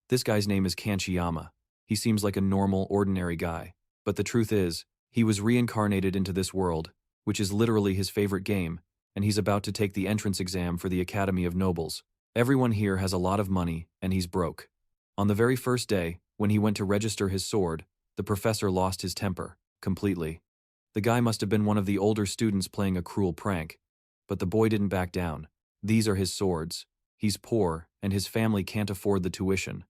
This guy's name is Kanchiyama. He seems like a normal, ordinary guy. But the truth is, he was reincarnated into this world, which is literally his favorite game, and he's about to take the entrance exam for the Academy of Nobles. Everyone here has a lot of money, and he's broke. On the very first day, when he went to register his sword, the professor lost his temper, completely. The guy must have been one of the older students playing a cruel prank. But the boy didn't back down. These are his swords. He's poor, and his family can't afford the tuition.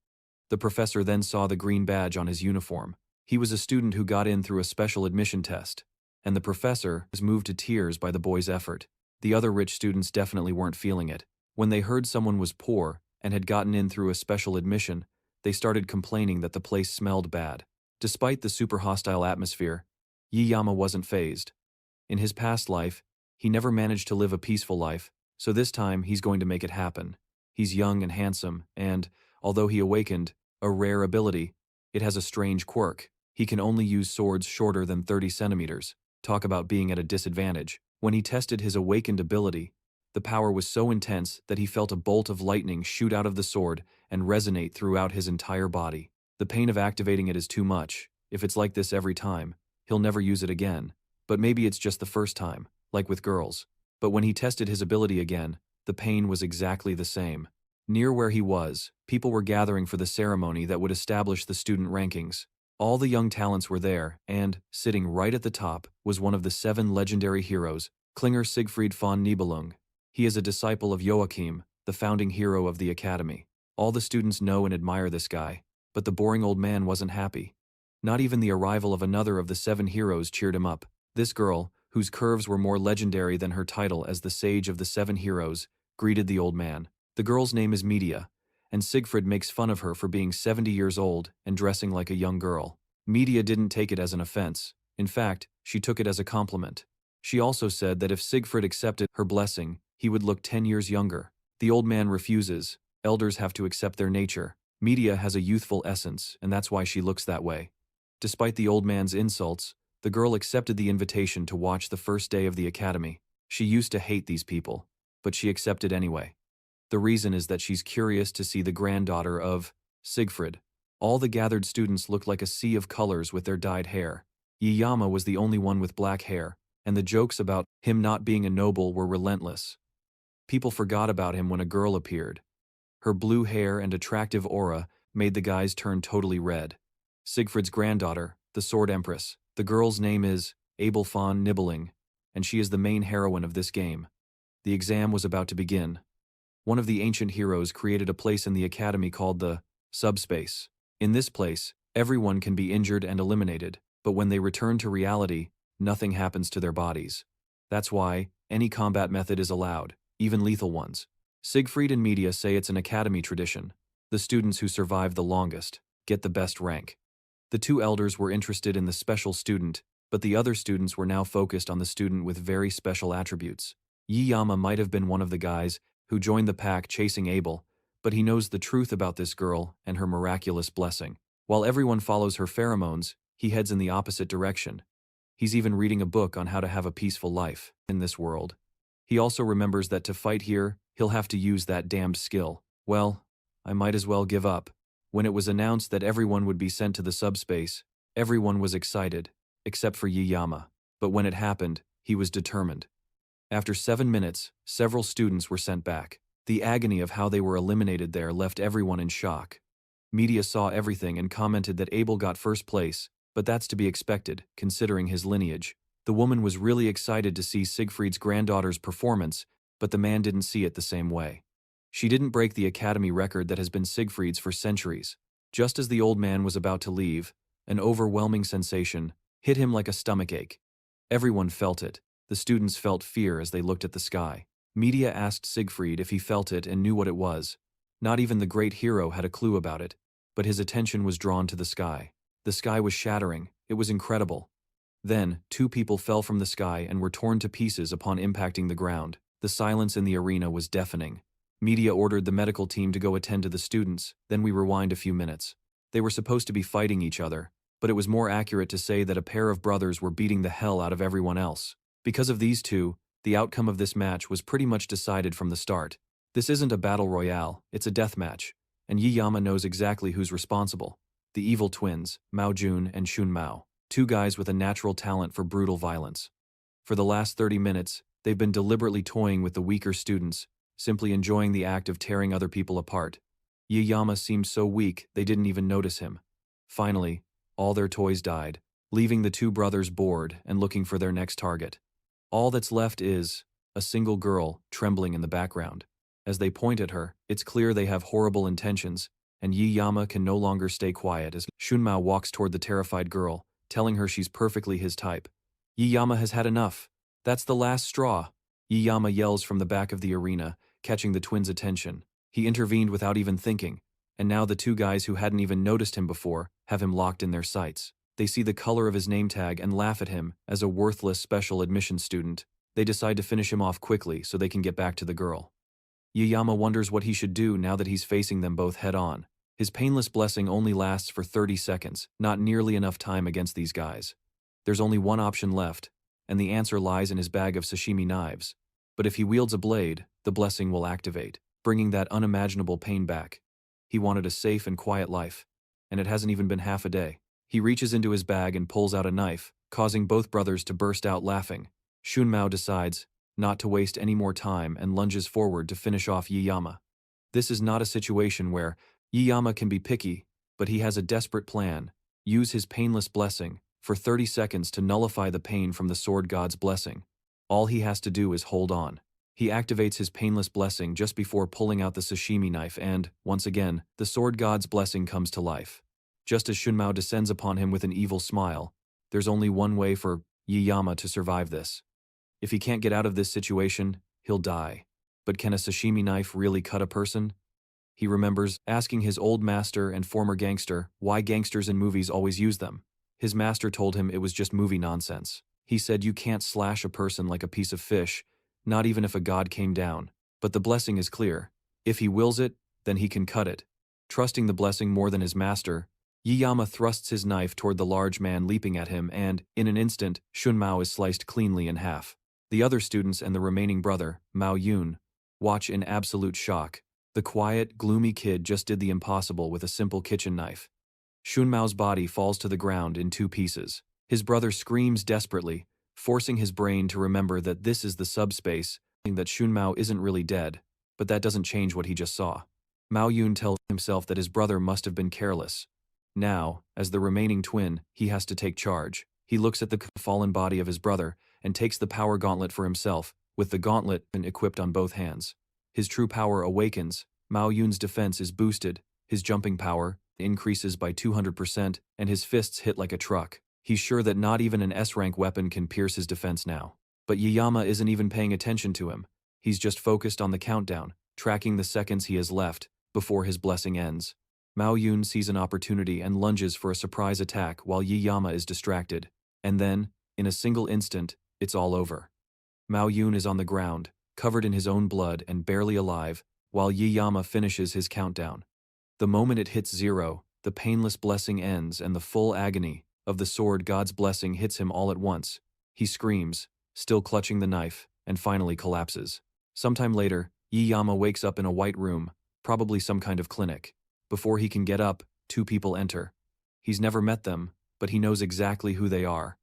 The professor then saw the green badge on his uniform. He was a student who got in through a special admission test, and the professor was moved to tears by the boy's effort. The other rich students definitely weren't feeling it. When they heard someone was poor and had gotten in through a special admission, they started complaining that the place smelled bad. Despite the super hostile atmosphere, Yiyama wasn't fazed. In his past life, he never managed to live a peaceful life, so this time he's going to make it happen. He's young and handsome, and, although he awakened a rare ability, it has a strange quirk. He can only use swords shorter than 30 centimeters. Talk about being at a disadvantage. When he tested his awakened ability, the power was so intense that he felt a bolt of lightning shoot out of the sword and resonate throughout his entire body. The pain of activating it is too much. If it's like this every time, he'll never use it again. But maybe it's just the first time, like with girls. But when he tested his ability again, the pain was exactly the same. Near where he was, people were gathering for the ceremony that would establish the student rankings. All the young talents were there, and, sitting right at the top, was one of the 7 legendary heroes, Klinger Siegfried von Nibelung. He is a disciple of Joachim, the founding hero of the academy. All the students know and admire this guy, but the boring old man wasn't happy. Not even the arrival of another of the 7 heroes cheered him up. This girl, whose curves were more legendary than her title as the sage of the 7 heroes, greeted the old man. The girl's name is Media, and Siegfried makes fun of her for being 70 years old and dressing like a young girl. Media didn't take it as an offense. In fact, she took it as a compliment. She also said that if Siegfried accepted her blessing, he would look 10 years younger. The old man refuses. Elders have to accept their nature. Media has a youthful essence, and that's why she looks that way. Despite the old man's insults, the girl accepted the invitation to watch the first day of the academy. She used to hate these people, but she accepted anyway. The reason is that she's curious to see the granddaughter of Siegfried. All the gathered students looked like a sea of colors with their dyed hair. Yiyama was the only one with black hair, and the jokes about him not being a noble were relentless. People forgot about him when a girl appeared. Her blue hair and attractive aura made the guys turn totally red. Siegfried's granddaughter, the Sword Empress. The girl's name is Abel von Nibelung, and she is the main heroine of this game. The exam was about to begin. One of the ancient heroes created a place in the academy called the subspace. In this place, everyone can be injured and eliminated, but when they return to reality, nothing happens to their bodies. That's why any combat method is allowed, even lethal ones. Siegfried and Media say it's an academy tradition. The students who survive the longest get the best rank. The 2 elders were interested in the special student, but the other students were now focused on the student with very special attributes. Yiyama might have been one of the guys who joined the pack chasing Abel, but he knows the truth about this girl and her miraculous blessing. While everyone follows her pheromones, he heads in the opposite direction. He's even reading a book on how to have a peaceful life in this world. He also remembers that to fight here, he'll have to use that damned skill. Well, I might as well give up. When it was announced that everyone would be sent to the subspace, everyone was excited, except for Yiyama. But when it happened, he was determined. After 7 minutes, several students were sent back. The agony of how they were eliminated there left everyone in shock. Media saw everything and commented that Abel got first place, but that's to be expected, considering his lineage. The woman was really excited to see Siegfried's granddaughter's performance, but the man didn't see it the same way. She didn't break the academy record that has been Siegfried's for centuries. Just as the old man was about to leave, an overwhelming sensation hit him like a stomachache. Everyone felt it. The students felt fear as they looked at the sky. Media asked Siegfried if he felt it and knew what it was. Not even the great hero had a clue about it, but his attention was drawn to the sky. The sky was shattering. It was incredible. Then, 2 people fell from the sky and were torn to pieces upon impacting the ground. The silence in the arena was deafening. Media ordered the medical team to go attend to the students, then we rewind a few minutes. They were supposed to be fighting each other, but it was more accurate to say that a pair of brothers were beating the hell out of everyone else. Because of these 2, the outcome of this match was pretty much decided from the start. This isn't a battle royale, it's a death match. and Yiyama knows exactly who's responsible. The evil twins, Mao Jun and Shun Mao, two guys with a natural talent for brutal violence. For the last 30 minutes, they've been deliberately toying with the weaker students, simply enjoying the act of tearing other people apart. Yiyama seemed so weak they didn't even notice him. Finally, all their toys died, leaving the two brothers bored and looking for their next target. All that's left is a single girl trembling in the background. As they point at her, it's clear they have horrible intentions, and Yiyama can no longer stay quiet as Shunmao walks toward the terrified girl, telling her she's perfectly his type. Yiyama has had enough. That's the last straw. Yiyama yells from the back of the arena, catching the twins' attention. He intervened without even thinking, and now the two guys who hadn't even noticed him before have him locked in their sights. They see the color of his name tag and laugh at him as a worthless special admission student. They decide to finish him off quickly so they can get back to the girl. Yiyama wonders what he should do now that he's facing them both head-on. His painless blessing only lasts for 30 seconds, not nearly enough time against these guys. There's only one option left, and the answer lies in his bag of sashimi knives. But if he wields a blade, the blessing will activate, bringing that unimaginable pain back. He wanted a safe and quiet life, and it hasn't even been half a day. He reaches into his bag and pulls out a knife, causing both brothers to burst out laughing. Shunmao decides not to waste any more time and lunges forward to finish off Yiyama. This is not a situation where Yiyama can be picky, but he has a desperate plan. Use his painless blessing for 30 seconds to nullify the pain from the sword god's blessing. All he has to do is hold on. He activates his painless blessing just before pulling out the sashimi knife and, once again, the sword god's blessing comes to life. Just as Shunmao descends upon him with an evil smile, there's only one way for Yiyama to survive this. If he can't get out of this situation, he'll die. But can a sashimi knife really cut a person? He remembers asking his old master and former gangster why gangsters in movies always use them. His master told him it was just movie nonsense. He said you can't slash a person like a piece of fish, not even if a god came down. But the blessing is clear. If he wills it, then he can cut it. Trusting the blessing more than his master, Yiyama thrusts his knife toward the large man leaping at him and, in an instant, Shunmao is sliced cleanly in half. The other students and the remaining brother, Mao Yun, watch in absolute shock. The quiet, gloomy kid just did the impossible with a simple kitchen knife. Shunmao's body falls to the ground in two pieces. His brother screams desperately, forcing his brain to remember that this is the subspace, that Shunmao isn't really dead, but that doesn't change what he just saw. Mao Yun tells himself that his brother must have been careless. Now, as the remaining twin, he has to take charge. He looks at the fallen body of his brother and takes the power gauntlet for himself, with the gauntlet equipped on both hands. His true power awakens, Mao Yun's defense is boosted, his jumping power increases by 200%, and his fists hit like a truck. He's sure that not even an S-rank weapon can pierce his defense now. But Yiyama isn't even paying attention to him. He's just focused on the countdown, tracking the seconds he has left before his blessing ends. Mao Yun sees an opportunity and lunges for a surprise attack while Yiyama is distracted. And then, in a single instant, it's all over. Mao Yun is on the ground, covered in his own blood and barely alive, while Yiyama finishes his countdown. The moment it hits 0, the painless blessing ends and the full agony of the sword god's blessing hits him all at once. He screams, still clutching the knife, and finally collapses. Sometime later, Yiyama wakes up in a white room, probably some kind of clinic. Before he can get up, two people enter. He's never met them, but he knows exactly who they are.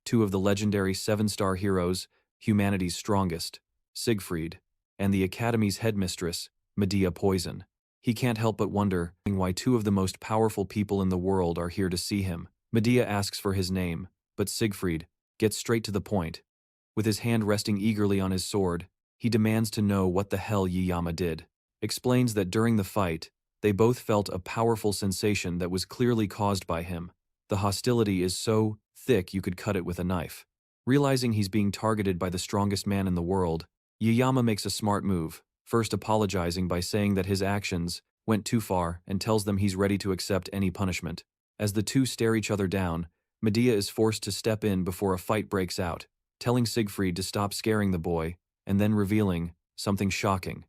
Two of the legendary 7-star heroes, humanity's strongest, Siegfried, and the Academy's headmistress, Medea Poison. He can't help but wonder why two of the most powerful people in the world are here to see him. Medea asks for his name, but Siegfried gets straight to the point. With his hand resting eagerly on his sword, he demands to know what the hell Yiyama did. Explains that during the fight, they both felt a powerful sensation that was clearly caused by him. The hostility is so thick you could cut it with a knife. Realizing he's being targeted by the strongest man in the world, Yiyama makes a smart move, first apologizing by saying that his actions went too far and tells them he's ready to accept any punishment. As the two stare each other down, Medea is forced to step in before a fight breaks out, telling Siegfried to stop scaring the boy, and then revealing something shocking.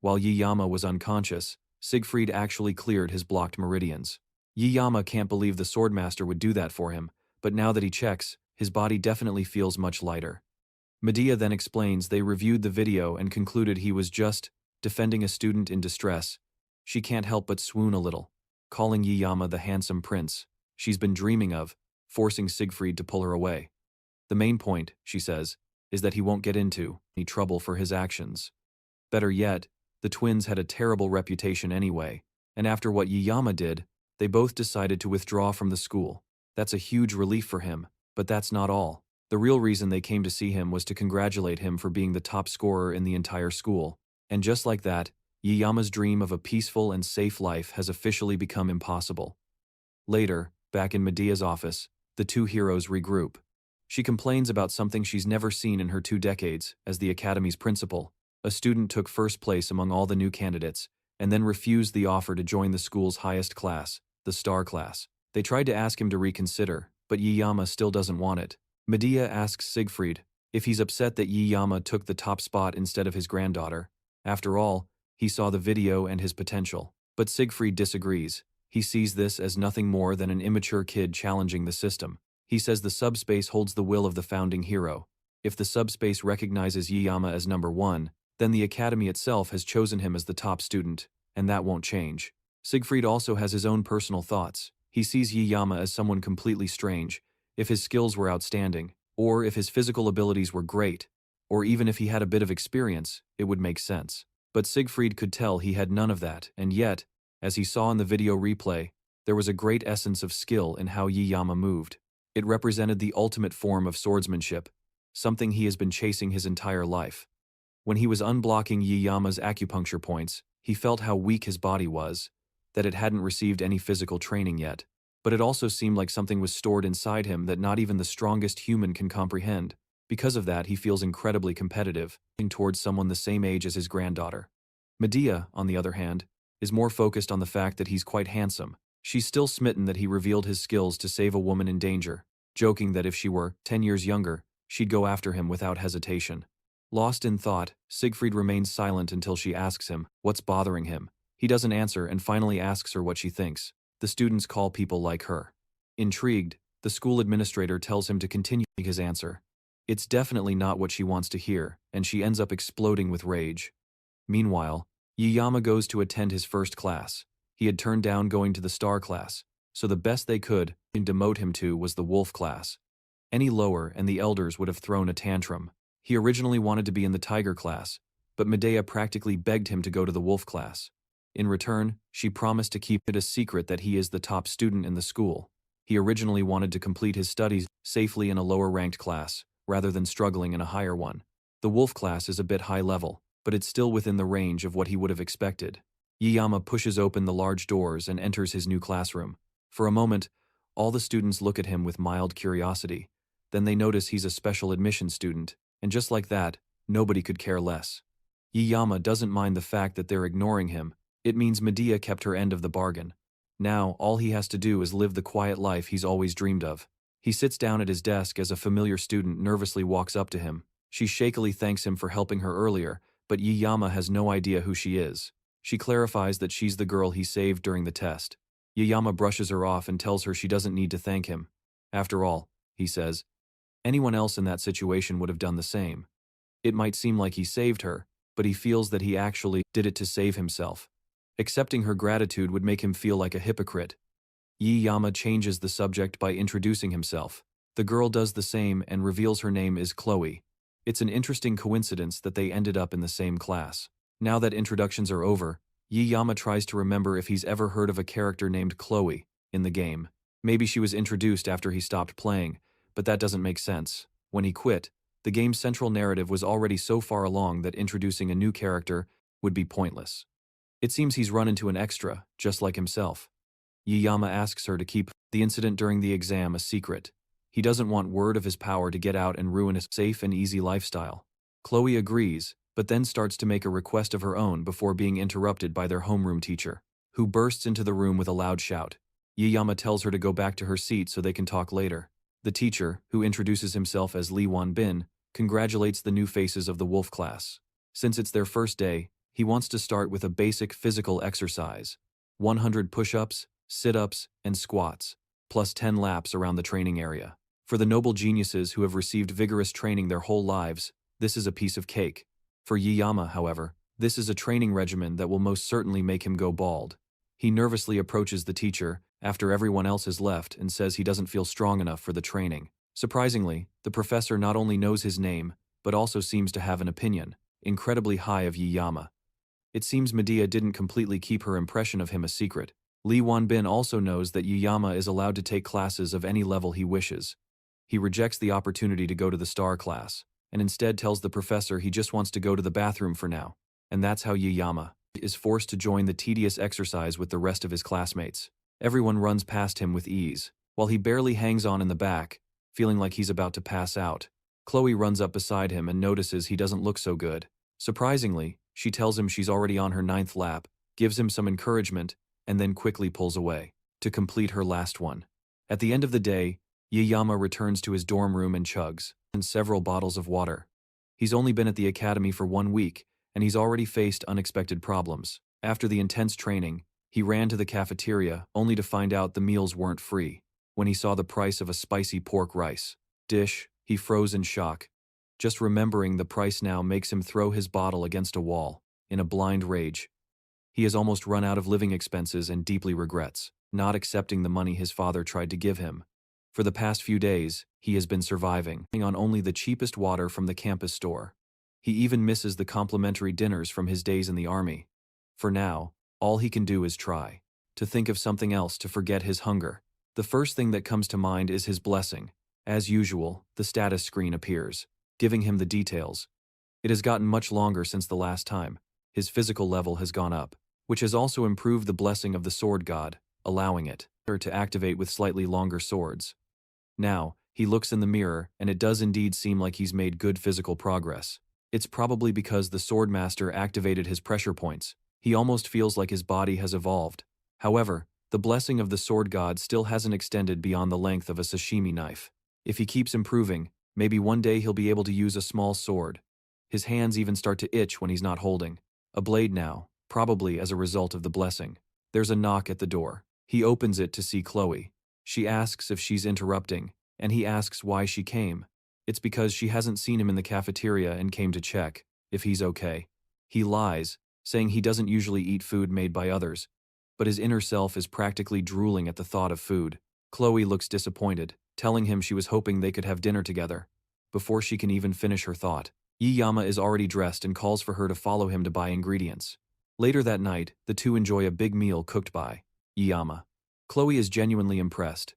While Yiyama was unconscious, Siegfried actually cleared his blocked meridians. Yiyama can't believe the swordmaster would do that for him, but now that he checks, his body definitely feels much lighter. Medea then explains they reviewed the video and concluded he was just defending a student in distress, She can't help but swoon a little, calling Yiyama the handsome prince she's been dreaming of, forcing Siegfried to pull her away. The main point, she says, is that he won't get into any trouble for his actions. Better yet, the twins had a terrible reputation anyway, and after what Yiyama did, they both decided to withdraw from the school. That's a huge relief for him, but that's not all. The real reason they came to see him was to congratulate him for being the top scorer in the entire school. And just like that, Yiyama's dream of a peaceful and safe life has officially become impossible. Later, back in Medea's office, the two heroes regroup. She complains about something she's never seen in her 2 decades as the academy's principal. A student took first place among all the new candidates, and then refused the offer to join the school's highest class, the star class. They tried to ask him to reconsider, but Yiyama still doesn't want it. Medea asks Siegfried if he's upset that Yiyama took the top spot instead of his granddaughter. After all, he saw the video and his potential. But Siegfried disagrees. He sees this as nothing more than an immature kid challenging the system. He says the subspace holds the will of the founding hero. If the subspace recognizes Yiyama as number 1, then the academy itself has chosen him as the top student, and that won't change. Siegfried also has his own personal thoughts. He sees Yiyama as someone completely strange. If his skills were outstanding, or if his physical abilities were great, or even if he had a bit of experience, it would make sense. But Siegfried could tell he had none of that, and yet, as he saw in the video replay, there was a great essence of skill in how Yiyama moved. It represented the ultimate form of swordsmanship, something he has been chasing his entire life. When he was unblocking Yiyama's acupuncture points, he felt how weak his body was, that it hadn't received any physical training yet. But it also seemed like something was stored inside him that not even the strongest human can comprehend. Because of that, he feels incredibly competitive, towards someone the same age as his granddaughter. Medea, on the other hand, is more focused on the fact that he's quite handsome. She's still smitten that he revealed his skills to save a woman in danger, joking that if she were 10 years younger, she'd go after him without hesitation. Lost in thought, Siegfried remains silent until she asks him what's bothering him. He doesn't answer and finally asks her what she thinks. The students call people like her. Intrigued, the school administrator tells him to continue his answer. It's definitely not what she wants to hear, and she ends up exploding with rage. Meanwhile, Yiyama goes to attend his first class. He had turned down going to the star class, so the best they could demote him to was the wolf class. Any lower and the elders would have thrown a tantrum. He originally wanted to be in the tiger class, but Medea practically begged him to go to the wolf class. In return, she promised to keep it a secret that he is the top student in the school. He originally wanted to complete his studies safely in a lower-ranked class, rather than struggling in a higher one. The wolf class is a bit high level, but it's still within the range of what he would have expected. Yiyama pushes open the large doors and enters his new classroom. For a moment, all the students look at him with mild curiosity. Then they notice he's a special admission student, and just like that, nobody could care less. Yiyama doesn't mind the fact that they're ignoring him. It means Medea kept her end of the bargain. Now, all he has to do is live the quiet life he's always dreamed of. He sits down at his desk as a familiar student nervously walks up to him. She shakily thanks him for helping her earlier, but Yiyama has no idea who she is. She clarifies that she's the girl he saved during the test. Yiyama brushes her off and tells her she doesn't need to thank him. After all, he says, anyone else in that situation would have done the same. It might seem like he saved her, but he feels that he actually did it to save himself. Accepting her gratitude would make him feel like a hypocrite. Yiyama changes the subject by introducing himself. The girl does the same and reveals her name is Chloe. It's an interesting coincidence that they ended up in the same class. Now that introductions are over, Yiyama tries to remember if he's ever heard of a character named Chloe in the game. Maybe she was introduced after he stopped playing, but that doesn't make sense. When he quit, the game's central narrative was already so far along that introducing a new character would be pointless. It seems he's run into an extra, just like himself. Yiyama asks her to keep the incident during the exam a secret. He doesn't want word of his power to get out and ruin his safe and easy lifestyle. Chloe agrees, but then starts to make a request of her own before being interrupted by their homeroom teacher, who bursts into the room with a loud shout. Yiyama tells her to go back to her seat so they can talk later. The teacher, who introduces himself as Lee Wan-bin, congratulates the new faces of the wolf class. Since it's their first day, he wants to start with a basic physical exercise. 100 push-ups, sit-ups, and squats, plus 10 laps around the training area. For the noble geniuses who have received vigorous training their whole lives, this is a piece of cake. For Yiyama, however, This is a training regimen that will most certainly make him go bald. He nervously approaches the teacher after everyone else has left and says he doesn't feel strong enough for the training. Surprisingly, the professor not only knows his name, but also seems to have an opinion, incredibly high of Yiyama. It seems Medea didn't completely keep her impression of him a secret. Lee Wanbin also knows that Yiyama is allowed to take classes of any level he wishes. He rejects the opportunity to go to the star class, and instead tells the professor he just wants to go to the bathroom for now. And that's how Yiyama is forced to join the tedious exercise with the rest of his classmates. Everyone runs past him with ease, while he barely hangs on in the back, feeling like he's about to pass out. Chloe runs up beside him and notices he doesn't look so good. Surprisingly, she tells him she's already on her 9th lap, gives him some encouragement, and then quickly pulls away to complete her last one. At the end of the day, Yiyama returns to his dorm room and chugs several bottles of water. He's only been at the academy for 1 week, and he's already faced unexpected problems. After the intense training, he ran to the cafeteria only to find out the meals weren't free. When he saw the price of a spicy pork rice dish, he froze in shock. Just remembering the price now makes him throw his bottle against a wall, in a blind rage. He has almost run out of living expenses and deeply regrets not accepting the money his father tried to give him. For the past few days, he has been surviving on only the cheapest water from the campus store. He even misses the complimentary dinners from his days in the army. For now, all he can do is try to think of something else to forget his hunger. The first thing that comes to mind is his blessing. As usual, the status screen appears, giving him the details. It has gotten much longer since the last time. His physical level has gone up, which has also improved the blessing of the sword god, allowing it to activate with slightly longer swords. Now, he looks in the mirror, and it does indeed seem like he's made good physical progress. It's probably because the swordmaster activated his pressure points. He almost feels like his body has evolved. However, the blessing of the sword god still hasn't extended beyond the length of a sashimi knife. If he keeps improving, maybe one day he'll be able to use a small sword. His hands even start to itch when he's not holding a blade now, probably as a result of the blessing. There's a knock at the door. He opens it to see Chloe. She asks if she's interrupting, and he asks why she came. It's because she hasn't seen him in the cafeteria and came to check if he's okay. He lies, saying he doesn't usually eat food made by others, but his inner self is practically drooling at the thought of food. Chloe looks disappointed, telling him she was hoping they could have dinner together. Before she can even finish her thought, Yiyama is already dressed and calls for her to follow him to buy ingredients. Later that night, the two enjoy a big meal cooked by Yiyama. Chloe is genuinely impressed.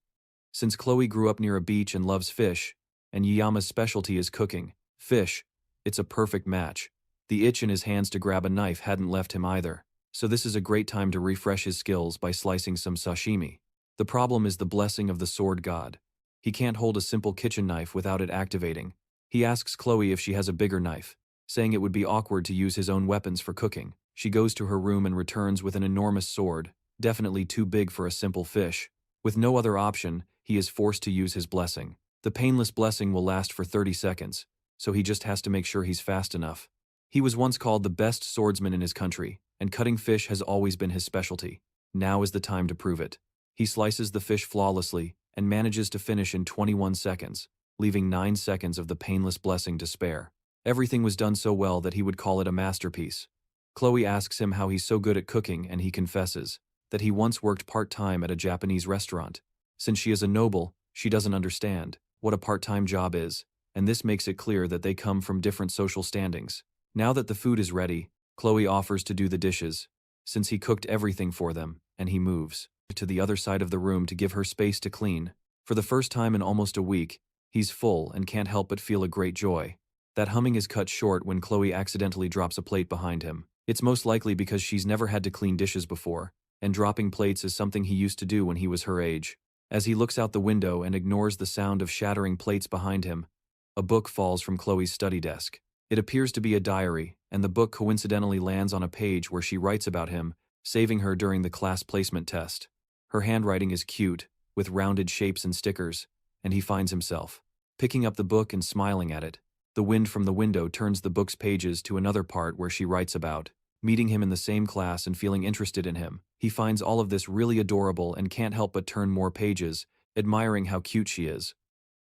Since Chloe grew up near a beach and loves fish, and Yiyama's specialty is cooking fish, it's a perfect match. The itch in his hands to grab a knife hadn't left him either, so this is a great time to refresh his skills by slicing some sashimi. The problem is the blessing of the sword god. He can't hold a simple kitchen knife without it activating. He asks Chloe if she has a bigger knife, saying it would be awkward to use his own weapons for cooking. She goes to her room and returns with an enormous sword, definitely too big for a simple fish. With no other option, he is forced to use his blessing. The painless blessing will last for 30 seconds, so he just has to make sure he's fast enough. He was once called the best swordsman in his country, and cutting fish has always been his specialty. Now is the time to prove it. He slices the fish flawlessly and manages to finish in 21 seconds, leaving 9 seconds of the painless blessing to spare. Everything was done so well that he would call it a masterpiece. Chloe asks him how he's so good at cooking, and he confesses that he once worked part-time at a Japanese restaurant. Since she is a noble, she doesn't understand what a part-time job is, and this makes it clear that they come from different social standings. Now that the food is ready, Chloe offers to do the dishes, since he cooked everything for them, and he moves to the other side of the room to give her space to clean. For the first time in almost a week, he's full and can't help but feel a great joy. That humming is cut short when Chloe accidentally drops a plate behind him. It's most likely because she's never had to clean dishes before, and dropping plates is something he used to do when he was her age. As he looks out the window and ignores the sound of shattering plates behind him, a book falls from Chloe's study desk. It appears to be a diary, and the book coincidentally lands on a page where she writes about him, saving her during the class placement test. Her handwriting is cute, with rounded shapes and stickers, and he finds himself picking up the book and smiling at it. The wind from the window turns the book's pages to another part where she writes about meeting him in the same class and feeling interested in him. He finds all of this really adorable and can't help but turn more pages, admiring how cute she is.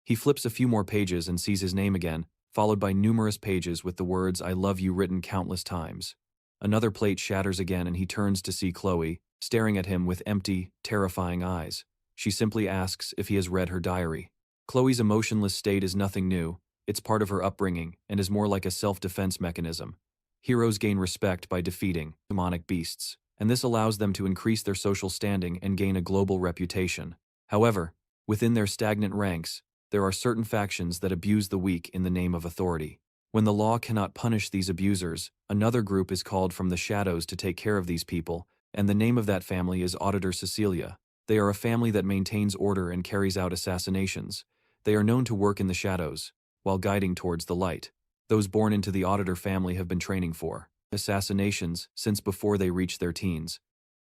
He flips a few more pages and sees his name again, followed by numerous pages with the words "I love you" written countless times. Another plate shatters again and he turns to see Chloe, staring at him with empty, terrifying eyes. She simply asks if he has read her diary. Chloe's emotionless state is nothing new, it's part of her upbringing and is more like a self-defense mechanism. Heroes gain respect by defeating demonic beasts, and this allows them to increase their social standing and gain a global reputation. However, within their stagnant ranks, there are certain factions that abuse the weak in the name of authority. When the law cannot punish these abusers, another group is called from the shadows to take care of these people, and the name of that family is Auditor Cecilia. They are a family that maintains order and carries out assassinations. They are known to work in the shadows, while guiding towards the light. Those born into the Auditor family have been training for assassinations since before they reach their teens.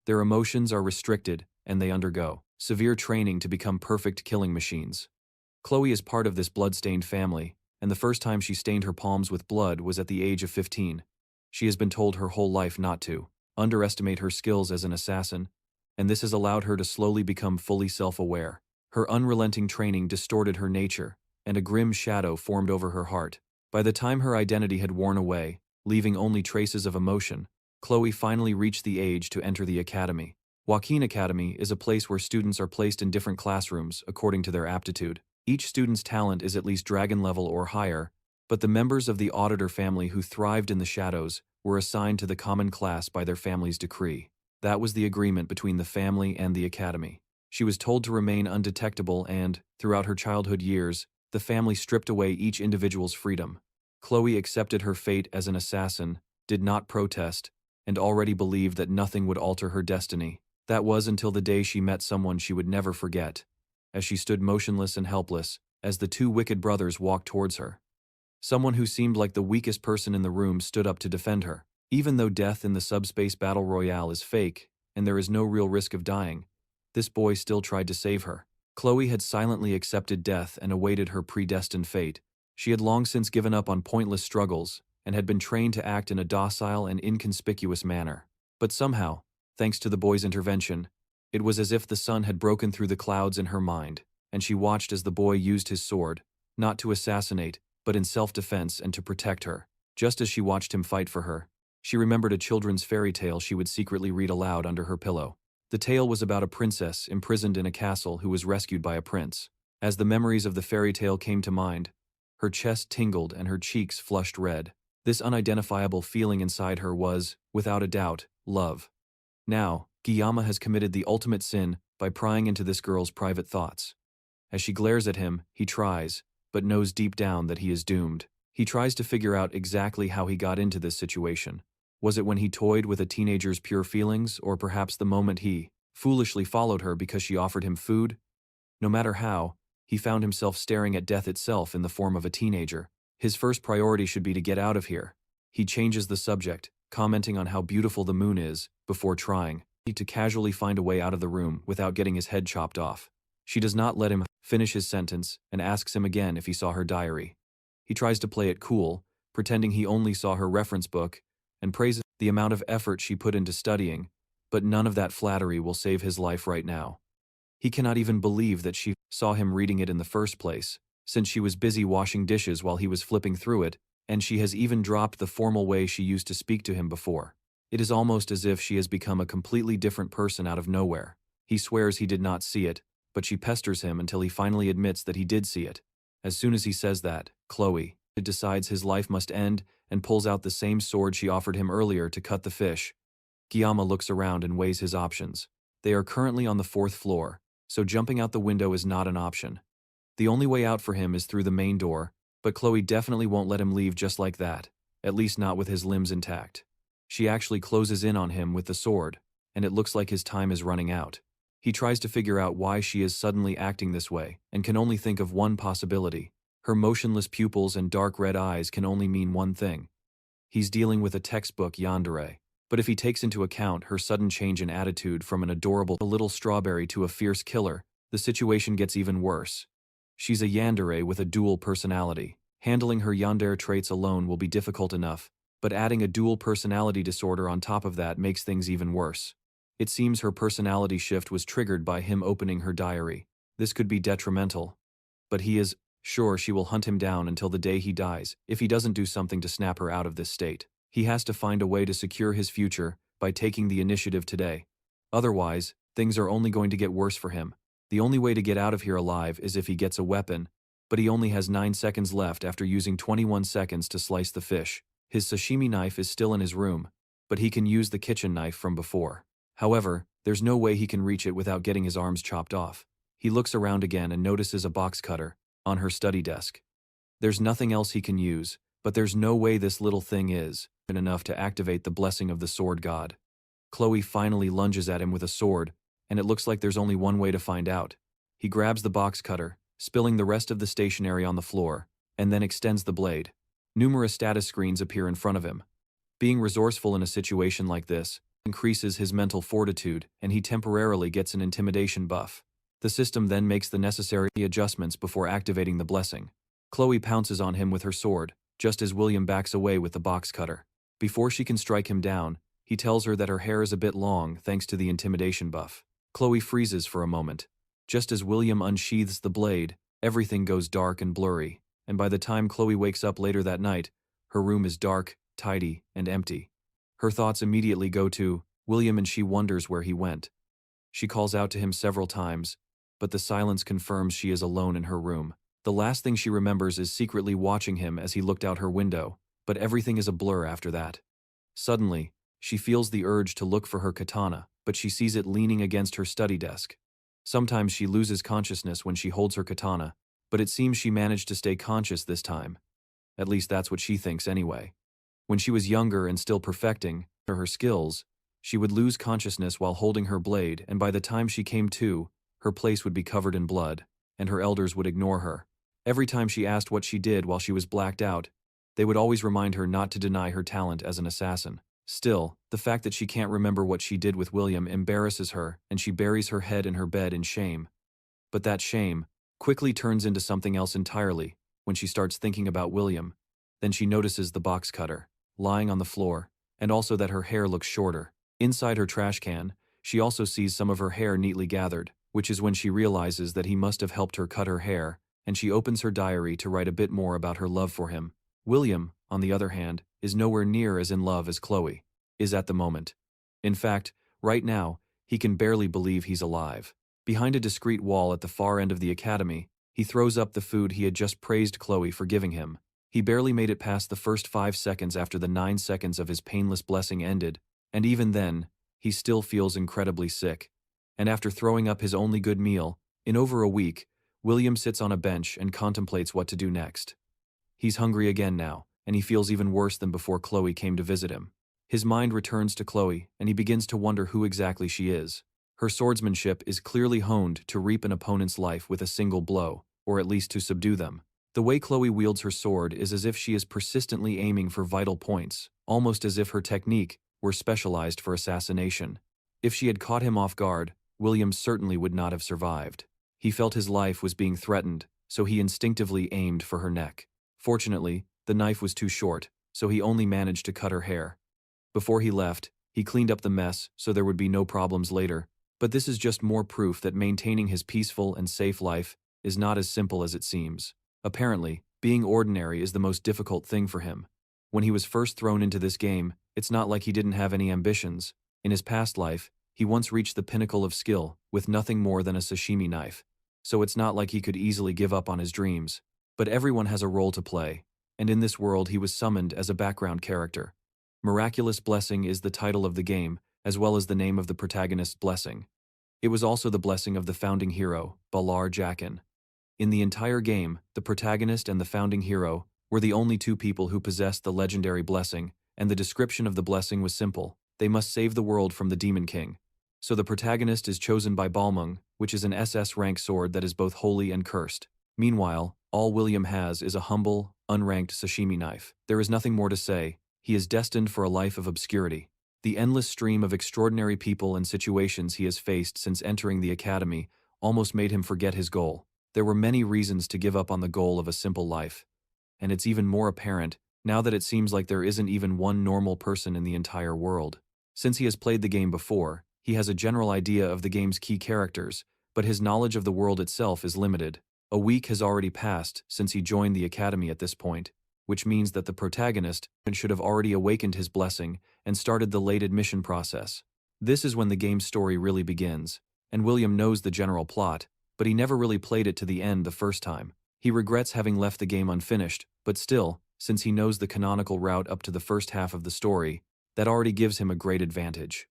Their emotions are restricted, and they undergo severe training to become perfect killing machines. Chloe is part of this blood-stained family, and the first time she stained her palms with blood was at the age of 15. She has been told her whole life not to underestimate her skills as an assassin, and this has allowed her to slowly become fully self-aware. Her unrelenting training distorted her nature, and a grim shadow formed over her heart. By the time her identity had worn away, leaving only traces of emotion, Chloe finally reached the age to enter the academy. Joaquin Academy is a place where students are placed in different classrooms according to their aptitude. Each student's talent is at least dragon level or higher, but the members of the Auditor family who thrived in the shadows were assigned to the common class by their family's decree. That was the agreement between the family and the academy. She was told to remain undetectable and, throughout her childhood years, the family stripped away each individual's freedom. Chloe accepted her fate as an assassin, did not protest, and already believed that nothing would alter her destiny. That was until the day she met someone she would never forget, as she stood motionless and helpless, as the two wicked brothers walked towards her. Someone who seemed like the weakest person in the room stood up to defend her. Even though death in the subspace battle royale is fake, and there is no real risk of dying, this boy still tried to save her. Chloe had silently accepted death and awaited her predestined fate. She had long since given up on pointless struggles, and had been trained to act in a docile and inconspicuous manner. But somehow, thanks to the boy's intervention, it was as if the sun had broken through the clouds in her mind, and she watched as the boy used his sword, not to assassinate, but in self-defense and to protect her. Just as she watched him fight for her, she remembered a children's fairy tale she would secretly read aloud under her pillow. The tale was about a princess imprisoned in a castle who was rescued by a prince. As the memories of the fairy tale came to mind, her chest tingled and her cheeks flushed red. This unidentifiable feeling inside her was, without a doubt, love. Now, Kanchiyama has committed the ultimate sin by prying into this girl's private thoughts. As she glares at him, he tries, but knows deep down that he is doomed. He tries to figure out exactly how he got into this situation. Was it when he toyed with a teenager's pure feelings, or perhaps the moment he foolishly followed her because she offered him food? No matter how, he found himself staring at death itself in the form of a teenager. His first priority should be to get out of here. He changes the subject, commenting on how beautiful the moon is, before trying to casually find a way out of the room without getting his head chopped off. She does not let him finish his sentence and asks him again if he saw her diary. He tries to play it cool, pretending he only saw her reference book, and praises the amount of effort she put into studying, but none of that flattery will save his life right now. He cannot even believe that she saw him reading it in the first place, since she was busy washing dishes while he was flipping through it, and she has even dropped the formal way she used to speak to him before. It is almost as if she has become a completely different person out of nowhere. He swears he did not see it, but she pesters him until he finally admits that he did see it. As soon as he says that, Chloe decides his life must end and pulls out the same sword she offered him earlier to cut the fish. Kanchiyama looks around and weighs his options. They are currently on the 4th floor, so jumping out the window is not an option. The only way out for him is through the main door, but Chloe definitely won't let him leave just like that, at least not with his limbs intact. She actually closes in on him with the sword, and it looks like his time is running out. He tries to figure out why she is suddenly acting this way, and can only think of one possibility. Her motionless pupils and dark red eyes can only mean one thing. He's dealing with a textbook yandere. But if he takes into account her sudden change in attitude from an adorable little strawberry to a fierce killer, the situation gets even worse. She's a yandere with a dual personality. Handling her yandere traits alone will be difficult enough, but adding a dual personality disorder on top of that makes things even worse. It seems her personality shift was triggered by him opening her diary. This could be detrimental, but he is sure she will hunt him down until the day he dies if he doesn't do something to snap her out of this state. He has to find a way to secure his future by taking the initiative today. Otherwise, things are only going to get worse for him. The only way to get out of here alive is if he gets a weapon, but he only has 9 seconds left after using 21 seconds to slice the fish. His sashimi knife is still in his room, but he can use the kitchen knife from before. However, there's no way he can reach it without getting his arms chopped off. He looks around again and notices a box cutter on her study desk. There's nothing else he can use, but there's no way this little thing is enough to activate the blessing of the sword god. Chloe finally lunges at him with a sword, and it looks like there's only one way to find out. He grabs the box cutter, spilling the rest of the stationery on the floor, and then extends the blade. Numerous status screens appear in front of him. Being resourceful in a situation like this increases his mental fortitude, and he temporarily gets an intimidation buff. The system then makes the necessary adjustments before activating the blessing. Chloe pounces on him with her sword, just as William backs away with the box cutter. Before she can strike him down, he tells her that her hair is a bit long thanks to the intimidation buff. Chloe freezes for a moment. Just as William unsheathes the blade, everything goes dark and blurry, and by the time Chloe wakes up later that night, her room is dark, tidy, and empty. Her thoughts immediately go to William and she wonders where he went. She calls out to him several times, but the silence confirms she is alone in her room. The last thing she remembers is secretly watching him as he looked out her window, but everything is a blur after that. Suddenly, she feels the urge to look for her katana, but she sees it leaning against her study desk. Sometimes she loses consciousness when she holds her katana, but it seems she managed to stay conscious this time. At least that's what she thinks anyway. When she was younger and still perfecting her skills, she would lose consciousness while holding her blade, and by the time she came to, her place would be covered in blood, and her elders would ignore her. Every time she asked what she did while she was blacked out, they would always remind her not to deny her talent as an assassin. Still, the fact that she can't remember what she did with William embarrasses her, and she buries her head in her bed in shame. But that shame quickly turns into something else entirely when she starts thinking about William. Then she notices the box cutter lying on the floor, and also that her hair looks shorter. Inside her trash can, she also sees some of her hair neatly gathered, which is when she realizes that he must have helped her cut her hair, and she opens her diary to write a bit more about her love for him. William, on the other hand, is nowhere near as in love as Chloe is at the moment. In fact, right now, he can barely believe he's alive. Behind a discreet wall at the far end of the academy, he throws up the food he had just praised Chloe for giving him. He barely made it past the first 5 seconds after the 9 seconds of his painless blessing ended, and even then, he still feels incredibly sick. And after throwing up his only good meal, in over a week, William sits on a bench and contemplates what to do next. He's hungry again now, and he feels even worse than before Chloe came to visit him. His mind returns to Chloe, and he begins to wonder who exactly she is. Her swordsmanship is clearly honed to reap an opponent's life with a single blow, or at least to subdue them. The way Chloe wields her sword is as if she is persistently aiming for vital points, almost as if her technique were specialized for assassination. If she had caught him off guard, William certainly would not have survived. He felt his life was being threatened, so he instinctively aimed for her neck. Fortunately, the knife was too short, so he only managed to cut her hair. Before he left, he cleaned up the mess so there would be no problems later, but this is just more proof that maintaining his peaceful and safe life is not as simple as it seems. Apparently, being ordinary is the most difficult thing for him. When he was first thrown into this game, it's not like he didn't have any ambitions. In his past life, he once reached the pinnacle of skill with nothing more than a sashimi knife, so it's not like he could easily give up on his dreams. But everyone has a role to play, and in this world he was summoned as a background character. Miraculous Blessing is the title of the game, as well as the name of the protagonist's blessing. It was also the blessing of the founding hero, Balar Jakin. In the entire game, the protagonist and the founding hero were the only 2 people who possessed the legendary blessing, and the description of the blessing was simple: they must save the world from the Demon King. So the protagonist is chosen by Balmung, which is an SS rank sword that is both holy and cursed. Meanwhile, all William has is a humble, unranked sashimi knife. There is nothing more to say. He is destined for a life of obscurity. The endless stream of extraordinary people and situations he has faced since entering the academy almost made him forget his goal. There were many reasons to give up on the goal of a simple life, and it's even more apparent now that it seems like there isn't even one normal person in the entire world. Since he has played the game before, he has a general idea of the game's key characters, but his knowledge of the world itself is limited. A week has already passed since he joined the academy at this point. which means that the protagonist should have already awakened his blessing and started the late admission process. This is when the game's story really begins, and William knows the general plot, but he never really played it to the end the first time. He regrets having left the game unfinished, but still, since he knows the canonical route up to the first half of the story, that already gives him a great advantage.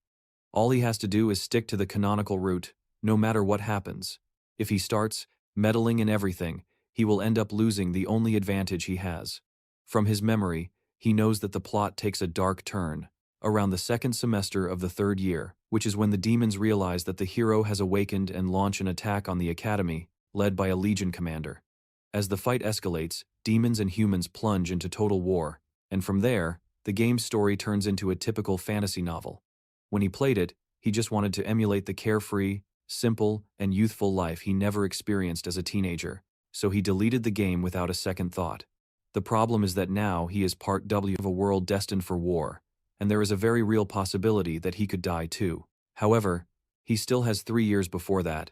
All he has to do is stick to the canonical route, no matter what happens. If he starts meddling in everything, he will end up losing the only advantage he has. From his memory, he knows that the plot takes a dark turn around the second semester of the third year, which is when the demons realize that the hero has awakened and launch an attack on the academy, led by a legion commander. As the fight escalates, demons and humans plunge into total war, and from there, the game's story turns into a typical fantasy novel. When he played it, he just wanted to emulate the carefree, simple, and youthful life he never experienced as a teenager, so he deleted the game without a second thought. The problem is that now he is part W of a world destined for war, and there is a very real possibility that he could die too. However, he still has 3 years before that,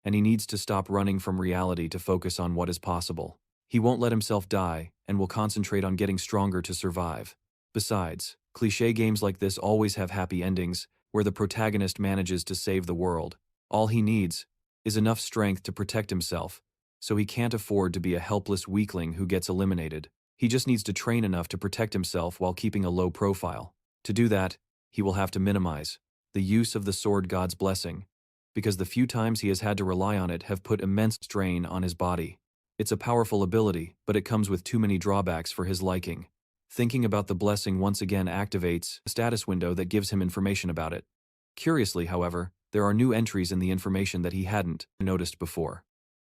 and he needs to stop running from reality to focus on what is possible. He won't let himself die, and will concentrate on getting stronger to survive. Besides, cliché games like this always have happy endings, where the protagonist manages to save the world. All he needs is enough strength to protect himself, so he can't afford to be a helpless weakling who gets eliminated. He just needs to train enough to protect himself while keeping a low profile. To do that, he will have to minimize the use of the sword god's blessing, because the few times he has had to rely on it have put immense strain on his body. It's a powerful ability, but it comes with too many drawbacks for his liking. Thinking about the blessing once again activates a status window that gives him information about it. Curiously, however, there are new entries in the information that he hadn't noticed before.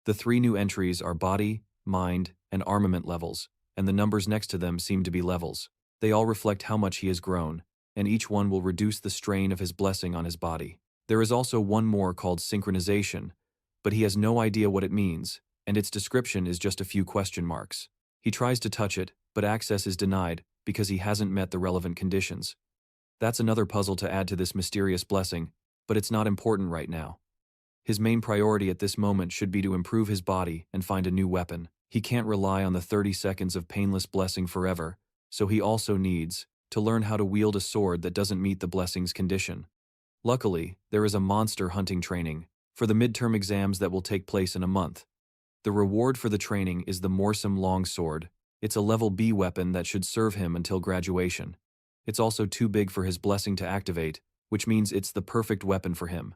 The 3 new entries are body, mind, and armament levels, and the numbers next to them seem to be levels. They all reflect how much he has grown, and each one will reduce the strain of his blessing on his body. There is also one more called synchronization, but he has no idea what it means, and its description is just a few question marks. He tries to touch it, but access is denied because he hasn't met the relevant conditions. That's another puzzle to add to this mysterious blessing, but it's not important right now. His main priority at this moment should be to improve his body and find a new weapon. He can't rely on the 30 seconds of painless blessing forever, so he also needs to learn how to wield a sword that doesn't meet the blessing's condition. Luckily, there is a monster hunting training for the midterm exams that will take place in a month. The reward for the training is the Morsum longsword. It's a level B weapon that should serve him until graduation. It's also too big for his blessing to activate, which means it's the perfect weapon for him.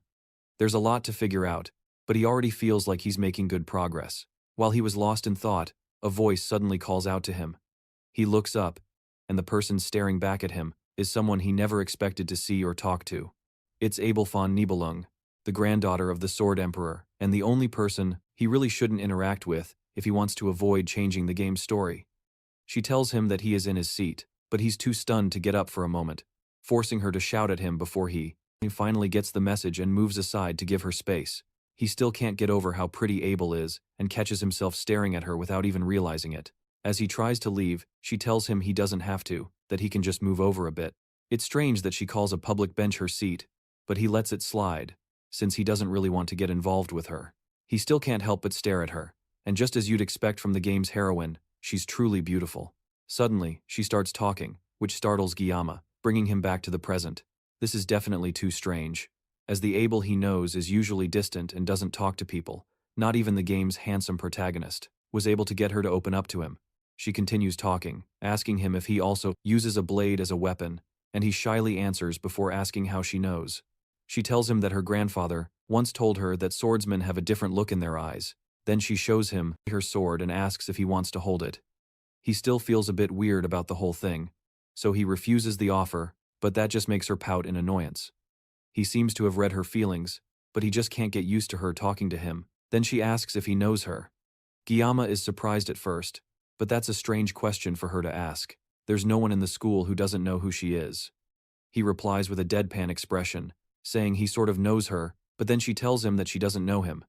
There's a lot to figure out, but he already feels like he's making good progress. While he was lost in thought, a voice suddenly calls out to him. He looks up, and the person staring back at him is someone he never expected to see or talk to. It's Abel von Nibelung, the granddaughter of the Sword Emperor, and the only person he really shouldn't interact with if he wants to avoid changing the game's story. She tells him that he is in his seat, but he's too stunned to get up for a moment, forcing her to shout at him before he finally gets the message and moves aside to give her space. He still can't get over how pretty Abel is and catches himself staring at her without even realizing it. As he tries to leave, she tells him he doesn't have to, that he can just move over a bit. It's strange that she calls a public bench her seat, but he lets it slide, since he doesn't really want to get involved with her. He still can't help but stare at her, and just as you'd expect from the game's heroine, she's truly beautiful. Suddenly, she starts talking, which startles Giyama, bringing him back to the present. This is definitely too strange, as the Abel he knows is usually distant and doesn't talk to people. Not even the game's handsome protagonist was able to get her to open up to him. She continues talking, asking him if he also uses a blade as a weapon, and he shyly answers before asking how she knows. She tells him that her grandfather once told her that swordsmen have a different look in their eyes. Then she shows him her sword and asks if he wants to hold it. He still feels a bit weird about the whole thing, so he refuses the offer, but that just makes her pout in annoyance. He seems to have read her feelings, but he just can't get used to her talking to him. Then she asks if he knows her. Giyama is surprised at first, but that's a strange question for her to ask. There's no one in the school who doesn't know who she is. He replies with a deadpan expression, saying he sort of knows her, but then she tells him that she doesn't know him.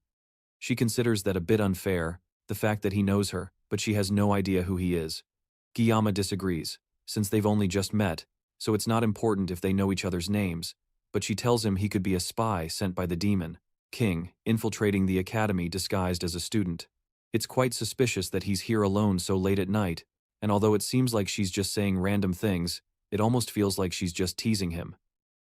She considers that a bit unfair, the fact that he knows her, but she has no idea who he is. Giyama disagrees, since they've only just met, so it's not important if they know each other's names, but she tells him he could be a spy sent by the demon king, infiltrating the academy disguised as a student. It's quite suspicious that he's here alone so late at night, and although it seems like she's just saying random things, it almost feels like she's just teasing him.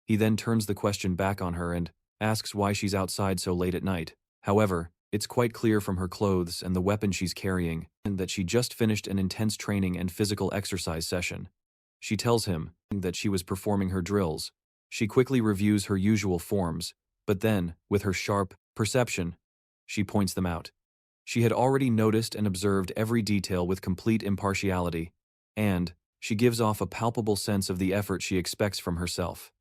He then turns the question back on her and asks why she's outside so late at night. However, it's quite clear from her clothes and the weapon she's carrying that she just finished an intense training and physical exercise session. She tells him that she was performing her drills. She quickly reviews her usual forms, but then, with her sharp perception, she points them out. She had already noticed and observed every detail with complete impartiality, and she gives off a palpable sense of the effort she expects from herself.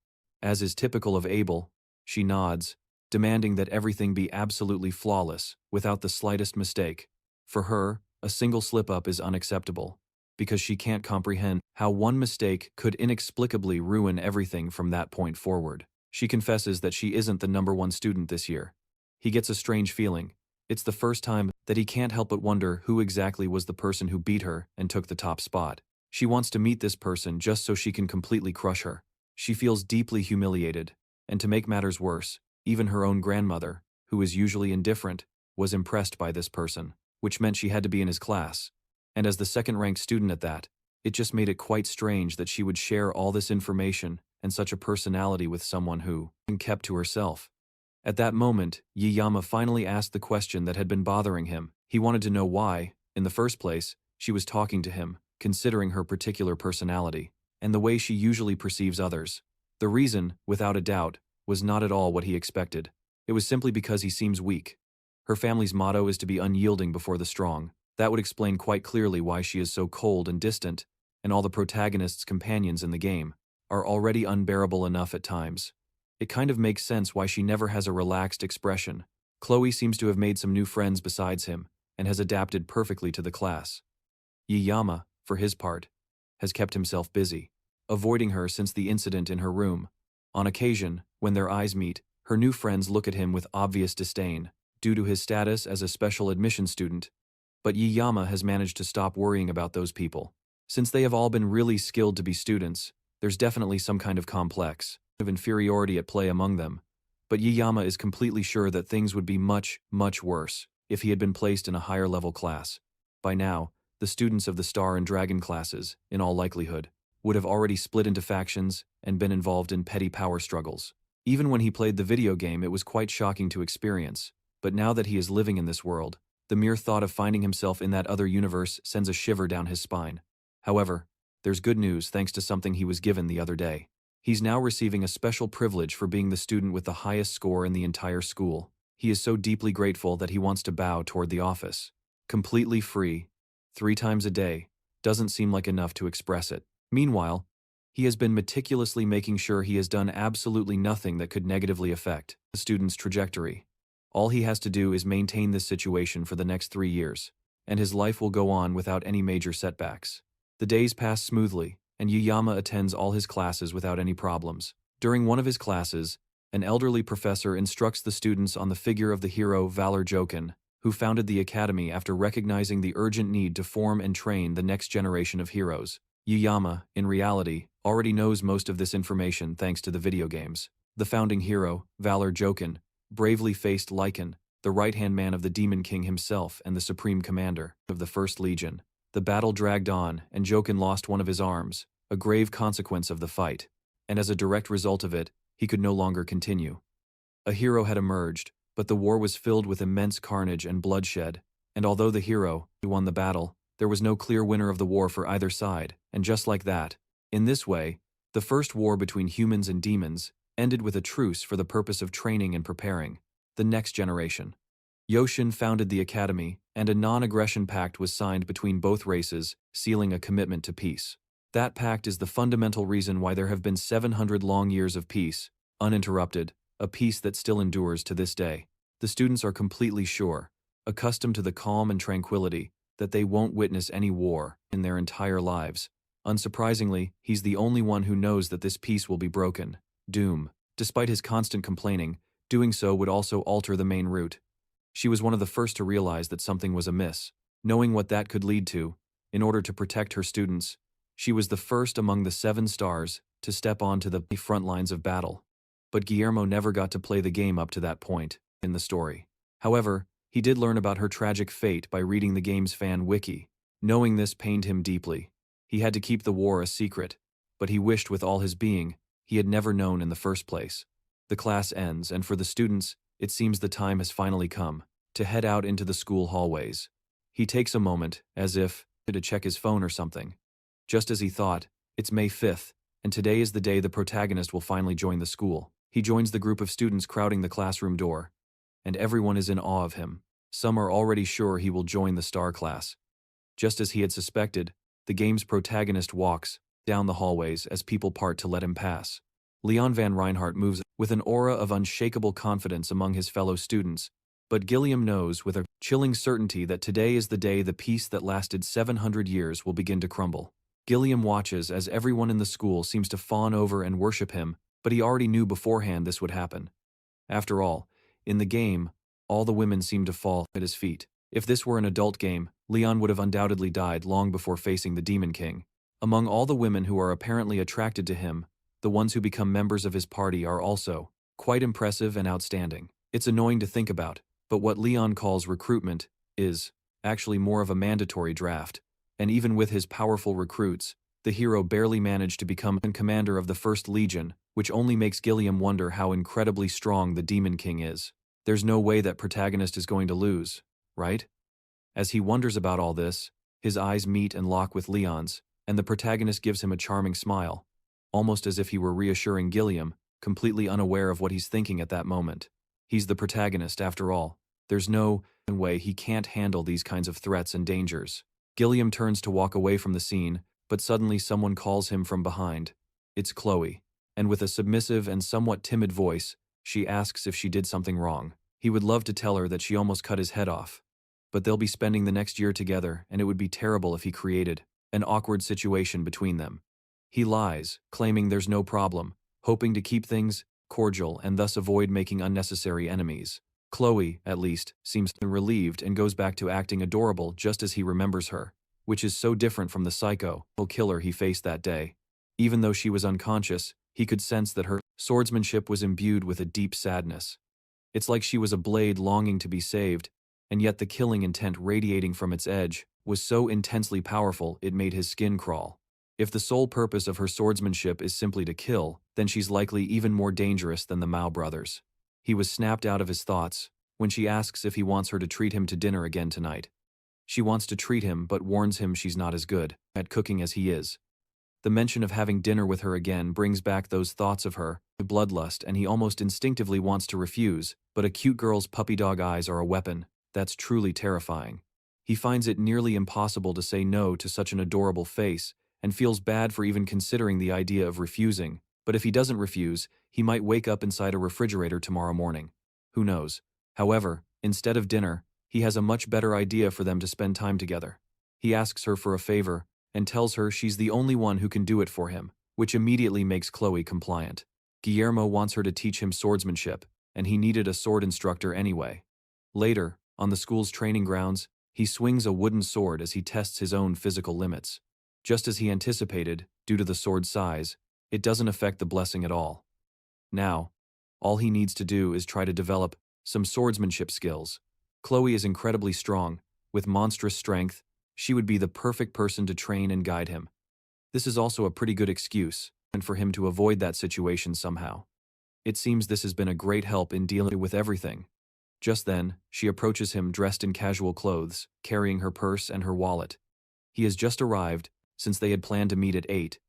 As is typical of Abel, she nods, demanding that everything be absolutely flawless, without the slightest mistake. For her, a single slip-up is unacceptable, because she can't comprehend how one mistake could inexplicably ruin everything from that point forward. She confesses that she isn't the #1 student this year. He gets a strange feeling. It's the first time that he can't help but wonder who exactly was the person who beat her and took the top spot. She wants to meet this person just so she can completely crush her. She feels deeply humiliated, and to make matters worse, even her own grandmother, who is usually indifferent, was impressed by this person, which meant she had to be in his class. And as the second-ranked student at that, it just made it quite strange that she would share all this information and such a personality with someone who kept to herself. At that moment, Yiyama finally asked the question that had been bothering him. He wanted to know why, in the first place, she was talking to him, considering her particular personality, and the way she usually perceives others. The reason, without a doubt, was not at all what he expected. It was simply because he seems weak. Her family's motto is to be unyielding before the strong. That would explain quite clearly why she is so cold and distant, and all the protagonist's companions in the game are already unbearable enough at times. It kind of makes sense why she never has a relaxed expression. Chloe seems to have made some new friends besides him, and has adapted perfectly to the class. Yiyama, for his part, has kept himself busy, avoiding her since the incident in her room. On occasion, when their eyes meet, her new friends look at him with obvious disdain, due to his status as a special admission student. But Yiyama has managed to stop worrying about those people. Since they have all been really skilled to be students, there's definitely some kind of complex of inferiority at play among them. But Yiyama is completely sure that things would be much, much worse if he had been placed in a higher level class. By now, the students of the Star and Dragon classes, in all likelihood, would have already split into factions and been involved in petty power struggles. Even when he played the video game, it was quite shocking to experience, but now that he is living in this world, the mere thought of finding himself in that other universe sends a shiver down his spine. However, there's good news thanks to something he was given the other day. He's now receiving a special privilege for being the student with the highest score in the entire school. He is so deeply grateful that he wants to bow toward the office. Completely free, 3 times a day, doesn't seem like enough to express it. Meanwhile, he has been meticulously making sure he has done absolutely nothing that could negatively affect the student's trajectory. All he has to do is maintain this situation for the next 3 years, and his life will go on without any major setbacks. The days pass smoothly, and Yiyama attends all his classes without any problems. During one of his classes, an elderly professor instructs the students on the figure of the hero Valor Jokin, who founded the academy after recognizing the urgent need to form and train the next generation of heroes. Yiyama, in reality, already knows most of this information thanks to the video games. The founding hero, Valor Jokin, bravely faced Lycan, the right-hand man of the Demon King himself and the supreme commander of the First Legion. The battle dragged on, and Jokin lost one of his arms, a grave consequence of the fight, and as a direct result of it, he could no longer continue. A hero had emerged, but the war was filled with immense carnage and bloodshed, and although the hero won the battle, there was no clear winner of the war for either side, and just like that, in this way, the first war between humans and demons ended with a truce for the purpose of training and preparing the next generation. Yoshin founded the academy, and a non-aggression pact was signed between both races, sealing a commitment to peace. That pact is the fundamental reason why there have been 700 long years of peace, uninterrupted, a peace that still endures to this day. The students are completely sure, accustomed to the calm and tranquility, that they won't witness any war in their entire lives. Unsurprisingly, he's the only one who knows that this peace will be broken. Doom. Despite his constant complaining, doing so would also alter the main route. She was one of the first to realize that something was amiss. Knowing what that could lead to, in order to protect her students, she was the first among the 7 stars to step onto the front lines of battle. But Guillermo never got to play the game up to that point in the story. However, he did learn about her tragic fate by reading the game's fan wiki. Knowing this pained him deeply. He had to keep the war a secret, but he wished with all his being he had never known in the first place. The class ends, and for the students, it seems the time has finally come to head out into the school hallways. He takes a moment, as if to check his phone or something. Just as he thought, it's May 5th, and today is the day the protagonist will finally join the school. He joins the group of students crowding the classroom door, and everyone is in awe of him. Some are already sure he will join the star class. Just as he had suspected, the game's protagonist walks down the hallways as people part to let him pass. Leon Van Reinhardt moves with an aura of unshakable confidence among his fellow students, but Gilliam knows with a chilling certainty that today is the day the peace that lasted 700 years will begin to crumble. Gilliam watches as everyone in the school seems to fawn over and worship him, but he already knew beforehand this would happen. After all, in the game, all the women seem to fall at his feet. If this were an adult game, Leon would have undoubtedly died long before facing the Demon King. Among all the women who are apparently attracted to him, the ones who become members of his party are also quite impressive and outstanding. It's annoying to think about, but what Leon calls recruitment is actually more of a mandatory draft. And even with his powerful recruits, the hero barely managed to become commander of the First Legion, which only makes Gilliam wonder how incredibly strong the Demon King is. There's no way that protagonist is going to lose, right? As he wonders about all this, his eyes meet and lock with Leon's, and the protagonist gives him a charming smile, almost as if he were reassuring Gilliam, completely unaware of what he's thinking at that moment. He's the protagonist, after all. There's no way he can't handle these kinds of threats and dangers. Gilliam turns to walk away from the scene, but suddenly someone calls him from behind. It's Chloe, and with a submissive and somewhat timid voice, she asks if she did something wrong. He would love to tell her that she almost cut his head off, but they'll be spending the next year together, and it would be terrible if he created an awkward situation between them. He lies, claiming there's no problem, hoping to keep things cordial and thus avoid making unnecessary enemies. Chloe, at least, seems relieved and goes back to acting adorable just as he remembers her, which is so different from the psycho killer he faced that day. Even though she was unconscious, he could sense that her swordsmanship was imbued with a deep sadness. It's like she was a blade longing to be saved, and yet the killing intent radiating from its edge was so intensely powerful it made his skin crawl. If the sole purpose of her swordsmanship is simply to kill, then she's likely even more dangerous than the Mao brothers. He was snapped out of his thoughts when she asks if he wants her to treat him to dinner again tonight. She wants to treat him but warns him she's not as good at cooking as he is. The mention of having dinner with her again brings back those thoughts of her bloodlust, and he almost instinctively wants to refuse, but a cute girl's puppy dog eyes are a weapon that's truly terrifying. He finds it nearly impossible to say no to such an adorable face, and feels bad for even considering the idea of refusing, but if he doesn't refuse, he might wake up inside a refrigerator tomorrow morning. Who knows? However, instead of dinner, he has a much better idea for them to spend time together. He asks her for a favor, and tells her she's the only one who can do it for him, which immediately makes Chloe compliant. Guillermo wants her to teach him swordsmanship, and he needed a sword instructor anyway. Later, on the school's training grounds, he swings a wooden sword as he tests his own physical limits. Just as he anticipated, due to the sword's size, it doesn't affect the blessing at all. Now, all he needs to do is try to develop some swordsmanship skills. Chloe is incredibly strong, with monstrous strength. She would be the perfect person to train and guide him. This is also a pretty good excuse, and for him to avoid that situation somehow. It seems this has been a great help in dealing with everything. Just then, she approaches him dressed in casual clothes, carrying her purse and her wallet. He has just arrived, since they had planned to meet at 8.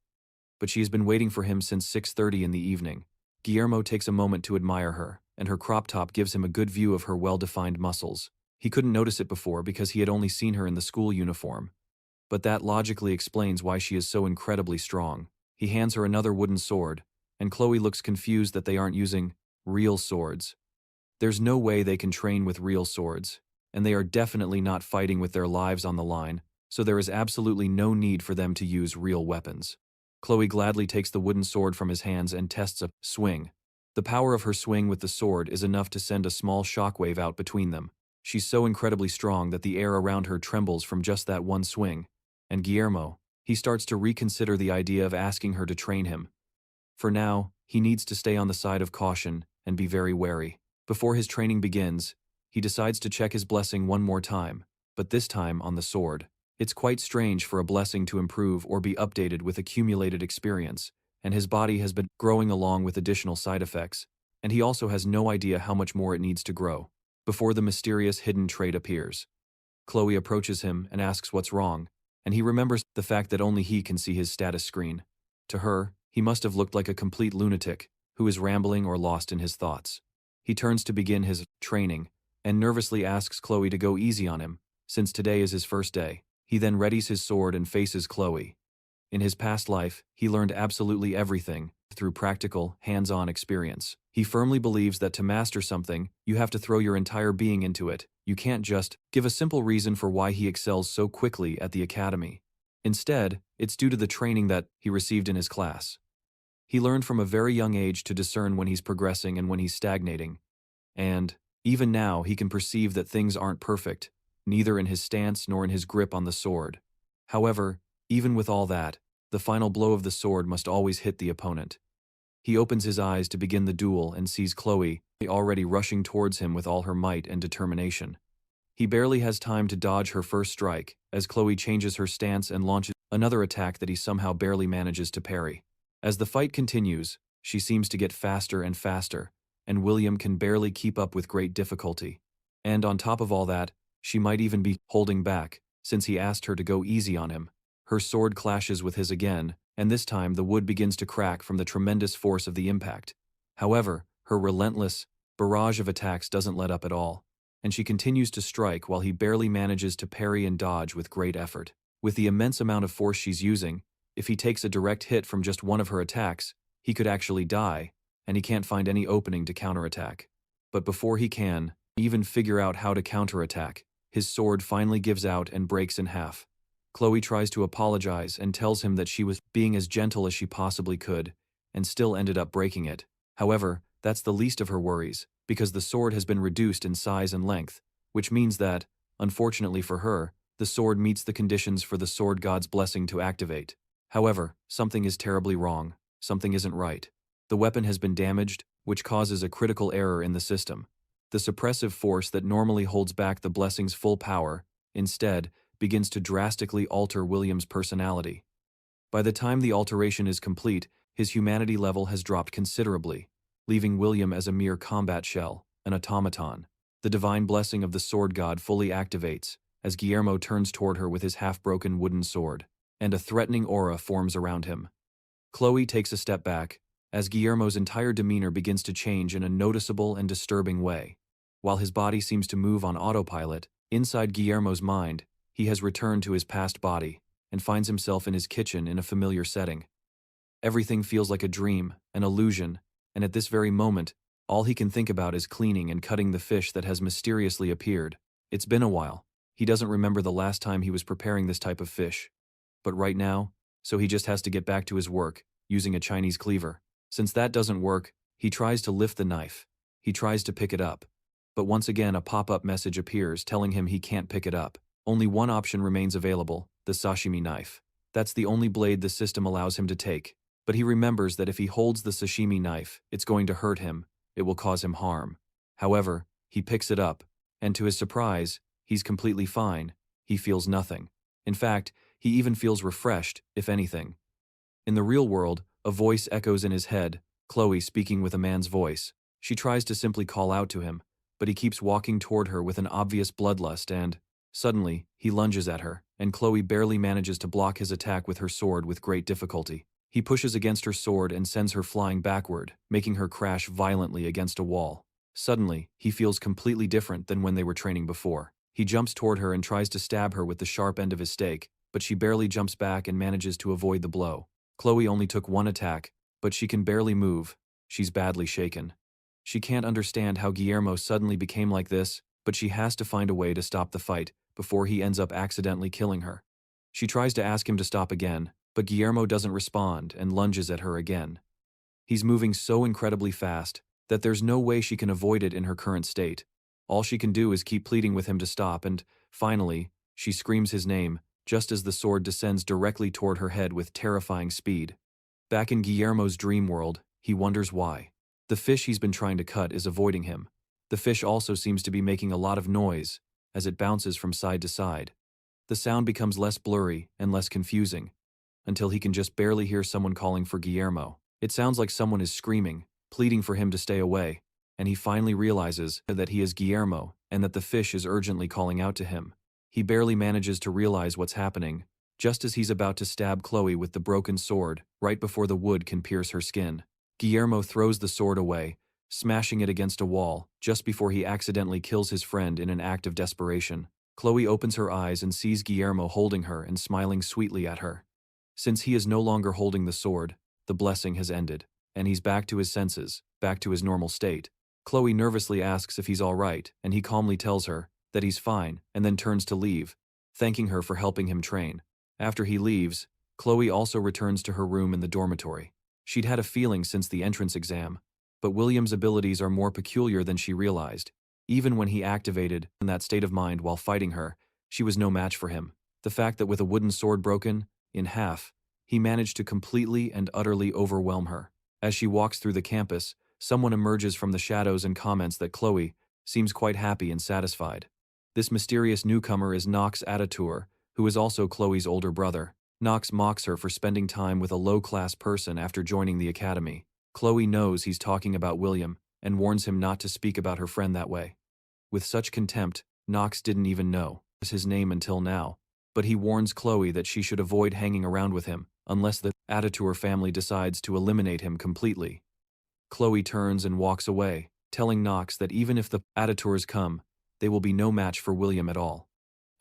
But she has been waiting for him since 6:30 in the evening. Guillermo takes a moment to admire her, and her crop top gives him a good view of her well-defined muscles. He couldn't notice it before because he had only seen her in the school uniform. But that logically explains why she is so incredibly strong. He hands her another wooden sword, and Chloe looks confused that they aren't using real swords. There's no way they can train with real swords, and they are definitely not fighting with their lives on the line, so there is absolutely no need for them to use real weapons. Chloe gladly takes the wooden sword from his hands and tests a swing. The power of her swing with the sword is enough to send a small shockwave out between them. She's so incredibly strong that the air around her trembles from just that one swing. And Guillermo, he starts to reconsider the idea of asking her to train him. For now, he needs to stay on the side of caution and be very wary. Before his training begins, he decides to check his blessing one more time, but this time on the sword. It's quite strange for a blessing to improve or be updated with accumulated experience, and his body has been growing along with additional side effects, and he also has no idea how much more it needs to grow before the mysterious hidden trait appears. Chloe approaches him and asks what's wrong, and he remembers the fact that only he can see his status screen. To her, he must have looked like a complete lunatic who is rambling or lost in his thoughts. He turns to begin his training and nervously asks Chloe to go easy on him, since today is his first day. He then readies his sword and faces Chloe. In his past life, he learned absolutely everything through practical, hands-on experience. He firmly believes that to master something, you have to throw your entire being into it. You can't just give a simple reason for why he excels so quickly at the academy. Instead, it's due to the training that he received in his class. He learned from a very young age to discern when he's progressing and when he's stagnating. And, even now, he can perceive that things aren't perfect, neither in his stance nor in his grip on the sword. However, even with all that, the final blow of the sword must always hit the opponent. He opens his eyes to begin the duel and sees Chloe already rushing towards him with all her might and determination. He barely has time to dodge her first strike, as Chloe changes her stance and launches another attack that he somehow barely manages to parry. As the fight continues, she seems to get faster and faster, and William can barely keep up with great difficulty. And on top of all that, she might even be holding back, since he asked her to go easy on him. Her sword clashes with his again, and this time the wood begins to crack from the tremendous force of the impact. However, her relentless barrage of attacks doesn't let up at all, and she continues to strike while he barely manages to parry and dodge with great effort. With the immense amount of force she's using, if he takes a direct hit from just one of her attacks, he could actually die, and he can't find any opening to counterattack. But before he can even figure out how to counterattack, his sword finally gives out and breaks in half. Chloe tries to apologize and tells him that she was being as gentle as she possibly could, and still ended up breaking it. However, that's the least of her worries, because the sword has been reduced in size and length, which means that, unfortunately for her, the sword meets the conditions for the sword god's blessing to activate. However, something is terribly wrong. Something isn't right. The weapon has been damaged, which causes a critical error in the system. The suppressive force that normally holds back the blessing's full power, instead, begins to drastically alter William's personality. By the time the alteration is complete, his humanity level has dropped considerably, leaving William as a mere combat shell, an automaton. The divine blessing of the sword god fully activates, as Guillermo turns toward her with his half-broken wooden sword, and a threatening aura forms around him. Chloe takes a step back, as Guillermo's entire demeanor begins to change in a noticeable and disturbing way. While his body seems to move on autopilot, inside Guillermo's mind, he has returned to his past body, and finds himself in his kitchen in a familiar setting. Everything feels like a dream, an illusion, and at this very moment, all he can think about is cleaning and cutting the fish that has mysteriously appeared. It's been a while. He doesn't remember the last time he was preparing this type of fish. But right now, so he just has to get back to his work, using a Chinese cleaver. Since that doesn't work, he tries to lift the knife. He tries to pick it up. But once again a pop-up message appears telling him he can't pick it up. Only one option remains available, the sashimi knife. That's the only blade the system allows him to take. But he remembers that if he holds the sashimi knife, it's going to hurt him, it will cause him harm. However, he picks it up, and to his surprise, he's completely fine. He feels nothing. In fact, he even feels refreshed, if anything. In the real world, a voice echoes in his head, Chloe speaking with a man's voice. She tries to simply call out to him, but he keeps walking toward her with an obvious bloodlust and, suddenly, he lunges at her, and Chloe barely manages to block his attack with her sword with great difficulty. He pushes against her sword and sends her flying backward, making her crash violently against a wall. Suddenly, he feels completely different than when they were training before. He jumps toward her and tries to stab her with the sharp end of his stake, but she barely jumps back and manages to avoid the blow. Chloe only took one attack, but she can barely move. She's badly shaken. She can't understand how Guillermo suddenly became like this, but she has to find a way to stop the fight before he ends up accidentally killing her. She tries to ask him to stop again, but Guillermo doesn't respond and lunges at her again. He's moving so incredibly fast that there's no way she can avoid it in her current state. All she can do is keep pleading with him to stop and, finally, she screams his name, just as the sword descends directly toward her head with terrifying speed. Back in Guillermo's dream world, he wonders why. The fish he's been trying to cut is avoiding him. The fish also seems to be making a lot of noise, as it bounces from side to side. The sound becomes less blurry and less confusing, until he can just barely hear someone calling for Guillermo. It sounds like someone is screaming, pleading for him to stay away, and he finally realizes that he is Guillermo and that the fish is urgently calling out to him. He barely manages to realize what's happening, just as he's about to stab Chloe with the broken sword, right before the wood can pierce her skin. Guillermo throws the sword away, smashing it against a wall, just before he accidentally kills his friend in an act of desperation. Chloe opens her eyes and sees Guillermo holding her and smiling sweetly at her. Since he is no longer holding the sword, the blessing has ended, and he's back to his senses, back to his normal state. Chloe nervously asks if he's all right, and he calmly tells her that he's fine, and then turns to leave, thanking her for helping him train. After he leaves, Chloe also returns to her room in the dormitory. She'd had a feeling since the entrance exam, but William's abilities are more peculiar than she realized. Even when he activated in that state of mind while fighting her, she was no match for him. The fact that with a wooden sword broken in half, he managed to completely and utterly overwhelm her. As she walks through the campus, someone emerges from the shadows and comments that Chloe seems quite happy and satisfied. This mysterious newcomer is Nox Attitour, who is also Chloe's older brother. Nox mocks her for spending time with a low-class person after joining the academy. Chloe knows he's talking about William and warns him not to speak about her friend that way. With such contempt, Nox didn't even know his name until now, but he warns Chloe that she should avoid hanging around with him unless the Attitour family decides to eliminate him completely. Chloe turns and walks away, telling Nox that even if the Attitours come, they will be no match for William at all.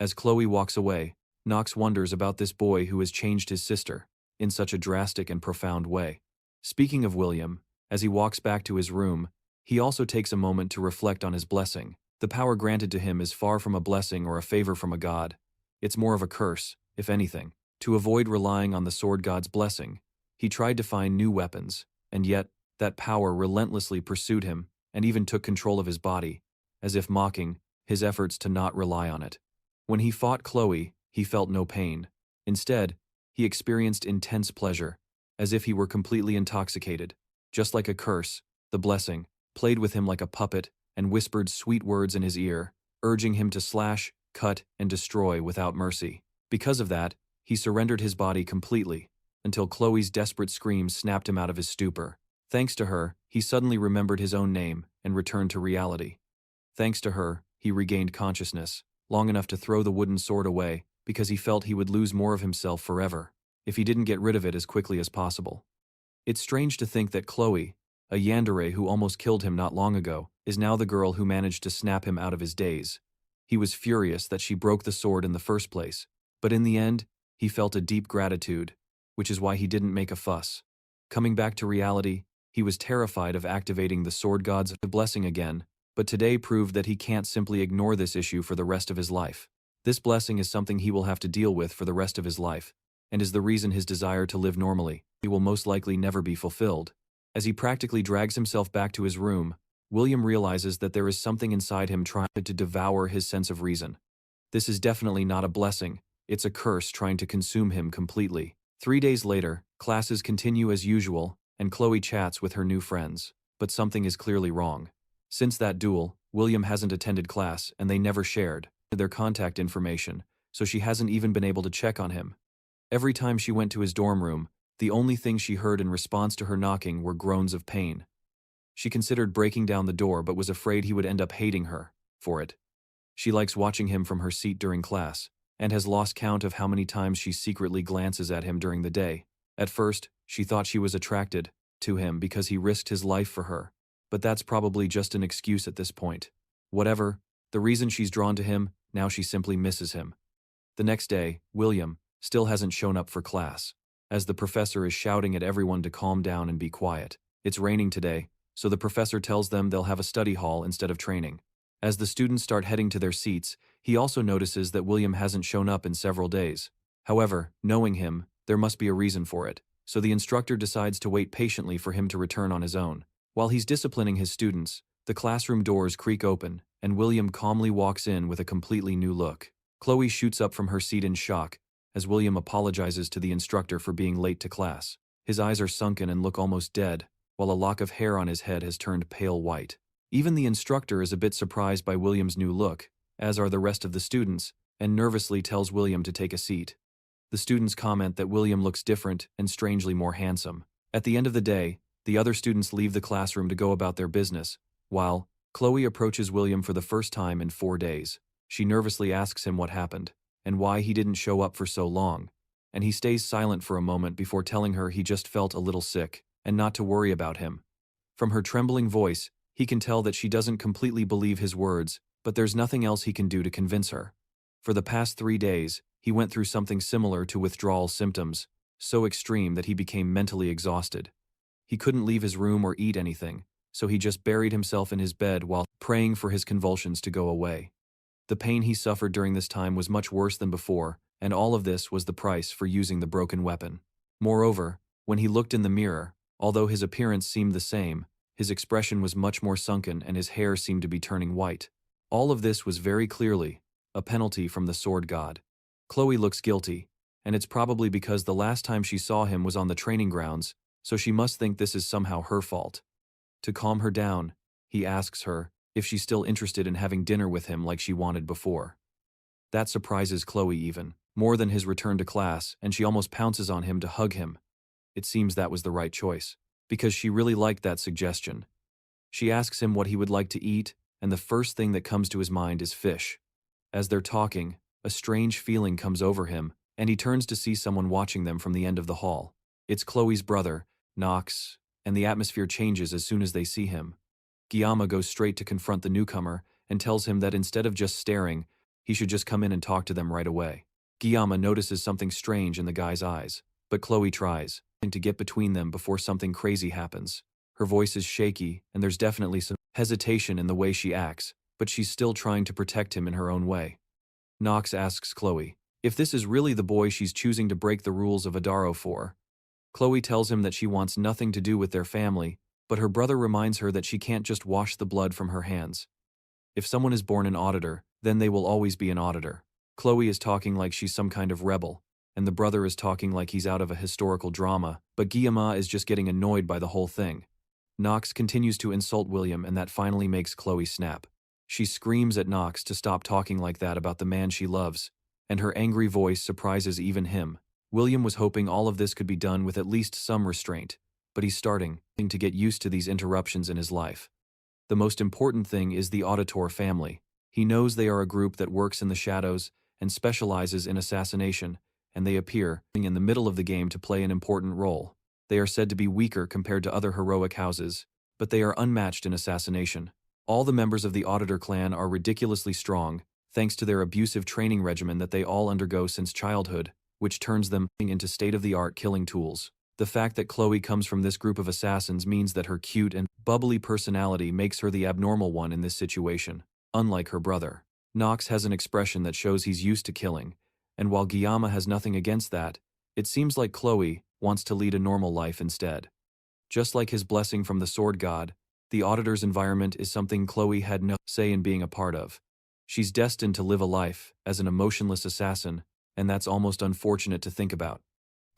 As Chloe walks away, Nox wonders about this boy who has changed his sister in such a drastic and profound way. Speaking of William, as he walks back to his room, he also takes a moment to reflect on his blessing. The power granted to him is far from a blessing or a favor from a god. It's more of a curse, if anything. To avoid relying on the sword god's blessing, he tried to find new weapons, and yet, that power relentlessly pursued him and even took control of his body, as if mocking his efforts to not rely on it. When he fought Chloe, he felt no pain. Instead, he experienced intense pleasure, as if he were completely intoxicated. Just like a curse, the blessing played with him like a puppet and whispered sweet words in his ear, urging him to slash, cut, and destroy without mercy. Because of that, he surrendered his body completely, until Chloe's desperate screams snapped him out of his stupor. Thanks to her, he suddenly remembered his own name and returned to reality. Thanks to her, he regained consciousness, long enough to throw the wooden sword away because he felt he would lose more of himself forever if he didn't get rid of it as quickly as possible. It's strange to think that Chloe, a yandere who almost killed him not long ago, is now the girl who managed to snap him out of his daze. He was furious that she broke the sword in the first place, but in the end, he felt a deep gratitude, which is why he didn't make a fuss. Coming back to reality, he was terrified of activating the sword god's blessing again, but today proved that he can't simply ignore this issue for the rest of his life. This blessing is something he will have to deal with for the rest of his life, and is the reason his desire to live normally will most likely never be fulfilled. As he practically drags himself back to his room, William realizes that there is something inside him trying to devour his sense of reason. This is definitely not a blessing, it's a curse trying to consume him completely. 3 days later, classes continue as usual, and Chloe chats with her new friends, but something is clearly wrong. Since that duel, William hasn't attended class and they never shared their contact information, so she hasn't even been able to check on him. Every time she went to his dorm room, the only thing she heard in response to her knocking were groans of pain. She considered breaking down the door but was afraid he would end up hating her for it. She likes watching him from her seat during class, and has lost count of how many times she secretly glances at him during the day. At first, she thought she was attracted to him because he risked his life for her, but that's probably just an excuse at this point. Whatever, the reason she's drawn to him, now she simply misses him. The next day, William still hasn't shown up for class, as the professor is shouting at everyone to calm down and be quiet. It's raining today, so the professor tells them they'll have a study hall instead of training. As the students start heading to their seats, he also notices that William hasn't shown up in several days. However, knowing him, there must be a reason for it, so the instructor decides to wait patiently for him to return on his own. While he's disciplining his students, the classroom doors creak open, and William calmly walks in with a completely new look. Chloe shoots up from her seat in shock, as William apologizes to the instructor for being late to class. His eyes are sunken and look almost dead, while a lock of hair on his head has turned pale white. Even the instructor is a bit surprised by William's new look, as are the rest of the students, and nervously tells William to take a seat. The students comment that William looks different and strangely more handsome. At the end of the day, the other students leave the classroom to go about their business, while Chloe approaches William for the first time in 4 days. She nervously asks him what happened, and why he didn't show up for so long, and he stays silent for a moment before telling her he just felt a little sick, and not to worry about him. From her trembling voice, he can tell that she doesn't completely believe his words, but there's nothing else he can do to convince her. For the past 3 days, he went through something similar to withdrawal symptoms, so extreme that he became mentally exhausted. He couldn't leave his room or eat anything, so he just buried himself in his bed while praying for his convulsions to go away. The pain he suffered during this time was much worse than before, and all of this was the price for using the broken weapon. Moreover, when he looked in the mirror, although his appearance seemed the same, his expression was much more sunken and his hair seemed to be turning white. All of this was very clearly a penalty from the sword god. Chloe looks guilty, and it's probably because the last time she saw him was on the training grounds, so she must think this is somehow her fault. To calm her down, he asks her if she's still interested in having dinner with him like she wanted before. That surprises Chloe even more than his return to class, and she almost pounces on him to hug him. It seems that was the right choice, because she really liked that suggestion. She asks him what he would like to eat, and the first thing that comes to his mind is fish. As they're talking, a strange feeling comes over him, and he turns to see someone watching them from the end of the hall. It's Chloe's brother, Knox, and the atmosphere changes as soon as they see him. Guillaume goes straight to confront the newcomer and tells him that instead of just staring, he should just come in and talk to them right away. Guillaume notices something strange in the guy's eyes, but Chloe tries to get between them before something crazy happens. Her voice is shaky, and there's definitely some hesitation in the way she acts, but she's still trying to protect him in her own way. Knox asks Chloe if this is really the boy she's choosing to break the rules of Adaro for. Chloe tells him that she wants nothing to do with their family, but her brother reminds her that she can't just wash the blood from her hands. If someone is born an auditor, then they will always be an auditor. Chloe is talking like she's some kind of rebel, and the brother is talking like he's out of a historical drama, but Guillaume is just getting annoyed by the whole thing. Knox continues to insult William, and that finally makes Chloe snap. She screams at Knox to stop talking like that about the man she loves, and her angry voice surprises even him. William was hoping all of this could be done with at least some restraint, but he's starting to get used to these interruptions in his life. The most important thing is the Auditor family. He knows they are a group that works in the shadows and specializes in assassination, and they appear in the middle of the game to play an important role. They are said to be weaker compared to other heroic houses, but they are unmatched in assassination. All the members of the Auditor clan are ridiculously strong, thanks to their abusive training regimen that they all undergo since childhood, which turns them into state-of-the-art killing tools. The fact that Chloe comes from this group of assassins means that her cute and bubbly personality makes her the abnormal one in this situation, unlike her brother. Knox has an expression that shows he's used to killing, and while Guillaume has nothing against that, it seems like Chloe wants to lead a normal life instead. Just like his blessing from the sword god, the Auditor's environment is something Chloe had no say in being a part of. She's destined to live a life as an emotionless assassin, and that's almost unfortunate to think about.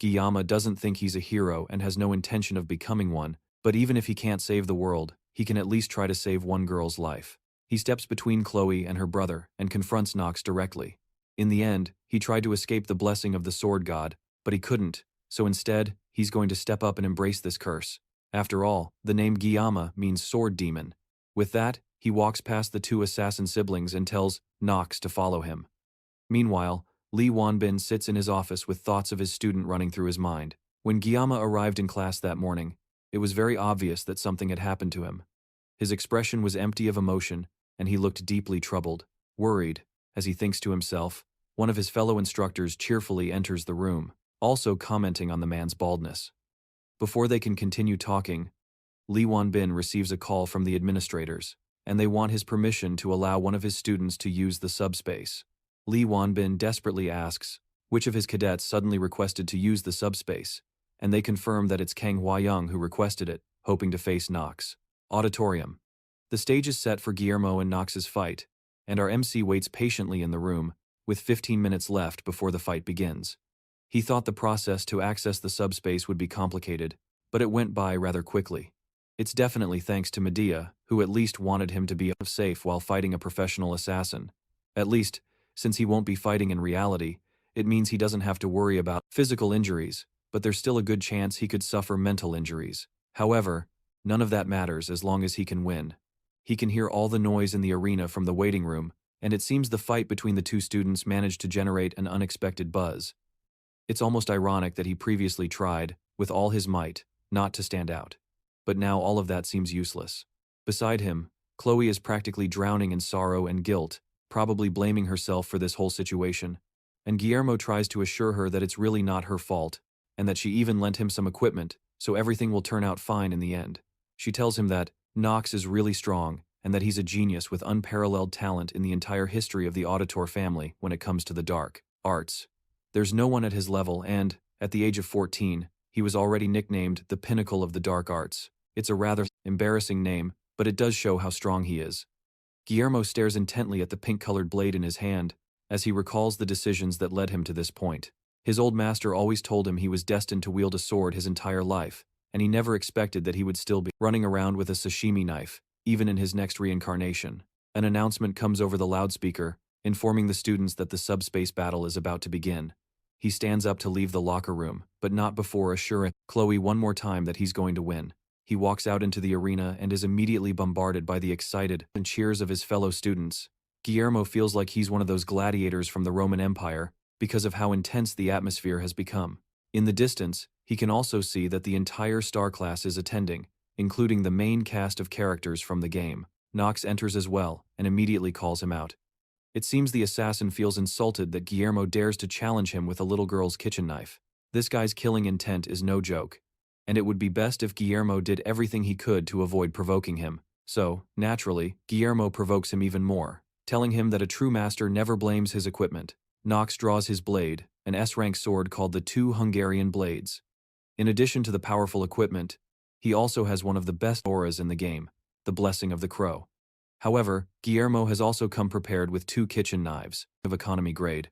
Guillaume doesn't think he's a hero and has no intention of becoming one, but even if he can't save the world, he can at least try to save one girl's life. He steps between Chloe and her brother and confronts Knox directly. In the end, he tried to escape the blessing of the sword god, but he couldn't, so instead, he's going to step up and embrace this curse. After all, the name Guillaume means sword demon. With that, he walks past the two assassin siblings and tells Knox to follow him. Meanwhile, Lee Wanbin sits in his office with thoughts of his student running through his mind. When Guillaume arrived in class that morning, it was very obvious that something had happened to him. His expression was empty of emotion, and he looked deeply troubled, worried, as he thinks to himself. One of his fellow instructors cheerfully enters the room, also commenting on the man's baldness. Before they can continue talking, Lee Wanbin receives a call from the administrators, and they want his permission to allow one of his students to use the subspace. Lee Wanbin desperately asks which of his cadets suddenly requested to use the subspace, and they confirm that it's Kang Hwa-young who requested it, hoping to face Knox. Auditorium. The stage is set for Guillermo and Knox's fight, and our MC waits patiently in the room, with 15 minutes left before the fight begins. He thought the process to access the subspace would be complicated, but it went by rather quickly. It's definitely thanks to Medea, who at least wanted him to be safe while fighting a professional assassin. At least, Since he won't be fighting in reality, it means he doesn't have to worry about physical injuries, but there's still a good chance he could suffer mental injuries. However, none of that matters as long as he can win. He can hear all the noise in the arena from the waiting room, and it seems the fight between the two students managed to generate an unexpected buzz. It's almost ironic that he previously tried, with all his might, not to stand out. But now all of that seems useless. Beside him, Chloe is practically drowning in sorrow and guilt, probably blaming herself for this whole situation. And Guillermo tries to assure her that it's really not her fault, and that she even lent him some equipment, so everything will turn out fine in the end. She tells him that Nox is really strong, and that he's a genius with unparalleled talent in the entire history of the Auditor family when it comes to the dark arts. There's no one at his level and, at the age of 14, he was already nicknamed the pinnacle of the dark arts. It's a rather embarrassing name, but it does show how strong he is. Guillermo stares intently at the pink-colored blade in his hand, as he recalls the decisions that led him to this point. His old master always told him he was destined to wield a sword his entire life, and he never expected that he would still be running around with a sashimi knife, even in his next reincarnation. An announcement comes over the loudspeaker, informing the students that the subspace battle is about to begin. He stands up to leave the locker room, but not before assuring Chloe one more time that he's going to win. He walks out into the arena and is immediately bombarded by the excited cheers of his fellow students. Guillermo feels like he's one of those gladiators from the Roman Empire, because of how intense the atmosphere has become. In the distance, he can also see that the entire star class is attending, including the main cast of characters from the game. Nox enters as well, and immediately calls him out. It seems the assassin feels insulted that Guillermo dares to challenge him with a little girl's kitchen knife. This guy's killing intent is no joke, and it would be best if Guillermo did everything he could to avoid provoking him. So, naturally, Guillermo provokes him even more, telling him that a true master never blames his equipment. Nox draws his blade, an S-rank sword called the Two Hungarian Blades. In addition to the powerful equipment, he also has one of the best auras in the game, the Blessing of the Crow. However, Guillermo has also come prepared with 2 kitchen knives, of economy grade.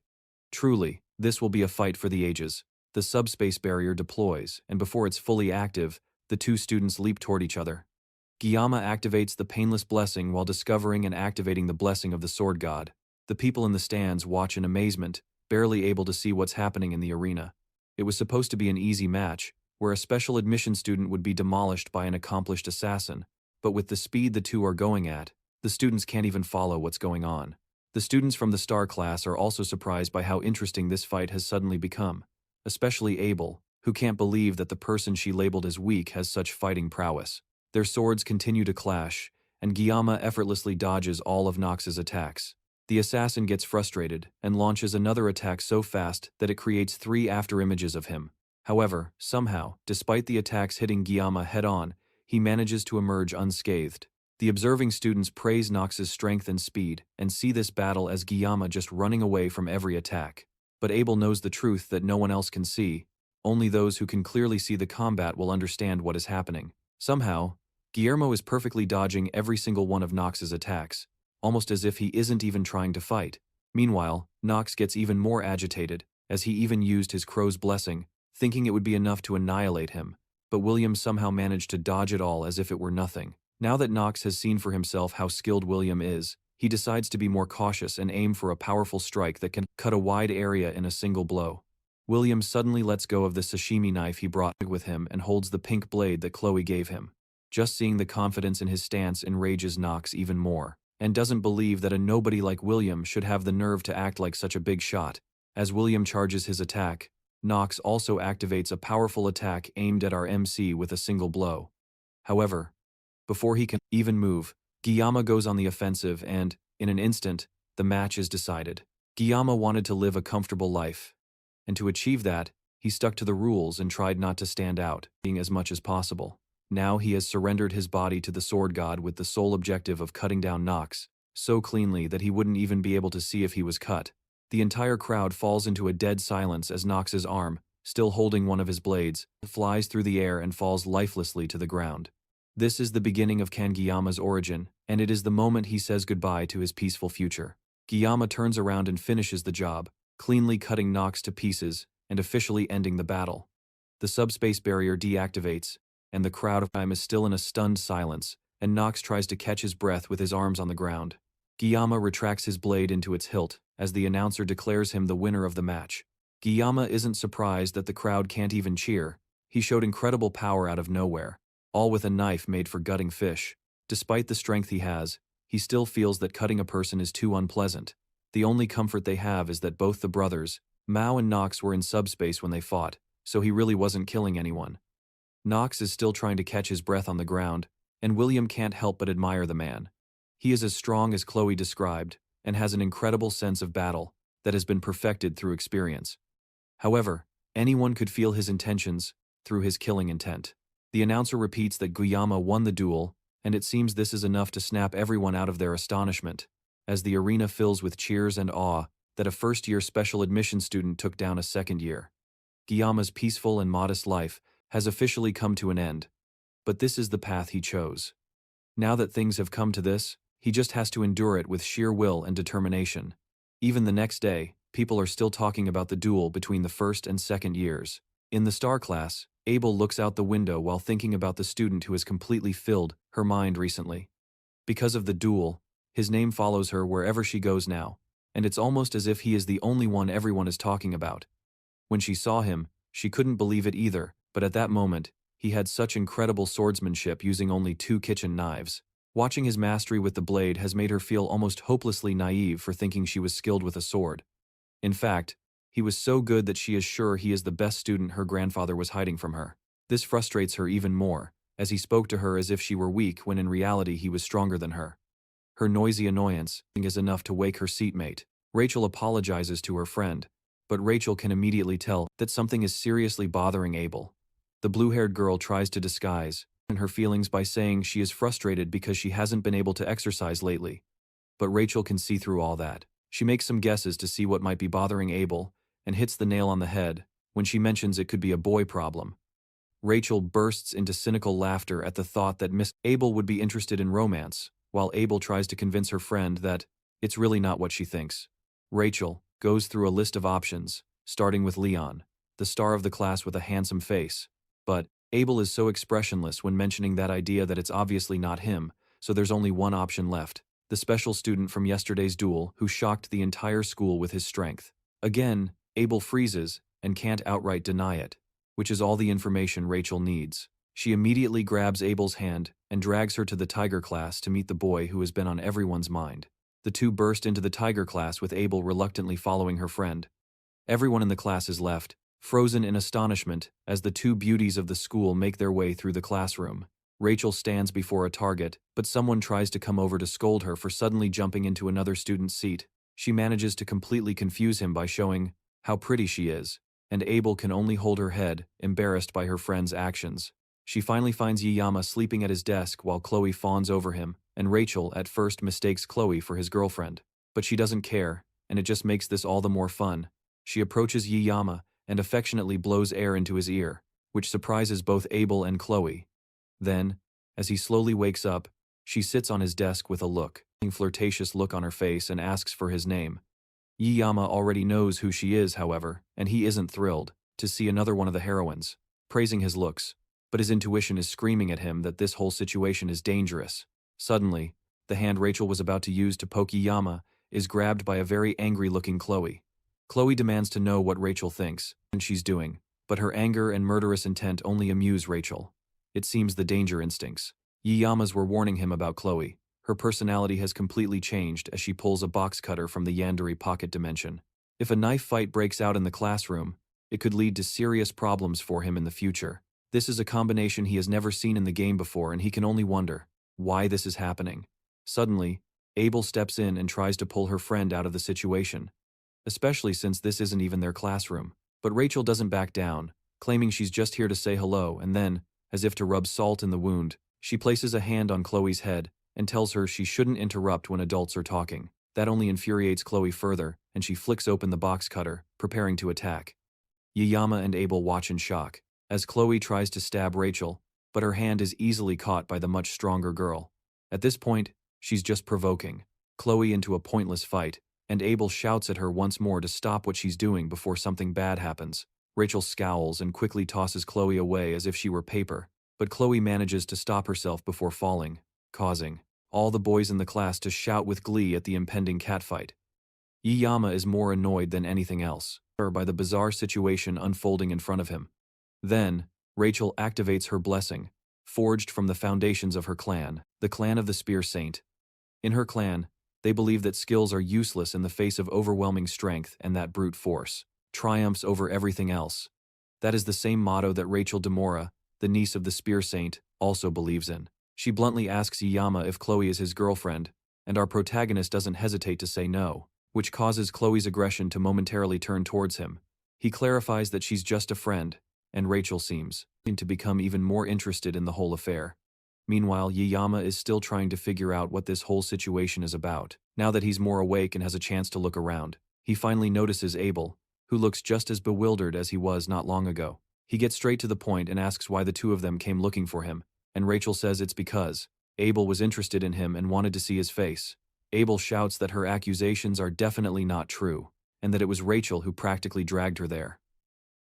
Truly, this will be a fight for the ages. The subspace barrier deploys, and before it's fully active, the 2 students leap toward each other. Guillermo activates the Painless Blessing while discovering and activating the Blessing of the Sword God. The people in the stands watch in amazement, barely able to see what's happening in the arena. It was supposed to be an easy match, where a special admission student would be demolished by an accomplished assassin, but with the speed the two are going at, the students can't even follow what's going on. The students from the Star class are also surprised by how interesting this fight has suddenly become, especially Abel, who can't believe that the person she labeled as weak has such fighting prowess. Their swords continue to clash, and Guillermo effortlessly dodges all of Nox's attacks. The assassin gets frustrated and launches another attack so fast that it creates 3 afterimages of him. However, somehow, despite the attacks hitting Guillermo head-on, he manages to emerge unscathed. The observing students praise Nox's strength and speed and see this battle as Guillermo just running away from every attack. But Abel knows the truth that no one else can see. Only those who can clearly see the combat will understand what is happening. Somehow, Guillermo is perfectly dodging every single one of Nox's attacks, almost as if he isn't even trying to fight. Meanwhile, Nox gets even more agitated, as he even used his crow's blessing, thinking it would be enough to annihilate him, but William somehow managed to dodge it all as if it were nothing. Now that Nox has seen for himself how skilled William is, he decides to be more cautious and aim for a powerful strike that can cut a wide area in a single blow. William suddenly lets go of the sashimi knife he brought with him and holds the pink blade that Chloe gave him. Just seeing the confidence in his stance enrages Nox even more, and doesn't believe that a nobody like William should have the nerve to act like such a big shot. As William charges his attack, Nox also activates a powerful attack aimed at our MC with a single blow. However, before he can even move, Guillermo goes on the offensive and, in an instant, the match is decided. Guillermo wanted to live a comfortable life, and to achieve that, he stuck to the rules and tried not to stand out, being as much as possible. Now he has surrendered his body to the sword god with the sole objective of cutting down Nox, so cleanly that he wouldn't even be able to see if he was cut. The entire crowd falls into a dead silence as Nox's arm, still holding one of his blades, flies through the air and falls lifelessly to the ground. This is the beginning of Kanchiyama's origin, and it is the moment he says goodbye to his peaceful future. Guillermo turns around and finishes the job, cleanly cutting Nox to pieces and officially ending the battle. The subspace barrier deactivates, and the crowd of time is still in a stunned silence, and Nox tries to catch his breath with his arms on the ground. Guillaume retracts his blade into its hilt as the announcer declares him the winner of the match. Guillaume isn't surprised that the crowd can't even cheer. He showed incredible power out of nowhere, all with a knife made for gutting fish. Despite the strength he has, he still feels that cutting a person is too unpleasant. The only comfort they have is that both the brothers, Mao and Knox, were in subspace when they fought, so he really wasn't killing anyone. Knox is still trying to catch his breath on the ground, and William can't help but admire the man. He is as strong as Chloe described, and has an incredible sense of battle that has been perfected through experience. However, anyone could feel his intentions through his killing intent. The announcer repeats that Guillaume won the duel, and it seems this is enough to snap everyone out of their astonishment, as the arena fills with cheers and awe that a first-year special admission student took down a second-year. Guillaume's peaceful and modest life has officially come to an end, but this is the path he chose. Now that things have come to this, he just has to endure it with sheer will and determination. Even the next day, people are still talking about the duel between the first and second years. In the star class, Abel looks out the window while thinking about the student who has completely filled her mind recently. Because of the duel, his name follows her wherever she goes now, and it's almost as if he is the only one everyone is talking about. When she saw him, she couldn't believe it either, but at that moment, he had such incredible swordsmanship using only 2 kitchen knives. Watching his mastery with the blade has made her feel almost hopelessly naive for thinking she was skilled with a sword. In fact, he was so good that she is sure he is the best student her grandfather was hiding from her. This frustrates her even more, as he spoke to her as if she were weak when in reality he was stronger than her. Her noisy annoyance is enough to wake her seatmate. Rachel apologizes to her friend, but Rachel can immediately tell that something is seriously bothering Abel. The blue-haired girl tries to disguise her feelings by saying she is frustrated because she hasn't been able to exercise lately. But Rachel can see through all that. She makes some guesses to see what might be bothering Abel, and hits the nail on the head when she mentions it could be a boy problem. Rachel bursts into cynical laughter at the thought that Miss Abel would be interested in romance, while Abel tries to convince her friend that it's really not what she thinks. Rachel goes through a list of options, starting with Leon, the star of the class with a handsome face. But Abel is so expressionless when mentioning that idea that it's obviously not him, so there's only one option left: the special student from yesterday's duel who shocked the entire school with his strength. Again, Abel freezes and can't outright deny it, which is all the information Rachel needs. She immediately grabs Abel's hand and drags her to the Tiger class to meet the boy who has been on everyone's mind. The two burst into the Tiger class with Abel reluctantly following her friend. Everyone in the class is left, frozen in astonishment as the two beauties of the school make their way through the classroom. Rachel stands before a target, but someone tries to come over to scold her for suddenly jumping into another student's seat. She manages to completely confuse him by showing how pretty she is, and Abel can only hold her head, embarrassed by her friend's actions. She finally finds Guillaume sleeping at his desk while Chloe fawns over him, and Rachel at first mistakes Chloe for his girlfriend. But she doesn't care, and it just makes this all the more fun. She approaches Guillaume and affectionately blows air into his ear, which surprises both Abel and Chloe. Then, as he slowly wakes up, she sits on his desk with a flirtatious look on her face and asks for his name. Guillaume already knows who she is, however, and he isn't thrilled to see another one of the heroines, praising his looks, but his intuition is screaming at him that this whole situation is dangerous. Suddenly, the hand Rachel was about to use to poke Guillaume is grabbed by a very angry-looking Chloe. Chloe demands to know what Rachel thinks and she's doing, but her anger and murderous intent only amuse Rachel. It seems the danger instincts Guillaume's were warning him about Chloe. Her personality has completely changed as she pulls a box cutter from the Yandere pocket dimension. If a knife fight breaks out in the classroom, it could lead to serious problems for him in the future. This is a combination he has never seen in the game before, and he can only wonder why this is happening. Suddenly, Abel steps in and tries to pull her friend out of the situation, especially since this isn't even their classroom. But Rachel doesn't back down, claiming she's just here to say hello, and then, as if to rub salt in the wound, she places a hand on Chloe's head and tells her she shouldn't interrupt when adults are talking. That only infuriates Chloe further, and she flicks open the box cutter, preparing to attack. Guillaume and Abel watch in shock as Chloe tries to stab Rachel, but her hand is easily caught by the much stronger girl. At this point, she's just provoking Chloe into a pointless fight, and Abel shouts at her once more to stop what she's doing before something bad happens. Rachel scowls and quickly tosses Chloe away as if she were paper, but Chloe manages to stop herself before falling, causing all the boys in the class to shout with glee at the impending catfight. Yiyama is more annoyed than anything else by the bizarre situation unfolding in front of him. Then, Rachel activates her blessing, forged from the foundations of her clan, the clan of the Spear Saint. In her clan, they believe that skills are useless in the face of overwhelming strength and that brute force triumphs over everything else. That is the same motto that Rachel Demora, the niece of the Spear Saint, also believes in. She bluntly asks Yiyama if Chloe is his girlfriend, and our protagonist doesn't hesitate to say no, which causes Chloe's aggression to momentarily turn towards him. He clarifies that she's just a friend, and Rachel seems to become even more interested in the whole affair. Meanwhile, Yiyama is still trying to figure out what this whole situation is about. Now that he's more awake and has a chance to look around, he finally notices Abel, who looks just as bewildered as he was not long ago. He gets straight to the point and asks why the two of them came looking for him, and Rachel says it's because Abel was interested in him and wanted to see his face. Abel shouts that her accusations are definitely not true, and that it was Rachel who practically dragged her there.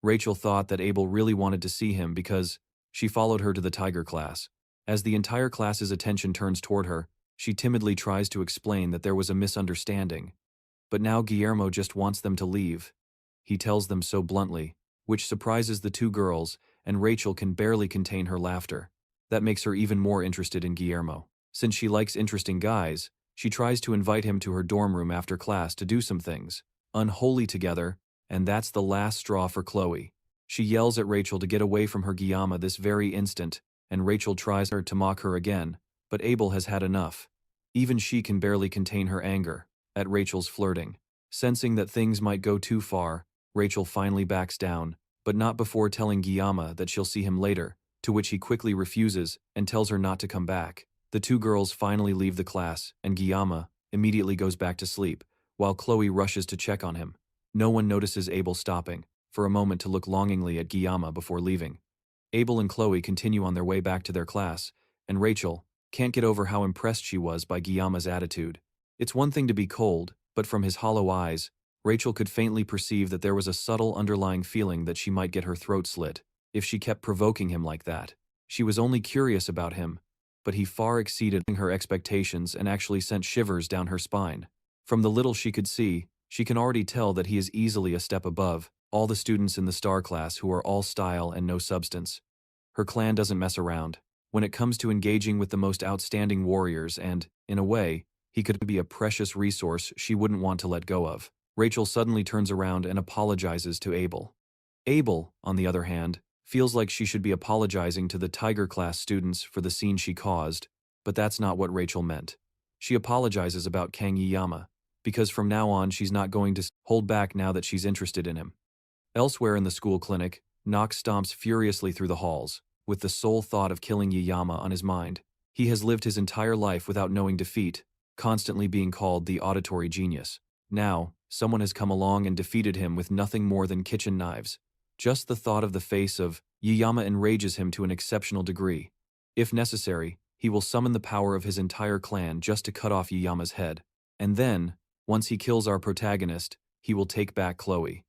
Rachel thought that Abel really wanted to see him because she followed her to the tiger class. As the entire class's attention turns toward her, she timidly tries to explain that there was a misunderstanding. But now Guillermo just wants them to leave. He tells them so bluntly, which surprises the two girls, and Rachel can barely contain her laughter. That makes her even more interested in Guillermo. Since she likes interesting guys, she tries to invite him to her dorm room after class to do some things unholy together, and that's the last straw for Chloe. She yells at Rachel to get away from her Guillermo this very instant, and Rachel tries to mock her again, but Abel has had enough. Even she can barely contain her anger at Rachel's flirting. Sensing that things might go too far, Rachel finally backs down, but not before telling Guillermo that she'll see him later, to which he quickly refuses and tells her not to come back. The two girls finally leave the class, and Guillermo immediately goes back to sleep, while Chloe rushes to check on him. No one notices Abel stopping for a moment to look longingly at Guillermo before leaving. Abel and Chloe continue on their way back to their class, and Rachel can't get over how impressed she was by Guillermo's attitude. It's one thing to be cold, but from his hollow eyes, Rachel could faintly perceive that there was a subtle underlying feeling that she might get her throat slit if she kept provoking him like that. She was only curious about him, but he far exceeded her expectations and actually sent shivers down her spine. From the little she could see, she can already tell that he is easily a step above all the students in the star class who are all style and no substance. Her clan doesn't mess around when it comes to engaging with the most outstanding warriors, and, in a way, he could be a precious resource she wouldn't want to let go of. Rachel suddenly turns around and apologizes to Abel. Abel, on the other hand, feels like she should be apologizing to the Tiger class students for the scene she caused, but that's not what Rachel meant. She apologizes about Kang Yiyama, because from now on she's not going to hold back now that she's interested in him. Elsewhere in the school clinic, Nox stomps furiously through the halls, with the sole thought of killing Yiyama on his mind. He has lived his entire life without knowing defeat, constantly being called the auditory genius. Now, someone has come along and defeated him with nothing more than kitchen knives. Just the thought of the face of Yiyama enrages him to an exceptional degree. If necessary, he will summon the power of his entire clan just to cut off Yiyama's head. And then, once he kills our protagonist, he will take back Chloe.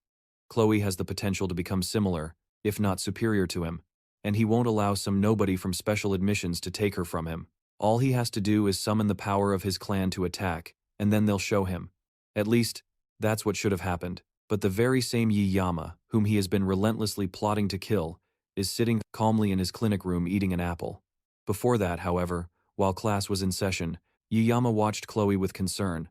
Chloe has the potential to become similar, if not superior to him, and he won't allow some nobody from special admissions to take her from him. All he has to do is summon the power of his clan to attack, and then they'll show him. At least, that's what should have happened. But the very same Yiyama, whom he has been relentlessly plotting to kill, is sitting calmly in his clinic room eating an apple. Before that, however, while class was in session, Yiyama watched Chloe with concern.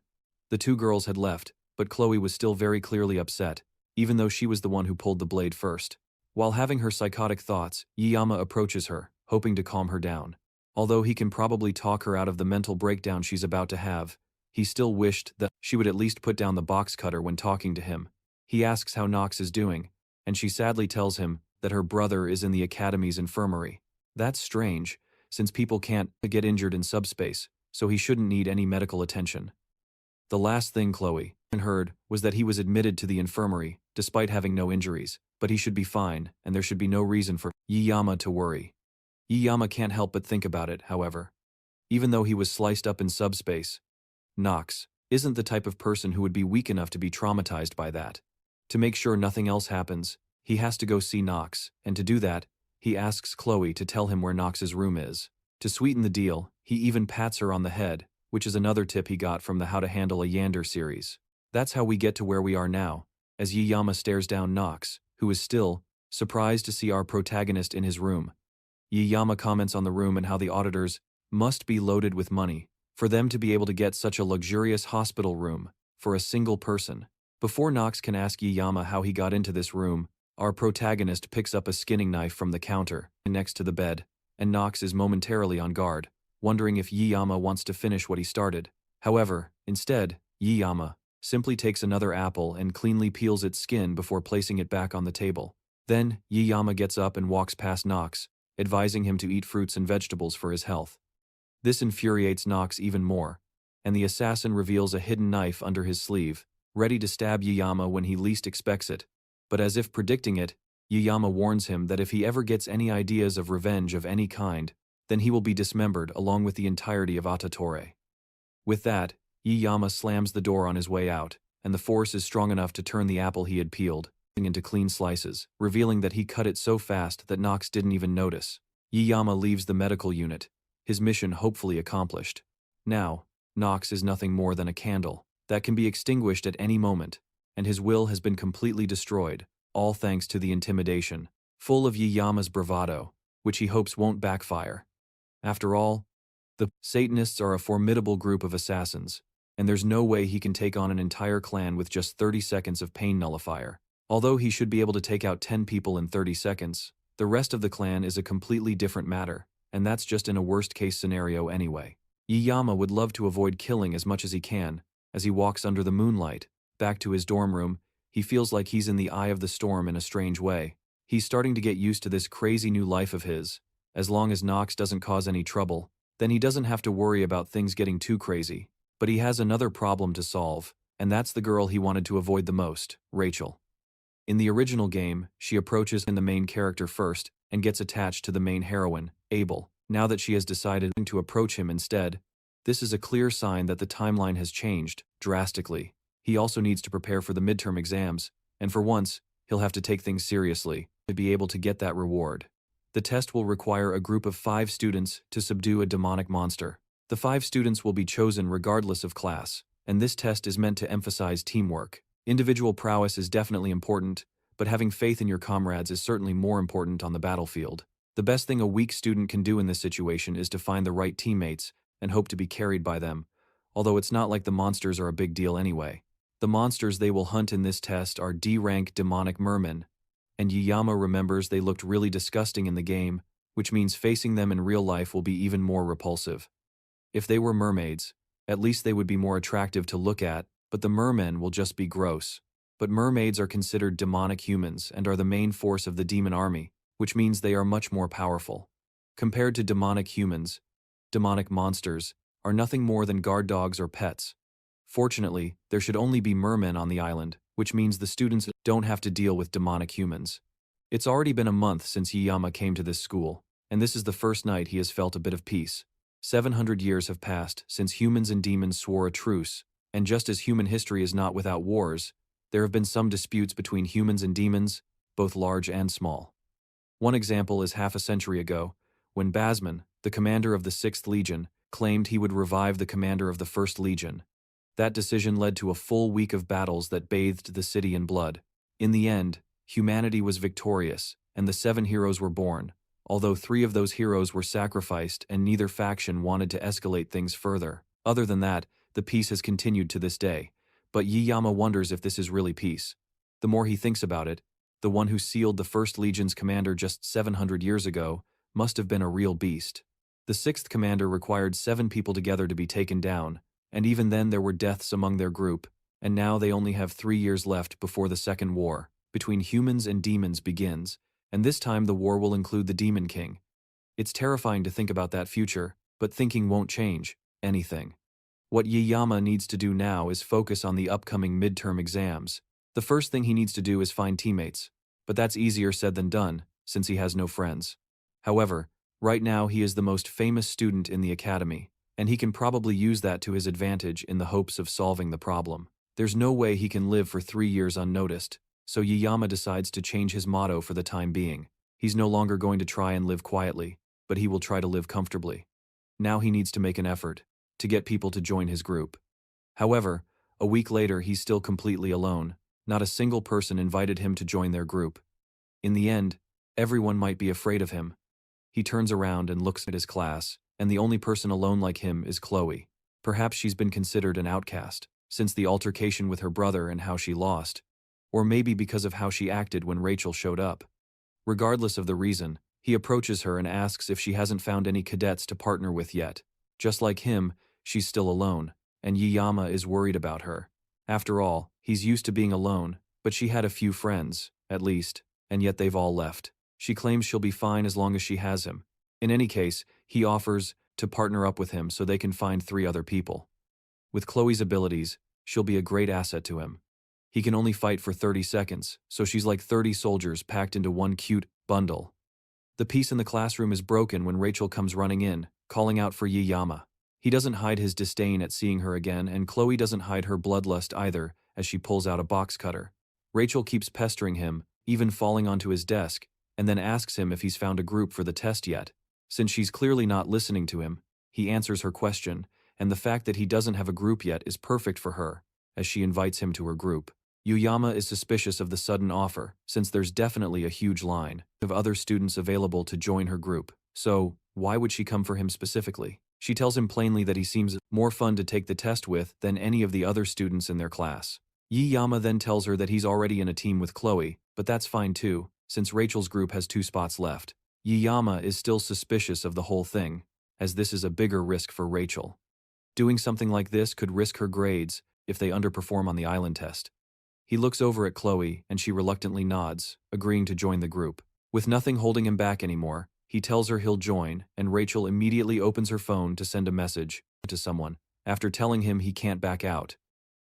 The two girls had left, but Chloe was still very clearly upset, even though she was the one who pulled the blade first. While having her psychotic thoughts, Yiyama approaches her, hoping to calm her down. Although he can probably talk her out of the mental breakdown she's about to have, he still wished that she would at least put down the box cutter when talking to him. He asks how Nox is doing, and she sadly tells him that her brother is in the Academy's infirmary. That's strange, since people can't get injured in subspace, so he shouldn't need any medical attention. The last thing Chloe heard was that he was admitted to the infirmary, despite having no injuries, but he should be fine, and there should be no reason for Yiyama to worry. Yiyama can't help but think about it, however. Even though he was sliced up in subspace, Nox isn't the type of person who would be weak enough to be traumatized by that. To make sure nothing else happens, he has to go see Nox, and to do that, he asks Chloe to tell him where Nox's room is. To sweeten the deal, he even pats her on the head, which is another tip he got from the How to Handle a Yander series. That's how we get to where we are now, as Yiyama stares down Nox, who is still surprised to see our protagonist in his room. Yiyama comments on the room and how the auditors must be loaded with money for them to be able to get such a luxurious hospital room for a single person. Before Nox can ask Yiyama how he got into this room, our protagonist picks up a skinning knife from the counter next to the bed, and Nox is momentarily on guard, wondering if Yiyama wants to finish what he started. However, instead, Yiyama simply takes another apple and cleanly peels its skin before placing it back on the table. Then, Yiyama gets up and walks past Nox, advising him to eat fruits and vegetables for his health. This infuriates Nox even more, and the assassin reveals a hidden knife under his sleeve, ready to stab Yiyama when he least expects it. But as if predicting it, Yiyama warns him that if he ever gets any ideas of revenge of any kind, then he will be dismembered along with the entirety of Atatore. With that, Yiyama slams the door on his way out, and the force is strong enough to turn the apple he had peeled into clean slices, revealing that he cut it so fast that Nox didn't even notice. Yiyama leaves the medical unit, his mission hopefully accomplished. Now, Nox is nothing more than a candle that can be extinguished at any moment, and his will has been completely destroyed, all thanks to the intimidation, full of Yiyama's bravado, which he hopes won't backfire. After all, the Satanists are a formidable group of assassins, and there's no way he can take on an entire clan with just 30 seconds of pain nullifier. Although he should be able to take out 10 people in 30 seconds, the rest of the clan is a completely different matter, and that's just in a worst-case scenario anyway. Yiyama would love to avoid killing as much as he can. As he walks under the moonlight, back to his dorm room, he feels like he's in the eye of the storm in a strange way. He's starting to get used to this crazy new life of his. As long as Nox doesn't cause any trouble, then he doesn't have to worry about things getting too crazy. But he has another problem to solve, and that's the girl he wanted to avoid the most, Rachel. In the original game, she approaches the main character first and gets attached to the main heroine, Abel. Now that she has decided to approach him instead, this is a clear sign that the timeline has changed drastically. He also needs to prepare for the midterm exams, and for once, he'll have to take things seriously to be able to get that reward. The test will require a group of 5 students to subdue a demonic monster. The 5 students will be chosen regardless of class, and this test is meant to emphasize teamwork. Individual prowess is definitely important, but having faith in your comrades is certainly more important on the battlefield. The best thing a weak student can do in this situation is to find the right teammates and hope to be carried by them, although it's not like the monsters are a big deal anyway. The monsters they will hunt in this test are D-rank demonic mermen, and Yiyama remembers they looked really disgusting in the game, which means facing them in real life will be even more repulsive. If they were mermaids, at least they would be more attractive to look at, but the mermen will just be gross. But mermaids are considered demonic humans and are the main force of the demon army, which means they are much more powerful. Compared to demonic humans, demonic monsters are nothing more than guard dogs or pets. Fortunately, there should only be mermen on the island, which means the students don't have to deal with demonic humans. It's already been a month since Yiyama came to this school, and this is the first night he has felt a bit of peace. 700 years have passed since humans and demons swore a truce, and just as human history is not without wars, there have been some disputes between humans and demons, both large and small. One example is half a century ago, when Basman, the commander of the 6th Legion, claimed he would revive the commander of the 1st Legion. That decision led to a full week of battles that bathed the city in blood. In the end, humanity was victorious, and the 7 heroes were born, although 3 of those heroes were sacrificed and neither faction wanted to escalate things further. Other than that, the peace has continued to this day, but Yiyama wonders if this is really peace. The more he thinks about it, the one who sealed the 1st Legion's commander just 700 years ago must have been a real beast. The 6th commander required 7 people together to be taken down, and even then there were deaths among their group, and now they only have 3 years left before the second war between humans and demons begins, and this time the war will include the Demon King. It's terrifying to think about that future, but thinking won't change anything. What Yiyama needs to do now is focus on the upcoming midterm exams. The first thing he needs to do is find teammates, but that's easier said than done, since he has no friends. However, right now he is the most famous student in the academy, and he can probably use that to his advantage in the hopes of solving the problem. There's no way he can live for 3 years unnoticed, so Yiyama decides to change his motto for the time being. He's no longer going to try and live quietly. but he will try to live comfortably. Now he needs to make an effort to get people to join his group. However, a week later he's still completely alone. Not a single person invited him to join their group. In the end, everyone might be afraid of him. He turns around and looks at his class, and the only person alone like him is Chloe. Perhaps she's been considered an outcast since the altercation with her brother and how she lost. Or maybe because of how she acted when Rachel showed up. Regardless of the reason, he approaches her and asks if she hasn't found any cadets to partner with yet. Just like him, she's still alone, and Yiyama is worried about her. After all, he's used to being alone, but she had a few friends, at least, and yet they've all left. She claims she'll be fine as long as she has him. In any case, he offers to partner up with him so they can find 3 other people. With Chloe's abilities, she'll be a great asset to him. He can only fight for 30 seconds, so she's like 30 soldiers packed into one cute bundle. The peace in the classroom is broken when Rachel comes running in, calling out for Yiyama. He doesn't hide his disdain at seeing her again, and Chloe doesn't hide her bloodlust either as she pulls out a box cutter. Rachel keeps pestering him, even falling onto his desk, and then asks him if he's found a group for the test yet. Since she's clearly not listening to him, he answers her question, and the fact that he doesn't have a group yet is perfect for her, as she invites him to her group. Yuyama is suspicious of the sudden offer, since there's definitely a huge line of other students available to join her group. So, why would she come for him specifically? She tells him plainly that he seems more fun to take the test with than any of the other students in their class. Yiyama then tells her that he's already in a team with Chloe, but that's fine too, since Rachel's group has 2 spots left. Yiyama is still suspicious of the whole thing, as this is a bigger risk for Rachel. Doing something like this could risk her grades if they underperform on the island test. He looks over at Chloe, and she reluctantly nods, agreeing to join the group. With nothing holding him back anymore, he tells her he'll join, and Rachel immediately opens her phone to send a message to someone, after telling him he can't back out.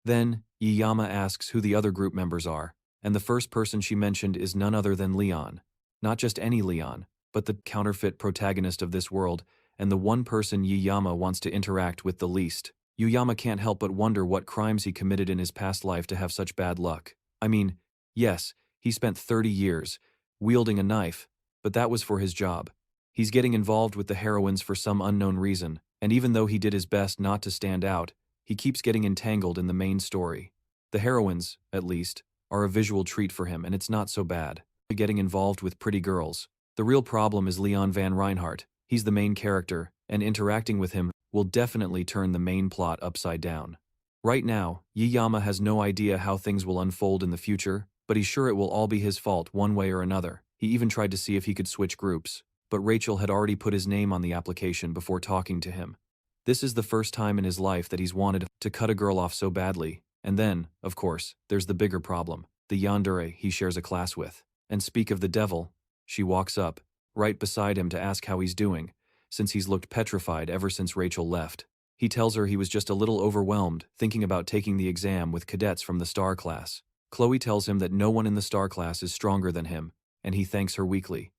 Then, Yiyama asks who the other group members are, and the first person she mentioned is none other than Leon. Not just any Leon, but the counterfeit protagonist of this world, and the one person Yiyama wants to interact with the least. Yuyama can't help but wonder what crimes he committed in his past life to have such bad luck. I mean, yes, he spent 30 years wielding a knife, but that was for his job. He's getting involved with the heroines for some unknown reason, and even though he did his best not to stand out, he keeps getting entangled in the main story. The heroines, at least, are a visual treat for him, and it's not so bad. Getting involved with pretty girls. The real problem is Leon Van Reinhardt. He's the main character, and interacting with him will definitely turn the main plot upside down. Right now, Yiyama has no idea how things will unfold in the future, but he's sure it will all be his fault one way or another. He even tried to see if he could switch groups, but Rachel had already put his name on the application before talking to him. This is the first time in his life that he's wanted to cut a girl off so badly, and then, of course, there's the bigger problem, the yandere he shares a class with. And speak of the devil, she walks up, right beside him to ask how he's doing, since he's looked petrified ever since Rachel left. He tells her he was just a little overwhelmed thinking about taking the exam with cadets from the star class. Chloe tells him that no one in the star class is stronger than him, and he thanks her weakly.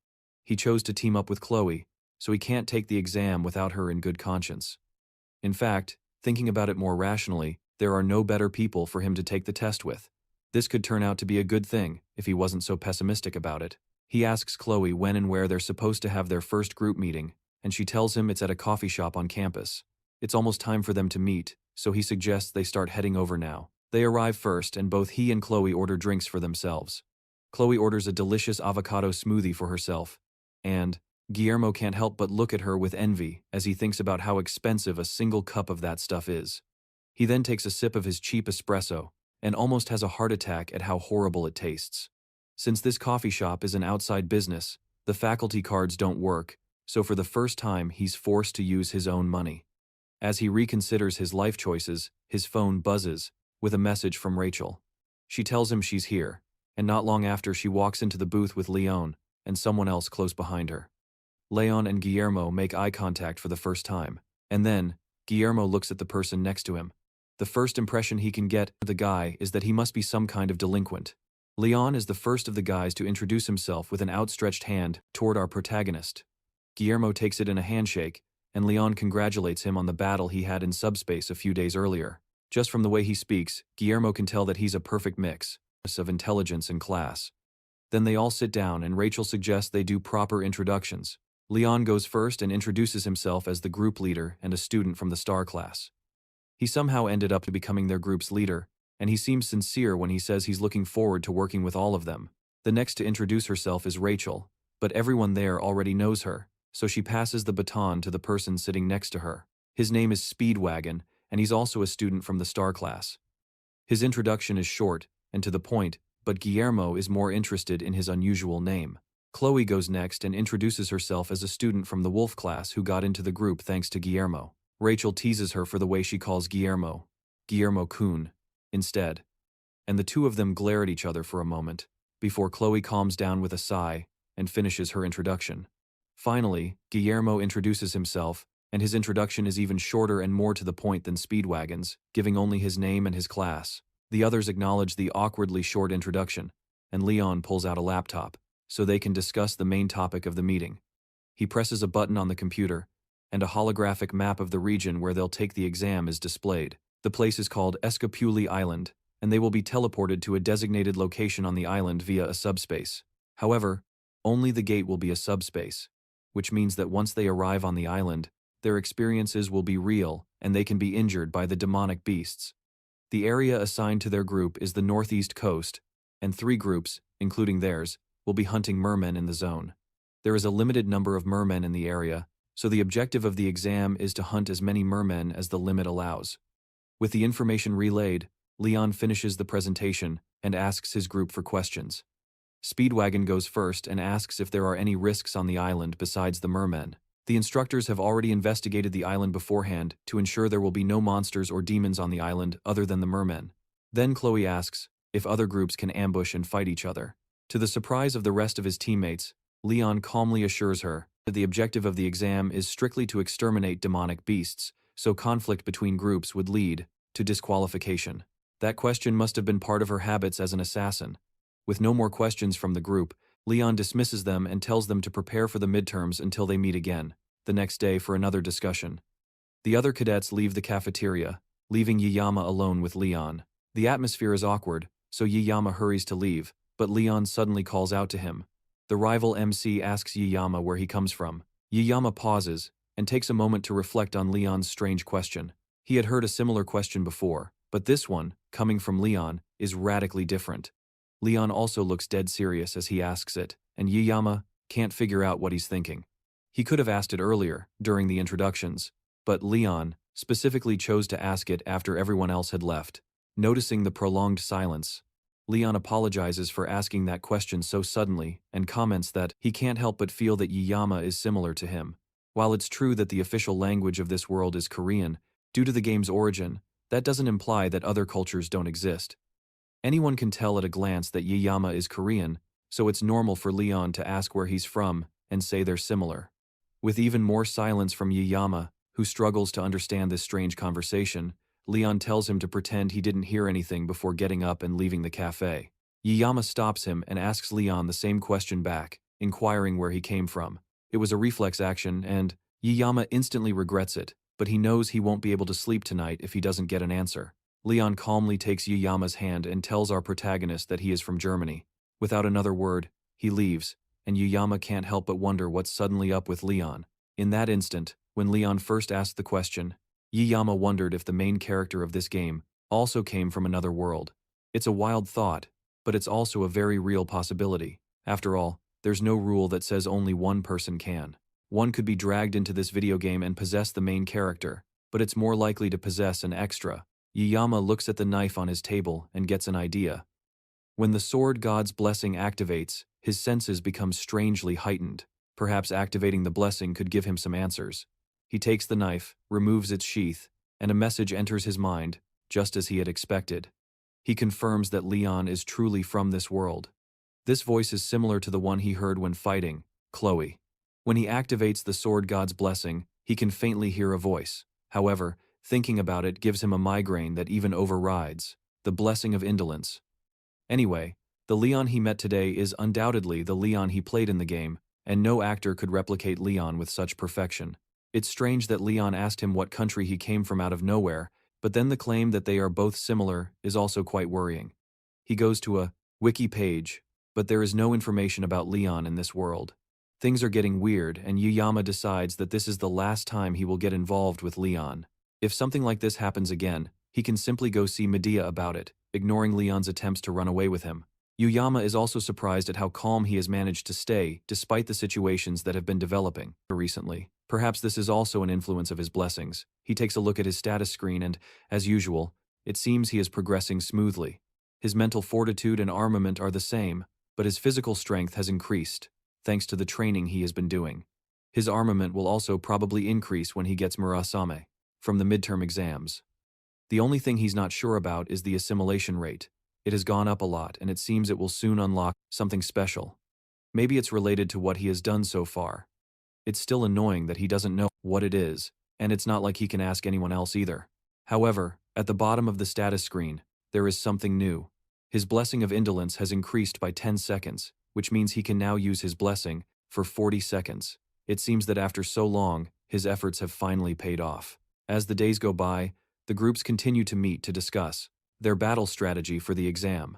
He chose to team up with Chloe, so he can't take the exam without her in good conscience. In fact, thinking about it more rationally, there are no better people for him to take the test with. This could turn out to be a good thing if he wasn't so pessimistic about it. He asks Chloe when and where they're supposed to have their first group meeting, and she tells him it's at a coffee shop on campus. It's almost time for them to meet, so he suggests they start heading over now. They arrive first, and both he and Chloe order drinks for themselves. Chloe orders a delicious avocado smoothie for herself, and Guillermo can't help but look at her with envy as he thinks about how expensive a single cup of that stuff is. He then takes a sip of his cheap espresso, and almost has a heart attack at how horrible it tastes. Since this coffee shop is an outside business, the faculty cards don't work, so for the first time he's forced to use his own money. As he reconsiders his life choices, his phone buzzes, with a message from Rachel. She tells him she's here, and not long after she walks into the booth with Leon, and someone else close behind her. Leon and Guillermo make eye contact for the first time, and then, Guillermo looks at the person next to him. The first impression he can get of the guy is that he must be some kind of delinquent. Leon is the first of the guys to introduce himself with an outstretched hand toward our protagonist. Guillermo takes it in a handshake, and Leon congratulates him on the battle he had in subspace a few days earlier. Just from the way he speaks, Guillermo can tell that he's a perfect mix of intelligence and class. Then they all sit down and Rachel suggests they do proper introductions, Leon goes first and introduces himself as the group leader and a student from the star class. He somehow ended up becoming their group's leader, and he seems sincere when he says he's looking forward to working with all of them. The next to introduce herself is Rachel, but everyone there already knows her, so she passes the baton to the person sitting next to her. His name is Speedwagon, and he's also a student from the star class. His introduction is short and to the point, but Guillermo is more interested in his unusual name. Chloe goes next and introduces herself as a student from the wolf class who got into the group thanks to Guillermo. Rachel teases her for the way she calls Guillermo Kun, instead. And the two of them glare at each other for a moment, before Chloe calms down with a sigh and finishes her introduction. Finally, Guillermo introduces himself, and his introduction is even shorter and more to the point than Speedwagon's, giving only his name and his class. The others acknowledge the awkwardly short introduction, and Leon pulls out a laptop, so they can discuss the main topic of the meeting. He presses a button on the computer, and a holographic map of the region where they'll take the exam is displayed. The place is called Escapuli Island, and they will be teleported to a designated location on the island via a subspace. However, only the gate will be a subspace, which means that once they arrive on the island, their experiences will be real and they can be injured by the demonic beasts. The area assigned to their group is the northeast coast, and 3 groups, including theirs, will be hunting mermen in the zone. There is a limited number of mermen in the area, so the objective of the exam is to hunt as many mermen as the limit allows. With the information relayed, Leon finishes the presentation and asks his group for questions. Speedwagon goes first and asks if there are any risks on the island besides the mermen. The instructors have already investigated the island beforehand to ensure there will be no monsters or demons on the island other than the mermen. Then Chloe asks if other groups can ambush and fight each other. To the surprise of the rest of his teammates, Leon calmly assures her that the objective of the exam is strictly to exterminate demonic beasts, so conflict between groups would lead to disqualification. That question must have been part of her habits as an assassin. With no more questions from the group, Leon dismisses them and tells them to prepare for the midterms until they meet again, the next day for another discussion. The other cadets leave the cafeteria, leaving Yiyama alone with Leon. The atmosphere is awkward, so Yiyama hurries to leave, but Leon suddenly calls out to him. The rival MC asks Yiyama where he comes from. Yiyama pauses and takes a moment to reflect on Leon's strange question. He had heard a similar question before, but this one, coming from Leon, is radically different. Leon also looks dead serious as he asks it, and Yiyama can't figure out what he's thinking. He could have asked it earlier, during the introductions, but Leon specifically chose to ask it after everyone else had left. Noticing the prolonged silence, Leon apologizes for asking that question so suddenly and comments that he can't help but feel that Yiyama is similar to him. While it's true that the official language of this world is Korean, due to the game's origin, that doesn't imply that other cultures don't exist. Anyone can tell at a glance that Yiyama is Korean, so it's normal for Leon to ask where he's from and say they're similar. With even more silence from Yiyama, who struggles to understand this strange conversation, Leon tells him to pretend he didn't hear anything before getting up and leaving the cafe. Yiyama stops him and asks Leon the same question back, inquiring where he came from. It was a reflex action, and Yiyama instantly regrets it, but he knows he won't be able to sleep tonight if he doesn't get an answer. Leon calmly takes Yiyama's hand and tells our protagonist that he is from Germany. Without another word, he leaves, and Yiyama can't help but wonder what's suddenly up with Leon. In that instant, when Leon first asked the question, Yiyama wondered if the main character of this game also came from another world. It's a wild thought, but it's also a very real possibility. After all, there's no rule that says only one person can. One could be dragged into this video game and possess the main character, but it's more likely to possess an extra. Yiyama looks at the knife on his table and gets an idea. When the sword god's blessing activates, his senses become strangely heightened. Perhaps activating the blessing could give him some answers. He takes the knife, removes its sheath, and a message enters his mind, just as he had expected. He confirms that Leon is truly from this world. This voice is similar to the one he heard when fighting Chloe. When he activates the sword god's blessing, he can faintly hear a voice. However, thinking about it gives him a migraine that even overrides the blessing of indolence. Anyway, the Leon he met today is undoubtedly the Leon he played in the game, and no actor could replicate Leon with such perfection. It's strange that Leon asked him what country he came from out of nowhere, but then the claim that they are both similar is also quite worrying. He goes to a wiki page, but there is no information about Leon in this world. Things are getting weird, and Yuyama decides that this is the last time he will get involved with Leon. If something like this happens again, he can simply go see Medea about it, ignoring Leon's attempts to run away with him. Yuyama is also surprised at how calm he has managed to stay, despite the situations that have been developing recently. Perhaps this is also an influence of his blessings. He takes a look at his status screen and, as usual, it seems he is progressing smoothly. His mental fortitude and armament are the same, but his physical strength has increased, thanks to the training he has been doing. His armament will also probably increase when he gets Murasame from the midterm exams. The only thing he's not sure about is the assimilation rate. It has gone up a lot, and it seems it will soon unlock something special. Maybe it's related to what he has done so far. It's still annoying that he doesn't know what it is, and it's not like he can ask anyone else either. However, at the bottom of the status screen, there is something new. His blessing of indolence has increased by 10 seconds, which means he can now use his blessing for 40 seconds. It seems that after so long, his efforts have finally paid off. As the days go by, the groups continue to meet to discuss their battle strategy for the exam.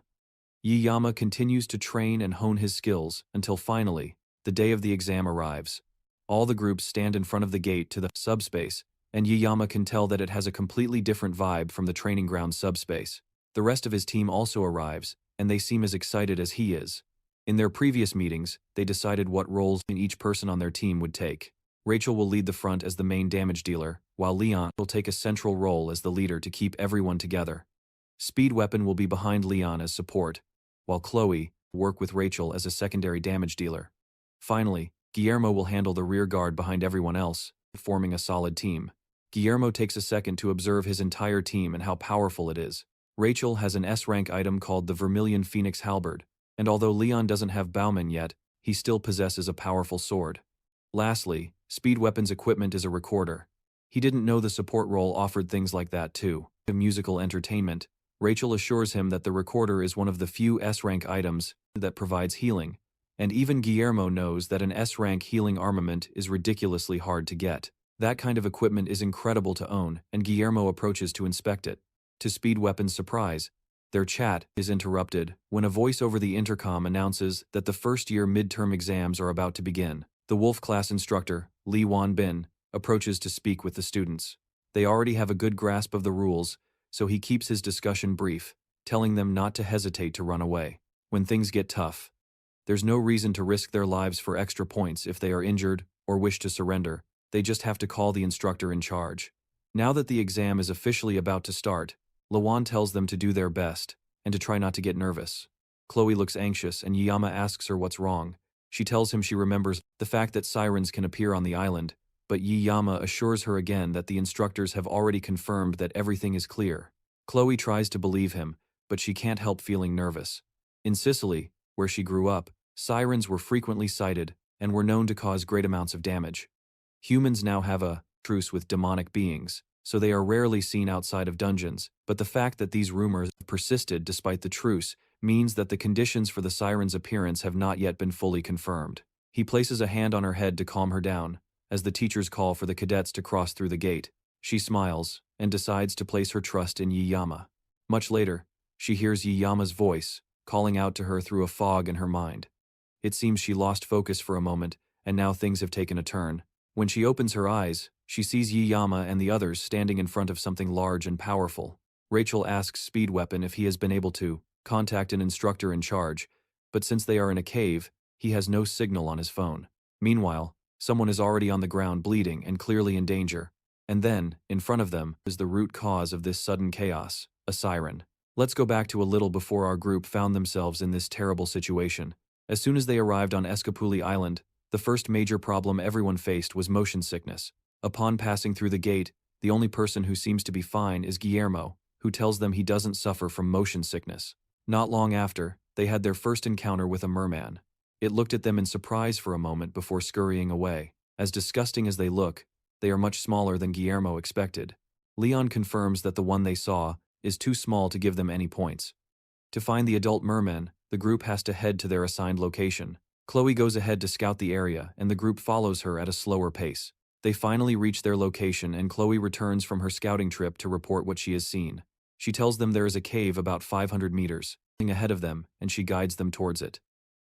Yuyama continues to train and hone his skills until finally, the day of the exam arrives. All the groups stand in front of the gate to the subspace, and Yuyama can tell that it has a completely different vibe from the training ground subspace. The rest of his team also arrives, and they seem as excited as he is. In their previous meetings, they decided what roles each person on their team would take. Rachel will lead the front as the main damage dealer, while Leon will take a central role as the leader to keep everyone together. Speed Weapon will be behind Leon as support, while Chloe will work with Rachel as a secondary damage dealer. Finally, Guillermo will handle the rear guard behind everyone else, forming a solid team. Guillermo takes a second to observe his entire team and how powerful it is. Rachel has an S-rank item called the Vermilion Phoenix Halberd, and although Leon doesn't have Bauman yet, he still possesses a powerful sword. Lastly, Speed Weapon's equipment is a recorder. He didn't know the support role offered things like that too. In musical entertainment, Rachel assures him that the recorder is one of the few S-rank items that provides healing, and even Guillermo knows that an S-rank healing armament is ridiculously hard to get. That kind of equipment is incredible to own, and Guillermo approaches to inspect it. To Speed Weapon's surprise, their chat is interrupted when a voice over the intercom announces that the first-year midterm exams are about to begin. The Wolf class instructor, Lee Wan-bin, approaches to speak with the students. They already have a good grasp of the rules, so he keeps his discussion brief, telling them not to hesitate to run away. When things get tough, there's no reason to risk their lives for extra points if they are injured or wish to surrender. They just have to call the instructor in charge. Now that the exam is officially about to start, Lawan tells them to do their best and to try not to get nervous. Chloe looks anxious and Yuyama asks her what's wrong. She tells him she remembers the fact that sirens can appear on the island, but Yuyama assures her again that the instructors have already confirmed that everything is clear. Chloe tries to believe him, but she can't help feeling nervous. In Sicily, where she grew up, sirens were frequently sighted and were known to cause great amounts of damage. Humans now have a truce with demonic beings, so they are rarely seen outside of dungeons, but the fact that these rumors persisted despite the truce means that the conditions for the siren's appearance have not yet been fully confirmed. He places a hand on her head to calm her down, as the teachers call for the cadets to cross through the gate. She smiles and decides to place her trust in Yuyama. Much later, she hears Yuyama's voice, calling out to her through a fog in her mind. It seems she lost focus for a moment, and now things have taken a turn. When she opens her eyes, she sees Yuyama and the others standing in front of something large and powerful. Rachel asks Speed Weapon if he has been able to contact an instructor in charge, but since they are in a cave, he has no signal on his phone. Meanwhile, someone is already on the ground bleeding and clearly in danger. And then, in front of them, is the root cause of this sudden chaos, a siren. Let's go back to a little before our group found themselves in this terrible situation. As soon as they arrived on Escapuli Island, the first major problem everyone faced was motion sickness. Upon passing through the gate, the only person who seems to be fine is Guillermo, who tells them he doesn't suffer from motion sickness. Not long after, they had their first encounter with a merman. It looked at them in surprise for a moment before scurrying away. As disgusting as they look, they are much smaller than Guillermo expected. Leon confirms that the one they saw is too small to give them any points. To find the adult merman, the group has to head to their assigned location. Chloe goes ahead to scout the area, and the group follows her at a slower pace. They finally reach their location, and Chloe returns from her scouting trip to report what she has seen. She tells them there is a cave about 500 meters ahead of them, and she guides them towards it.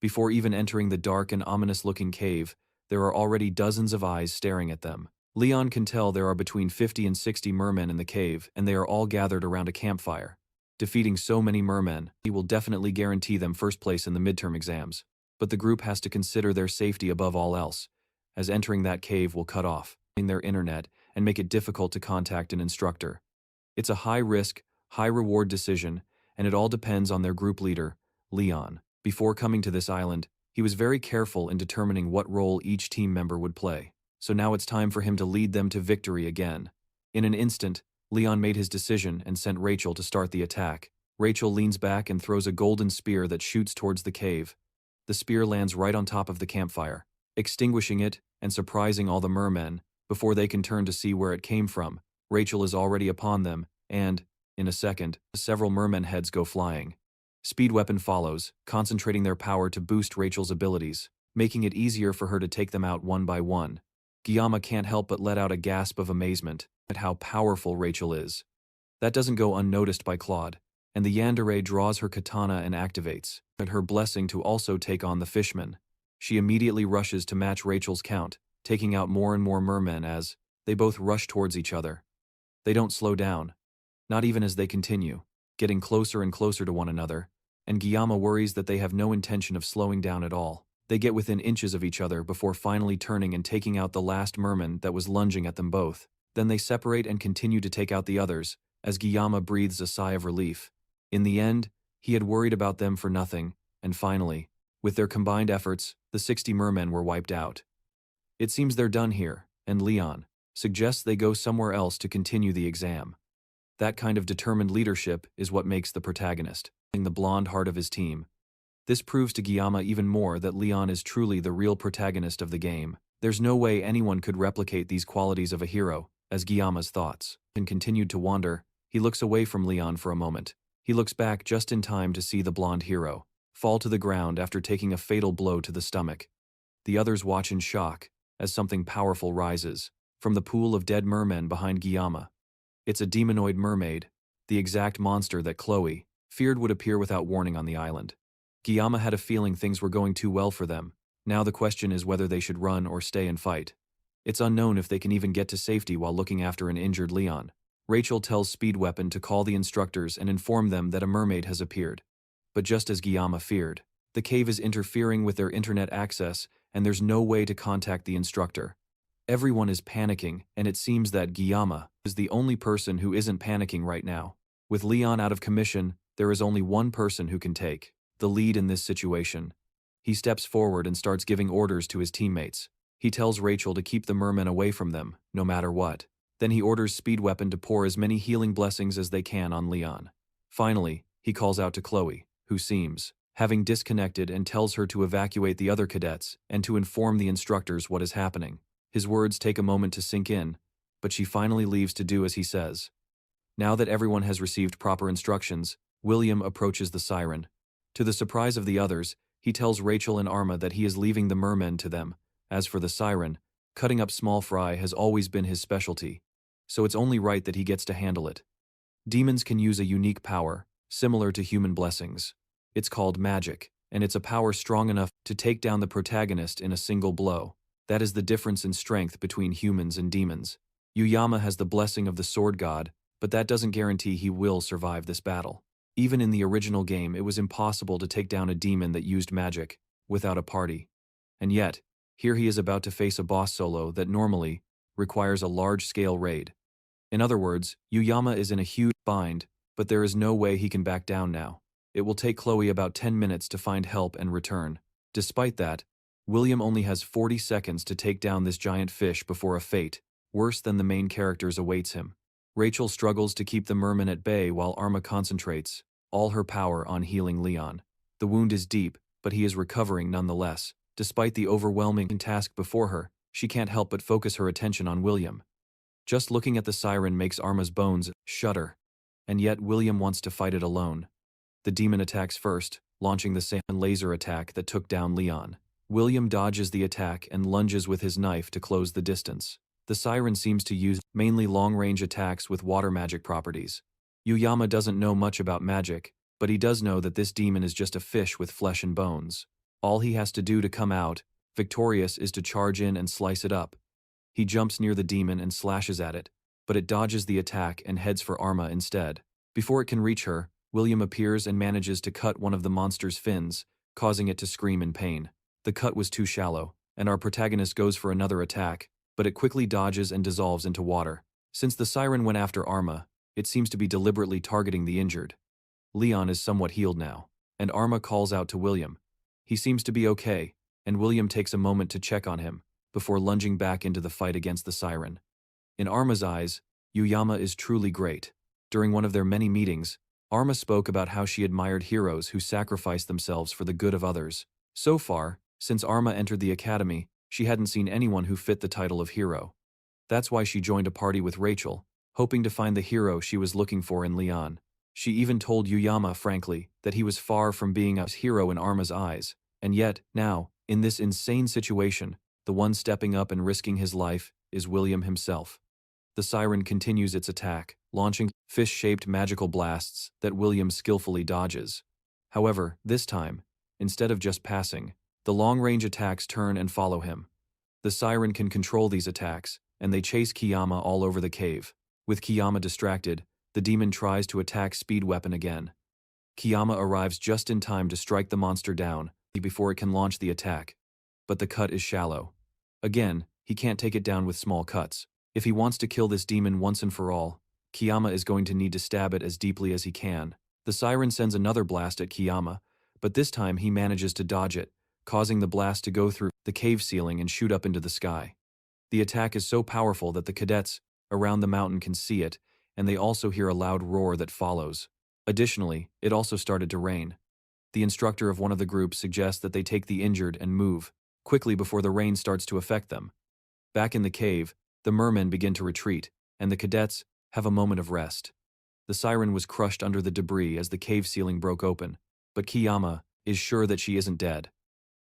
Before even entering the dark and ominous-looking cave, there are already dozens of eyes staring at them. Leon can tell there are between 50 and 60 mermen in the cave, and they are all gathered around a campfire. Defeating so many mermen, he will definitely guarantee them first place in the midterm exams. But the group has to consider their safety above all else, as entering that cave will cut off their internet and make it difficult to contact an instructor. It's a high-risk, high-reward decision, and it all depends on their group leader, Leon. Before coming to this island, he was very careful in determining what role each team member would play. So now it's time for him to lead them to victory again. In an instant, Leon made his decision and sent Rachel to start the attack. Rachel leans back and throws a golden spear that shoots towards the cave. The spear lands right on top of the campfire, extinguishing it and surprising all the mermen. Before they can turn to see where it came from, Rachel is already upon them, and, in a second, several mermen heads go flying. Speed Weapon follows, concentrating their power to boost Rachel's abilities, making it easier for her to take them out one by one. Guillaume can't help but let out a gasp of amazement at how powerful Rachel is. That doesn't go unnoticed by Claude, and the yandere draws her katana and activates, and her blessing to also take on the fishman. She immediately rushes to match Rachel's count, taking out more and more mermen as they both rush towards each other. They don't slow down, not even as they continue, getting closer and closer to one another, and Guillaume worries that they have no intention of slowing down at all. They get within inches of each other before finally turning and taking out the last merman that was lunging at them both. Then they separate and continue to take out the others, as Guillaume breathes a sigh of relief. In the end, he had worried about them for nothing, and finally, with their combined efforts, the 60 mermen were wiped out. It seems they're done here, and Leon suggests they go somewhere else to continue the exam. That kind of determined leadership is what makes the protagonist, the blonde heart of his team. This proves to Guillaume even more that Leon is truly the real protagonist of the game. There's no way anyone could replicate these qualities of a hero, as Guillaume's thoughts continued to wander. He looks away from Leon for a moment. He looks back just in time to see the blonde hero fall to the ground after taking a fatal blow to the stomach. The others watch in shock as something powerful rises from the pool of dead mermen behind Guillaume. It's a demonoid mermaid, the exact monster that Chloe feared would appear without warning on the island. Guillaume had a feeling things were going too well for them. Now the question is whether they should run or stay and fight. It's unknown if they can even get to safety while looking after an injured Leon. Rachel tells Speed Weapon to call the instructors and inform them that a mermaid has appeared. But just as Guillaume feared, the cave is interfering with their internet access and there's no way to contact the instructor. Everyone is panicking, and it seems that Guillaume is the only person who isn't panicking right now. With Leon out of commission, there is only one person who can take the lead in this situation. He steps forward and starts giving orders to his teammates. He tells Rachel to keep the mermen away from them, no matter what. Then he orders Speed Weapon to pour as many healing blessings as they can on Leon. Finally, he calls out to Chloe, who seems having disconnected, and tells her to evacuate the other cadets and to inform the instructors what is happening. His words take a moment to sink in, but she finally leaves to do as he says. Now that everyone has received proper instructions, William approaches the siren. To the surprise of the others, he tells Rachel and Arma that he is leaving the mermen to them. As for the siren, cutting up small fry has always been his specialty, so it's only right that he gets to handle it. Demons can use a unique power, similar to human blessings. It's called magic, and it's a power strong enough to take down the protagonist in a single blow. That is the difference in strength between humans and demons. Yuyama has the blessing of the sword god, but that doesn't guarantee he will survive this battle. Even in the original game, it was impossible to take down a demon that used magic without a party. And yet, here he is about to face a boss solo that normally requires a large-scale raid. In other words, Yuyama is in a huge bind, but there is no way he can back down now. It will take Chloe about 10 minutes to find help and return. Despite that, William only has 40 seconds to take down this giant fish before a fate worse than the main characters awaits him. Rachel struggles to keep the merman at bay while Arma concentrates all her power on healing Leon. The wound is deep, but he is recovering nonetheless. Despite the overwhelming task before her, she can't help but focus her attention on William. Just looking at the siren makes Arma's bones shudder, and yet William wants to fight it alone. The demon attacks first, launching the same laser attack that took down Leon. William dodges the attack and lunges with his knife to close the distance. The siren seems to use mainly long-range attacks with water magic properties. Yuyama doesn't know much about magic, but he does know that this demon is just a fish with flesh and bones. All he has to do to come out victorious is to charge in and slice it up. He jumps near the demon and slashes at it, but it dodges the attack and heads for Arma instead. Before it can reach her, William appears and manages to cut one of the monster's fins, causing it to scream in pain. The cut was too shallow, and our protagonist goes for another attack, but it quickly dodges and dissolves into water. Since the siren went after Arma, it seems to be deliberately targeting the injured. Leon is somewhat healed now, and Arma calls out to William. He seems to be okay, and William takes a moment to check on him, before lunging back into the fight against the siren. In Arma's eyes, Yuyama is truly great. During one of their many meetings, Arma spoke about how she admired heroes who sacrificed themselves for the good of others. So far, since Arma entered the academy, she hadn't seen anyone who fit the title of hero. That's why she joined a party with Rachel, hoping to find the hero she was looking for in Leon. She even told Yuyama frankly that he was far from being a hero in Arma's eyes, and yet, now, in this insane situation, the one stepping up and risking his life is William himself. The siren continues its attack, launching fish-shaped magical blasts that William skillfully dodges. However, this time, instead of just passing, the long-range attacks turn and follow him. The siren can control these attacks, and they chase Kiyama all over the cave. With Kiyama distracted, the demon tries to attack Speed Weapon again. Kiyama arrives just in time to strike the monster down before it can launch the attack. But the cut is shallow. Again, he can't take it down with small cuts. If he wants to kill this demon once and for all, Kiyama is going to need to stab it as deeply as he can. The siren sends another blast at Kiyama, but this time he manages to dodge it, causing the blast to go through the cave ceiling and shoot up into the sky. The attack is so powerful that the cadets around the mountain can see it, and they also hear a loud roar that follows. Additionally, it also started to rain. The instructor of one of the groups suggests that they take the injured and move quickly before the rain starts to affect them. Back in the cave, the mermen begin to retreat, and the cadets have a moment of rest. The siren was crushed under the debris as the cave ceiling broke open, but Kiyama is sure that she isn't dead.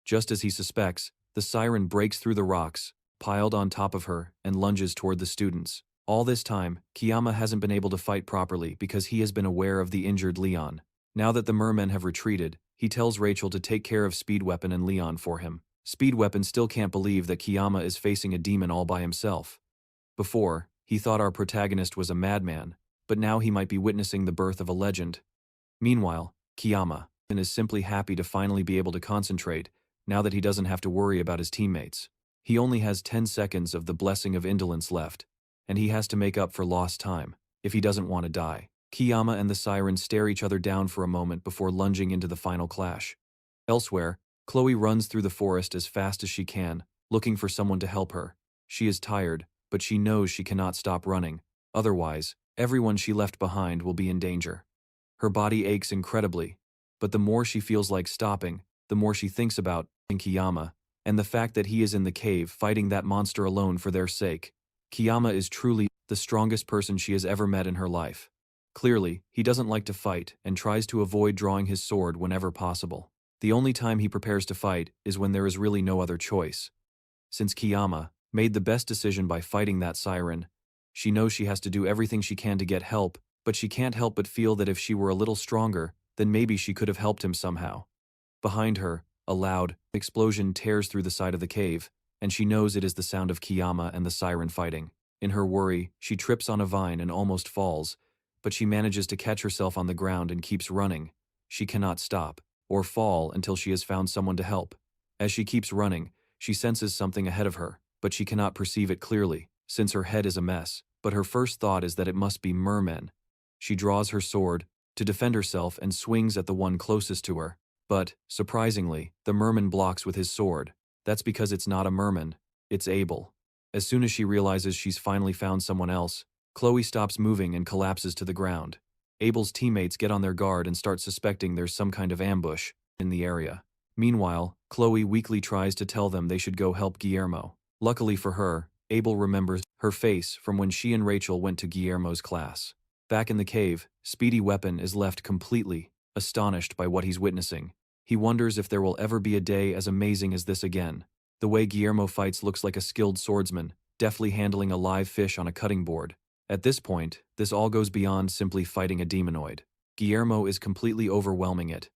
Just as he suspects, the siren breaks through the rocks piled on top of her and lunges toward the students. All this time, Kiyama hasn't been able to fight properly because he has been aware of the injured Leon. Now that the mermen have retreated, he tells Rachel to take care of Speed Weapon and Leon for him. Speed Weapon still can't believe that Kiyama is facing a demon all by himself. Before, he thought our protagonist was a madman, but now he might be witnessing the birth of a legend. Meanwhile, Kiyama is simply happy to finally be able to concentrate, now that he doesn't have to worry about his teammates. He only has 10 seconds of the blessing of indolence left, and he has to make up for lost time, if he doesn't want to die. Kiyama and the siren stare each other down for a moment before lunging into the final clash. Elsewhere, Chloe runs through the forest as fast as she can, looking for someone to help her. She is tired, but she knows she cannot stop running. Otherwise, everyone she left behind will be in danger. Her body aches incredibly, but the more she feels like stopping, the more she thinks about Kiyama, and the fact that he is in the cave fighting that monster alone for their sake. Kiyama is truly the strongest person she has ever met in her life. Clearly, he doesn't like to fight and tries to avoid drawing his sword whenever possible. The only time he prepares to fight is when there is really no other choice. Since Kiyama made the best decision by fighting that siren, she knows she has to do everything she can to get help, but she can't help but feel that if she were a little stronger, then maybe she could have helped him somehow. Behind her, a loud explosion tears through the side of the cave, and she knows it is the sound of Kiyama and the siren fighting. In her worry, she trips on a vine and almost falls, but she manages to catch herself on the ground and keeps running. She cannot stop or fall until she has found someone to help. As she keeps running, she senses something ahead of her, but she cannot perceive it clearly, since her head is a mess. But her first thought is that it must be mermen. She draws her sword to defend herself and swings at the one closest to her. But, surprisingly, the merman blocks with his sword. That's because it's not a merman, it's Abel. As soon as she realizes she's finally found someone else, Chloe stops moving and collapses to the ground. Abel's teammates get on their guard and start suspecting there's some kind of ambush in the area. Meanwhile, Chloe weakly tries to tell them they should go help Guillermo. Luckily for her, Abel remembers her face from when she and Rachel went to Guillermo's class. Back in the cave, Speedy Weapon is left completely astonished by what he's witnessing. He wonders if there will ever be a day as amazing as this again. The way Guillermo fights looks like a skilled swordsman, deftly handling a live fish on a cutting board. At this point, this all goes beyond simply fighting a demonoid. Guillermo is completely overwhelming it.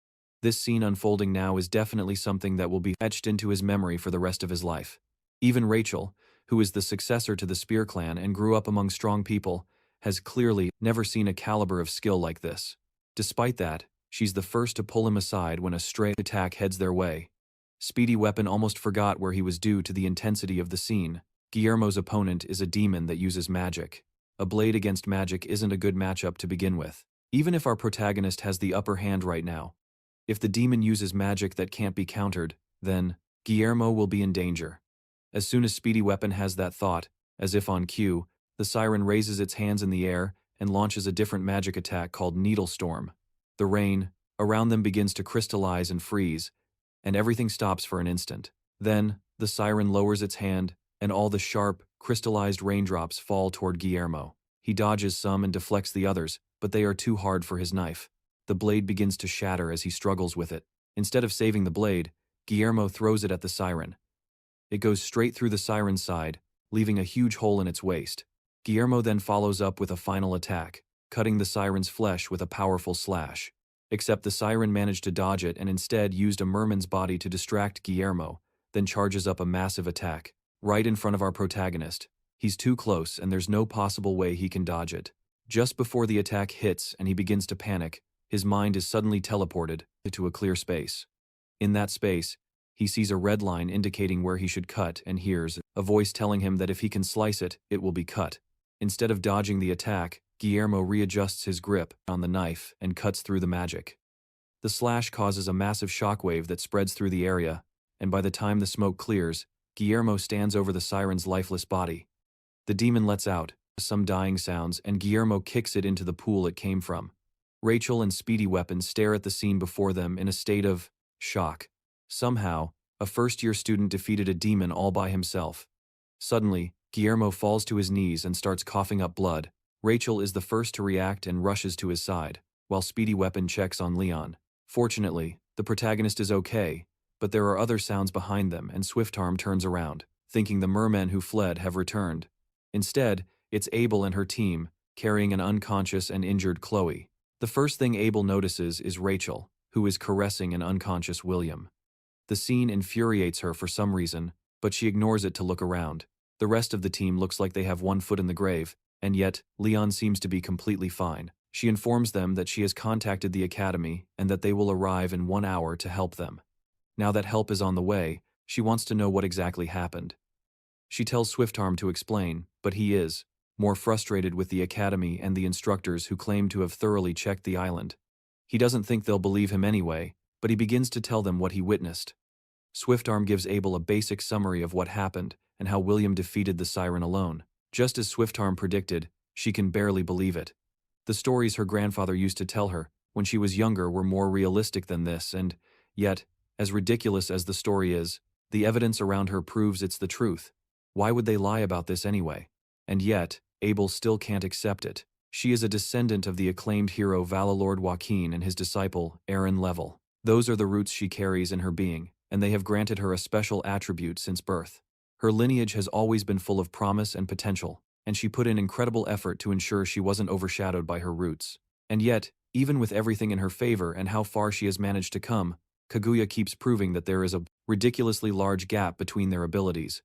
This scene unfolding now is definitely something that will be etched into his memory for the rest of his life. Even Rachel, who is the successor to the Spear clan and grew up among strong people, has clearly never seen a caliber of skill like this. Despite that, she's the first to pull him aside when a stray attack heads their way. Speedy Weapon almost forgot where he was due to the intensity of the scene. Guillermo's opponent is a demon that uses magic. A blade against magic isn't a good matchup to begin with, even if our protagonist has the upper hand right now. If the demon uses magic that can't be countered, then Guillermo will be in danger. As soon as Speedy Weapon has that thought, as if on cue, the siren raises its hands in the air and launches a different magic attack called Needle Storm. The rain around them begins to crystallize and freeze, and everything stops for an instant. Then, the siren lowers its hand, and all the sharp, crystallized raindrops fall toward Guillermo. He dodges some and deflects the others, but they are too hard for his knife. The blade begins to shatter as he struggles with it. Instead of saving the blade, Guillermo throws it at the siren. It goes straight through the siren's side, leaving a huge hole in its waist. Guillermo then follows up with a final attack, cutting the siren's flesh with a powerful slash. Except the siren managed to dodge it and instead used a merman's body to distract Guillermo, then charges up a massive attack, right in front of our protagonist. He's too close and there's no possible way he can dodge it. Just before the attack hits and he begins to panic, his mind is suddenly teleported to a clear space. In that space, he sees a red line indicating where he should cut and hears a voice telling him that if he can slice it, it will be cut. Instead of dodging the attack, Guillermo readjusts his grip on the knife and cuts through the magic. The slash causes a massive shockwave that spreads through the area, and by the time the smoke clears, Guillermo stands over the siren's lifeless body. The demon lets out some dying sounds and Guillermo kicks it into the pool it came from. Rachel and Speedy Weapon stare at the scene before them in a state of shock. Somehow, a first-year student defeated a demon all by himself. Suddenly, Guillermo falls to his knees and starts coughing up blood. Rachel is the first to react and rushes to his side, while Speedy Weapon checks on Leon. Fortunately, the protagonist is okay, but there are other sounds behind them and Swiftarm turns around, thinking the mermen who fled have returned. Instead, it's Abel and her team, carrying an unconscious and injured Chloe. The first thing Abel notices is Rachel, who is caressing an unconscious William. The scene infuriates her for some reason, but she ignores it to look around. The rest of the team looks like they have one foot in the grave, and yet, Leon seems to be completely fine. She informs them that she has contacted the academy and that they will arrive in 1 hour to help them. Now that help is on the way, she wants to know what exactly happened. She tells Swiftarm to explain, but he is more frustrated with the academy and the instructors who claim to have thoroughly checked the island. He doesn't think they'll believe him anyway, but he begins to tell them what he witnessed. Swiftarm gives Abel a basic summary of what happened and how William defeated the siren alone. Just as Swiftarm predicted, she can barely believe it. The stories her grandfather used to tell her when she was younger were more realistic than this, and yet, as ridiculous as the story is, the evidence around her proves it's the truth. Why would they lie about this anyway? And yet, Abel still can't accept it. She is a descendant of the acclaimed hero Valalord Joaquin and his disciple, Aaron Level. Those are the roots she carries in her being, and they have granted her a special attribute since birth. Her lineage has always been full of promise and potential, and she put in incredible effort to ensure she wasn't overshadowed by her roots. And yet, even with everything in her favor and how far she has managed to come, Kaguya keeps proving that there is a ridiculously large gap between their abilities.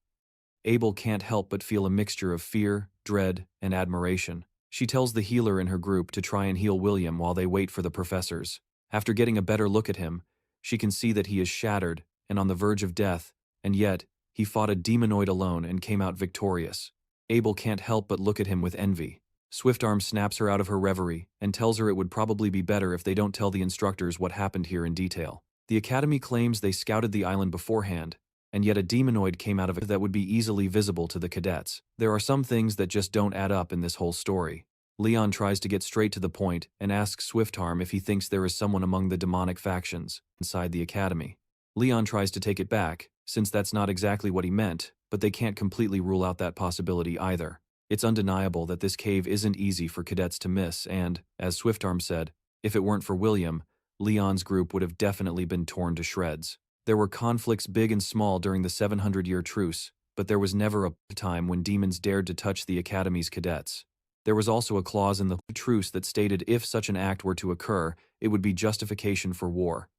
Abel can't help but feel a mixture of fear, dread, and admiration. She tells the healer in her group to try and heal William while they wait for the professors. After getting a better look at him, she can see that he is shattered and on the verge of death, and yet, he fought a demonoid alone and came out victorious. Abel can't help but look at him with envy. Swiftarm snaps her out of her reverie and tells her it would probably be better if they don't tell the instructors what happened here in detail. The academy claims they scouted the island beforehand, and yet a demonoid came out of it that would be easily visible to the cadets. There are some things that just don't add up in this whole story. Leon tries to get straight to the point and asks Swiftarm if he thinks there is someone among the demonic factions inside the academy. Leon tries to take it back, since that's not exactly what he meant, but they can't completely rule out that possibility either. It's undeniable that this cave isn't easy for cadets to miss and, as Swiftarm said, if it weren't for William, Leon's group would have definitely been torn to shreds. There were conflicts big and small during the 700-year truce, but there was never a time when demons dared to touch the academy's cadets. There was also a clause in the truce that stated if such an act were to occur, it would be justification for war.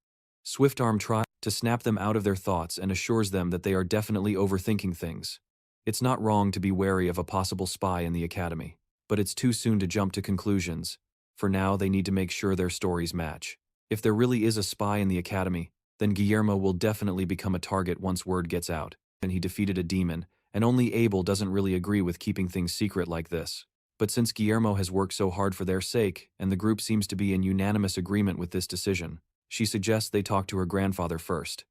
Swiftarm tries to snap them out of their thoughts and assures them that they are definitely overthinking things. It's not wrong to be wary of a possible spy in the academy, but it's too soon to jump to conclusions. For now, they need to make sure their stories match. If there really is a spy in the academy, then Guillermo will definitely become a target once word gets out. And he defeated a demon, and only Abel doesn't really agree with keeping things secret like this. But since Guillermo has worked so hard for their sake, and the group seems to be in unanimous agreement with this decision, she suggests they talk to her grandfather first.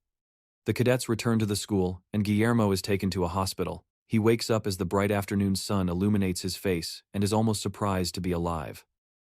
The cadets return to the school, and Guillermo is taken to a hospital. He wakes up as the bright afternoon sun illuminates his face and is almost surprised to be alive.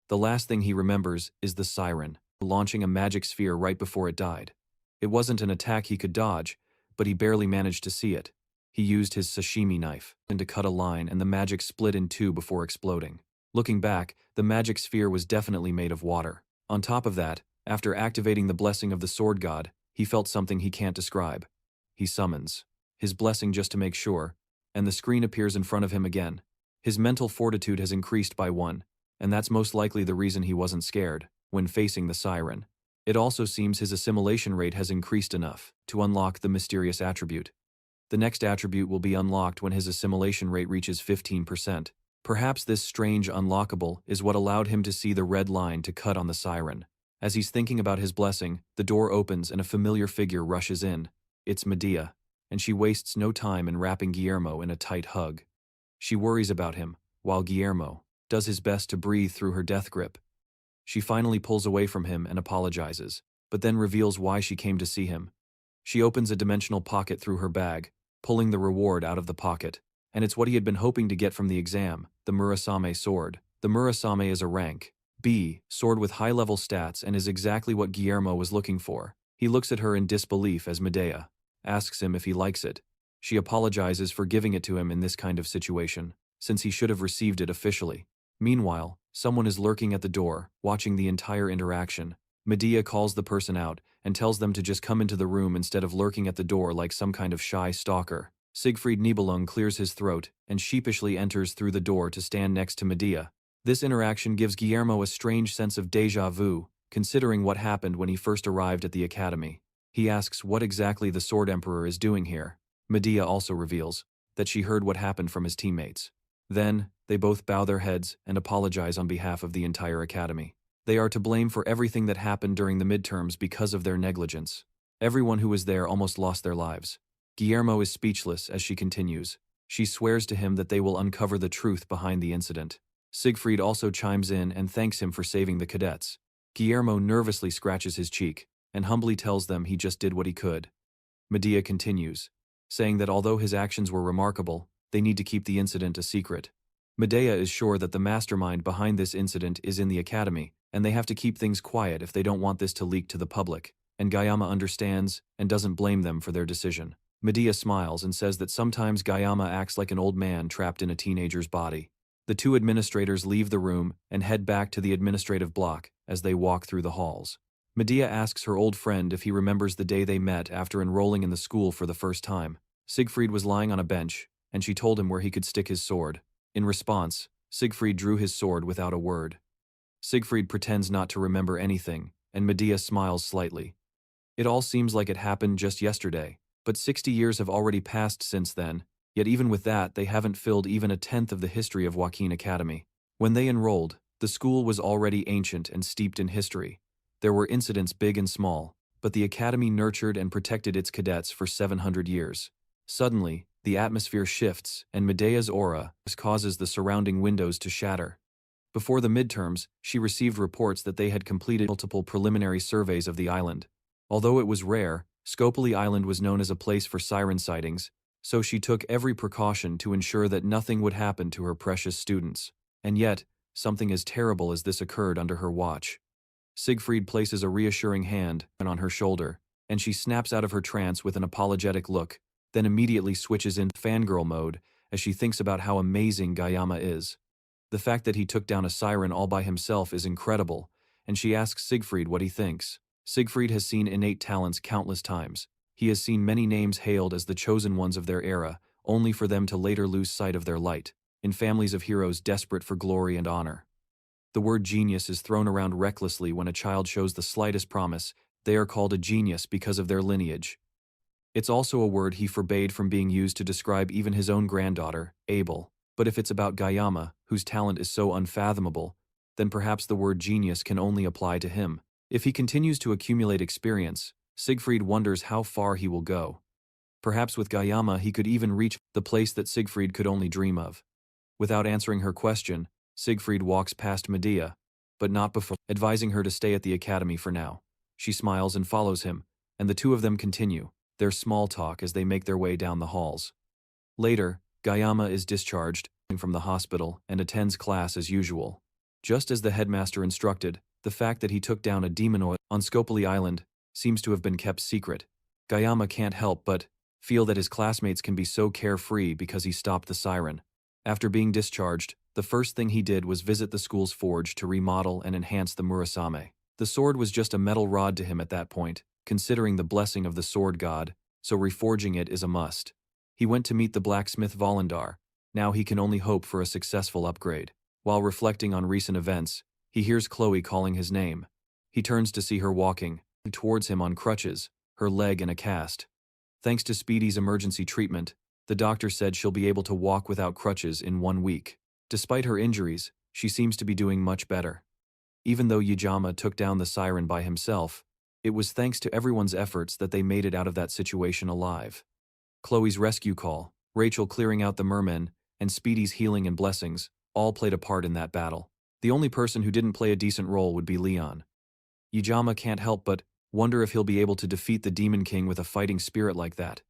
The last thing he remembers is the siren, launching a magic sphere right before it died. It wasn't an attack he could dodge, but he barely managed to see it. He used his sashimi knife to cut a line, and the magic split in two before exploding. Looking back, the magic sphere was definitely made of water. On top of that, after activating the blessing of the sword god, he felt something he can't describe. He summons his blessing just to make sure, and the screen appears in front of him again. His mental fortitude has increased by 1, and that's most likely the reason he wasn't scared when facing the siren. It also seems his assimilation rate has increased enough to unlock the mysterious attribute. The next attribute will be unlocked when his assimilation rate reaches 15%. Perhaps this strange unlockable is what allowed him to see the red line to cut on the siren. As he's thinking about his blessing, the door opens and a familiar figure rushes in. It's Medea, and she wastes no time in wrapping Guillermo in a tight hug. She worries about him, while Guillermo does his best to breathe through her death grip. She finally pulls away from him and apologizes, but then reveals why she came to see him. She opens a dimensional pocket through her bag, pulling the reward out of the pocket, and it's what he had been hoping to get from the exam, the Murasame sword. The Murasame is a rank B sword with high-level stats and is exactly what Guillermo was looking for. He looks at her in disbelief as Medea asks him if he likes it. She apologizes for giving it to him in this kind of situation, since he should have received it officially. Meanwhile, someone is lurking at the door, watching the entire interaction. Medea calls the person out and tells them to just come into the room instead of lurking at the door like some kind of shy stalker. Siegfried Nibelung clears his throat and sheepishly enters through the door to stand next to Medea. This interaction gives Guillermo a strange sense of déjà vu, considering what happened when he first arrived at the academy. He asks what exactly the Sword Emperor is doing here. Medea also reveals that she heard what happened from his teammates. Then, they both bow their heads and apologize on behalf of the entire academy. They are to blame for everything that happened during the midterms because of their negligence. Everyone who was there almost lost their lives. Guillermo is speechless as she continues. She swears to him that they will uncover the truth behind the incident. Siegfried also chimes in and thanks him for saving the cadets. Guillermo nervously scratches his cheek and humbly tells them he just did what he could. Medea continues, saying that although his actions were remarkable, they need to keep the incident a secret. Medea is sure that the mastermind behind this incident is in the academy, and they have to keep things quiet if they don't want this to leak to the public, and Guillermo understands and doesn't blame them for their decision. Medea smiles and says that sometimes Guillermo acts like an old man trapped in a teenager's body. The two administrators leave the room and head back to the administrative block as they walk through the halls. Medea asks her old friend if he remembers the day they met after enrolling in the school for the first time. Siegfried was lying on a bench, and she told him where he could stick his sword. In response, Siegfried drew his sword without a word. Siegfried pretends not to remember anything, and Medea smiles slightly. It all seems like it happened just yesterday, but 60 years have already passed since then, yet even with that they haven't filled even a tenth of the history of Joaquin Academy. When they enrolled, the school was already ancient and steeped in history. There were incidents big and small, but the academy nurtured and protected its cadets for 700 years. Suddenly, the atmosphere shifts, and Medea's aura causes the surrounding windows to shatter. Before the midterms, she received reports that they had completed multiple preliminary surveys of the island. Although it was rare, Scopely Island was known as a place for siren sightings, so she took every precaution to ensure that nothing would happen to her precious students. And yet, something as terrible as this occurred under her watch. Siegfried places a reassuring hand on her shoulder, and she snaps out of her trance with an apologetic look, then immediately switches into fangirl mode as she thinks about how amazing Guillermo is. The fact that he took down a siren all by himself is incredible, and she asks Siegfried what he thinks. Siegfried has seen innate talents countless times. He has seen many names hailed as the chosen ones of their era, only for them to later lose sight of their light, in families of heroes desperate for glory and honor. The word genius is thrown around recklessly when a child shows the slightest promise They are called a genius because of their lineage. It's also a word he forbade from being used to describe even his own granddaughter, Abel. But if it's about Gayama, whose talent is so unfathomable, then perhaps the word genius can only apply to him. If he continues to accumulate experience, Siegfried wonders how far he will go. Perhaps with Gayama he could even reach the place that Siegfried could only dream of. Without answering her question, Siegfried walks past Medea, but not before advising her to stay at the academy for now. She smiles and follows him, and the two of them continue their small talk as they make their way down the halls. Later, Gayama is discharged from the hospital and attends class as usual. Just as the headmaster instructed, the fact that he took down a demonoid on Scopoli Island seems to have been kept secret. Gayama can't help but feel that his classmates can be so carefree because he stopped the siren. After being discharged, the first thing he did was visit the school's forge to remodel and enhance the Murasame. The sword was just a metal rod to him at that point, considering the blessing of the sword god, so reforging it is a must. He went to meet the blacksmith Volundar. Now he can only hope for a successful upgrade. While reflecting on recent events, he hears Chloe calling his name. He turns to see her walking towards him on crutches, her leg in a cast. Thanks to Speedy's emergency treatment, the doctor said she'll be able to walk without crutches in 1 week. Despite her injuries, she seems to be doing much better. Even though Yujama took down the siren by himself, it was thanks to everyone's efforts that they made it out of that situation alive. Chloe's rescue call, Rachel clearing out the mermen, and Speedy's healing and blessings all played a part in that battle. The only person who didn't play a decent role would be Leon. Yujama can't help but wonder if he'll be able to defeat the Demon King with a fighting spirit like that.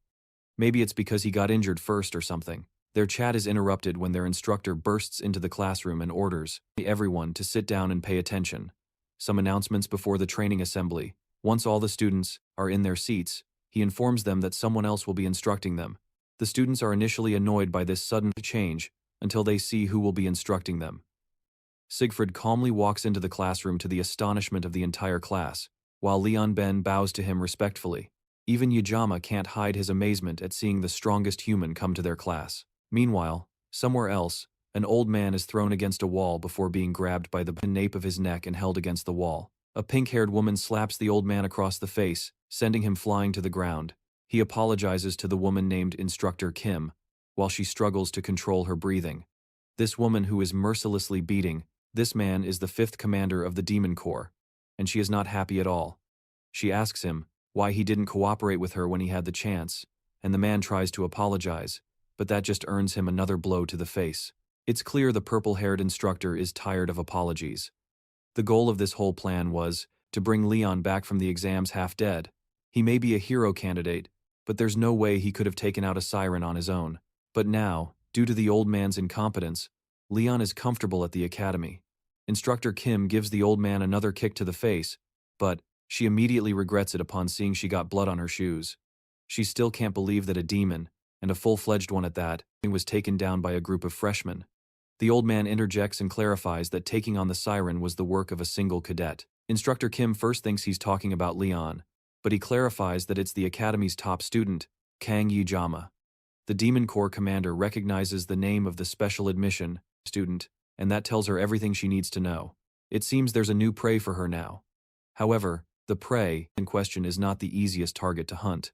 Maybe it's because he got injured first or something. Their chat is interrupted when their instructor bursts into the classroom and orders everyone to sit down and pay attention. Some announcements before the training assembly. Once all the students are in their seats, he informs them that someone else will be instructing them. The students are initially annoyed by this sudden change until they see who will be instructing them. Siegfried calmly walks into the classroom to the astonishment of the entire class, while Leon Ben bows to him respectfully. Even Yujama can't hide his amazement at seeing the strongest human come to their class. Meanwhile, somewhere else, an old man is thrown against a wall before being grabbed by the nape of his neck and held against the wall. A pink-haired woman slaps the old man across the face, sending him flying to the ground. He apologizes to the woman named Instructor Kim, while she struggles to control her breathing. This woman who is mercilessly beating this man is the 5th commander of the Demon Corps, and she is not happy at all. She asks him why he didn't cooperate with her when he had the chance, and the man tries to apologize, but that just earns him another blow to the face. It's clear the purple-haired instructor is tired of apologies. The goal of this whole plan was to bring Leon back from the exams half dead. He may be a hero candidate, but there's no way he could have taken out a siren on his own. But now, due to the old man's incompetence, Leon is comfortable at the academy. Instructor Kim gives the old man another kick to the face, but she immediately regrets it upon seeing she got blood on her shoes. She still can't believe that a demon, and a full-fledged one at that, was taken down by a group of freshmen. The old man interjects and clarifies that taking on the siren was the work of a single cadet. Instructor Kim first thinks he's talking about Leon, but he clarifies that it's the academy's top student, Kang Yujama. The Demon Corps commander recognizes the name of the special admission student, and that tells her everything she needs to know. It seems there's a new prey for her now. However, the prey in question is not the easiest target to hunt.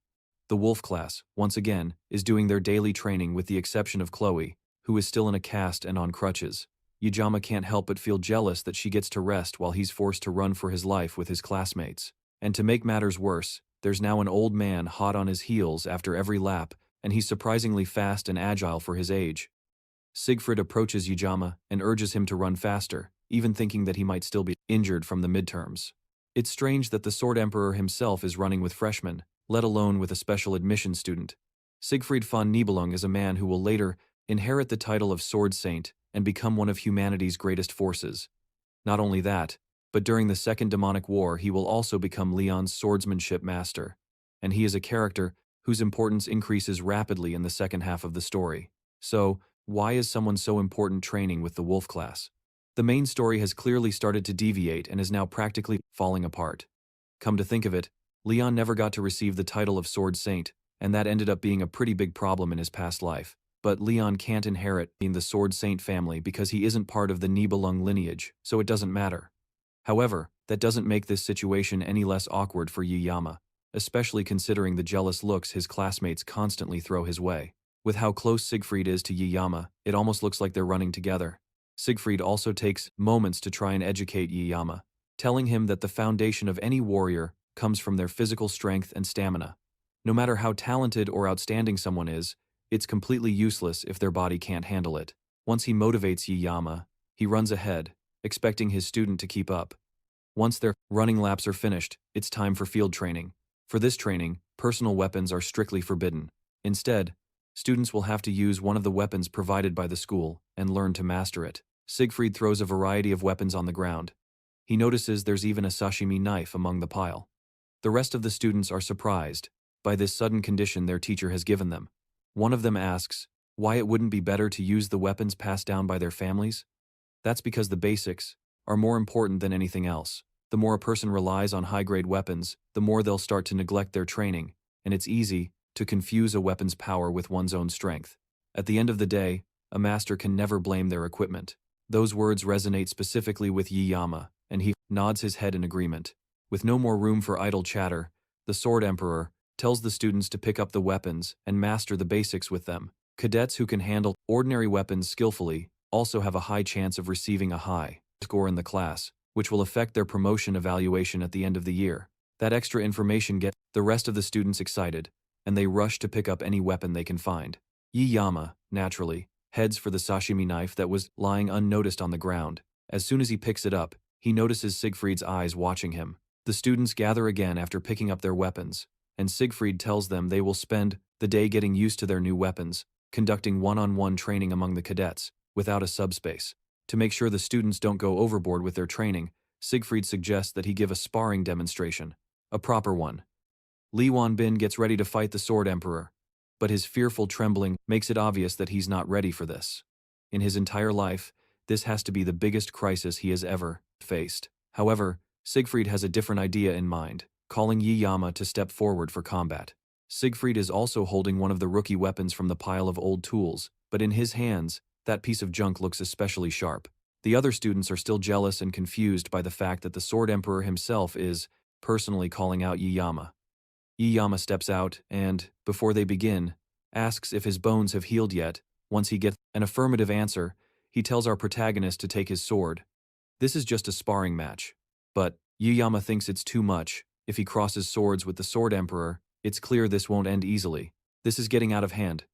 The wolf class, once again, is doing their daily training with the exception of Chloe, who is still in a cast and on crutches. Yujama can't help but feel jealous that she gets to rest while he's forced to run for his life with his classmates. And to make matters worse, there's now an old man hot on his heels after every lap, and he's surprisingly fast and agile for his age. Siegfried approaches Yujama and urges him to run faster, even thinking that he might still be injured from the midterms. It's strange that the Sword Emperor himself is running with freshmen, let alone with a special admission student. Siegfried von Nibelung is a man who will later inherit the title of Sword Saint and become one of humanity's greatest forces. Not only that, but during the Second Demonic War he will also become Leon's swordsmanship master, and he is a character whose importance increases rapidly in the second half of the story. So, why is someone so important training with the Wolf class? The main story has clearly started to deviate and is now practically falling apart. Come to think of it, Leon never got to receive the title of Sword Saint, and that ended up being a pretty big problem in his past life. But Leon can't inherit being the Sword Saint family because he isn't part of the Nibelung lineage, so it doesn't matter. However, That doesn't make this situation any less awkward for Yuyama, especially considering the jealous looks his classmates constantly throw his way. With how close Siegfried is to Yuyama, it almost looks like they're running together. Siegfried also takes moments to try and educate Yuyama, telling him that the foundation of any warrior comes from their physical strength and stamina. No matter how talented or outstanding someone is, it's completely useless if their body can't handle it. Once he motivates Yuyama, he runs ahead, expecting his student to keep up. Once their running laps are finished, it's time for field training. For this training, personal weapons are strictly forbidden. Instead, students will have to use one of the weapons provided by the school and learn to master it. Siegfried throws a variety of weapons on the ground. He notices there's even a sashimi knife among the pile. The rest of the students are surprised by this sudden condition their teacher has given them. One of them asks why it wouldn't be better to use the weapons passed down by their families. That's because the basics are more important than anything else. The more a person relies on high-grade weapons, the more they'll start to neglect their training, and it's easy to confuse a weapon's power with one's own strength. At the end of the day, a master can never blame their equipment. Those words resonate specifically with Yuyama, and he nods his head in agreement. With no more room for idle chatter, the Sword Emperor tells the students to pick up the weapons and master the basics with them. Cadets who can handle ordinary weapons skillfully also have a high chance of receiving a high score in the class, which will affect their promotion evaluation at the end of the year. That extra information gets the rest of the students excited, and they rush to pick up any weapon they can find. Yuyama, naturally, heads for the sashimi knife that was lying unnoticed on the ground. As soon as he picks it up, he notices Siegfried's eyes watching him. The students gather again after picking up their weapons, and Siegfried tells them they will spend the day getting used to their new weapons, conducting one-on-one training among the cadets, without a subspace. To make sure the students don't go overboard with their training, Siegfried suggests that he give a sparring demonstration, a proper one. Li Wanbin gets ready to fight the Sword Emperor, but his fearful trembling makes it obvious that he's not ready for this. In his entire life, this has to be the biggest crisis he has ever faced. However, Siegfried has a different idea in mind, calling Yuyama to step forward for combat. Siegfried is also holding one of the rookie weapons from the pile of old tools, but in his hands, that piece of junk looks especially sharp. The other students are still jealous and confused by the fact that the Sword Emperor himself is personally calling out Yuyama. Yuyama steps out and, before they begin, asks if his bones have healed yet. Once he gets an affirmative answer, he tells our protagonist to take his sword. This is just a sparring match, but Yuyama thinks it's too much. If he crosses swords with the Sword Emperor, it's clear this won't end easily. This is getting out of hand.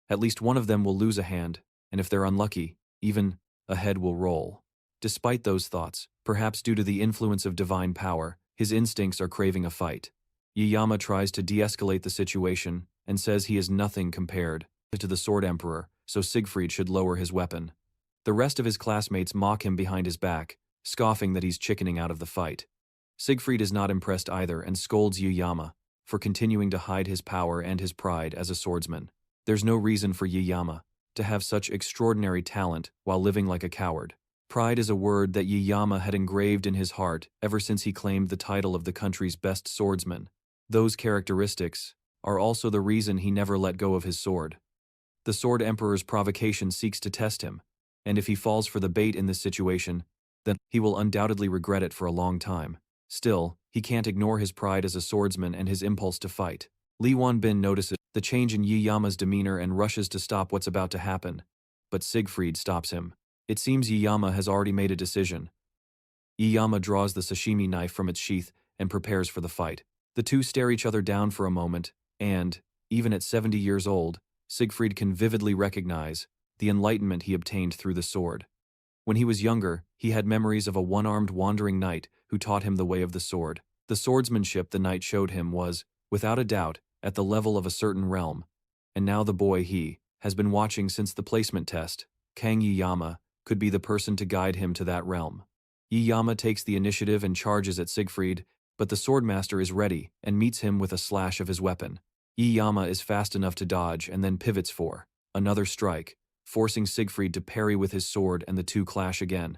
At least one of them will lose a hand, and if they're unlucky, even a head will roll. Despite those thoughts, perhaps due to the influence of divine power, his instincts are craving a fight. Yuyama tries to de-escalate the situation and says he is nothing compared to the Sword Emperor, so Siegfried should lower his weapon. The rest of his classmates mock him behind his back, scoffing that he's chickening out of the fight. Siegfried is not impressed either and scolds Yuyama for continuing to hide his power and his pride as a swordsman. There's no reason for Yuyama to have such extraordinary talent while living like a coward. Pride is a word that Yuyama had engraved in his heart ever since he claimed the title of the country's best swordsman. Those characteristics are also the reason he never let go of his sword. The Sword Emperor's provocation seeks to test him, and if he falls for the bait in this situation, then he will undoubtedly regret it for a long time. Still, he can't ignore his pride as a swordsman and his impulse to fight. Li Wanbin notices the change in Yuyama's demeanor and rushes to stop what's about to happen, but Siegfried stops him. It seems Yuyama has already made a decision. Yuyama draws the sashimi knife from its sheath and prepares for the fight. The two stare each other down for a moment, and, even at 70 years old, Siegfried can vividly recognize the enlightenment he obtained through the sword. When he was younger, he had memories of a one-armed wandering knight who taught him the way of the sword. The swordsmanship the knight showed him was, without a doubt, at the level of a certain realm, and now the boy he has been watching since the placement test, Kang Yuyama, could be the person to guide him to that realm. Yuyama takes the initiative and charges at Siegfried, but the swordmaster is ready and meets him with a slash of his weapon. Yuyama is fast enough to dodge and then pivots for another strike, forcing Siegfried to parry with his sword, and the two clash again.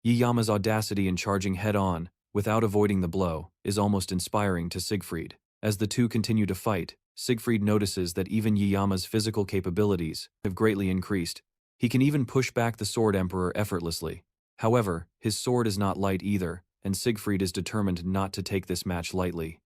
Yuyama's audacity in charging head-on, without avoiding the blow, is almost inspiring to Siegfried. As the two continue to fight, Siegfried notices that even Yuyama's physical capabilities have greatly increased. He can even push back the Sword Emperor effortlessly. However, his sword is not light either, and Siegfried is determined not to take this match lightly.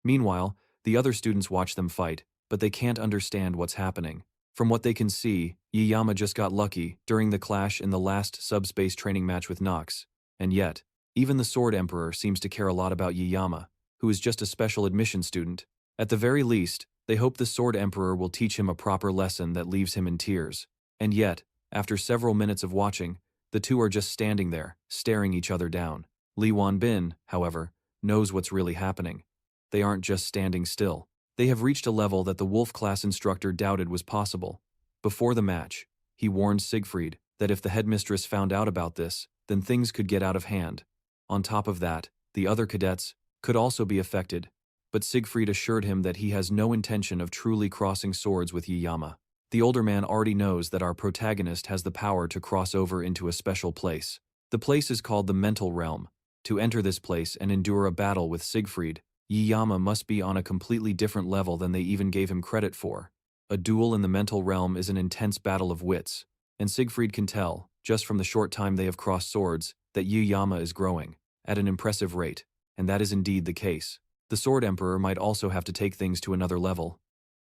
Meanwhile, the other students watch them fight, but they can't understand what's happening. From what they can see, Yiyama just got lucky during the clash in the last subspace training match with Nox. And yet, even the Sword Emperor seems to care a lot about Yiyama, who is just a special admission student. At the very least, they hope the Sword Emperor will teach him a proper lesson that leaves him in tears. And yet, after several minutes of watching, the two are just standing there, staring each other down. Li Wanbin, however, knows what's really happening. They aren't just standing still. They have reached a level that the Wolf class instructor doubted was possible. Before the match, he warned Siegfried that if the headmistress found out about this, then things could get out of hand. On top of that, the other cadets could also be affected, but Siegfried assured him that he has no intention of truly crossing swords with Yiyama. The older man already knows that our protagonist has the power to cross over into a special place. The place is called the Mental Realm. To enter this place and endure a battle with Siegfried, Yiyama must be on a completely different level than they even gave him credit for. A duel in the Mental Realm is an intense battle of wits, and Siegfried can tell, just from the short time they have crossed swords, that Yiyama is growing at an impressive rate, and that is indeed the case. The Sword Emperor might also have to take things to another level.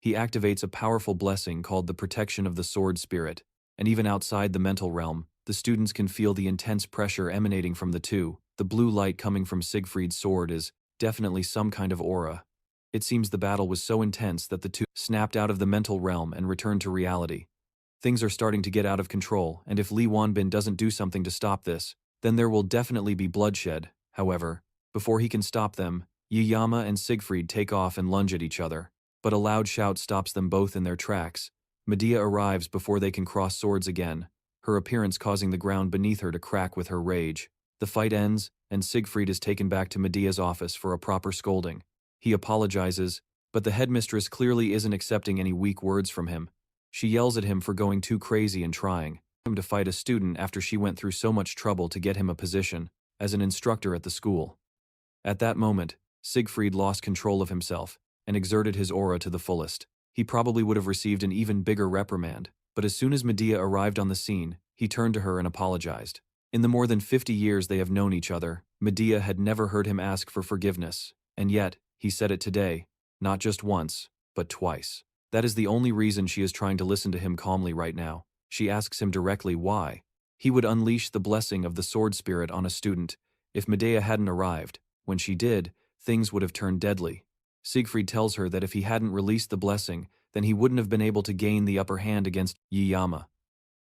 He activates a powerful blessing called the Protection of the Sword Spirit, and even outside the Mental Realm, the students can feel the intense pressure emanating from the two. The blue light coming from Siegfried's sword is definitely some kind of aura. It seems the battle was so intense that the two snapped out of the mental realm and returned to reality. Things are starting to get out of control, and if Li Wanbin doesn't do something to stop this, then there will definitely be bloodshed. However, before he can stop them, Yiyama and Siegfried take off and lunge at each other, but a loud shout stops them both in their tracks. Medea arrives before they can cross swords again, her appearance causing the ground beneath her to crack with her rage. The fight ends, and Siegfried is taken back to Medea's office for a proper scolding. He apologizes, but the headmistress clearly isn't accepting any weak words from him. She yells at him for going too crazy and trying him to fight a student after she went through so much trouble to get him a position as an instructor at the school. At that moment, Siegfried lost control of himself and exerted his aura to the fullest. He probably would have received an even bigger reprimand, but as soon as Medea arrived on the scene, he turned to her and apologized. In the more than 50 years they have known each other, Medea had never heard him ask for forgiveness, and yet, he said it today, not just once, but twice. That is the only reason she is trying to listen to him calmly right now. She asks him directly why. He would unleash the blessing of the sword spirit on a student. If Medea hadn't arrived, when she did, things would have turned deadly. Siegfried tells her that if he hadn't released the blessing, then he wouldn't have been able to gain the upper hand against Yiyama.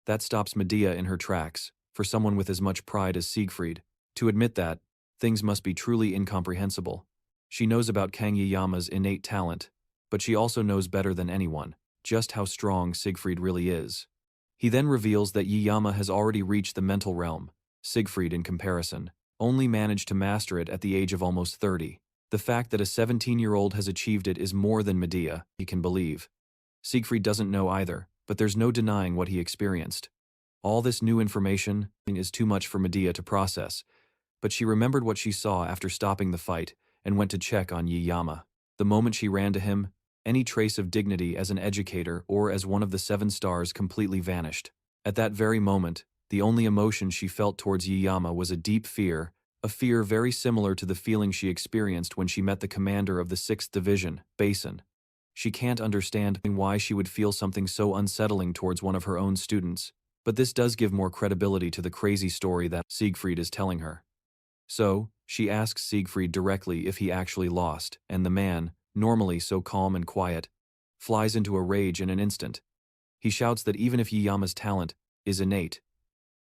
That stops Medea in her tracks. For someone with as much pride as Siegfried, to admit that, things must be truly incomprehensible. She knows about Kang Yiyama's innate talent, but she also knows better than anyone just how strong Siegfried really is. He then reveals that Yiyama has already reached the mental realm. Siegfried, in comparison, only managed to master it at the age of almost 30. The fact that a 17-year-old has achieved it is more than Medea can believe. Siegfried doesn't know either, but there's no denying what he experienced. All this new information is too much for Medea to process, but she remembered what she saw after stopping the fight and went to check on Yiyama. The moment she ran to him, any trace of dignity as an educator or as one of the 7 stars completely vanished. At that very moment, the only emotion she felt towards Yiyama was a deep fear, a fear very similar to the feeling she experienced when she met the commander of the 6th Division, Basin. She can't understand why she would feel something so unsettling towards one of her own students. But this does give more credibility to the crazy story that Siegfried is telling her. So, she asks Siegfried directly if he actually lost, and the man, normally so calm and quiet, flies into a rage in an instant. He shouts that even if Yiyama's talent is innate,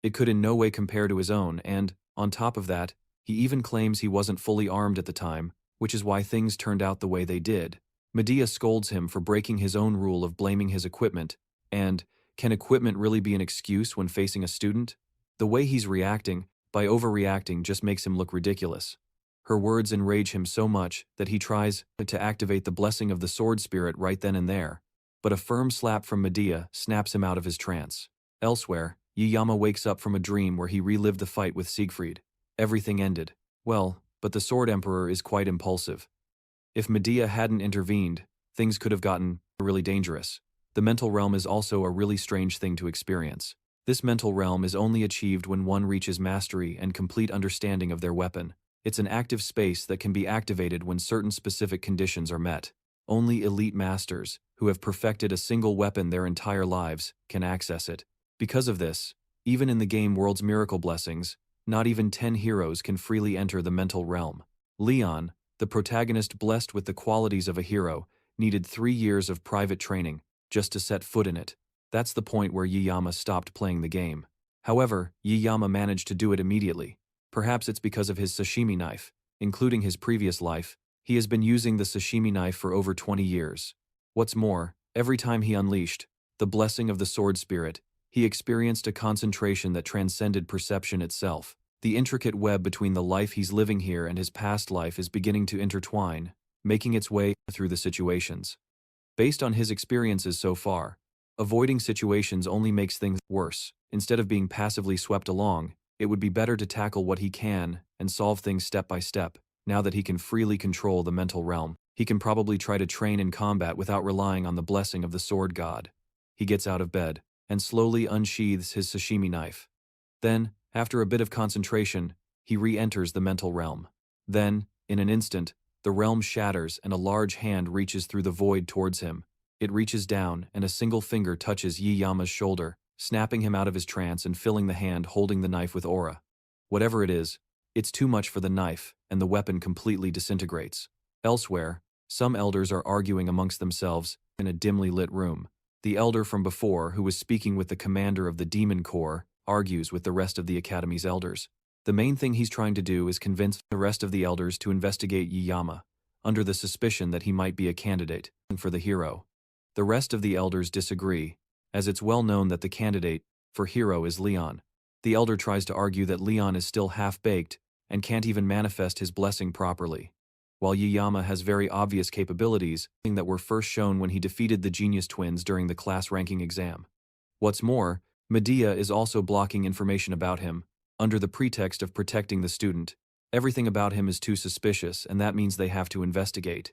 it could in no way compare to his own, and, on top of that, he even claims he wasn't fully armed at the time, which is why things turned out the way they did. Medea scolds him for breaking his own rule of blaming his equipment, and can equipment really be an excuse when facing a student? The way he's reacting, by overreacting, just makes him look ridiculous. Her words enrage him so much that he tries to activate the blessing of the sword spirit right then and there, but a firm slap from Medea snaps him out of his trance. Elsewhere, Yiyama wakes up from a dream where he relived the fight with Siegfried. Everything ended. Well, but the Sword Emperor is quite impulsive. If Medea hadn't intervened, things could have gotten really dangerous. The mental realm is also a really strange thing to experience. This mental realm is only achieved when one reaches mastery and complete understanding of their weapon. It's an active space that can be activated when certain specific conditions are met. Only elite masters, who have perfected a single weapon their entire lives, can access it. Because of this, even in the game World's Miracle Blessings, not even 10 heroes can freely enter the mental realm. Leon, the protagonist blessed with the qualities of a hero, needed 3 years of private training just to set foot in it. That's the point where Yiyama stopped playing the game. However, Yiyama managed to do it immediately. Perhaps it's because of his sashimi knife. Including his previous life, he has been using the sashimi knife for over 20 years. What's more, every time he unleashed the blessing of the sword spirit, he experienced a concentration that transcended perception itself. The intricate web between the life he's living here and his past life is beginning to intertwine, making its way through the situations. Based on his experiences so far, avoiding situations only makes things worse. Instead of being passively swept along, it would be better to tackle what he can and solve things step by step. Now that he can freely control the mental realm, he can probably try to train in combat without relying on the blessing of the sword god. He gets out of bed and slowly unsheathes his sashimi knife. Then, after a bit of concentration, he re-enters the mental realm. Then, in an instant, the realm shatters and a large hand reaches through the void towards him. It reaches down and a single finger touches Yiyama's shoulder, snapping him out of his trance and filling the hand holding the knife with aura. Whatever it is, it's too much for the knife, and the weapon completely disintegrates. Elsewhere, some elders are arguing amongst themselves in a dimly lit room. The elder from before, who was speaking with the commander of the demon corps, argues with the rest of the academy's elders. The main thing he's trying to do is convince the rest of the elders to investigate Yiyama, under the suspicion that he might be a candidate for the hero. The rest of the elders disagree, as it's well known that the candidate for hero is Leon. The elder tries to argue that Leon is still half-baked and can't even manifest his blessing properly, while Yiyama has very obvious capabilities that were first shown when he defeated the Genius Twins during the class ranking exam. What's more, Medea is also blocking information about him, under the pretext of protecting the student. Everything about him is too suspicious, and that means they have to investigate.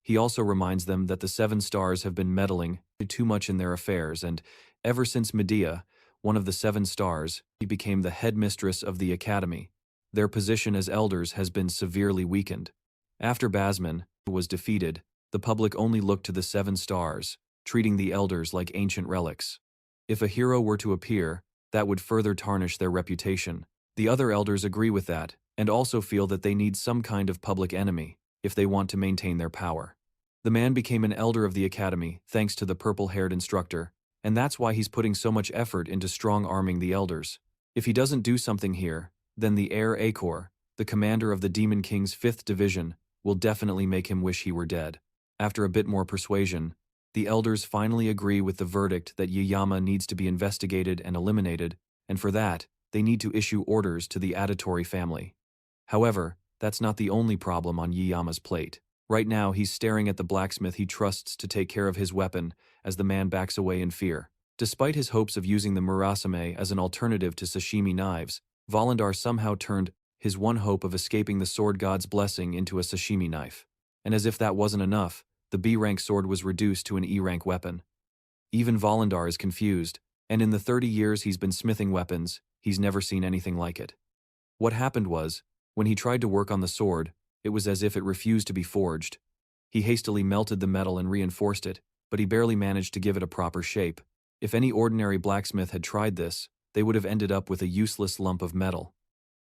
He also reminds them that the 7 stars have been meddling too much in their affairs, and ever since Medea, one of the 7 stars, he became the headmistress of the academy. Their position as elders has been severely weakened. After Basman was defeated, the public only looked to the 7 stars, treating the elders like ancient relics. If a hero were to appear, that would further tarnish their reputation. The other elders agree with that, and also feel that they need some kind of public enemy if they want to maintain their power. The man became an elder of the academy thanks to the purple-haired instructor, and that's why he's putting so much effort into strong-arming the elders. If he doesn't do something here, then the heir Acor, the commander of the Demon King's 5th Division, will definitely make him wish he were dead. After a bit more persuasion, the elders finally agree with the verdict that Yiyama needs to be investigated and eliminated, and for that, they need to issue orders to the Auditory family. However, that's not the only problem on Yiyama's plate. Right now, he's staring at the blacksmith he trusts to take care of his weapon as the man backs away in fear. Despite his hopes of using the murasame as an alternative to sashimi knives, Volundar somehow turned his one hope of escaping the sword god's blessing into a sashimi knife. And as if that wasn't enough, the B-rank sword was reduced to an E-rank weapon. Even Volundar is confused, and in the 30 years he's been smithing weapons, he's never seen anything like it. What happened was, when he tried to work on the sword, it was as if it refused to be forged. He hastily melted the metal and reinforced it, but he barely managed to give it a proper shape. If any ordinary blacksmith had tried this, they would have ended up with a useless lump of metal.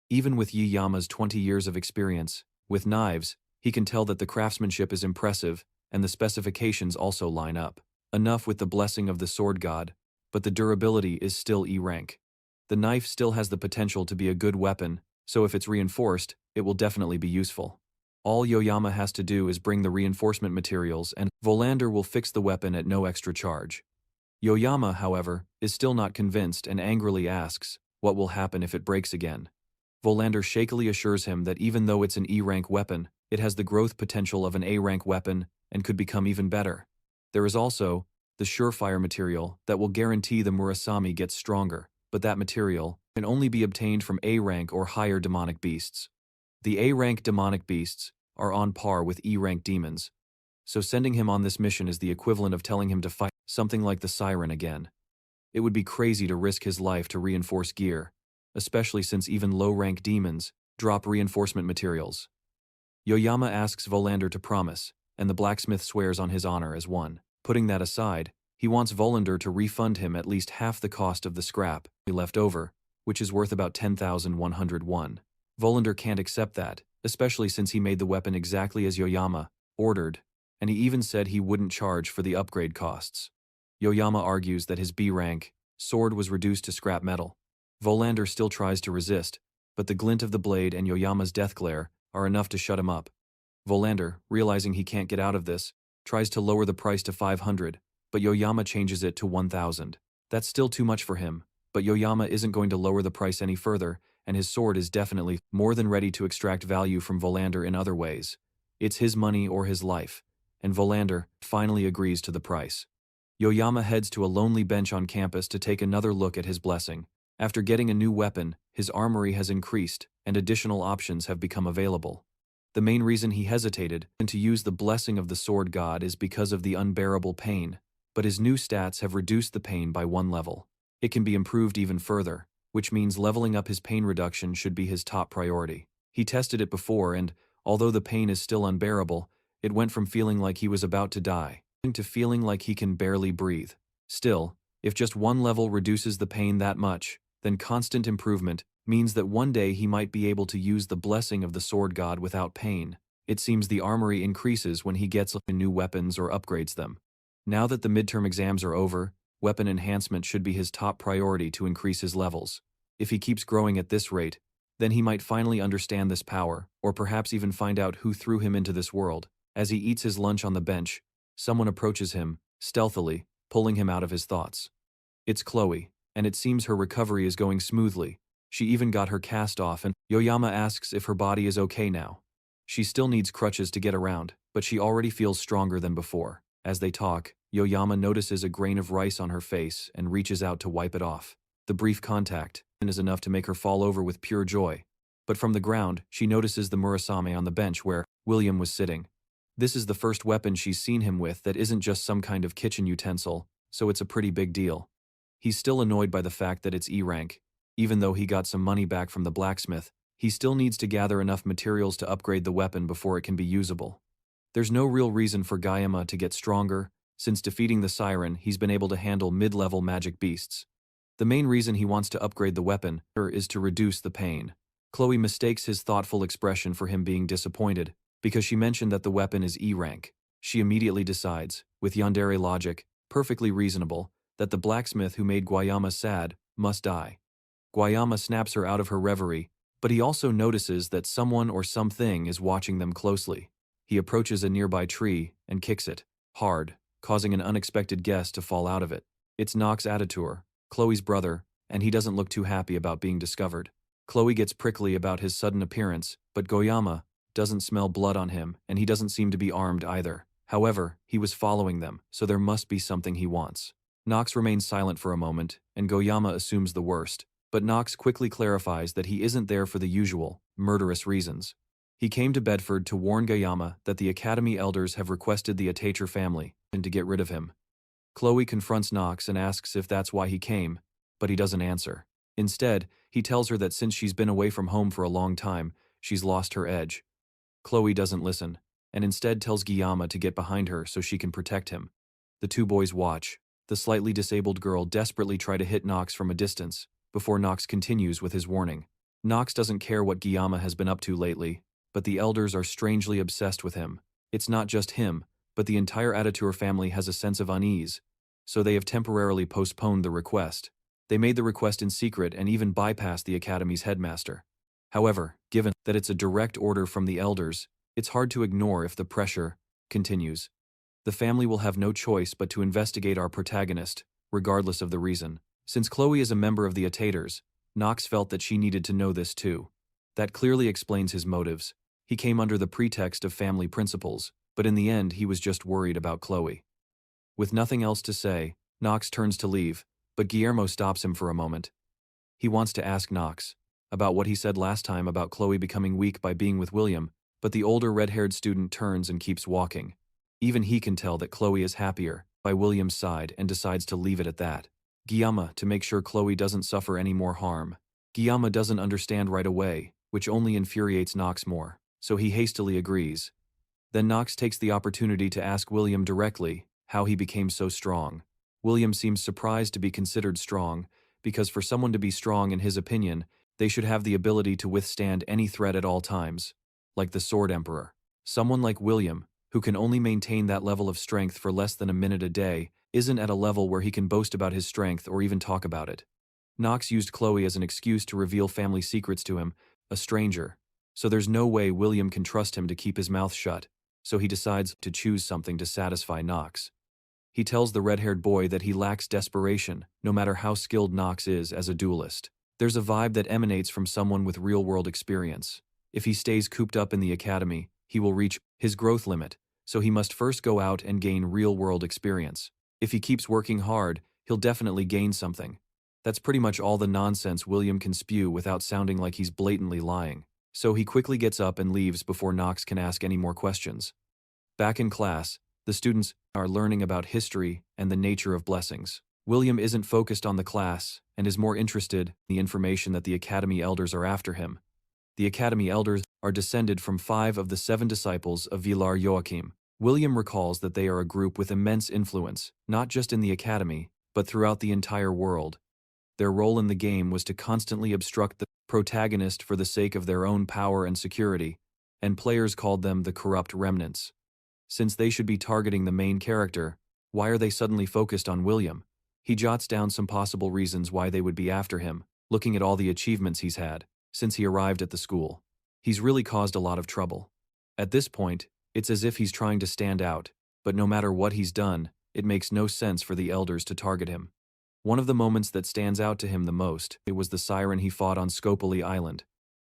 Even with Yiyama's 20 years of experience, with knives, he can tell that the craftsmanship is impressive, and the specifications also line up. Enough with the blessing of the sword god, but the durability is still E-rank. The knife still has the potential to be a good weapon, so if it's reinforced, it will definitely be useful. All Yoyama has to do is bring the reinforcement materials, and Volander will fix the weapon at no extra charge. Yoyama, however, is still not convinced and angrily asks, what will happen if it breaks again? Volander shakily assures him that even though it's an E-rank weapon, it has the growth potential of an A-rank weapon and could become even better. There is also the surefire material that will guarantee the Murasame gets stronger, but that material can only be obtained from A-rank or higher demonic beasts. The A-rank demonic beasts are on par with E-rank demons, so sending him on this mission is the equivalent of telling him to fight something like the Siren again. It would be crazy to risk his life to reinforce gear, especially since even low-rank demons Drop reinforcement materials. Yoyama asks Volander to promise, and the blacksmith swears on his honor as one. Putting that aside, he wants Volander to refund him at least half the cost of the scrap left over, which is worth about 10,101. Volander can't accept that, especially since he made the weapon exactly as Yoyama ordered, and he even said he wouldn't charge for the upgrade costs. Yoyama argues that his B-rank sword was reduced to scrap metal. Volander still tries to resist, but the glint of the blade and Yoyama's death glare are enough to shut him up. Volander, realizing he can't get out of this, tries to lower the price to 500, but Yoyama changes it to 1,000. That's still too much for him, but Yoyama isn't going to lower the price any further, and his sword is definitely more than ready to extract value from Volander in other ways. It's his money or his life, and Volander finally agrees to the price. Yoyama heads to a lonely bench on campus to take another look at his blessing. After getting a new weapon, his armory has increased, and additional options have become available. The main reason he hesitated to use the blessing of the sword god is because of the unbearable pain, but his new stats have reduced the pain by 1 level. It can be improved even further, which means leveling up his pain reduction should be his top priority. He tested it before and, although the pain is still unbearable, it went from feeling like he was about to die to feeling like he can barely breathe. Still, if just 1 level reduces the pain that much, then constant improvement means that one day he might be able to use the blessing of the sword god without pain. It seems the armory increases when he gets new weapons or upgrades them. Now that the midterm exams are over, weapon enhancement should be his top priority to increase his levels. If he keeps growing at this rate, then he might finally understand this power, or perhaps even find out who threw him into this world. As he eats his lunch on the bench, someone approaches him, stealthily, pulling him out of his thoughts. It's Chloe, and it seems her recovery is going smoothly. She even got her cast off, and Yoyama asks if her body is okay now. She still needs crutches to get around, but she already feels stronger than before. As they talk, Yoyama notices a grain of rice on her face and reaches out to wipe it off. The brief contact is enough to make her fall over with pure joy. But from the ground, she notices the Murasame on the bench where William was sitting. This is the first weapon she's seen him with that isn't just some kind of kitchen utensil, so it's a pretty big deal. He's still annoyed by the fact that it's E-rank. Even though he got some money back from the blacksmith, he still needs to gather enough materials to upgrade the weapon before it can be usable. There's no real reason for Gayama to get stronger. Since defeating the siren, he's been able to handle mid-level magic beasts. The main reason he wants to upgrade the weapon is to reduce the pain. Chloe mistakes his thoughtful expression for him being disappointed, because she mentioned that the weapon is E-rank. She immediately decides, with yandere logic, perfectly reasonable, that the blacksmith who made Guayama sad must die. Guayama snaps her out of her reverie, but he also notices that someone or something is watching them closely. He approaches a nearby tree and kicks it hard, causing an unexpected guest to fall out of it. It's Nox Aditur, Chloe's brother, and he doesn't look too happy about being discovered. Chloe gets prickly about his sudden appearance, but Guayama doesn't smell blood on him, and he doesn't seem to be armed either. However, he was following them, so there must be something he wants. Nox remains silent for a moment, and Guayama assumes the worst, but Nox quickly clarifies that he isn't there for the usual, murderous reasons. He came to Bedford to warn Gayama that the Academy elders have requested the Atater family and to get rid of him. Chloe confronts Nox and asks if that's why he came, but he doesn't answer. Instead, he tells her that since she's been away from home for a long time, she's lost her edge. Chloe doesn't listen, and instead tells Gayama to get behind her so she can protect him. The two boys watch. The slightly disabled girl desperately tries to hit Nox from a distance, before Nox continues with his warning. Nox doesn't care what Gayama has been up to lately, but the elders are strangely obsessed with him. It's not just him, but the entire Aditur family has a sense of unease, so they have temporarily postponed the request. They made the request in secret and even bypassed the Academy's headmaster. However, given that it's a direct order from the elders, it's hard to ignore if the pressure continues. The family will have no choice but to investigate our protagonist, regardless of the reason. Since Chloe is a member of the Ataters, Nox felt that she needed to know this too. That clearly explains his motives. He came under the pretext of family principles, but in the end he was just worried about Chloe. With nothing else to say, Nox turns to leave, but Guillermo stops him for a moment. He wants to ask Nox about what he said last time about Chloe becoming weak by being with William, but the older red-haired student turns and keeps walking. Even he can tell that Chloe is happier by William's side and decides to leave it at that. Gayama to make sure Chloe doesn't suffer any more harm. Gayama doesn't understand right away, which only infuriates Knox more, so he hastily agrees. Then Knox takes the opportunity to ask William directly how he became so strong. William seems surprised to be considered strong, because for someone to be strong in his opinion, they should have the ability to withstand any threat at all times, like the Sword Emperor. Someone like William, who can only maintain that level of strength for less than a minute a day, isn't at a level where he can boast about his strength or even talk about it. Knox used Chloe as an excuse to reveal family secrets to him, a stranger, so there's no way William can trust him to keep his mouth shut, so he decides to choose something to satisfy Knox. He tells the red-haired boy that he lacks desperation, no matter how skilled Knox is as a duelist. There's a vibe that emanates from someone with real-world experience. If he stays cooped up in the academy, he will reach his growth limit, so he must first go out and gain real-world experience. If he keeps working hard, he'll definitely gain something. That's pretty much all the nonsense William can spew without sounding like he's blatantly lying. So he quickly gets up and leaves before Knox can ask any more questions. Back in class, the students are learning about history and the nature of blessings. William isn't focused on the class and is more interested in the information that the Academy elders are after him. The Academy elders are descended from 5 of the 7 disciples of Villar Joachim. William recalls that they are a group with immense influence, not just in the Academy, but throughout the entire world. Their role in the game was to constantly obstruct the protagonist for the sake of their own power and security, and players called them the corrupt remnants. Since they should be targeting the main character, why are they suddenly focused on William? He jots down some possible reasons why they would be after him, looking at all the achievements he's had since he arrived at the school. He's really caused a lot of trouble. At this point, it's as if he's trying to stand out, but no matter what he's done, it makes no sense for the elders to target him. One of the moments that stands out to him the most, it was the siren he fought on Scopoli Island.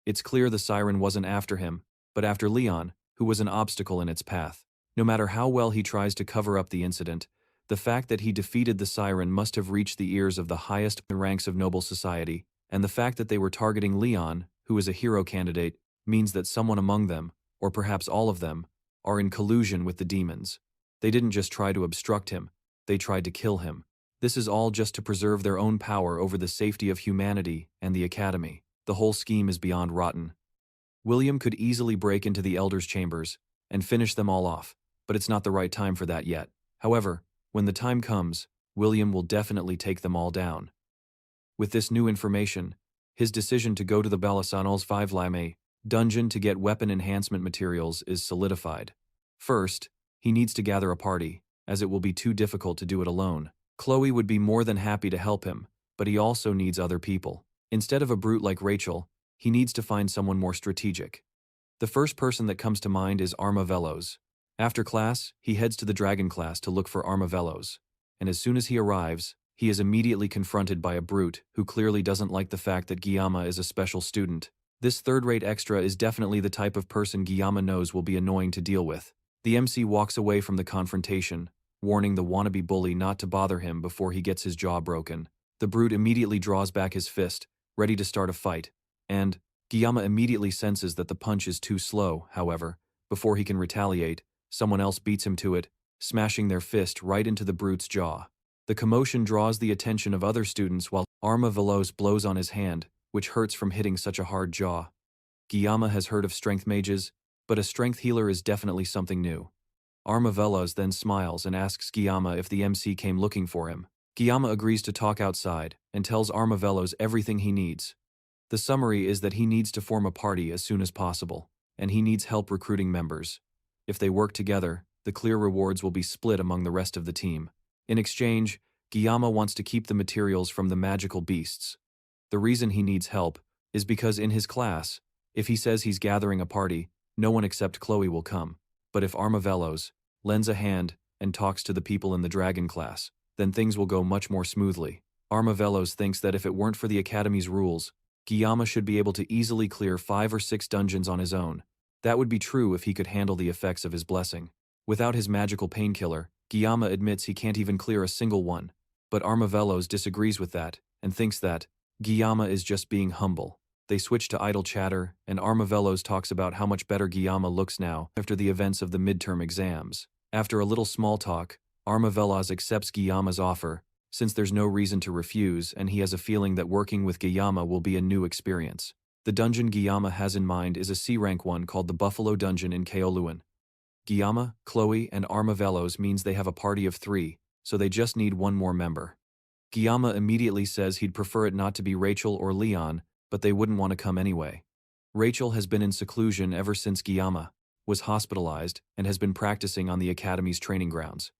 It's clear the siren wasn't after him, but after Leon, who was an obstacle in its path. No matter how well he tries to cover up the incident, the fact that he defeated the siren must have reached the ears of the highest ranks of noble society, and the fact that they were targeting Leon, who is a hero candidate, means that someone among them, or perhaps all of them, are in collusion with the demons. They didn't just try to obstruct him, they tried to kill him. This is all just to preserve their own power over the safety of humanity and the Academy. The whole scheme is beyond rotten. William could easily break into the elders' chambers and finish them all off, but it's not the right time for that yet. However, when the time comes, William will definitely take them all down. With this new information, his decision to go to the Balasanal's 5 Lame dungeon to get weapon enhancement materials is solidified. First, he needs to gather a party, as it will be too difficult to do it alone. Chloe would be more than happy to help him, but he also needs other people. Instead of a brute like Rachel, he needs to find someone more strategic. The first person that comes to mind is Armavelos. After class, he heads to the Dragon class to look for Armavelos, and as soon as he arrives, he is immediately confronted by a brute who clearly doesn't like the fact that Guillaume is a special student. This third-rate extra is definitely the type of person Guillaume knows will be annoying to deal with. The MC walks away from the confrontation, warning the wannabe bully not to bother him before he gets his jaw broken. The brute immediately draws back his fist, ready to start a fight, and Guillaume immediately senses that the punch is too slow. However, before he can retaliate, someone else beats him to it, smashing their fist right into the brute's jaw. The commotion draws the attention of other students while Armavelos blows on his hand, which hurts from hitting such a hard jaw. Guillaume has heard of strength mages, but a strength healer is definitely something new. Armavelos then smiles and asks Guillaume if the MC came looking for him. Guillaume agrees to talk outside and tells Armavelos everything he needs. The summary is that he needs to form a party as soon as possible, and he needs help recruiting members. If they work together, the clear rewards will be split among the rest of the team. In exchange, Guillaume wants to keep the materials from the magical beasts. The reason he needs help is because in his class, if he says he's gathering a party, no one except Chloe will come. But if Armavelos lends a hand and talks to the people in the Dragon class, then things will go much more smoothly. Armavelos thinks that if it weren't for the Academy's rules, Guillaume should be able to easily clear 5 or 6 dungeons on his own. That would be true if he could handle the effects of his blessing. Without his magical painkiller, Guillaume admits he can't even clear a single one. But Armavelos disagrees with that, and thinks that Guillaume is just being humble. They switch to idle chatter, and Armavelos talks about how much better Guillaume looks now after the events of the midterm exams. After a little small talk, Armavelos accepts Guillaume's offer, since there's no reason to refuse and he has a feeling that working with Guillaume will be a new experience. The dungeon Guillaume has in mind is a C-rank one called the Buffalo Dungeon in Keoluan. Guillaume, Chloe, and Armavelos means they have a party of 3, so they just need one more member. Guillaume immediately says he'd prefer it not to be Rachel or Leon, but they wouldn't want to come anyway. Rachel has been in seclusion ever since Guillaume was hospitalized and has been practicing on the Academy's training grounds.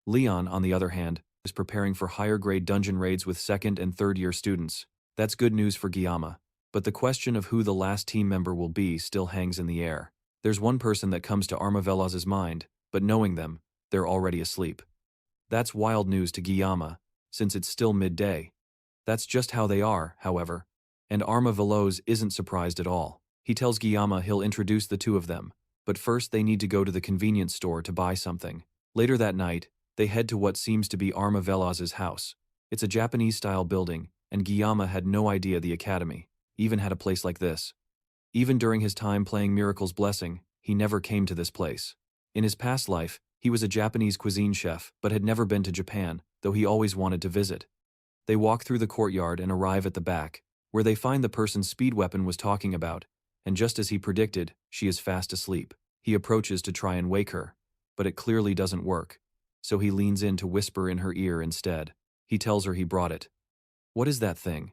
Leon, on the other hand, is preparing for higher-grade dungeon raids with 2nd and 3rd-year students. That's good news for Guillaume, but the question of who the last team member will be still hangs in the air. There's one person that comes to Armavelos' mind, but knowing them, they're already asleep. That's wild news to Guillaume, since it's still midday. That's just how they are, however, and Armavelos isn't surprised at all. He tells Guillaume he'll introduce the two of them, but first they need to go to the convenience store to buy something. Later that night, they head to what seems to be Armavelos' house. It's a Japanese-style building, and Guillaume had no idea the Academy even had a place like this. Even during his time playing Miracle's Blessing, he never came to this place. In his past life, he was a Japanese cuisine chef but had never been to Japan, though he always wanted to visit. They walk through the courtyard and arrive at the back, where they find the person Speed Weapon was talking about, and just as he predicted, she is fast asleep. He approaches to try and wake her, but it clearly doesn't work, so he leans in to whisper in her ear instead. He tells her he brought it. What is that thing?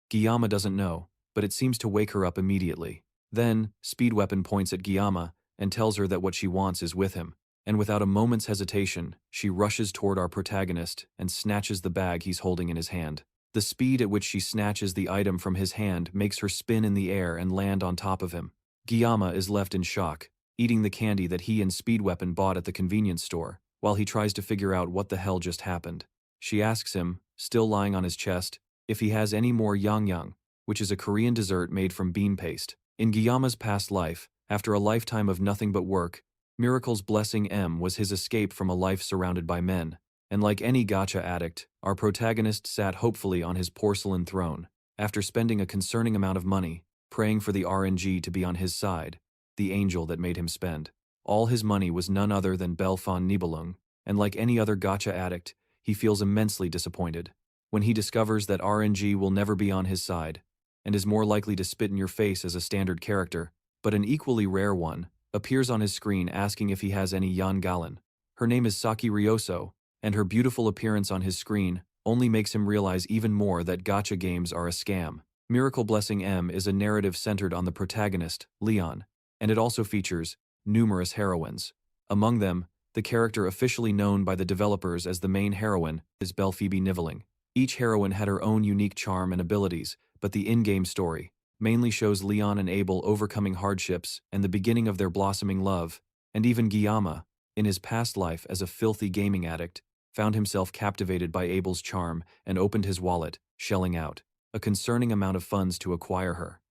Guillaume doesn't know, but it seems to wake her up immediately. Then, Speed Weapon points at Guillaume and tells her that what she wants is with him, and without a moment's hesitation, she rushes toward our protagonist and snatches the bag he's holding in his hand. The speed at which she snatches the item from his hand makes her spin in the air and land on top of him. Guillaume is left in shock, eating the candy that he and Speed Weapon bought at the convenience store, while he tries to figure out what the hell just happened. She asks him, still lying on his chest, if he has any more yangyang, which is a Korean dessert made from bean paste. In Guillaume's past life, after a lifetime of nothing but work, Miracle's Blessing M was his escape from a life surrounded by men. And like any gacha addict, our protagonist sat hopefully on his porcelain throne, after spending a concerning amount of money, praying for the RNG to be on his side, the angel that made him spend. All his money was none other than Belfon Nibelung, and like any other gacha addict, he feels immensely disappointed when he discovers that RNG will never be on his side, and is more likely to spit in your face as a standard character, but an equally rare one, appears on his screen asking if he has any Yan Galan. Her name is Saki Ryoso, and her beautiful appearance on his screen only makes him realize even more that gacha games are a scam. Miracle Blessing M is a narrative centered on the protagonist, Leon, and it also features numerous heroines. Among them, the character officially known by the developers as the main heroine is Belphoebe Niveling. Each heroine had her own unique charm and abilities, but the in-game story mainly shows Leon and Abel overcoming hardships and the beginning of their blossoming love, and even Guillaume, in his past life as a filthy gaming addict, found himself captivated by Abel's charm and opened his wallet, shelling out a concerning amount of funds to acquire her.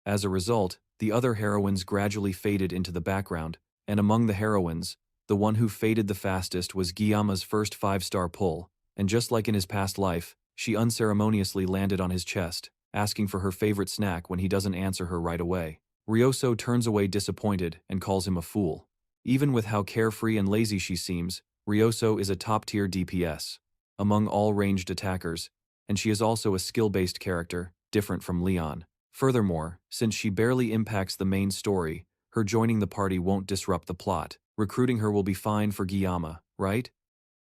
As a result, the other heroines gradually faded into the background, and among the heroines, the one who faded the fastest was Guillaume's first 5-star pull, and just like in his past life, she unceremoniously landed on his chest, asking for her favorite snack when he doesn't answer her right away. Ryoso turns away disappointed and calls him a fool. Even with how carefree and lazy she seems, Ryoso is a top-tier DPS among all ranged attackers, and she is also a skill-based character, different from Leon. Furthermore, since she barely impacts the main story, her joining the party won't disrupt the plot. Recruiting her will be fine for Guillaume, right?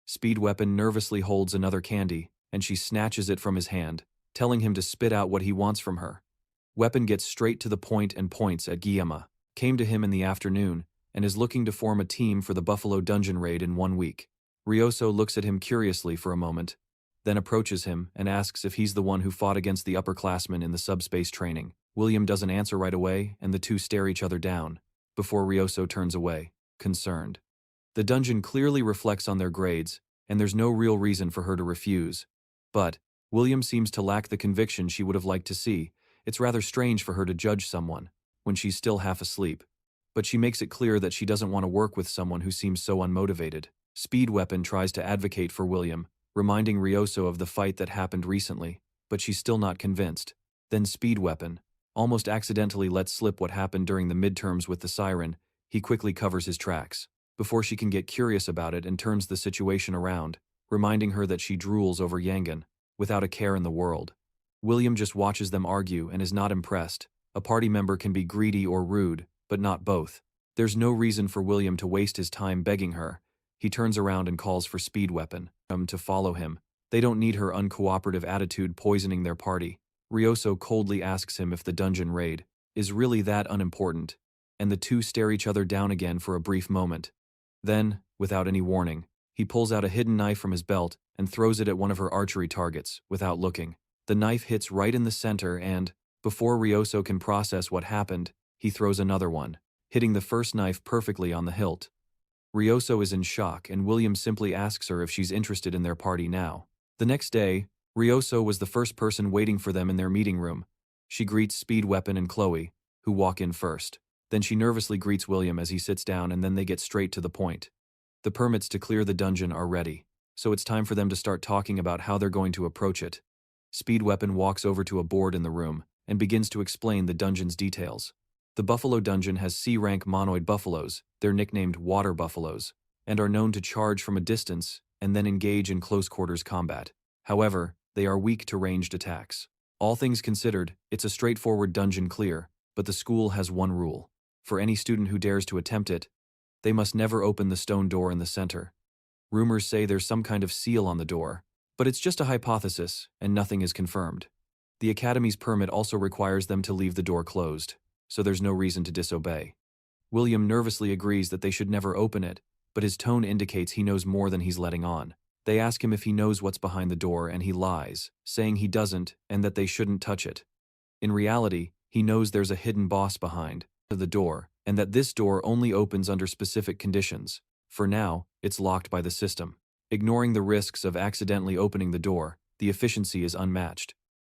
Speed Weapon nervously holds another candy, and she snatches it from his hand, telling him to spit out what he wants from her. Weapon gets straight to the point and points at Guillaume, came to him in the afternoon, and is looking to form a team for the Buffalo Dungeon raid in 1 week. Ryoso looks at him curiously for a moment, then approaches him and asks if he's the one who fought against the upperclassmen in the subspace training. William doesn't answer right away, and the two stare each other down, before Ryoso turns away, concerned. The dungeon clearly reflects on their grades, and there's no real reason for her to refuse. But William seems to lack the conviction she would have liked to see. It's rather strange for her to judge someone when she's still half asleep. But she makes it clear that she doesn't want to work with someone who seems so unmotivated. Speed Weapon tries to advocate for William, reminding Ryoso of the fight that happened recently, but she's still not convinced. Then Speed Weapon almost accidentally lets slip what happened during the midterms with the siren. He quickly covers his tracks before she can get curious about it and turns the situation around, reminding her that she drools over Yangan without a care in the world. William just watches them argue and is not impressed, A party member can be greedy or rude, but not both. There's no reason for William to waste his time begging her. He turns around and calls for Speed Weapon to follow him. They don't need her uncooperative attitude poisoning their party. Ryoso coldly asks him if the dungeon raid is really that unimportant, and the two stare each other down again for a brief moment. Then, without any warning, he pulls out a hidden knife from his belt and throws it at one of her archery targets, without looking. The knife hits right in the center and, before Ryoso can process what happened, he throws another one, hitting the first knife perfectly on the hilt. Ryoso is in shock and William simply asks her if she's interested in their party now. The next day, Ryoso was the first person waiting for them in their meeting room. She greets Speed Weapon and Chloe, who walk in first. Then she nervously greets William as he sits down and then they get straight to the point. The permits to clear the dungeon are ready, so it's time for them to start talking about how they're going to approach it. Speed Weapon walks over to a board in the room and begins to explain the dungeon's details. The Buffalo Dungeon has C-rank monoid buffaloes, they're nicknamed water buffaloes, and are known to charge from a distance and then engage in close-quarters combat. However, they are weak to ranged attacks. All things considered, it's a straightforward dungeon clear, but the school has one rule. For any student who dares to attempt it, they must never open the stone door in the center. Rumors say there's some kind of seal on the door, but it's just a hypothesis, and nothing is confirmed. The Academy's permit also requires them to leave the door closed, so there's no reason to disobey. William nervously agrees that they should never open it, but his tone indicates he knows more than he's letting on. They ask him if he knows what's behind the door and he lies, saying he doesn't and that they shouldn't touch it. In reality, he knows there's a hidden boss behind the door, and that this door only opens under specific conditions. For now, it's locked by the system. Ignoring the risks of accidentally opening the door, the efficiency is unmatched.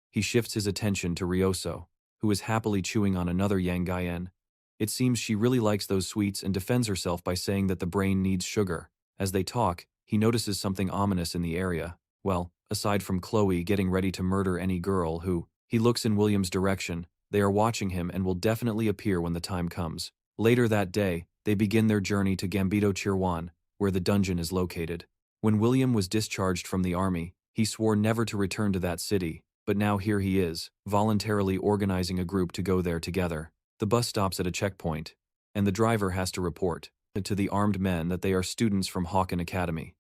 He shifts his attention to Ryoso, who is happily chewing on another Yangayen. It seems she really likes those sweets and defends herself by saying that the brain needs sugar. As they talk, he notices something ominous in the area. Well, aside from Chloe getting ready to murder any girl who, he looks in William's direction, they are watching him and will definitely appear when the time comes. Later that day, they begin their journey to Gambito Chirwan, where the dungeon is located. When William was discharged from the army, he swore never to return to that city, but now here he is, voluntarily organizing a group to go there together. The bus stops at a checkpoint, and the driver has to report to the armed men that they are students from Hawken Academy.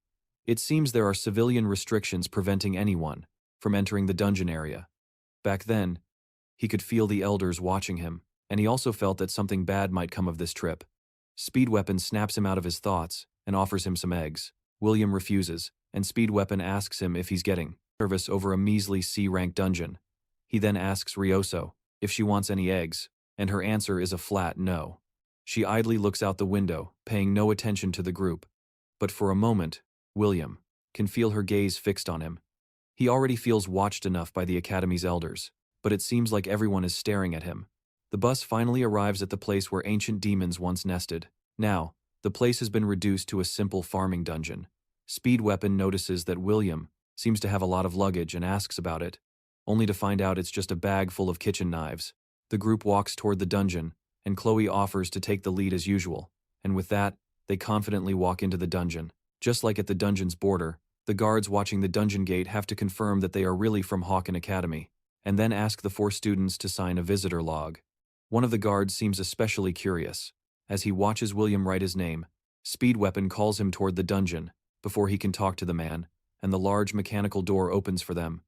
It seems there are civilian restrictions preventing anyone from entering the dungeon area. Back then, he could feel the elders watching him, and he also felt that something bad might come of this trip. Speed Weapon snaps him out of his thoughts and offers him some eggs. William refuses, and Speed Weapon asks him if he's getting nervous over a measly C-rank dungeon. He then asks Ryoso if she wants any eggs, and her answer is a flat no. She idly looks out the window, paying no attention to the group. But for a moment, William can feel her gaze fixed on him. He already feels watched enough by the Academy's elders, but it seems like everyone is staring at him. The bus finally arrives at the place where ancient demons once nested. Now, the place has been reduced to a simple farming dungeon. Speed Weapon notices that William seems to have a lot of luggage and asks about it, only to find out it's just a bag full of kitchen knives. The group walks toward the dungeon, and Chloe offers to take the lead as usual, and with that, they confidently walk into the dungeon. Just like at the dungeon's border, the guards watching the dungeon gate have to confirm that they are really from Hawken Academy, and then ask the 4 students to sign a visitor log. One of the guards seems especially curious. As he watches William write his name, Speed Weapon calls him toward the dungeon, before he can talk to the man, and the large mechanical door opens for them.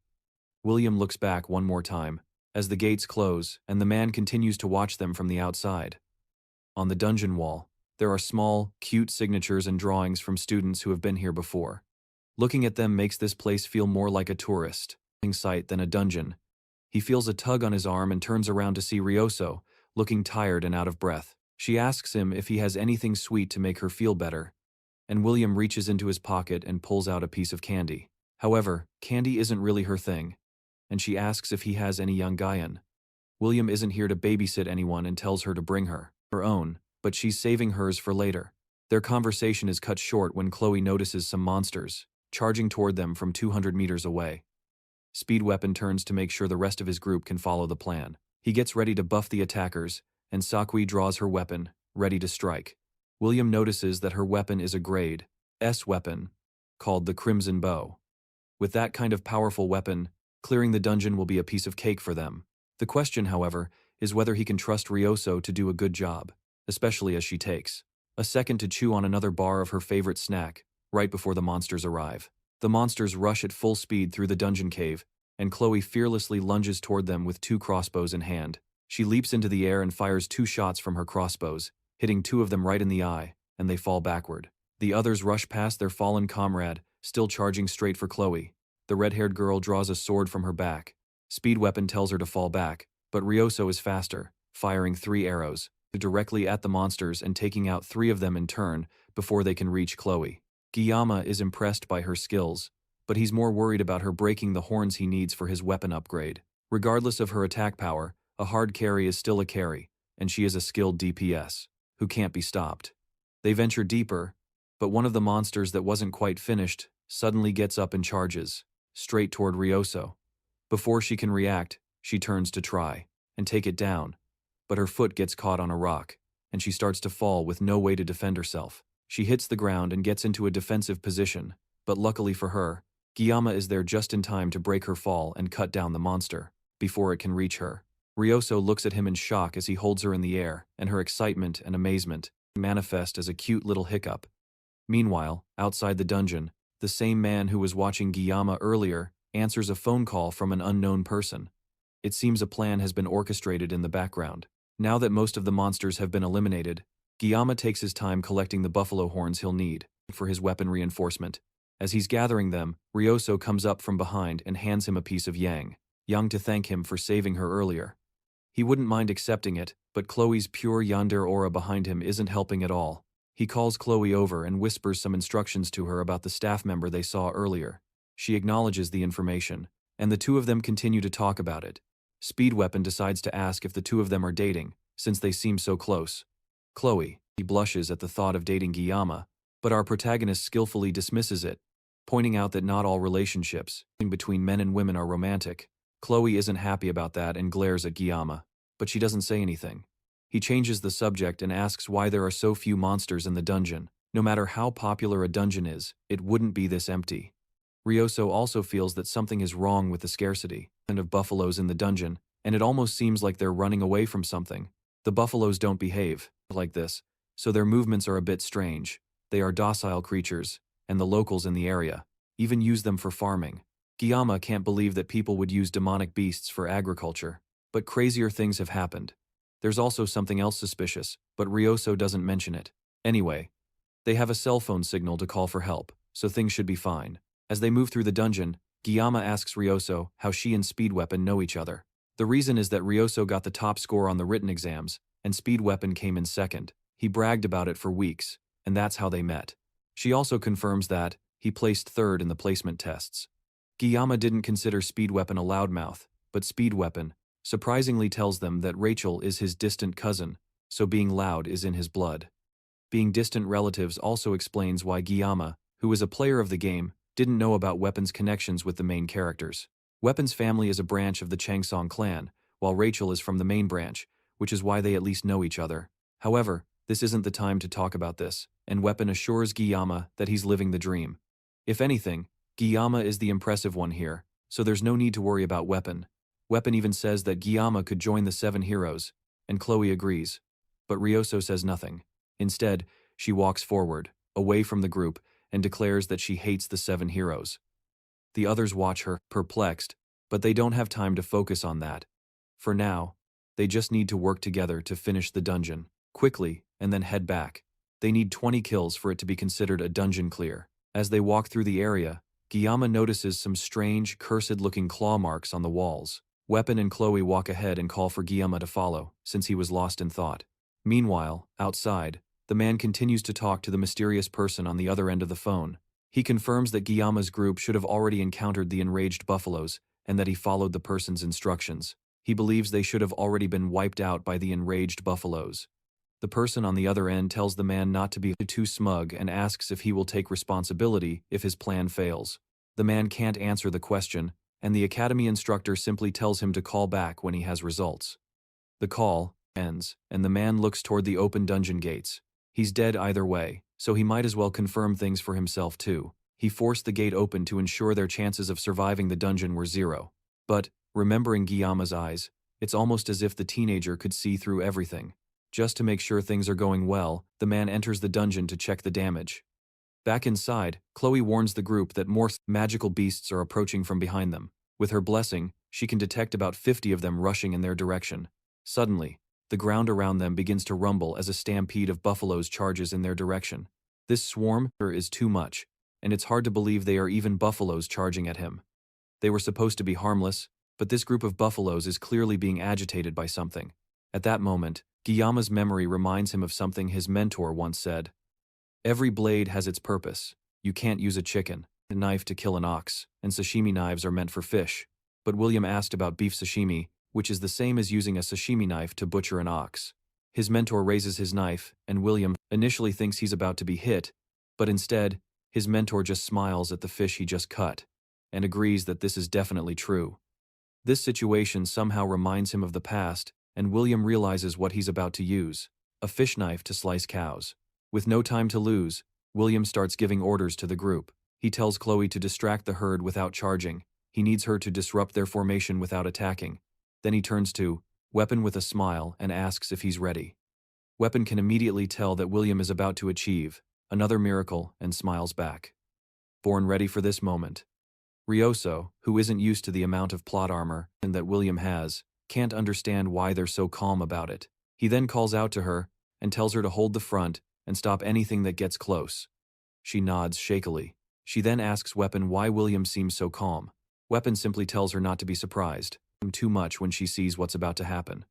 William looks back one more time, as the gates close, and the man continues to watch them from the outside. On the dungeon wall, there are small, cute signatures and drawings from students who have been here before. Looking at them makes this place feel more like a tourist site than a dungeon. He feels a tug on his arm and turns around to see Ryoso, looking tired and out of breath. She asks him if he has anything sweet to make her feel better, and William reaches into his pocket and pulls out a piece of candy. However, candy isn't really her thing, and she asks if he has any young Gaian. William isn't here to babysit anyone and tells her to bring her own, but she's saving hers for later. Their conversation is cut short when Chloe notices some monsters charging toward them from 200 meters away. Speed Weapon turns to make sure the rest of his group can follow the plan. He gets ready to buff the attackers, and Sakui draws her weapon, ready to strike. William notices that her weapon is a grade S weapon, called the Crimson Bow. With that kind of powerful weapon, clearing the dungeon will be a piece of cake for them. The question, however, is whether he can trust Ryoso to do a good job, especially as she takes a second to chew on another bar of her favorite snack, right before the monsters arrive. The monsters rush at full speed through the dungeon cave, and Chloe fearlessly lunges toward them with 2 crossbows in hand. She leaps into the air and fires 2 shots from her crossbows, hitting 2 of them right in the eye, and they fall backward. The others rush past their fallen comrade, still charging straight for Chloe. The red-haired girl draws a sword from her back. Speed Weapon tells her to fall back, but Ryoso is faster, firing 3 arrows directly at the monsters and taking out 3 of them in turn before they can reach Chloe. Giyama is impressed by her skills, but he's more worried about her breaking the horns he needs for his weapon upgrade. Regardless of her attack power, a hard carry is still a carry, and she is a skilled DPS, who can't be stopped. They venture deeper, but one of the monsters that wasn't quite finished suddenly gets up and charges, straight toward Ryoso. Before she can react, she turns to try and take it down, but her foot gets caught on a rock, and she starts to fall with no way to defend herself. She hits the ground and gets into a defensive position, but luckily for her, Giyama is there just in time to break her fall and cut down the monster before it can reach her. Ryoso looks at him in shock as he holds her in the air, and her excitement and amazement manifest as a cute little hiccup. Meanwhile, outside the dungeon, the same man who was watching Giyama earlier answers a phone call from an unknown person. It seems a plan has been orchestrated in the background. Now that most of the monsters have been eliminated, Giyama takes his time collecting the buffalo horns he'll need for his weapon reinforcement. As he's gathering them, Ryoso comes up from behind and hands him a piece of yang to thank him for saving her earlier. He wouldn't mind accepting it, but Chloe's pure yandere aura behind him isn't helping at all. He calls Chloe over and whispers some instructions to her about the staff member they saw earlier. She acknowledges the information, and the 2 of them continue to talk about it. Speed Weapon decides to ask if the 2 of them are dating, since they seem so close. Chloe, he blushes at the thought of dating Giyama, but our protagonist skillfully dismisses it, pointing out that not all relationships between men and women are romantic. Chloe isn't happy about that and glares at Giyama, but she doesn't say anything. He changes the subject and asks why there are so few monsters in the dungeon. No matter how popular a dungeon is, it wouldn't be this empty. Ryoso also feels that something is wrong with the scarcity of buffaloes in the dungeon, and it almost seems like they're running away from something. The buffaloes don't behave like this, so their movements are a bit strange. They are docile creatures, and the locals in the area even use them for farming. Giyama can't believe that people would use demonic beasts for agriculture, but crazier things have happened. There's also something else suspicious, but Ryoso doesn't mention it. Anyway, they have a cell phone signal to call for help, so things should be fine. As they move through the dungeon, Giyama asks Ryoso how she and Speed Weapon know each other. The reason is that Ryoso got the top score on the written exams, and Speed Weapon came in second. He bragged about it for weeks, and that's how they met. She also confirms that he placed third in the placement tests. Giyama didn't consider Speed Weapon a loudmouth, but Speed Weapon surprisingly tells them that Rachel is his distant cousin, so being loud is in his blood. Being distant relatives also explains why Giyama, who is a player of the game, didn't know about Weapon's connections with the main characters. Weapon's family is a branch of the Changsong clan, while Rachel is from the main branch, which is why they at least know each other. However, this isn't the time to talk about this, and Weapon assures Giyama that he's living the dream. If anything, Giyama is the impressive one here, so there's no need to worry about Weapon. Weapon even says that Giyama could join the 7 heroes, and Chloe agrees. But Ryoso says nothing. Instead, she walks forward, away from the group, and declares that she hates the 7 heroes. The others watch her, perplexed, but they don't have time to focus on that. For now, they just need to work together to finish the dungeon, quickly, and then head back. They need 20 kills for it to be considered a dungeon clear. As they walk through the area, Giyama notices some strange, cursed-looking claw marks on the walls. Weapon and Chloe walk ahead and call for Giyama to follow, since he was lost in thought. Meanwhile, outside, the man continues to talk to the mysterious person on the other end of the phone. He confirms that Giyama's group should have already encountered the enraged buffaloes, and that he followed the person's instructions. He believes they should have already been wiped out by the enraged buffaloes. The person on the other end tells the man not to be too smug and asks if he will take responsibility if his plan fails. The man can't answer the question, and the academy instructor simply tells him to call back when he has results. The call ends, and the man looks toward the open dungeon gates. He's dead either way, so he might as well confirm things for himself too. He forced the gate open to ensure their chances of surviving the dungeon were 0. But, remembering Giyama's eyes, It's almost as if the teenager could see through everything. Just to make sure things are going well, the man enters the dungeon to check the damage. Back inside, Chloe warns the group that more magical beasts are approaching from behind them. With her blessing, she can detect about 50 of them rushing in their direction. Suddenly, the ground around them begins to rumble as a stampede of buffaloes charges in their direction. This swarm is too much, and it's hard to believe they are even buffaloes charging at him. They were supposed to be harmless, but this group of buffaloes is clearly being agitated by something. At that moment, Giyama's memory reminds him of something his mentor once said. Every blade has its purpose. You can't use a knife to kill an ox, and sashimi knives are meant for fish. But William asked about beef sashimi, which is the same as using a sashimi knife to butcher an ox. His mentor raises his knife, and William initially thinks he's about to be hit, but instead, his mentor just smiles at the fish he just cut, and agrees that this is definitely true. This situation somehow reminds him of the past, and William realizes what he's about to use: a fish knife to slice cows. With no time to lose, William starts giving orders to the group. He tells Chloe to distract the herd without charging. He needs her to disrupt their formation without attacking. Then he turns to Weapon with a smile and asks if he's ready. Weapon can immediately tell that William is about to achieve another miracle and smiles back. Born ready for this moment. Ryoso, who isn't used to the amount of plot armor that William has, can't understand why they're so calm about it. He then calls out to her and tells her to hold the front and stop anything that gets close. She nods shakily. She then asks Weapon why William seems so calm. Weapon simply tells her not to be surprised too much when she sees what's about to happen.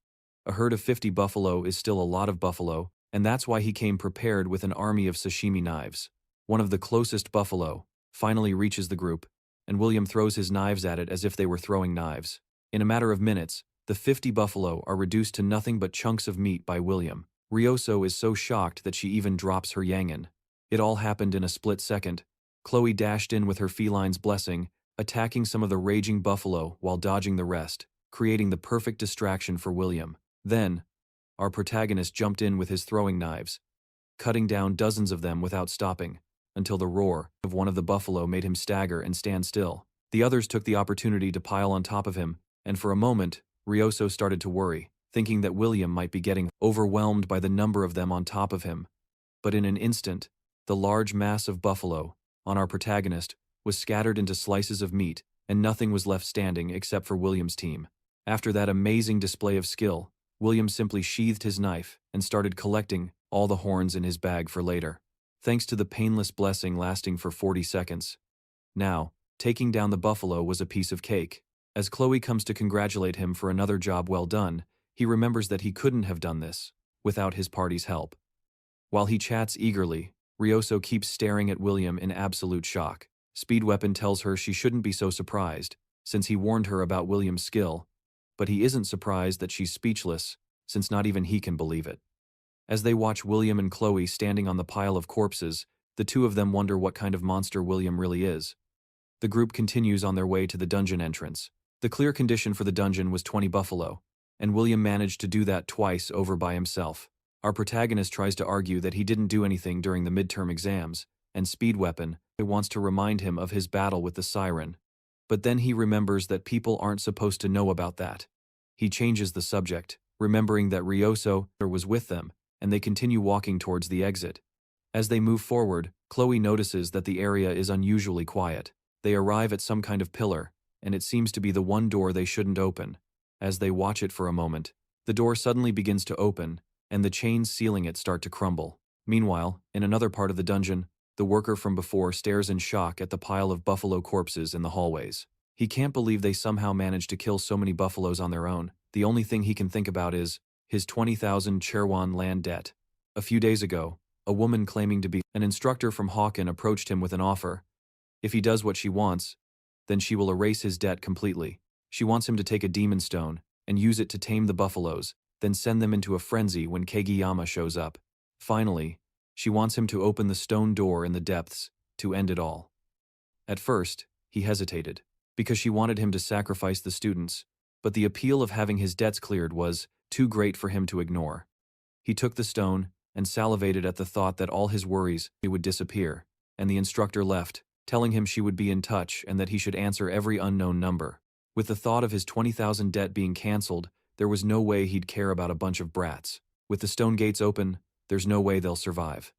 A herd of 50 buffalo is still a lot of buffalo, and that's why he came prepared with an army of sashimi knives. One of the closest buffalo finally reaches the group, and William throws his knives at it as if they were throwing knives. In a matter of minutes, the 50 buffalo are reduced to nothing but chunks of meat by William. Ryoso is so shocked that she even drops her yangin. It all happened in a split second. Chloe dashed in with her feline's blessing, attacking some of the raging buffalo while dodging the rest, creating the perfect distraction for William. Then, our protagonist jumped in with his throwing knives, cutting down dozens of them without stopping, until the roar of one of the buffalo made him stagger and stand still. The others took the opportunity to pile on top of him, and for a moment, Ryoso started to worry, thinking that William might be getting overwhelmed by the number of them on top of him. But in an instant, the large mass of buffalo on our protagonist was scattered into slices of meat, and nothing was left standing except for William's team. After that amazing display of skill, William simply sheathed his knife and started collecting all the horns in his bag for later. Thanks to the painless blessing lasting for 40 seconds. Now, taking down the buffalo was a piece of cake. As Chloe comes to congratulate him for another job well done, he remembers that he couldn't have done this without his party's help. While he chats eagerly, Ryoso keeps staring at William in absolute shock. Speed Weapon tells her she shouldn't be so surprised, since he warned her about William's skill, but he isn't surprised that she's speechless, since not even he can believe it. As they watch William and Chloe standing on the pile of corpses, the two of them wonder what kind of monster William really is. The group continues on their way to the dungeon entrance. The clear condition for the dungeon was 20 buffalo, and William managed to do that twice over by himself. Our protagonist tries to argue that he didn't do anything during the midterm exams, and Speed Weapon wants to remind him of his battle with the siren. But then he remembers that people aren't supposed to know about that. He changes the subject, remembering that Ryoso was with them, and they continue walking towards the exit. As they move forward, Chloe notices that the area is unusually quiet. They arrive at some kind of pillar, and it seems to be the one door they shouldn't open. As they watch it for a moment, the door suddenly begins to open, and the chains sealing it start to crumble. Meanwhile, in another part of the dungeon, the worker from before stares in shock at the pile of buffalo corpses in the hallways. He can't believe they somehow managed to kill so many buffaloes on their own. The only thing he can think about is his 20,000 Cherwon land debt. A few days ago, a woman claiming to be an instructor from Hawken approached him with an offer. If he does what she wants, then she will erase his debt completely. She wants him to take a demon stone and use it to tame the buffaloes, then send them into a frenzy when Kanchiyama shows up. Finally, she wants him to open the stone door in the depths to end it all. At first, he hesitated, because she wanted him to sacrifice the students, but the appeal of having his debts cleared was too great for him to ignore. He took the stone and salivated at the thought that all his worries would disappear, and the instructor left, telling him she would be in touch and that he should answer every unknown number. With the thought of his 20,000 debt being cancelled, there was no way he'd care about a bunch of brats. With the stone gates open, there's no way they'll survive.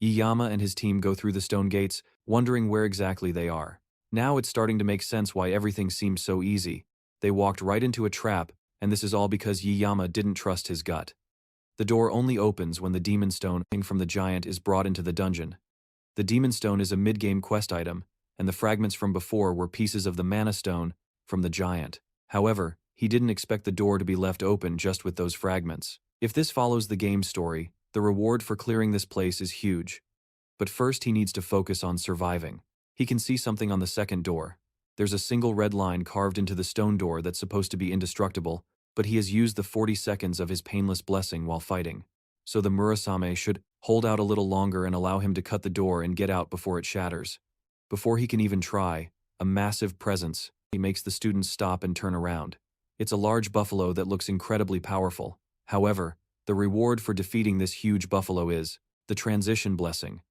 Iyama and his team go through the stone gates, wondering where exactly they are. Now it's starting to make sense why everything seems so easy. They walked right into a trap, and this is all because Iyama didn't trust his gut. The door only opens when the demon stone from the giant is brought into the dungeon. The demon stone is a mid-game quest item, and the fragments from before were pieces of the mana stone from the giant. However, he didn't expect the door to be left open just with those fragments. If this follows the game's story, the reward for clearing this place is huge. But first he needs to focus on surviving. He can see something on the second door. There's a single red line carved into the stone door that's supposed to be indestructible, but he has used the 40 seconds of his painless blessing while fighting. So the Murasame should hold out a little longer and allow him to cut the door and get out before it shatters. Before he can even try, a massive presence makes the students stop and turn around. It's a large buffalo that looks incredibly powerful. However, the reward for defeating this huge buffalo is the transition blessing,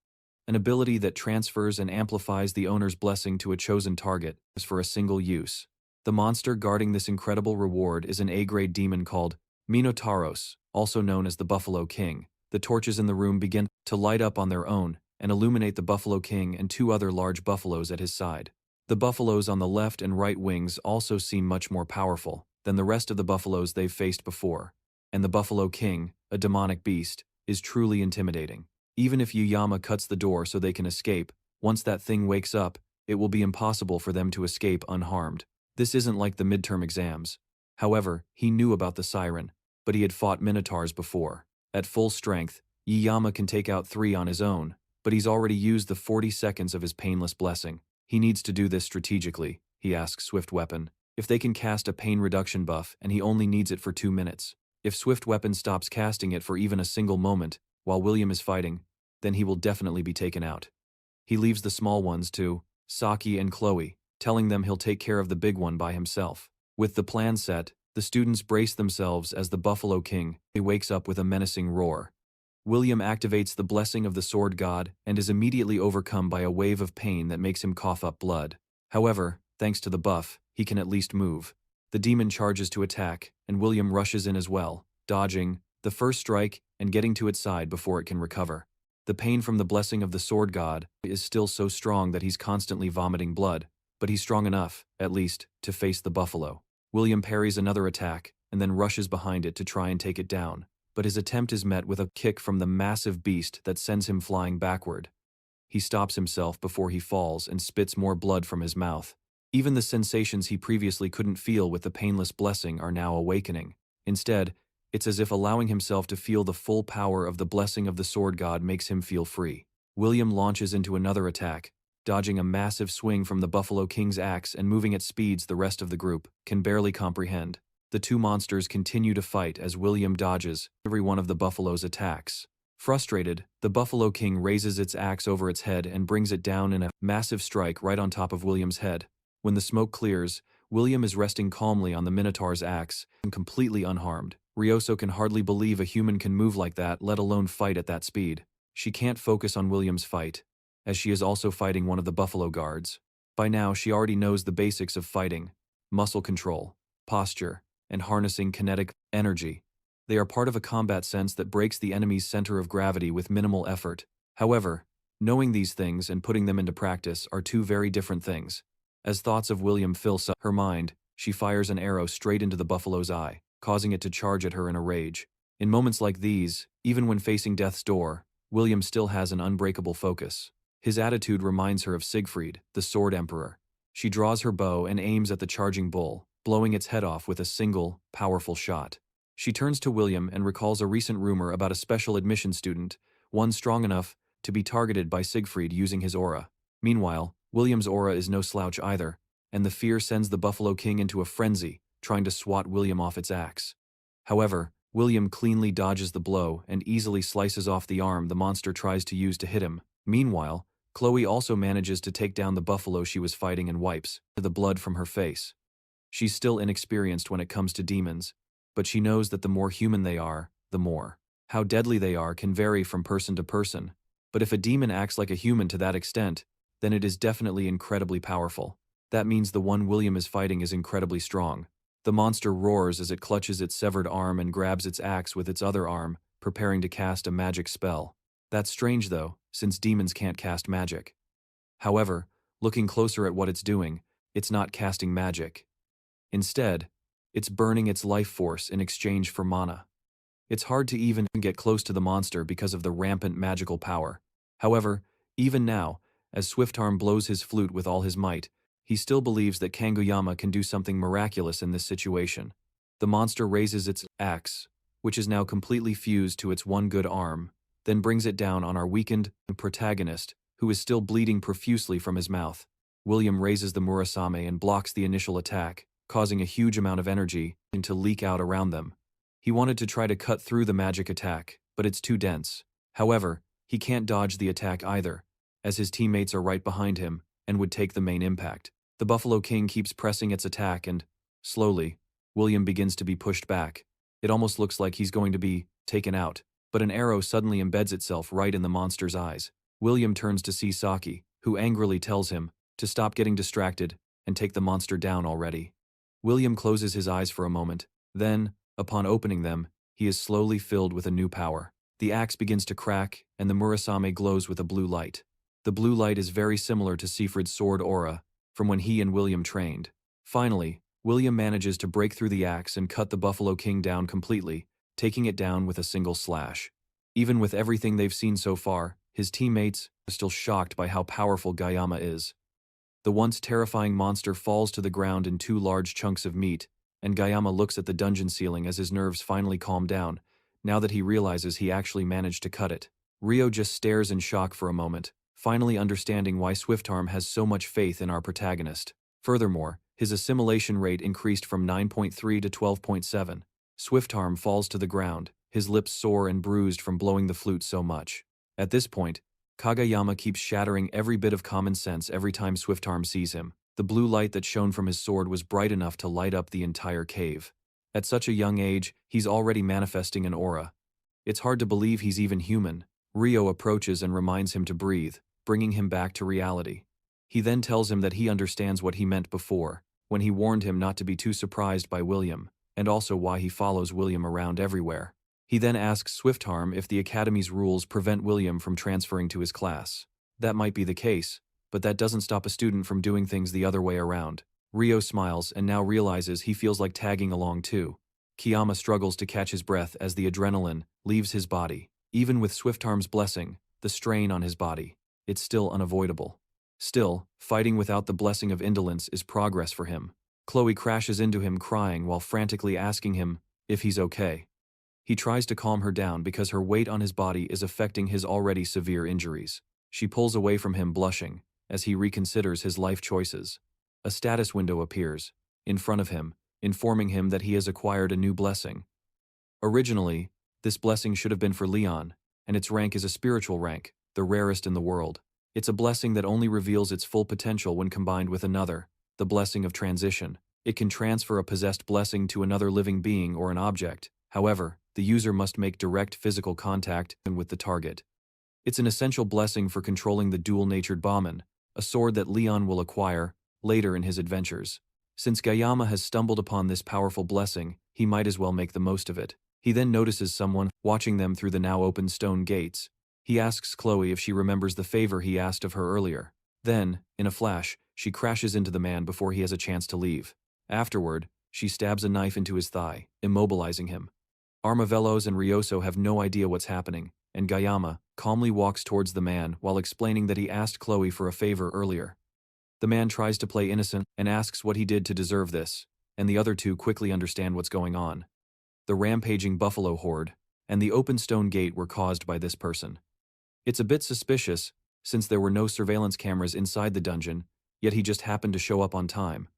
an ability that transfers and amplifies the owner's blessing to a chosen target for a single use. The monster guarding this incredible reward is an A-grade demon called Minotauros, also known as the Buffalo King. The torches in the room begin to light up on their own and illuminate the Buffalo King and two other large buffaloes at his side. The buffaloes on the left and right wings also seem much more powerful than the rest of the buffaloes they've faced before. And the Buffalo King, a demonic beast, is truly intimidating. Even if Yuyama cuts the door so they can escape, once that thing wakes up, it will be impossible for them to escape unharmed. This isn't like the midterm exams. However, he knew about the siren, but he had fought minotaurs before. At full strength, Yuyama can take out 3 on his own, but he's already used the 40 seconds of his painless blessing. He needs to do this strategically, he asks Swift Weapon. If they can cast a pain reduction buff and he only needs it for 2 minutes. If Swift Weapon stops casting it for even a single moment, while William is fighting, then he will definitely be taken out. He leaves the small ones to Saki and Chloe, telling them he'll take care of the big one by himself. With the plan set, the students brace themselves as the Buffalo King wakes up with a menacing roar. William activates the blessing of the sword god and is immediately overcome by a wave of pain that makes him cough up blood. However, thanks to the buff, he can at least move. The demon charges to attack, and William rushes in as well, dodging the first strike and getting to its side before it can recover. The pain from the blessing of the sword god is still so strong that he's constantly vomiting blood, but he's strong enough, at least, to face the buffalo. William parries another attack, and then rushes behind it to try and take it down, but his attempt is met with a kick from the massive beast that sends him flying backward. He stops himself before he falls and spits more blood from his mouth. Even the sensations he previously couldn't feel with the painless blessing are now awakening. Instead, it's as if allowing himself to feel the full power of the blessing of the sword god makes him feel free. William launches into another attack, dodging a massive swing from the Buffalo King's axe and moving at speeds the rest of the group can barely comprehend. The two monsters continue to fight as William dodges every one of the buffalo's attacks. Frustrated, the Buffalo King raises its axe over its head and brings it down in a massive strike right on top of William's head. When the smoke clears, William is resting calmly on the Minotaur's axe and completely unharmed. Ryoso can hardly believe a human can move like that, let alone fight at that speed. She can't focus on William's fight, as she is also fighting one of the buffalo guards. By now, she already knows the basics of fighting: muscle control, posture, and harnessing kinetic energy. They are part of a combat sense that breaks the enemy's center of gravity with minimal effort. However, knowing these things and putting them into practice are two very different things. As thoughts of William fill her mind, she fires an arrow straight into the buffalo's eye, causing it to charge at her in a rage. In moments like these, even when facing death's door, William still has an unbreakable focus. His attitude reminds her of Siegfried, the Sword Emperor. She draws her bow and aims at the charging bull, blowing its head off with a single, powerful shot. She turns to William and recalls a recent rumor about a special admission student, one strong enough to be targeted by Siegfried using his aura. Meanwhile, William's aura is no slouch either, and the fear sends the Buffalo King into a frenzy, trying to swat William off its axe. However, William cleanly dodges the blow and easily slices off the arm the monster tries to use to hit him. Meanwhile, Chloe also manages to take down the buffalo she was fighting and wipes the blood from her face. She's still inexperienced when it comes to demons, but she knows that the more human they are, the more. How deadly they are can vary from person to person, but if a demon acts like a human to that extent, then it is definitely incredibly powerful. That means the one William is fighting is incredibly strong. The monster roars as it clutches its severed arm and grabs its axe with its other arm, preparing to cast a magic spell. That's strange though, since demons can't cast magic. However, looking closer at what it's doing, it's not casting magic. Instead, it's burning its life force in exchange for mana. It's hard to even get close to the monster because of the rampant magical power. However, even now, as Swiftarm blows his flute with all his might, he still believes that Kanchiyama can do something miraculous in this situation. The monster raises its axe, which is now completely fused to its one good arm, then brings it down on our weakened protagonist, who is still bleeding profusely from his mouth. William raises the Murasame and blocks the initial attack, causing a huge amount of energy to leak out around them. He wanted to try to cut through the magic attack, but it's too dense. However, he can't dodge the attack either, as his teammates are right behind him and would take the main impact. The Buffalo King keeps pressing its attack and, slowly, William begins to be pushed back. It almost looks like he's going to be taken out, but an arrow suddenly embeds itself right in the monster's eyes. William turns to see Saki, who angrily tells him to stop getting distracted and take the monster down already. William closes his eyes for a moment, then, upon opening them, he is slowly filled with a new power. The axe begins to crack, and the Murasame glows with a blue light. The blue light is very similar to Siegfried's sword aura, from when he and William trained. Finally, William manages to break through the axe and cut the Buffalo King down completely, taking it down with a single slash. Even with everything they've seen so far, his teammates are still shocked by how powerful Gayama is. The once terrifying monster falls to the ground in two large chunks of meat, and Gayama looks at the dungeon ceiling as his nerves finally calm down, now that he realizes he actually managed to cut it. Rio just stares in shock for a moment, finally understanding why Swiftarm has so much faith in our protagonist. Furthermore, his assimilation rate increased from 9.3 to 12.7. Swiftarm falls to the ground, his lips sore and bruised from blowing the flute so much. At this point, Kagayama keeps shattering every bit of common sense every time Swiftarm sees him. The blue light that shone from his sword was bright enough to light up the entire cave. At such a young age, he's already manifesting an aura. It's hard to believe he's even human. Rio approaches and reminds him to breathe, bringing him back to reality. He then tells him that he understands what he meant before, when he warned him not to be too surprised by William, and also why he follows William around everywhere. He then asks Swiftarm if the Academy's rules prevent William from transferring to his class. That might be the case, but that doesn't stop a student from doing things the other way around. Rio smiles and now realizes he feels like tagging along too. Kiyama struggles to catch his breath as the adrenaline leaves his body. Even with Swiftarm's blessing, the strain on his body, it's still unavoidable. Still, fighting without the blessing of indolence is progress for him. Chloe crashes into him crying while frantically asking him if he's okay. He tries to calm her down because her weight on his body is affecting his already severe injuries. She pulls away from him blushing, as he reconsiders his life choices. A status window appears in front of him, informing him that he has acquired a new blessing. Originally, this blessing should have been for Leon, and its rank is a spiritual rank, the rarest in the world. It's a blessing that only reveals its full potential when combined with another, the blessing of transition. It can transfer a possessed blessing to another living being or an object. However, the user must make direct physical contact with the target. It's an essential blessing for controlling the dual-natured Bauman, a sword that Leon will acquire later in his adventures. Since Gayama has stumbled upon this powerful blessing, he might as well make the most of it. He then notices someone watching them through the now open stone gates. He asks Chloe if she remembers the favor he asked of her earlier. Then, in a flash, she crashes into the man before he has a chance to leave. Afterward, she stabs a knife into his thigh, immobilizing him. Armavellos and Ryoso have no idea what's happening, and Gayama calmly walks towards the man while explaining that he asked Chloe for a favor earlier. The man tries to play innocent and asks what he did to deserve this, and the other two quickly understand what's going on. The rampaging buffalo horde and the open stone gate were caused by this person. It's a bit suspicious, since there were no surveillance cameras inside the dungeon, yet he just happened to show up on time.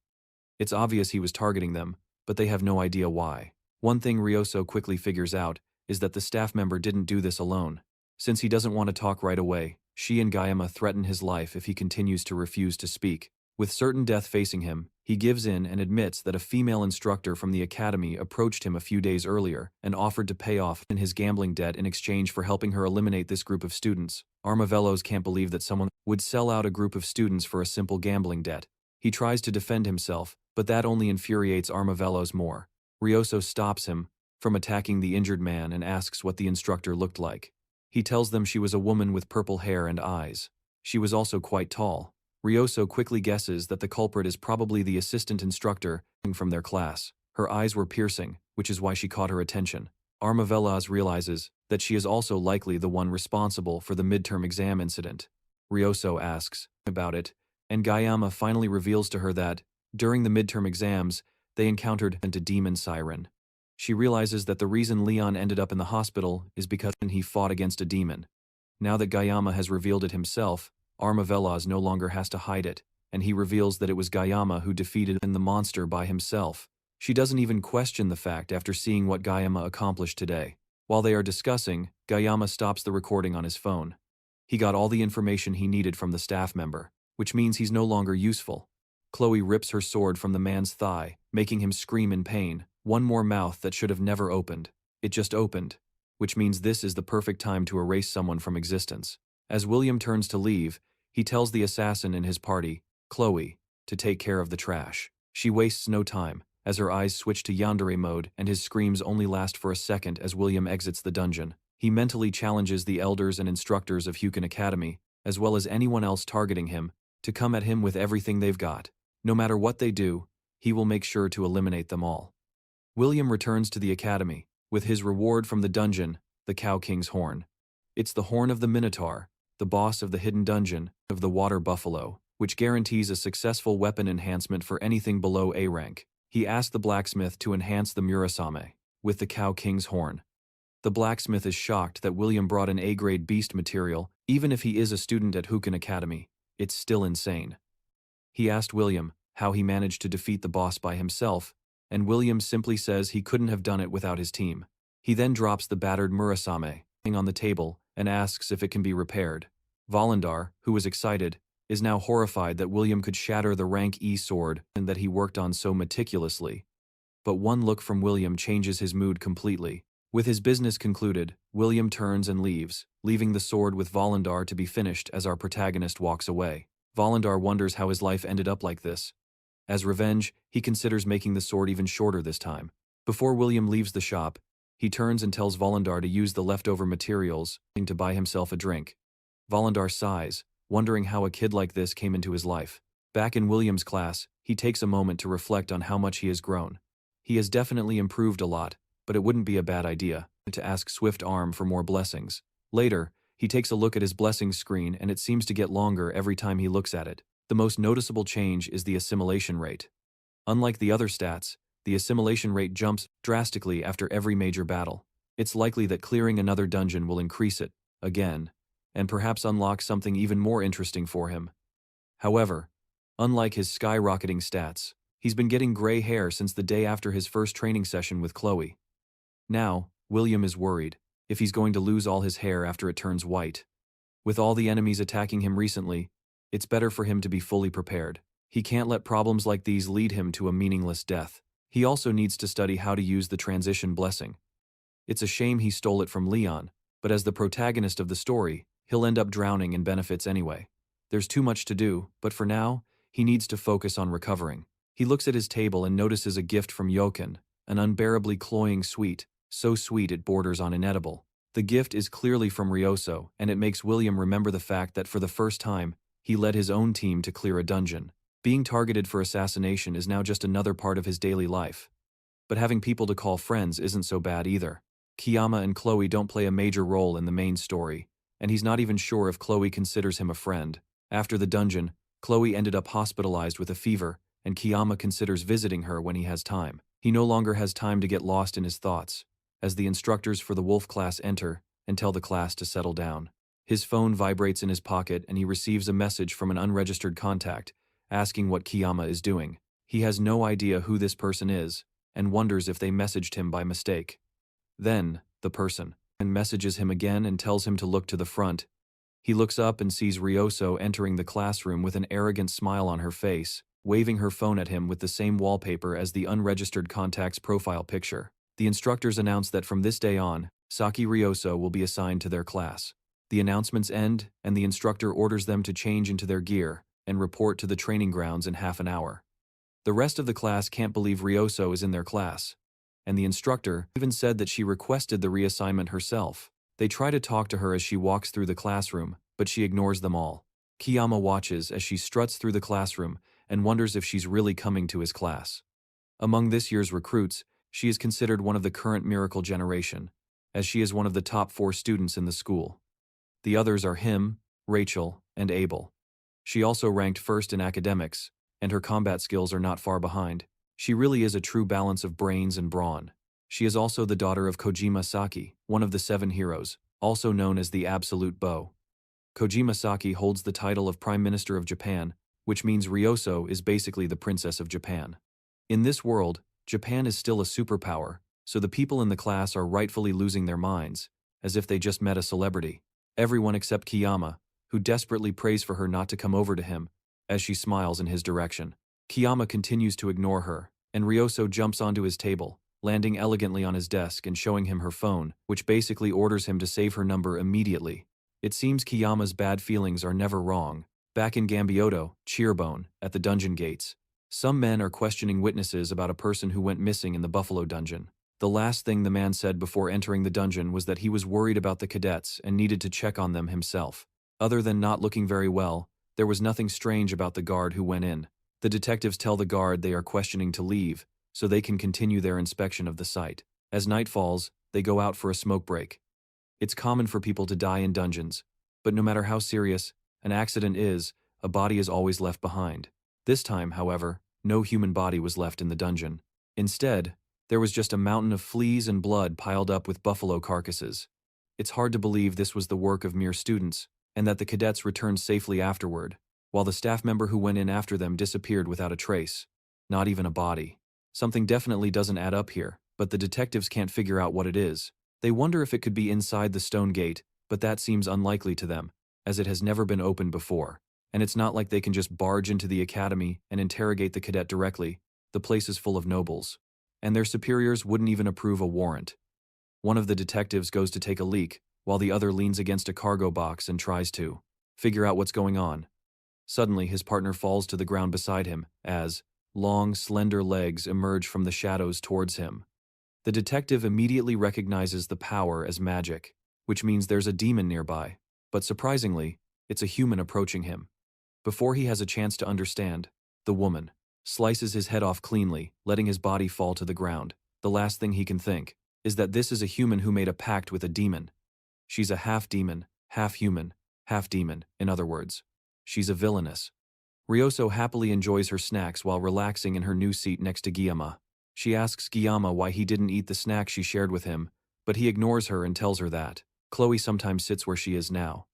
It's obvious he was targeting them, but they have no idea why. One thing Ryoso quickly figures out is that the staff member didn't do this alone. Since he doesn't want to talk right away, she and Gayama threaten his life if he continues to refuse to speak. With certain death facing him, he gives in and admits that a female instructor from the academy approached him a few days earlier and offered to pay off his gambling debt in exchange for helping her eliminate this group of students. Armavellos can't believe that someone would sell out a group of students for a simple gambling debt. He tries to defend himself, but that only infuriates Armavelos more. Ryoso stops him from attacking the injured man and asks what the instructor looked like. He tells them she was a woman with purple hair and eyes. She was also quite tall. Ryoso quickly guesses that the culprit is probably the assistant instructor from their class. Her eyes were piercing, which is why she caught her attention. Armavelos realizes that she is also likely the one responsible for the midterm exam incident. Ryoso asks about it, and Gayama finally reveals to her that, during the midterm exams, they encountered a demon siren. She realizes that the reason Leon ended up in the hospital is because he fought against a demon. Now that Gayama has revealed it himself, Armavelos no longer has to hide it, and he reveals that it was Gayama who defeated the monster by himself. She doesn't even question the fact after seeing what Gayama accomplished today. While they are discussing, Gayama stops the recording on his phone. He got all the information he needed from the staff member, which means he's no longer useful. Chloe rips her sword from the man's thigh, making him scream in pain. One more mouth that should have never opened. It just opened, which means this is the perfect time to erase someone from existence. As William turns to leave, he tells the assassin in his party, Chloe, to take care of the trash. She wastes no time, as her eyes switch to yandere mode and his screams only last for a second as William exits the dungeon. He mentally challenges the elders and instructors of Hukin Academy, as well as anyone else targeting him, to come at him with everything they've got. No matter what they do, he will make sure to eliminate them all. William returns to the academy, with his reward from the dungeon, the Cow King's horn. It's the horn of the Minotaur, the boss of the hidden dungeon, of the water buffalo, which guarantees a successful weapon enhancement for anything below A rank. He asked the blacksmith to enhance the Murasame with the Cow King's horn. The blacksmith is shocked that William brought an A-grade beast material, even if he is a student at Hukin Academy. It's still insane. He asked William how he managed to defeat the boss by himself, and William simply says he couldn't have done it without his team. He then drops the battered Murasame on the table and asks if it can be repaired. Volundar, who was excited, is now horrified that William could shatter the rank E sword and that he worked on so meticulously. But one look from William changes his mood completely. With his business concluded, William turns and leaves, leaving the sword with Volundar to be finished as our protagonist walks away. Volundar wonders how his life ended up like this. As revenge, he considers making the sword even shorter this time. Before William leaves the shop, he turns and tells Volundar to use the leftover materials to buy himself a drink. Volundar sighs, wondering how a kid like this came into his life. Back in William's class, he takes a moment to reflect on how much he has grown. He has definitely improved a lot, but it wouldn't be a bad idea to ask Swift Arm for more blessings. Later, he takes a look at his blessings screen and it seems to get longer every time he looks at it. The most noticeable change is the assimilation rate. Unlike the other stats, the assimilation rate jumps drastically after every major battle. It's likely that clearing another dungeon will increase it, again, and perhaps unlock something even more interesting for him. However, unlike his skyrocketing stats, he's been getting gray hair since the day after his first training session with Chloe. Now, William is worried if he's going to lose all his hair after it turns white. With all the enemies attacking him recently, it's better for him to be fully prepared. He can't let problems like these lead him to a meaningless death. He also needs to study how to use the transition blessing. It's a shame he stole it from Leon, but as the protagonist of the story, he'll end up drowning in benefits anyway. There's too much to do, but for now, he needs to focus on recovering. He looks at his table and notices a gift from Yoken, an unbearably cloying sweet, so sweet it borders on inedible. The gift is clearly from Ryoso, and it makes William remember the fact that for the first time, he led his own team to clear a dungeon. Being targeted for assassination is now just another part of his daily life. But having people to call friends isn't so bad either. Kiyama and Chloe don't play a major role in the main story, and he's not even sure if Chloe considers him a friend. After the dungeon, Chloe ended up hospitalized with a fever, and Kiyama considers visiting her when he has time. He no longer has time to get lost in his thoughts, as the instructors for the Wolf class enter and tell the class to settle down. His phone vibrates in his pocket and he receives a message from an unregistered contact asking what Kiyama is doing. He has no idea who this person is and wonders if they messaged him by mistake. Then, the person messages him again and tells him to look to the front. He looks up and sees Ryoso entering the classroom with an arrogant smile on her face, waving her phone at him with the same wallpaper as the unregistered contact's profile picture. The instructors announce that from this day on, Saki Ryoso will be assigned to their class. The announcements end, and the instructor orders them to change into their gear, and report to the training grounds in half an hour. The rest of the class can't believe Ryoso is in their class, and the instructor even said that she requested the reassignment herself. They try to talk to her as she walks through the classroom, but she ignores them all. Kiyama watches as she struts through the classroom and wonders if she's really coming to his class. Among this year's recruits, she is considered one of the current miracle generation, as she is one of the top 4 students in the school. The others are him, Rachel, and Abel. She also ranked first in academics, and her combat skills are not far behind. She really is a true balance of brains and brawn. She is also the daughter of Kojima Saki, one of the 7 heroes, also known as the Absolute Bow. Kojima Saki holds the title of Prime Minister of Japan, which means Ryoso is basically the Princess of Japan. In this world, Japan is still a superpower, so the people in the class are rightfully losing their minds, as if they just met a celebrity. Everyone except Kiyama, who desperately prays for her not to come over to him, as she smiles in his direction. Kiyama continues to ignore her, and Ryoso jumps onto his table, landing elegantly on his desk and showing him her phone, which basically orders him to save her number immediately. It seems Kiyama's bad feelings are never wrong. Back in Gambioto, Cheerbone, at the dungeon gates, some men are questioning witnesses about a person who went missing in the Buffalo dungeon. The last thing the man said before entering the dungeon was that he was worried about the cadets and needed to check on them himself. Other than not looking very well, there was nothing strange about the guard who went in. The detectives tell the guard they are questioning to leave, so they can continue their inspection of the site. As night falls, they go out for a smoke break. It's common for people to die in dungeons, but no matter how serious an accident is, a body is always left behind. This time, however, no human body was left in the dungeon. Instead, there was just a mountain of fleas and blood piled up with buffalo carcasses. It's hard to believe this was the work of mere students, and that the cadets returned safely afterward, while the staff member who went in after them disappeared without a trace. Not even a body. Something definitely doesn't add up here, but the detectives can't figure out what it is. They wonder if it could be inside the stone gate, but that seems unlikely to them, as it has never been opened before. And it's not like they can just barge into the academy and interrogate the cadet directly. The place is full of nobles, and their superiors wouldn't even approve a warrant. One of the detectives goes to take a leak, while the other leans against a cargo box and tries to figure out what's going on. Suddenly, his partner falls to the ground beside him, as long, slender legs emerge from the shadows towards him. The detective immediately recognizes the power as magic, which means there's a demon nearby, but surprisingly, it's a human approaching him. Before he has a chance to understand, the woman slices his head off cleanly, letting his body fall to the ground. The last thing he can think is that this is a human who made a pact with a demon. She's a half-demon, half-human, half-demon, in other words. She's a villainess. Ryoso happily enjoys her snacks while relaxing in her new seat next to Guillaume. She asks Guillaume why he didn't eat the snack she shared with him, but he ignores her and tells her that Chloe sometimes sits where she is now.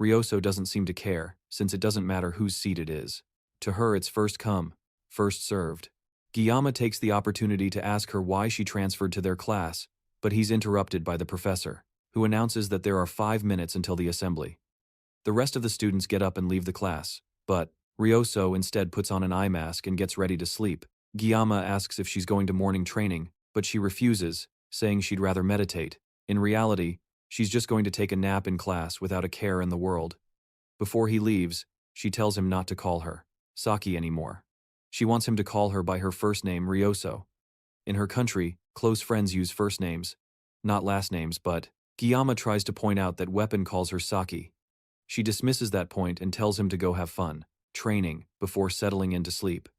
Ryoso doesn't seem to care, since it doesn't matter whose seat it is. To her it's first come, first served. Guillaume takes the opportunity to ask her why she transferred to their class, but he's interrupted by the professor, who announces that there are 5 minutes until the assembly. The rest of the students get up and leave the class, but Ryoso instead puts on an eye mask and gets ready to sleep. Guillaume asks if she's going to morning training, but she refuses, saying she'd rather meditate. In reality, she's just going to take a nap in class without a care in the world. Before he leaves, she tells him not to call her Saki anymore. She wants him to call her by her first name, Ryoso. In her country, close friends use first names, not last names, but Guillaume tries to point out that Weapon calls her Saki. She dismisses that point and tells him to go have fun, training, before settling in to sleep.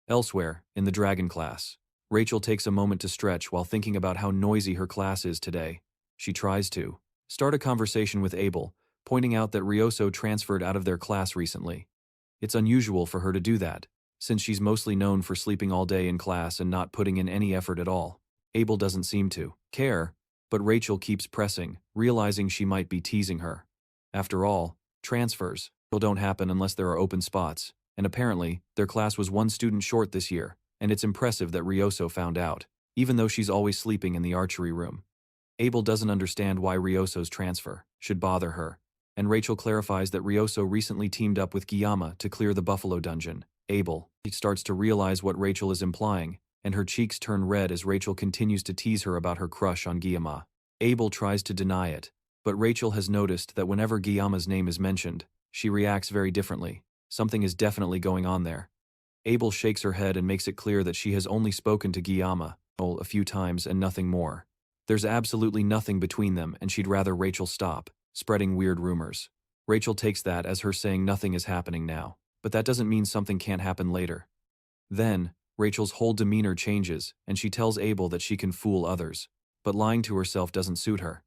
Elsewhere, in the dragon class, Rachel takes a moment to stretch while thinking about how noisy her class is today. She tries to start a conversation with Abel, pointing out that Ryoso transferred out of their class recently. It's unusual for her to do that, since she's mostly known for sleeping all day in class and not putting in any effort at all. Abel doesn't seem to care, but Rachel keeps pressing, realizing she might be teasing her. After all, transfers don't happen unless there are open spots, and apparently, their class was 1 student short this year, and it's impressive that Ryoso found out, even though she's always sleeping in the archery room. Abel doesn't understand why Ryoso's transfer should bother her, and Rachel clarifies that Ryoso recently teamed up with Guillaume to clear the Buffalo dungeon. Abel starts to realize what Rachel is implying, and her cheeks turn red as Rachel continues to tease her about her crush on Guillaume. Abel tries to deny it, but Rachel has noticed that whenever Guillaume's name is mentioned, she reacts very differently. Something is definitely going on there. Abel shakes her head and makes it clear that she has only spoken to Guillaume a few times and nothing more. There's absolutely nothing between them, and she'd rather Rachel stop spreading weird rumors. Rachel takes that as her saying nothing is happening now, but that doesn't mean something can't happen later. Then, Rachel's whole demeanor changes, and she tells Abel that she can fool others, but lying to herself doesn't suit her.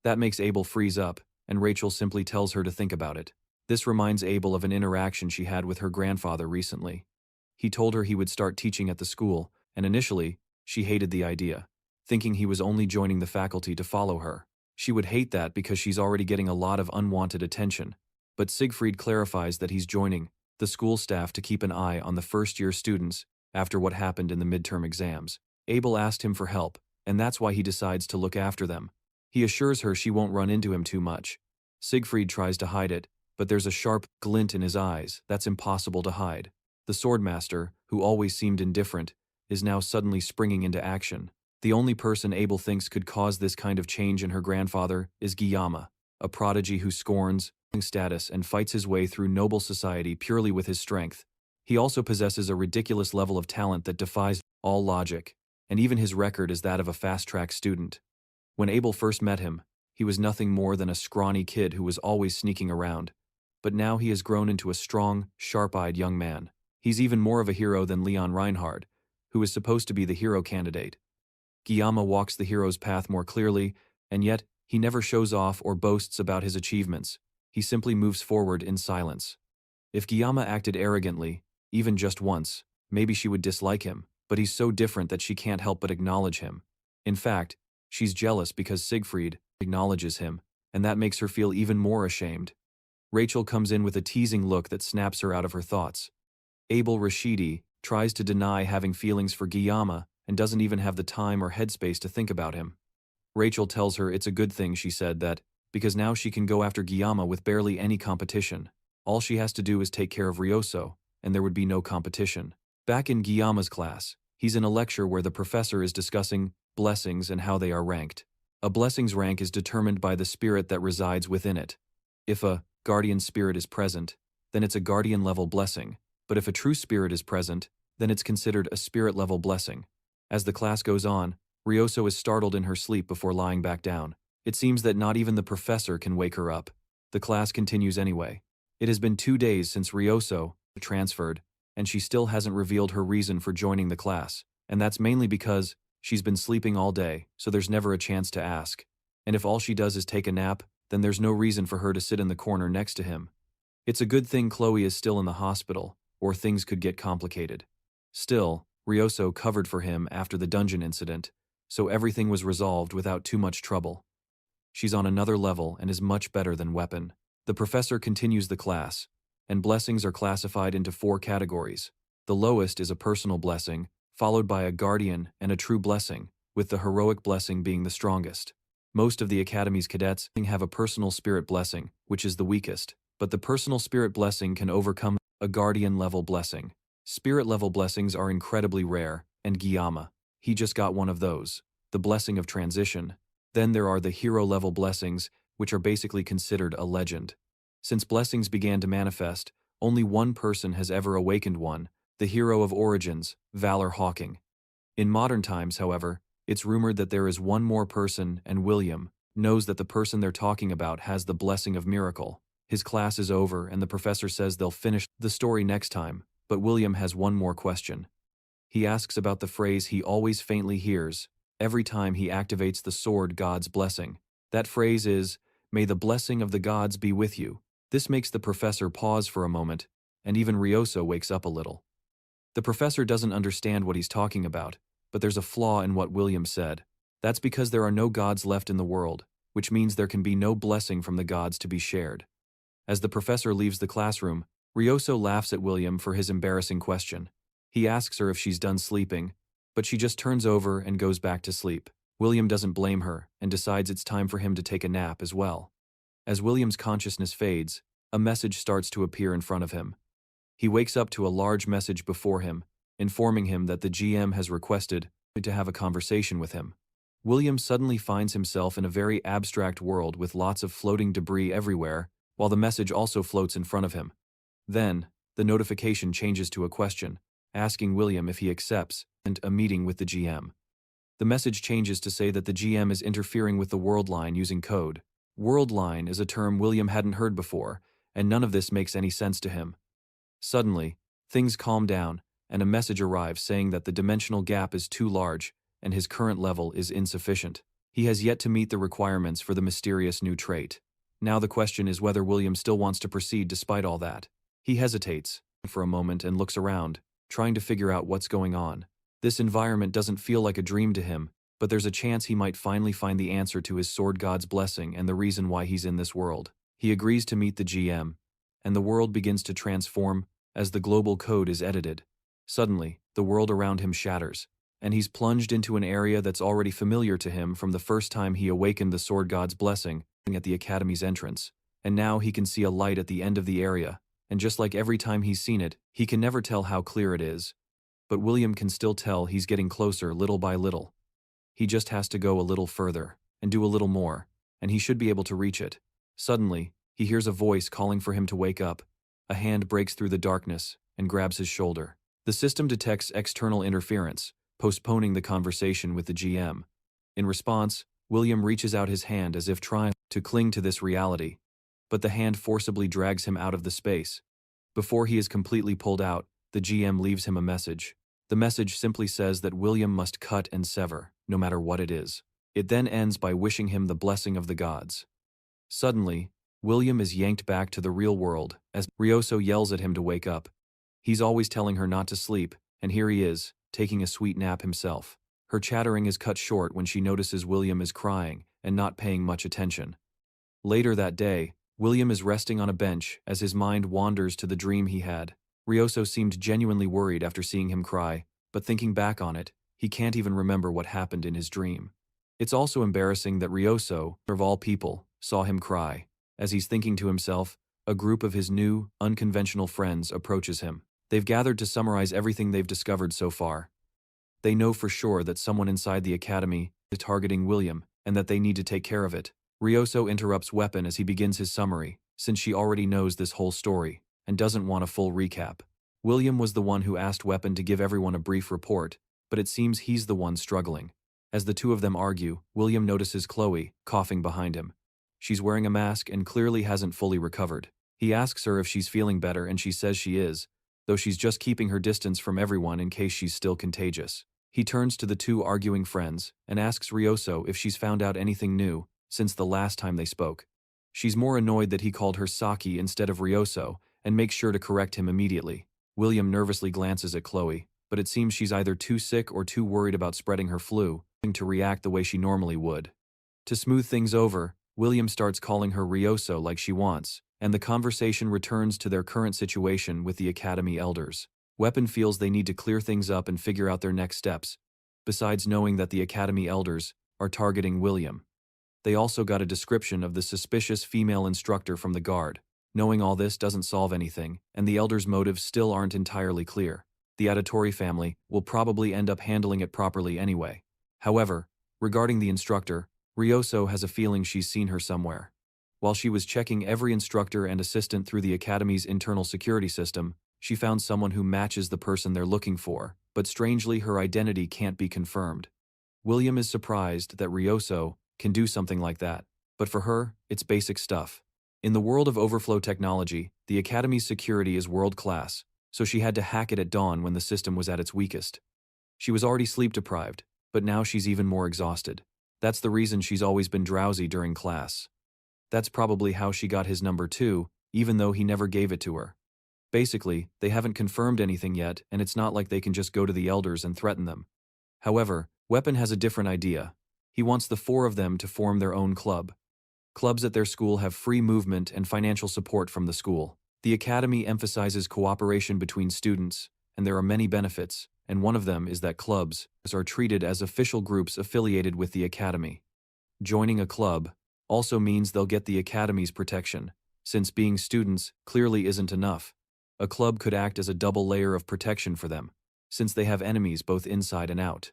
That makes Abel freeze up, and Rachel simply tells her to think about it. This reminds Abel of an interaction she had with her grandfather recently. He told her he would start teaching at the school, and initially, she hated the idea, thinking he was only joining the faculty to follow her. She would hate that because she's already getting a lot of unwanted attention. But Siegfried clarifies that he's joining the school staff to keep an eye on the first-year students after what happened in the midterm exams. Abel asked him for help, and that's why he decides to look after them. He assures her she won't run into him too much. Siegfried tries to hide it, but there's a sharp glint in his eyes that's impossible to hide. The swordmaster, who always seemed indifferent, is now suddenly springing into action. The only person Abel thinks could cause this kind of change in her grandfather is Guillaume, a prodigy who scorns status and fights his way through noble society purely with his strength. He also possesses a ridiculous level of talent that defies all logic, and even his record is that of a fast-track student. When Abel first met him, he was nothing more than a scrawny kid who was always sneaking around. But now he has grown into a strong, sharp-eyed young man. He's even more of a hero than Leon Reinhard, who is supposed to be the hero candidate. Guillaume walks the hero's path more clearly, and yet he never shows off or boasts about his achievements. He simply moves forward in silence. If Guillaume acted arrogantly, even just once, maybe she would dislike him, but he's so different that she can't help but acknowledge him. In fact, she's jealous because Siegfried acknowledges him, and that makes her feel even more ashamed. Rachel comes in with a teasing look that snaps her out of her thoughts. Abel Rashidi tries to deny having feelings for Guillaume and doesn't even have the time or headspace to think about him. Rachel tells her it's a good thing, she said, that because now she can go after Guillaume with barely any competition. All she has to do is take care of Ryoso, and there would be no competition. Back in Guillaume's class, he's in a lecture where the professor is discussing blessings and how they are ranked. A blessing's rank is determined by the spirit that resides within it. If a guardian spirit is present, then it's a guardian-level blessing, but if a true spirit is present, then it's considered a spirit-level blessing. As the class goes on, Ryoso is startled in her sleep before lying back down. It seems that not even the professor can wake her up. The class continues anyway. It has been 2 days since Ryoso transferred, and she still hasn't revealed her reason for joining the class, and that's mainly because she's been sleeping all day, so there's never a chance to ask. And if all she does is take a nap, then there's no reason for her to sit in the corner next to him. It's a good thing Chloe is still in the hospital, or things could get complicated. Still, Ryoso covered for him after the dungeon incident, so everything was resolved without too much trouble. She's on another level and is much better than Weapon. The professor continues the class, and blessings are classified into 4 categories. The lowest is a personal blessing, followed by a guardian and a true blessing, with the heroic blessing being the strongest. Most of the Academy's cadets have a personal spirit blessing, which is the weakest, but the personal spirit blessing can overcome a guardian-level blessing. Spirit-level blessings are incredibly rare, and Guillaume, he just got one of those, the blessing of transition. Then there are the hero-level blessings, which are basically considered a legend. Since blessings began to manifest, only one person has ever awakened one, the hero of origins, Valor Hawking. In modern times, however, it's rumored that there is one more person, and William knows that the person they're talking about has the blessing of miracle. His class is over, and the professor says they'll finish the story next time, but William has one more question. He asks about the phrase he always faintly hears every time he activates the sword god's blessing. That phrase is, "May the blessing of the gods be with you." This makes the professor pause for a moment, and even Ryoso wakes up a little. The professor doesn't understand what he's talking about, but there's a flaw in what William said. That's because there are no gods left in the world, which means there can be no blessing from the gods to be shared. As the professor leaves the classroom, Ryoso laughs at William for his embarrassing question. He asks her if she's done sleeping, but she just turns over and goes back to sleep. William doesn't blame her and decides it's time for him to take a nap as well. As William's consciousness fades, a message starts to appear in front of him. He wakes up to a large message before him, informing him that the GM has requested to have a conversation with him. William suddenly finds himself in a very abstract world with lots of floating debris everywhere, while the message also floats in front of him. Then, the notification changes to a question, asking William if he accepts and a meeting with the GM. The message changes to say that the GM is interfering with the world line using code. World line is a term William hadn't heard before, and none of this makes any sense to him. Suddenly, things calm down, and a message arrives saying that the dimensional gap is too large, and his current level is insufficient. He has yet to meet the requirements for the mysterious new trait. Now the question is whether William still wants to proceed despite all that. He hesitates for a moment and looks around, trying to figure out what's going on. This environment doesn't feel like a dream to him, but there's a chance he might finally find the answer to his sword god's blessing and the reason why he's in this world. He agrees to meet the GM, and the world begins to transform as the global code is edited. Suddenly, the world around him shatters, and he's plunged into an area that's already familiar to him from the first time he awakened the sword god's blessing at the academy's entrance. And now he can see a light at the end of the area, and just like every time he's seen it, he can never tell how clear it is. But William can still tell he's getting closer little by little. He just has to go a little further, and do a little more, and he should be able to reach it. Suddenly, he hears a voice calling for him to wake up. A hand breaks through the darkness and grabs his shoulder. The system detects external interference, postponing the conversation with the GM. In response, William reaches out his hand as if trying to cling to this reality, but the hand forcibly drags him out of the space. Before he is completely pulled out, the GM leaves him a message. The message simply says that William must cut and sever, no matter what it is. It then ends by wishing him the blessing of the gods. Suddenly, William is yanked back to the real world as Ryoso yells at him to wake up. He's always telling her not to sleep, and here he is, taking a sweet nap himself. Her chattering is cut short when she notices William is crying and not paying much attention. Later that day, William is resting on a bench as his mind wanders to the dream he had. Ryoso seemed genuinely worried after seeing him cry, but thinking back on it, he can't even remember what happened in his dream. It's also embarrassing that Ryoso, of all people, saw him cry. As he's thinking to himself, a group of his new, unconventional friends approaches him. They've gathered to summarize everything they've discovered so far. They know for sure that someone inside the academy is targeting William, and that they need to take care of it. Ryoso interrupts Weapon as he begins his summary, since she already knows this whole story, and doesn't want a full recap. William was the one who asked Weapon to give everyone a brief report, but it seems he's the one struggling. As the two of them argue, William notices Chloe, coughing behind him. She's wearing a mask and clearly hasn't fully recovered. He asks her if she's feeling better and she says she is, though she's just keeping her distance from everyone in case she's still contagious. He turns to the two arguing friends and asks Ryoso if she's found out anything new since the last time they spoke. She's more annoyed that he called her Saki instead of Ryoso and makes sure to correct him immediately. William nervously glances at Chloe, but it seems she's either too sick or too worried about spreading her flu to react the way she normally would. To smooth things over, William starts calling her Ryoso like she wants, and the conversation returns to their current situation with the Academy elders. Weapon feels they need to clear things up and figure out their next steps, besides knowing that the Academy elders are targeting William. They also got a description of the suspicious female instructor from the guard. Knowing all this doesn't solve anything, and the elders' motives still aren't entirely clear. The Adatori family will probably end up handling it properly anyway. However, regarding the instructor, Ryoso has a feeling she's seen her somewhere. While she was checking every instructor and assistant through the Academy's internal security system, she found someone who matches the person they're looking for, but strangely her identity can't be confirmed. William is surprised that Ryoso can do something like that, but for her, it's basic stuff. In the world of overflow technology, the Academy's security is world-class, so she had to hack it at dawn when the system was at its weakest. She was already sleep-deprived, but now she's even more exhausted. That's the reason she's always been drowsy during class. That's probably how she got his number 2, even though he never gave it to her. Basically, they haven't confirmed anything yet, and it's not like they can just go to the elders and threaten them. However, Weapon has a different idea. He wants the 4 of them to form their own club. Clubs at their school have free movement and financial support from the school. The Academy emphasizes cooperation between students, and there are many benefits, and one of them is that clubs are treated as official groups affiliated with the Academy. Joining a club also means they'll get the Academy's protection, since being students clearly isn't enough. A club could act as a double layer of protection for them, since they have enemies both inside and out.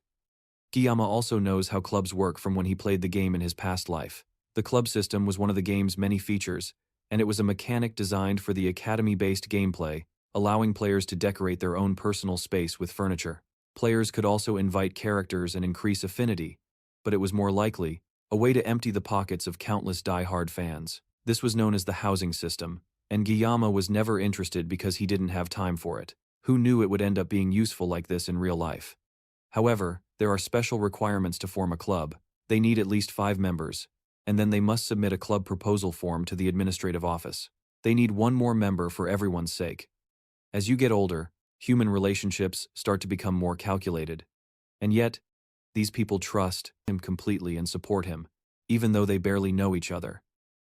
Kanchiyama also knows how clubs work from when he played the game in his past life. The club system was one of the game's many features, and it was a mechanic designed for the academy-based gameplay, allowing players to decorate their own personal space with furniture. Players could also invite characters and increase affinity, but it was more likely a way to empty the pockets of countless die-hard fans. This was known as the housing system, and Giyama was never interested because he didn't have time for it. Who knew it would end up being useful like this in real life? However, there are special requirements to form a club. They need at least 5 members, and then they must submit a club proposal form to the administrative office. They need one more member for everyone's sake. As you get older, human relationships start to become more calculated. And yet, these people trust him completely and support him, even though they barely know each other.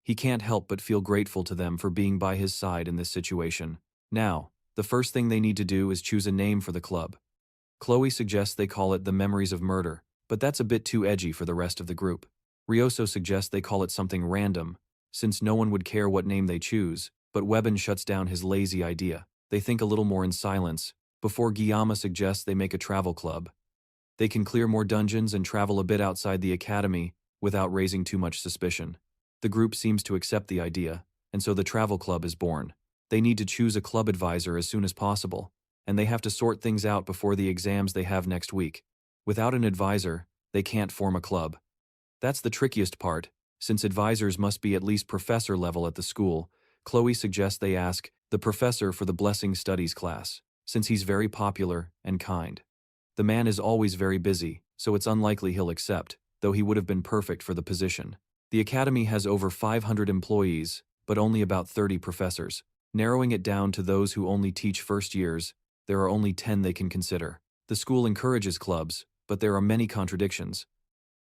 He can't help but feel grateful to them for being by his side in this situation. Now, the first thing they need to do is choose a name for the club. Chloe suggests they call it the Memories of Murder, but that's a bit too edgy for the rest of the group. Ryoso suggests they call it something random, since no one would care what name they choose, but Webin shuts down his lazy idea. They think a little more in silence, before Giyama suggests they make a travel club. They can clear more dungeons and travel a bit outside the academy without raising too much suspicion. The group seems to accept the idea, and so the travel club is born. They need to choose a club advisor as soon as possible, and they have to sort things out before the exams they have next week. Without an advisor, they can't form a club. That's the trickiest part, since advisors must be at least professor level at the school. Chloe suggests they ask the professor for the Blessing Studies class, since he's very popular and kind. The man is always very busy, so it's unlikely he'll accept, though he would have been perfect for the position. The academy has over 500 employees, but only about 30 professors. Narrowing it down to those who only teach first years, there are only 10 they can consider. The school encourages clubs, but there are many contradictions.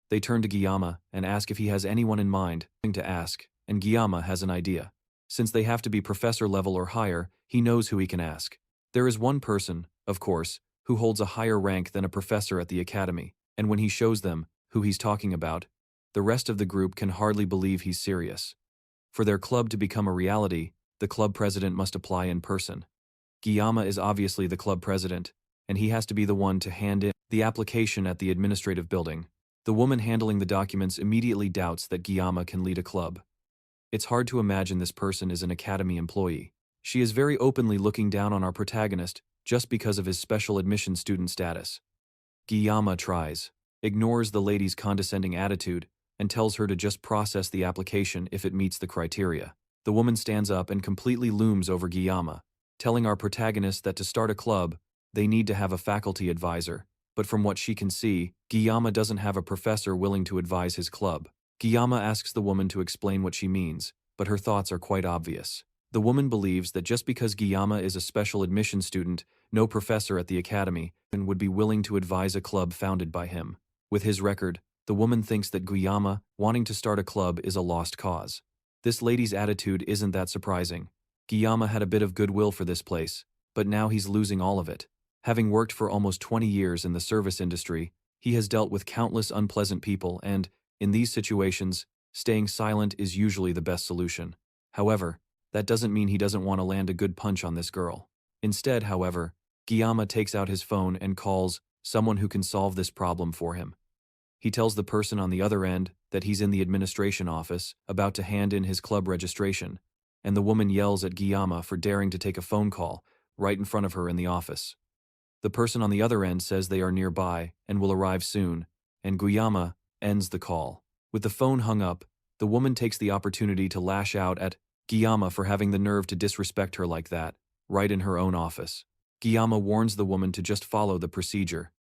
They turn to Giyama and ask if he has anyone in mind to ask, and Giyama has an idea. Since they have to be professor level or higher, he knows who he can ask. There is one person, of course, who holds a higher rank than a professor at the academy, and when he shows them who he's talking about, the rest of the group can hardly believe he's serious. For their club to become a reality, the club president must apply in person. Giyama is obviously the club president, and he has to be the one to hand in the application at the administrative building. The woman handling the documents immediately doubts that Giyama can lead a club. It's hard to imagine this person is an academy employee. She is very openly looking down on our protagonist just because of his special admission student status. Giyama tries, ignores the lady's condescending attitude, and tells her to just process the application if it meets the criteria. The woman stands up and completely looms over Giyama, telling our protagonist that to start a club, they need to have a faculty advisor, but from what she can see, Giyama doesn't have a professor willing to advise his club. Giyama asks the woman to explain what she means, but her thoughts are quite obvious. The woman believes that just because Giyama is a special admission student, no professor at the academy would be willing to advise a club founded by him. With his record, the woman thinks that Giyama wanting to start a club is a lost cause. This lady's attitude isn't that surprising. Giyama had a bit of goodwill for this place, but now he's losing all of it. Having worked for almost 20 years in the service industry, he has dealt with countless unpleasant people and, in these situations, staying silent is usually the best solution. However, that doesn't mean he doesn't want to land a good punch on this girl. Instead, however, Giyama takes out his phone and calls someone who can solve this problem for him. He tells the person on the other end that he's in the administration office, about to hand in his club registration, and the woman yells at Giyama for daring to take a phone call right in front of her in the office. The person on the other end says they are nearby and will arrive soon, and Giyama ends the call. With the phone hung up, the woman takes the opportunity to lash out at Giyama for having the nerve to disrespect her like that, right in her own office. Giyama warns the woman to just follow the procedure,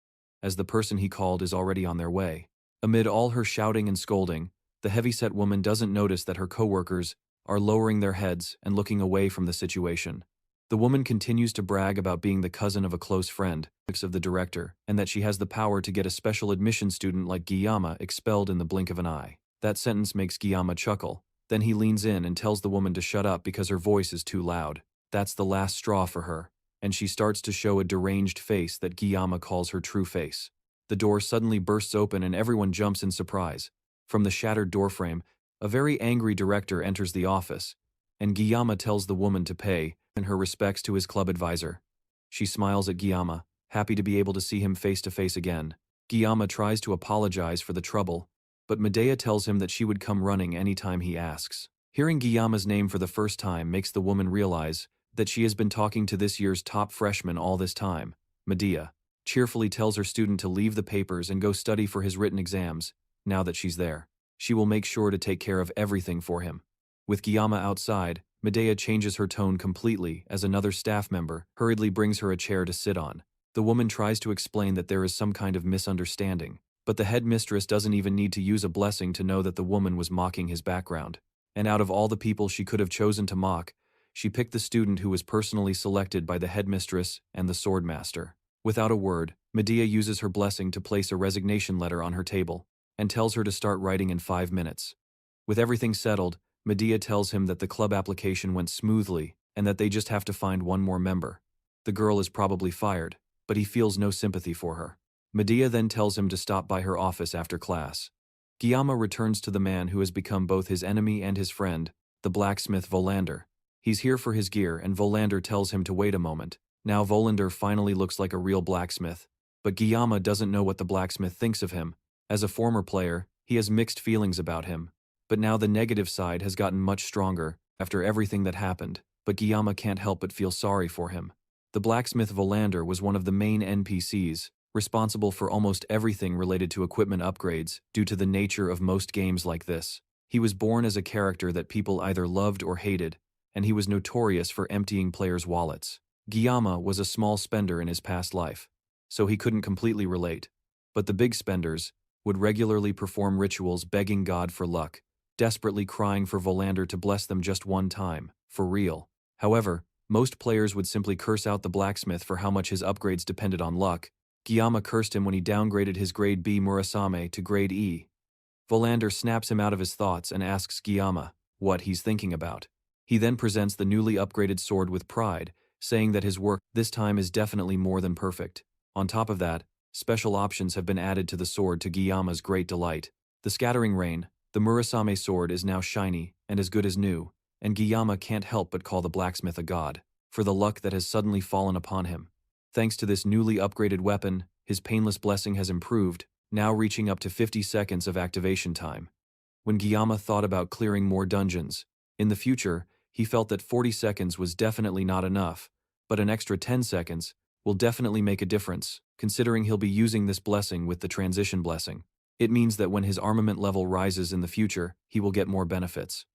as the person he called is already on their way. Amid all her shouting and scolding, the heavyset woman doesn't notice that her coworkers are lowering their heads and looking away from the situation. The woman continues to brag about being the cousin of a close friend of the director, and that she has the power to get a special admission student like Giyama expelled in the blink of an eye. That sentence makes Giyama chuckle. Then he leans in and tells the woman to shut up because her voice is too loud. That's the last straw for her, and she starts to show a deranged face that Giyama calls her true face. The door suddenly bursts open and everyone jumps in surprise. From the shattered doorframe, a very angry director enters the office, and Giyama tells the woman to pay and her respects to his club advisor. She smiles at Giyama, happy to be able to see him face to face again. Giyama tries to apologize for the trouble, but Medea tells him that she would come running anytime he asks. Hearing Guillaume's name for the first time makes the woman realize that she has been talking to this year's top freshman all this time. Medea cheerfully tells her student to leave the papers and go study for his written exams. Now that she's there, she will make sure to take care of everything for him. With Guillaume outside, Medea changes her tone completely as another staff member hurriedly brings her a chair to sit on. The woman tries to explain that there is some kind of misunderstanding, but the headmistress doesn't even need to use a blessing to know that the woman was mocking his background. And out of all the people she could have chosen to mock, she picked the student who was personally selected by the headmistress and the swordmaster. Without a word, Medea uses her blessing to place a resignation letter on her table and tells her to start writing in 5 minutes. With everything settled, Medea tells him that the club application went smoothly and that they just have to find one more member. The girl is probably fired, but he feels no sympathy for her. Medea then tells him to stop by her office after class. Guillaume returns to the man who has become both his enemy and his friend, the blacksmith Volander. He's here for his gear and Volander tells him to wait a moment. Now Volander finally looks like a real blacksmith, but Guillaume doesn't know what the blacksmith thinks of him. As a former player, he has mixed feelings about him, but now the negative side has gotten much stronger after everything that happened, but Guillaume can't help but feel sorry for him. The blacksmith Volander was one of the main NPCs, responsible for almost everything related to equipment upgrades due to the nature of most games like this. He was born as a character that people either loved or hated, and he was notorious for emptying players' wallets. Guillaume was a small spender in his past life, so he couldn't completely relate, but the big spenders would regularly perform rituals begging God for luck, desperately crying for Volander to bless them just one time, for real. However, most players would simply curse out the blacksmith for how much his upgrades depended on luck. Guillaume cursed him when he downgraded his grade B Murasame to grade E. Volander snaps him out of his thoughts and asks Guillaume what he's thinking about. He then presents the newly upgraded sword with pride, saying that his work this time is definitely more than perfect. On top of that, special options have been added to the sword to Guillaume's great delight. The Scattering Rain, the Murasame sword, is now shiny and as good as new, and Guillaume can't help but call the blacksmith a god for the luck that has suddenly fallen upon him. Thanks to this newly upgraded weapon, his painless blessing has improved, now reaching up to 50 seconds of activation time. When Guillaume thought about clearing more dungeons in the future, he felt that 40 seconds was definitely not enough, but an extra 10 seconds will definitely make a difference, considering he'll be using this blessing with the transition blessing. It means that when his armament level rises in the future, he will get more benefits.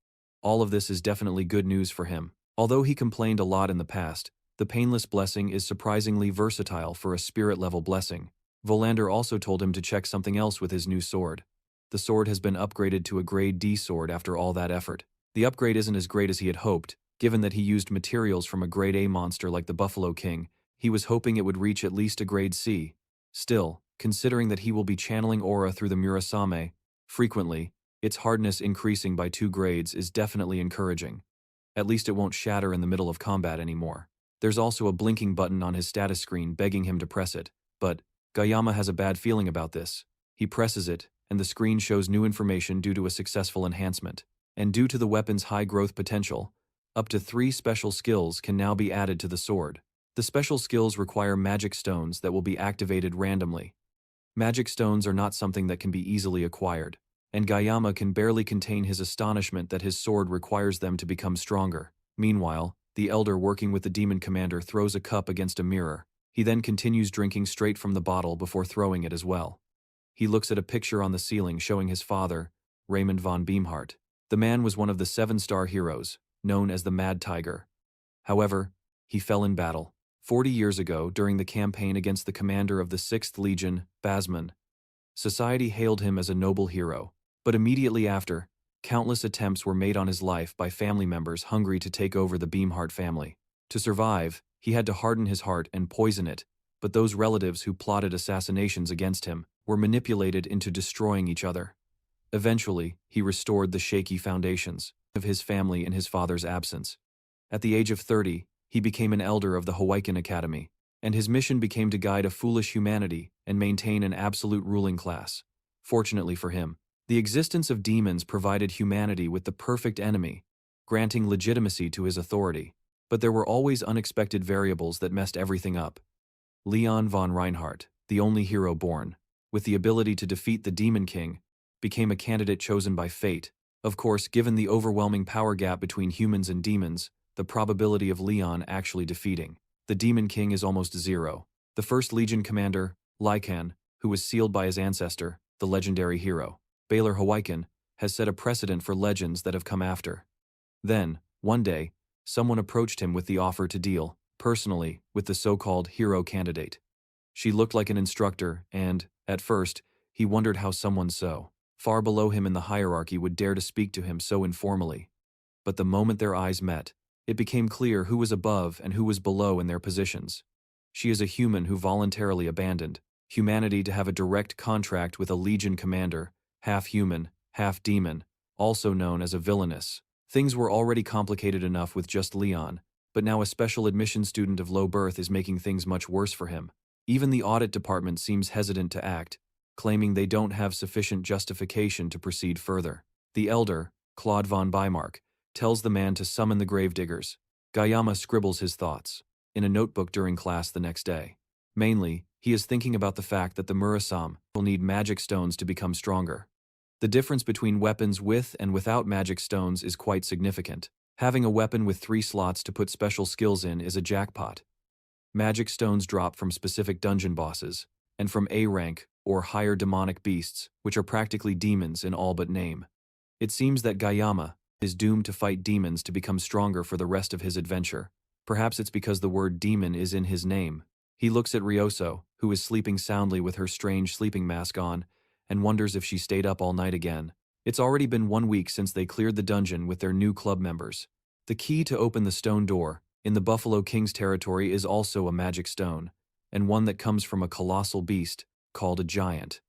All of this is definitely good news for him. Although he complained a lot in the past, the painless blessing is surprisingly versatile for a spirit-level blessing. Volander also told him to check something else with his new sword. The sword has been upgraded to a grade D sword after all that effort. The upgrade isn't as great as he had hoped, given that he used materials from a grade A monster like the Buffalo King. He was hoping it would reach at least a grade C. Still, considering that he will be channeling aura through the Murasame frequently, its hardness increasing by 2 grades is definitely encouraging. At least it won't shatter in the middle of combat anymore. There's also a blinking button on his status screen begging him to press it, but Guillaume has a bad feeling about this. He presses it, and the screen shows new information due to a successful enhancement. And due to the weapon's high growth potential, up to 3 special skills can now be added to the sword. The special skills require magic stones that will be activated randomly. Magic stones are not something that can be easily acquired, and Guillaume can barely contain his astonishment that his sword requires them to become stronger. Meanwhile, the elder working with the demon commander throws a cup against a mirror. He then continues drinking straight from the bottle before throwing it as well. He looks at a picture on the ceiling showing his father, Raymond von Beamhart. The man was one of the 7-star heroes, known as the Mad Tiger. However, he fell in battle 40 years ago during the campaign against the commander of the 6th Legion, Basman. Society hailed him as a noble hero, but immediately after, countless attempts were made on his life by family members hungry to take over the Beamhart family. To survive, he had to harden his heart and poison it, but those relatives who plotted assassinations against him were manipulated into destroying each other. Eventually, he restored the shaky foundations of his family in his father's absence. At the age of 30, he became an elder of the Hawaiian Academy, and his mission became to guide a foolish humanity and maintain an absolute ruling class. Fortunately for him, the existence of demons provided humanity with the perfect enemy, granting legitimacy to his authority. But there were always unexpected variables that messed everything up. Leon von Reinhardt, the only hero born, with the ability to defeat the Demon King, became a candidate chosen by fate Of course, given the overwhelming power gap between humans and demons, the probability of Leon actually defeating the Demon King is almost zero. The first Legion commander, Lycan, who was sealed by his ancestor, the legendary hero, Baylor Hawaiian, has set a precedent for legends that have come after. Then, one day, someone approached him with the offer to deal, personally, with the so-called hero candidate. She looked like an instructor, and, at first, he wondered how someone so far below him in the hierarchy would dare to speak to him so informally. But the moment their eyes met, it became clear who was above and who was below in their positions. She is a human who voluntarily abandoned humanity to have a direct contract with a Legion commander, half human, half demon, also known as a villainess. Things were already complicated enough with just Leon, but now a special admission student of low birth is making things much worse for him. Even the audit department seems hesitant to act, claiming they don't have sufficient justification to proceed further. The elder, Claude von Bymark, tells the man to summon the gravediggers. Gayama scribbles his thoughts in a notebook during class the next day. Mainly, he is thinking about the fact that the Murasame will need magic stones to become stronger. The difference between weapons with and without magic stones is quite significant. Having a weapon with 3 slots to put special skills in is a jackpot. Magic stones drop from specific dungeon bosses, and from A rank or higher demonic beasts, which are practically demons in all but name. It seems that Gayama is doomed to fight demons to become stronger for the rest of his adventure. Perhaps it's because the word demon is in his name. He looks at Ryoso, who is sleeping soundly with her strange sleeping mask on, and wonders if she stayed up all night again. It's already been 1 week since they cleared the dungeon with their new club members. The key to open the stone door in the Buffalo King's territory is also a magic stone, and one that comes from a colossal beast called a giant.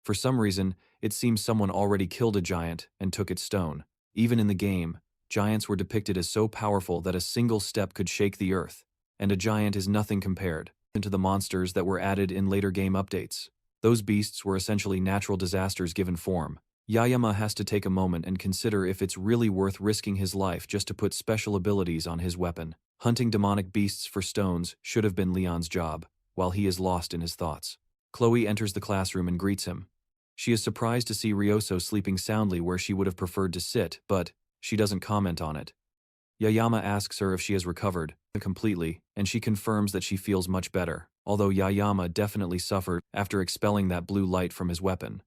For some reason, it seems someone already killed a giant and took its stone. Even in the game, giants were depicted as so powerful that a single step could shake the earth, and a giant is nothing compared to the monsters that were added in later game updates. Those beasts were essentially natural disasters given form. Yayama has to take a moment and consider if it's really worth risking his life just to put special abilities on his weapon. Hunting demonic beasts for stones should have been Leon's job, while he is lost in his thoughts. Chloe enters the classroom and greets him. She is surprised to see Ryoso sleeping soundly where she would have preferred to sit, but she doesn't comment on it. Yayama asks her if she has recovered completely, and she confirms that she feels much better, although Yayama definitely suffered after expelling that blue light from his weapon.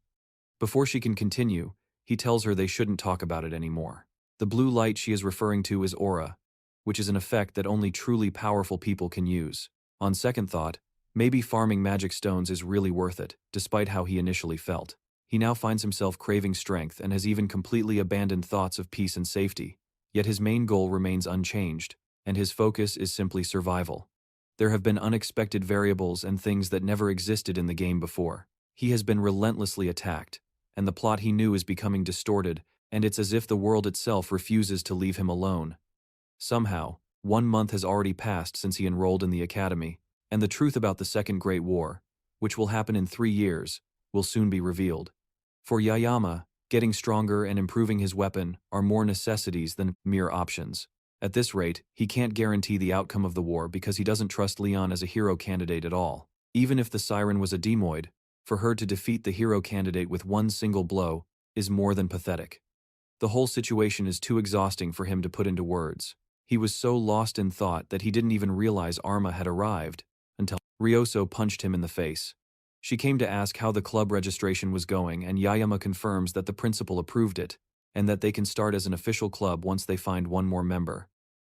Before she can continue, he tells her they shouldn't talk about it anymore. The blue light she is referring to is aura, which is an effect that only truly powerful people can use. On second thought, maybe farming magic stones is really worth it, despite how he initially felt. He now finds himself craving strength and has even completely abandoned thoughts of peace and safety. Yet his main goal remains unchanged, and his focus is simply survival. There have been unexpected variables and things that never existed in the game before. He has been relentlessly attacked, and the plot he knew is becoming distorted, and it's as if the world itself refuses to leave him alone. Somehow, 1 month has already passed since he enrolled in the academy, and the truth about the Second Great War, which will happen in 3 years, will soon be revealed. For Yayama, getting stronger and improving his weapon are more necessities than mere options. At this rate, he can't guarantee the outcome of the war because he doesn't trust Leon as a hero candidate at all. Even if the siren was a demoid, for her to defeat the hero candidate with 1 single blow is more than pathetic. The whole situation is too exhausting for him to put into words. He was so lost in thought that he didn't even realize Arma had arrived until Ryoso punched him in the face. She came to ask how the club registration was going, and Yayama confirms that the principal approved it, and that they can start as an official club once they find 1 more member.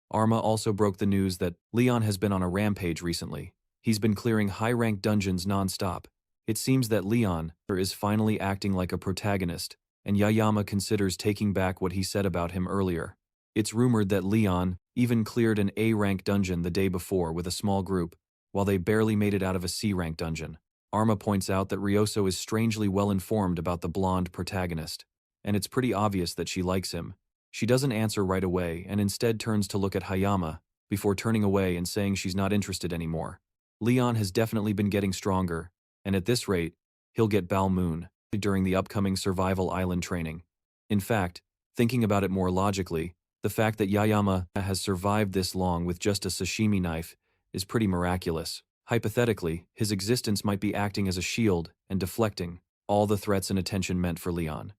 Arma also broke the news that Leon has been on a rampage recently. He's been clearing high-ranked dungeons non-stop. It seems that Leon is finally acting like a protagonist, and Yayama considers taking back what he said about him earlier. It's rumored that Leon even cleared an A-rank dungeon the day before with a small group, while they barely made it out of a C-rank dungeon. Arma points out that Ryoso is strangely well-informed about the blonde protagonist, and it's pretty obvious that she likes him. She doesn't answer right away and instead turns to look at Hayama before turning away and saying she's not interested anymore. Leon has definitely been getting stronger, and at this rate, he'll get Balmoon during the upcoming Survival Island training. In fact, thinking about it more logically, the fact that Yayama has survived this long with just a sashimi knife is pretty miraculous. Hypothetically, his existence might be acting as a shield and deflecting all the threats and attention meant for Leon.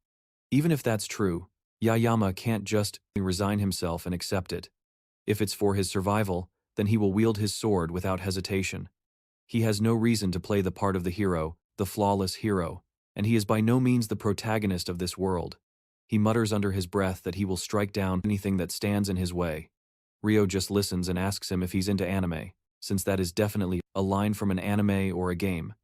Even if that's true, Yayama can't just resign himself and accept it. If it's for his survival, then he will wield his sword without hesitation. He has no reason to play the part of the hero, the flawless hero, and he is by no means the protagonist of this world. He mutters under his breath that he will strike down anything that stands in his way. Ryo just listens and asks him if he's into anime, since that is definitely a line from an anime or a game.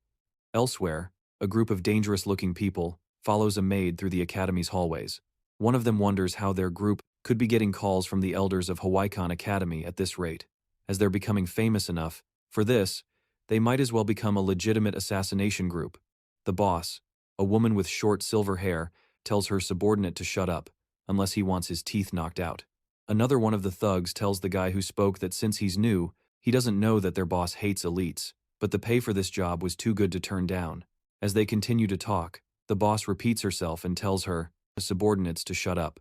Elsewhere, a group of dangerous-looking people follows a maid through the academy's hallways. One of them wonders how their group could be getting calls from the elders of Hawaikon Academy at this rate. As they're becoming famous enough for this, they might as well become a legitimate assassination group. The boss, a woman with short silver hair, tells her subordinate to shut up, unless he wants his teeth knocked out. Another one of the thugs tells the guy who spoke that since he's new, he doesn't know that their boss hates elites, but the pay for this job was too good to turn down. As they continue to talk, the boss repeats herself and tells her, the subordinates, to shut up.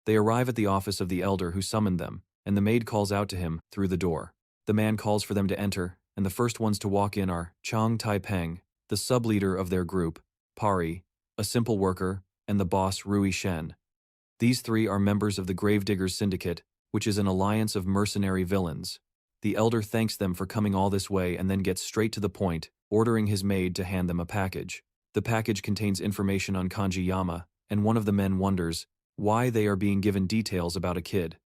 They arrive at the office of the elder who summoned them, and the maid calls out to him through the door. The man calls for them to enter, and the first ones to walk in are Chang Tai-peng, the sub-leader of their group, Pari, a simple worker, and the boss Rui Shen. These three are members of the Gravediggers Syndicate, which is an alliance of mercenary villains. The elder thanks them for coming all this way and then gets straight to the point, ordering his maid to hand them a package. The package contains information on Kanchiyama, and one of the men wonders why they are being given details about a kid.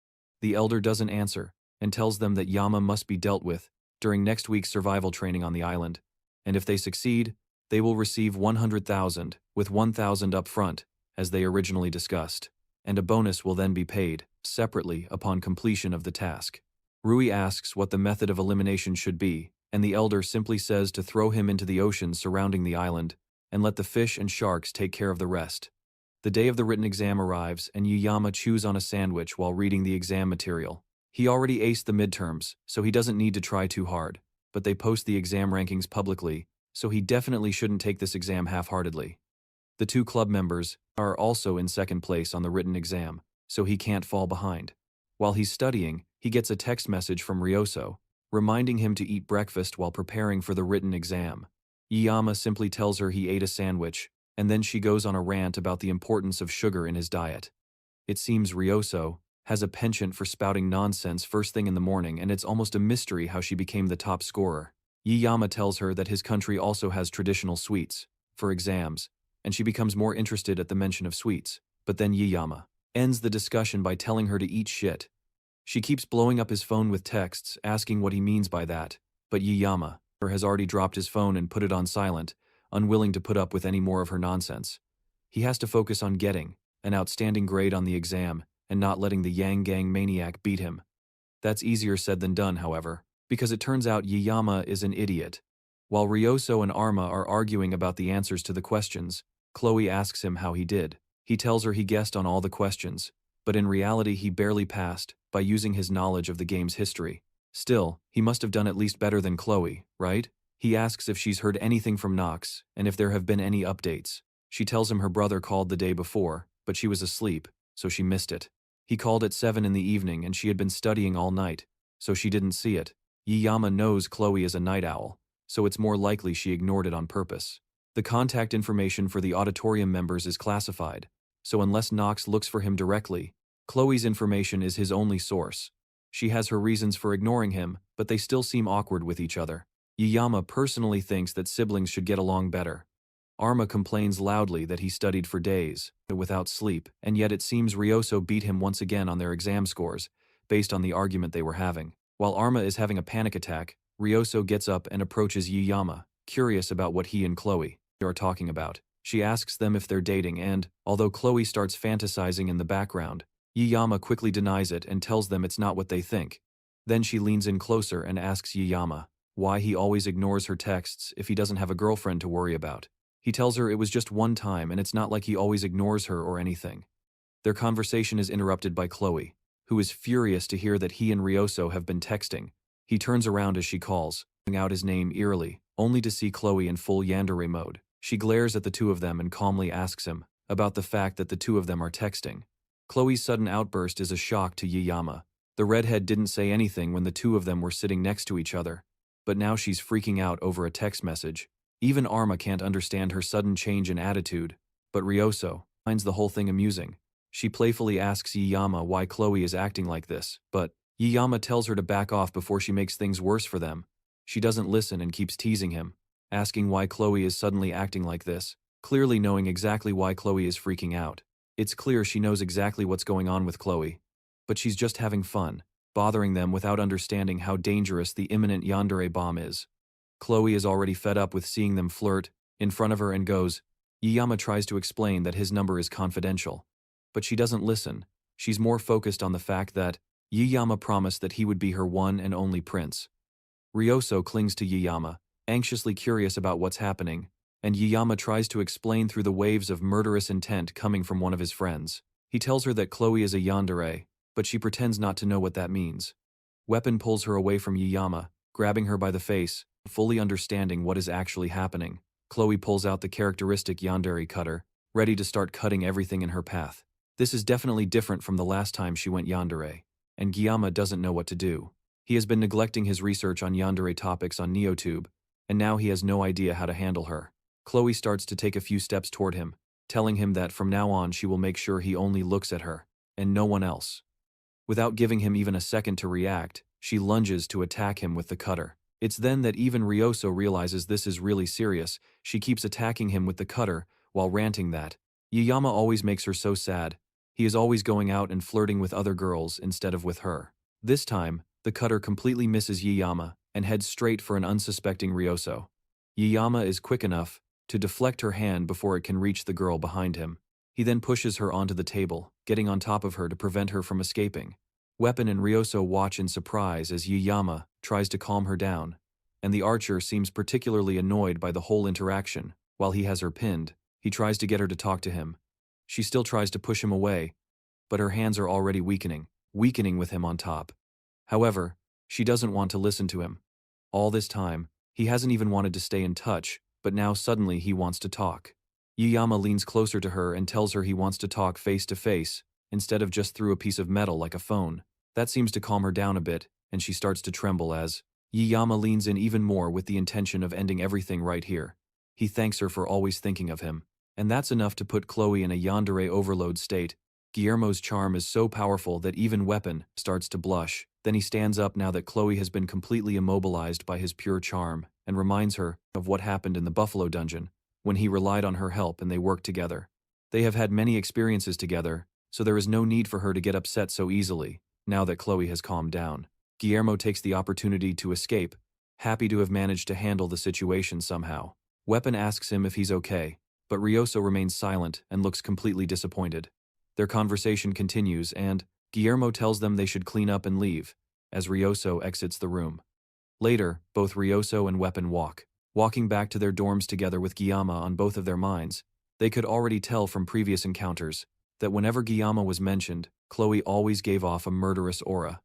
The elder doesn't answer, and tells them that Yama must be dealt with during next week's survival training on the island, and if they succeed, they will receive 100,000, with 1,000 up front, as they originally discussed, and a bonus will then be paid, separately, upon completion of the task. Rui asks what the method of elimination should be, and the elder simply says to throw him into the ocean surrounding the island, and let the fish and sharks take care of the rest. The day of the written exam arrives, and Yuyama chews on a sandwich while reading the exam material. He already aced the midterms, so he doesn't need to try too hard, but they post the exam rankings publicly, so he definitely shouldn't take this exam half-heartedly. The two club members are also in second place on the written exam, so he can't fall behind. While he's studying, he gets a text message from Ryoso, reminding him to eat breakfast while preparing for the written exam. Yuyama simply tells her he ate a sandwich, and then she goes on a rant about the importance of sugar in his diet. It seems Ryoso has a penchant for spouting nonsense first thing in the morning, and it's almost a mystery how she became the top scorer. Yuyama tells her that his country also has traditional sweets for exams, and she becomes more interested at the mention of sweets, but then Yuyama ends the discussion by telling her to eat shit. She keeps blowing up his phone with texts, asking what he means by that, but Yuyama has already dropped his phone and put it on silent, unwilling to put up with any more of her nonsense. He has to focus on getting an outstanding grade on the exam and not letting the Yang Gang maniac beat him. That's easier said than done, however, because it turns out Yuyama is an idiot. While Ryoso and Arma are arguing about the answers to the questions, Chloe asks him how he did. He tells her he guessed on all the questions, but in reality he barely passed by using his knowledge of the game's history. Still, he must have done at least better than Chloe, right? He asks if she's heard anything from Nox and if there have been any updates. She tells him her brother called the day before, but she was asleep, so she missed it. He called at 7 in the evening and she had been studying all night, so she didn't see it. Yuyama knows Chloe is a night owl, so it's more likely she ignored it on purpose. The contact information for the auditorium members is classified, so unless Nox looks for him directly, Chloe's information is his only source. She has her reasons for ignoring him, but they still seem awkward with each other. Yuyama personally thinks that siblings should get along better. Arma complains loudly that he studied for days, without sleep, and yet it seems Ryoso beat him once again on their exam scores, based on the argument they were having. While Arma is having a panic attack, Ryoso gets up and approaches Yuyama, curious about what he and Chloe are talking about. She asks them if they're dating and, although Chloe starts fantasizing in the background, Yuyama quickly denies it and tells them it's not what they think. Then she leans in closer and asks Yuyama why he always ignores her texts if he doesn't have a girlfriend to worry about. He tells her it was just one time and it's not like he always ignores her or anything. Their conversation is interrupted by Chloe, who is furious to hear that he and Ryoso have been texting. He turns around as she calls, out his name eerily, only to see Chloe in full yandere mode. She glares at the two of them and calmly asks him about the fact that the two of them are texting. Chloe's sudden outburst is a shock to Yuyama. The redhead didn't say anything when the two of them were sitting next to each other, but now she's freaking out over a text message. Even Arma can't understand her sudden change in attitude, but Ryoso finds the whole thing amusing. She playfully asks Yiyama why Chloe is acting like this, but Yiyama tells her to back off before she makes things worse for them. She doesn't listen and keeps teasing him, asking why Chloe is suddenly acting like this, clearly knowing exactly why Chloe is freaking out. It's clear she knows exactly what's going on with Chloe, but she's just having fun, bothering them without understanding how dangerous the imminent yandere bomb is. Chloe is already fed up with seeing them flirt in front of her and goes. Yiyama tries to explain that his number is confidential, but she doesn't listen. She's more focused on the fact that Yiyama promised that he would be her one and only prince. Ryoso clings to Yiyama, anxiously curious about what's happening, and Yiyama tries to explain through the waves of murderous intent coming from one of his friends. He tells her that Chloe is a yandere, but she pretends not to know what that means. Weapon pulls her away from Yiyama, grabbing her by the face, fully understanding what is actually happening. Chloe pulls out the characteristic yandere cutter, ready to start cutting everything in her path. This is definitely different from the last time she went yandere, and Guillaume doesn't know what to do. He has been neglecting his research on yandere topics on NeoTube, and now he has no idea how to handle her. Chloe starts to take a few steps toward him, telling him that from now on she will make sure he only looks at her, and no one else. Without giving him even a second to react, she lunges to attack him with the cutter. It's then that even Ryoso realizes this is really serious. She keeps attacking him with the cutter, while ranting that Yiyama always makes her so sad. He is always going out and flirting with other girls instead of with her. This time, the cutter completely misses Yiyama and heads straight for an unsuspecting Ryoso. Yiyama is quick enough to deflect her hand before it can reach the girl behind him. He then pushes her onto the table, getting on top of her to prevent her from escaping. Weapon and Ryoso watch in surprise as Yiyama tries to calm her down, and the archer seems particularly annoyed by the whole interaction. While he has her pinned, he tries to get her to talk to him. She still tries to push him away, but her hands are already weakening with him on top. However, she doesn't want to listen to him. All this time, he hasn't even wanted to stay in touch, but now suddenly he wants to talk. Yiyama leans closer to her and tells her he wants to talk face to face, instead of just through a piece of metal like a phone. That seems to calm her down a bit, and she starts to tremble as Yiyama leans in even more with the intention of ending everything right here. He thanks her for always thinking of him, and that's enough to put Chloe in a yandere overload state. Guillermo's charm is so powerful that even Weapon starts to blush. Then he stands up now that Chloe has been completely immobilized by his pure charm, and reminds her of what happened in the Buffalo Dungeon, when he relied on her help and they worked together. They have had many experiences together, so there is no need for her to get upset so easily, now that Chloe has calmed down. Guillermo takes the opportunity to escape, happy to have managed to handle the situation somehow. Weapon asks him if he's okay, but Ryoso remains silent and looks completely disappointed. Their conversation continues and Guillermo tells them they should clean up and leave, as Ryoso exits the room. Later, both Ryoso and Weapon walking back to their dorms together with Guillaume on both of their minds. They could already tell from previous encounters that whenever Guillaume was mentioned, Chloe always gave off a murderous aura.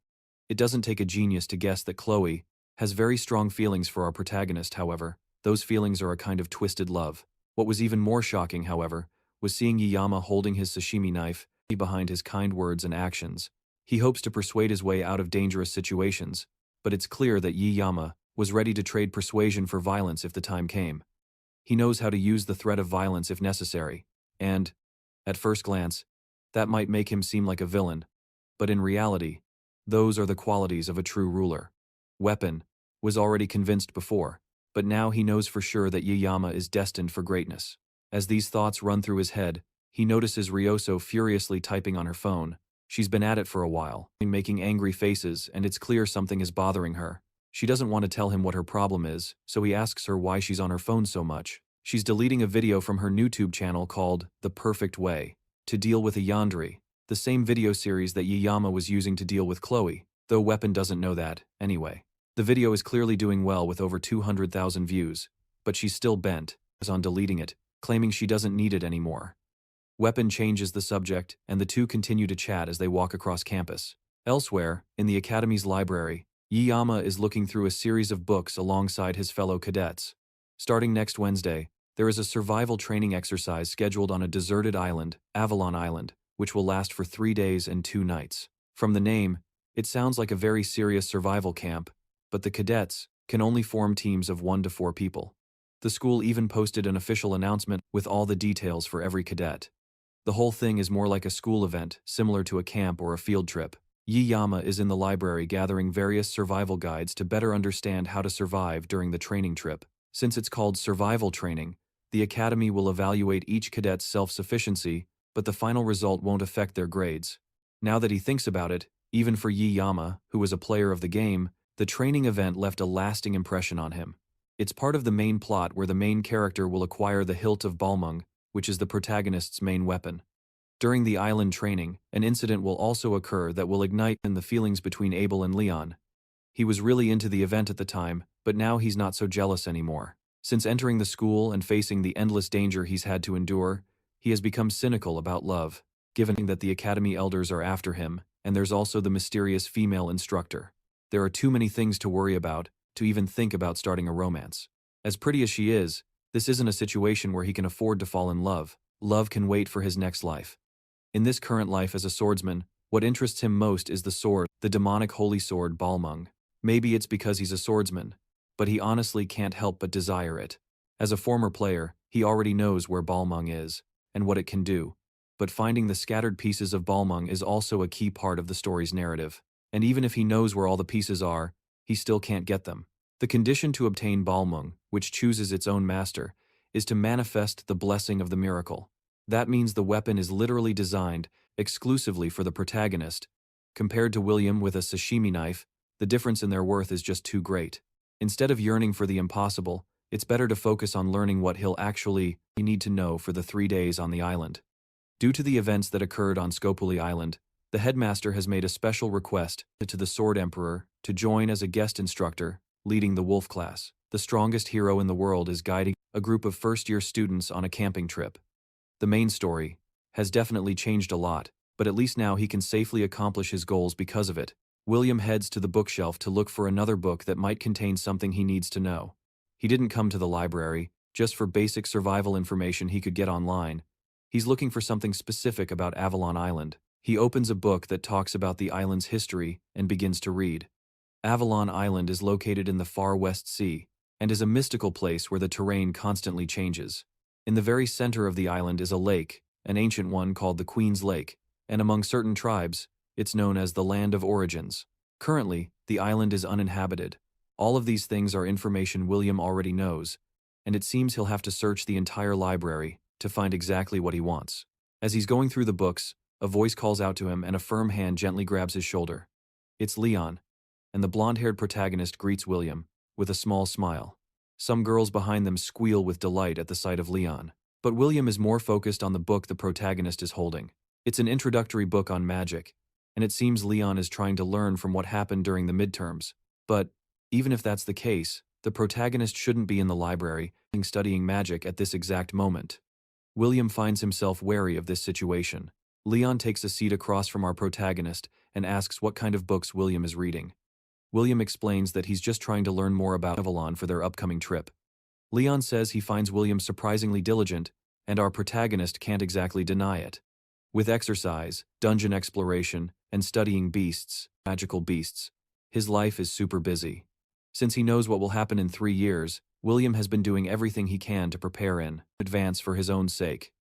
It doesn't take a genius to guess that Chloe has very strong feelings for our protagonist. However, those feelings are a kind of twisted love. What was even more shocking, however, was seeing Yiyama holding his sashimi knife behind his kind words and actions. He hopes to persuade his way out of dangerous situations, but it's clear that Yiyama was ready to trade persuasion for violence if the time came. He knows how to use the threat of violence if necessary, and, at first glance, that might make him seem like a villain, but in reality, those are the qualities of a true ruler. Weapon was already convinced before, but now he knows for sure that Yiyama is destined for greatness. As these thoughts run through his head, he notices Ryoso furiously typing on her phone. She's been at it for a while, making angry faces, and it's clear something is bothering her. She doesn't want to tell him what her problem is, so he asks her why she's on her phone so much. She's deleting a video from her YouTube channel called The Perfect Way to deal with a yandere, the same video series that Yiyama was using to deal with Chloe, though Weapon doesn't know that, anyway. The video is clearly doing well with over 200,000 views, but she's still bent on deleting it, claiming she doesn't need it anymore. Weapon changes the subject, and the two continue to chat as they walk across campus. Elsewhere, in the Academy's library, Yiyama is looking through a series of books alongside his fellow cadets. Starting next Wednesday, there is a survival training exercise scheduled on a deserted island, Avalon Island, which will last for 3 days and 2 nights. From the name, it sounds like a very serious survival camp, but the cadets can only form teams of 1 to 4 people. The school even posted an official announcement with all the details for every cadet. The whole thing is more like a school event, similar to a camp or a field trip. Yiyama is in the library gathering various survival guides to better understand how to survive during the training trip. Since it's called survival training, the academy will evaluate each cadet's self-sufficiency, but the final result won't affect their grades. Now that he thinks about it, even for Yiyama, who was a player of the game, the training event left a lasting impression on him. It's part of the main plot where the main character will acquire the hilt of Balmung, which is the protagonist's main weapon. During the island training, an incident will also occur that will ignite the feelings between Abel and Leon. He was really into the event at the time, but now he's not so jealous anymore. Since entering the school and facing the endless danger he's had to endure, he has become cynical about love, given that the academy elders are after him, and there's also the mysterious female instructor. There are too many things to worry about, to even think about starting a romance. As pretty as she is, this isn't a situation where he can afford to fall in love. Love can wait for his next life. In this current life as a swordsman, what interests him most is the sword, the demonic holy sword Balmung. Maybe it's because he's a swordsman, but he honestly can't help but desire it. As a former player, he already knows where Balmung is, and what it can do. But finding the scattered pieces of Balmung is also a key part of the story's narrative. And even if he knows where all the pieces are, he still can't get them. The condition to obtain Balmung, which chooses its own master, is to manifest the blessing of the miracle. That means the weapon is literally designed exclusively for the protagonist. Compared to William with a sashimi knife, the difference in their worth is just too great. Instead of yearning for the impossible, it's better to focus on learning what he'll actually need to know for the 3 days on the island. Due to the events that occurred on Skopuli Island, the headmaster has made a special request to the Sword Emperor to join as a guest instructor, leading the Wolf class. The strongest hero in the world is guiding a group of first-year students on a camping trip. The main story has definitely changed a lot, but at least now he can safely accomplish his goals because of it. William heads to the bookshelf to look for another book that might contain something he needs to know. He didn't come to the library just for basic survival information he could get online. He's looking for something specific about Avalon Island. He opens a book that talks about the island's history and begins to read. Avalon Island is located in the far West Sea and is a mystical place where the terrain constantly changes. In the very center of the island is a lake, an ancient one called the Queen's Lake, and among certain tribes, it's known as the Land of Origins. Currently, the island is uninhabited. All of these things are information William already knows, and it seems he'll have to search the entire library to find exactly what he wants. As he's going through the books, a voice calls out to him and a firm hand gently grabs his shoulder. It's Leon, and the blonde-haired protagonist greets William with a small smile. Some girls behind them squeal with delight at the sight of Leon. But William is more focused on the book the protagonist is holding. It's an introductory book on magic, and it seems Leon is trying to learn from what happened during the midterms. But even if that's the case, the protagonist shouldn't be in the library studying magic at this exact moment. William finds himself wary of this situation. Leon takes a seat across from our protagonist and asks what kind of books William is reading. William explains that he's just trying to learn more about Avalon for their upcoming trip. Leon says he finds William surprisingly diligent, and our protagonist can't exactly deny it. With exercise, dungeon exploration, and studying beasts, magical beasts, his life is super busy. Since he knows what will happen in 3 years, William has been doing everything he can to prepare in advance for his own sake.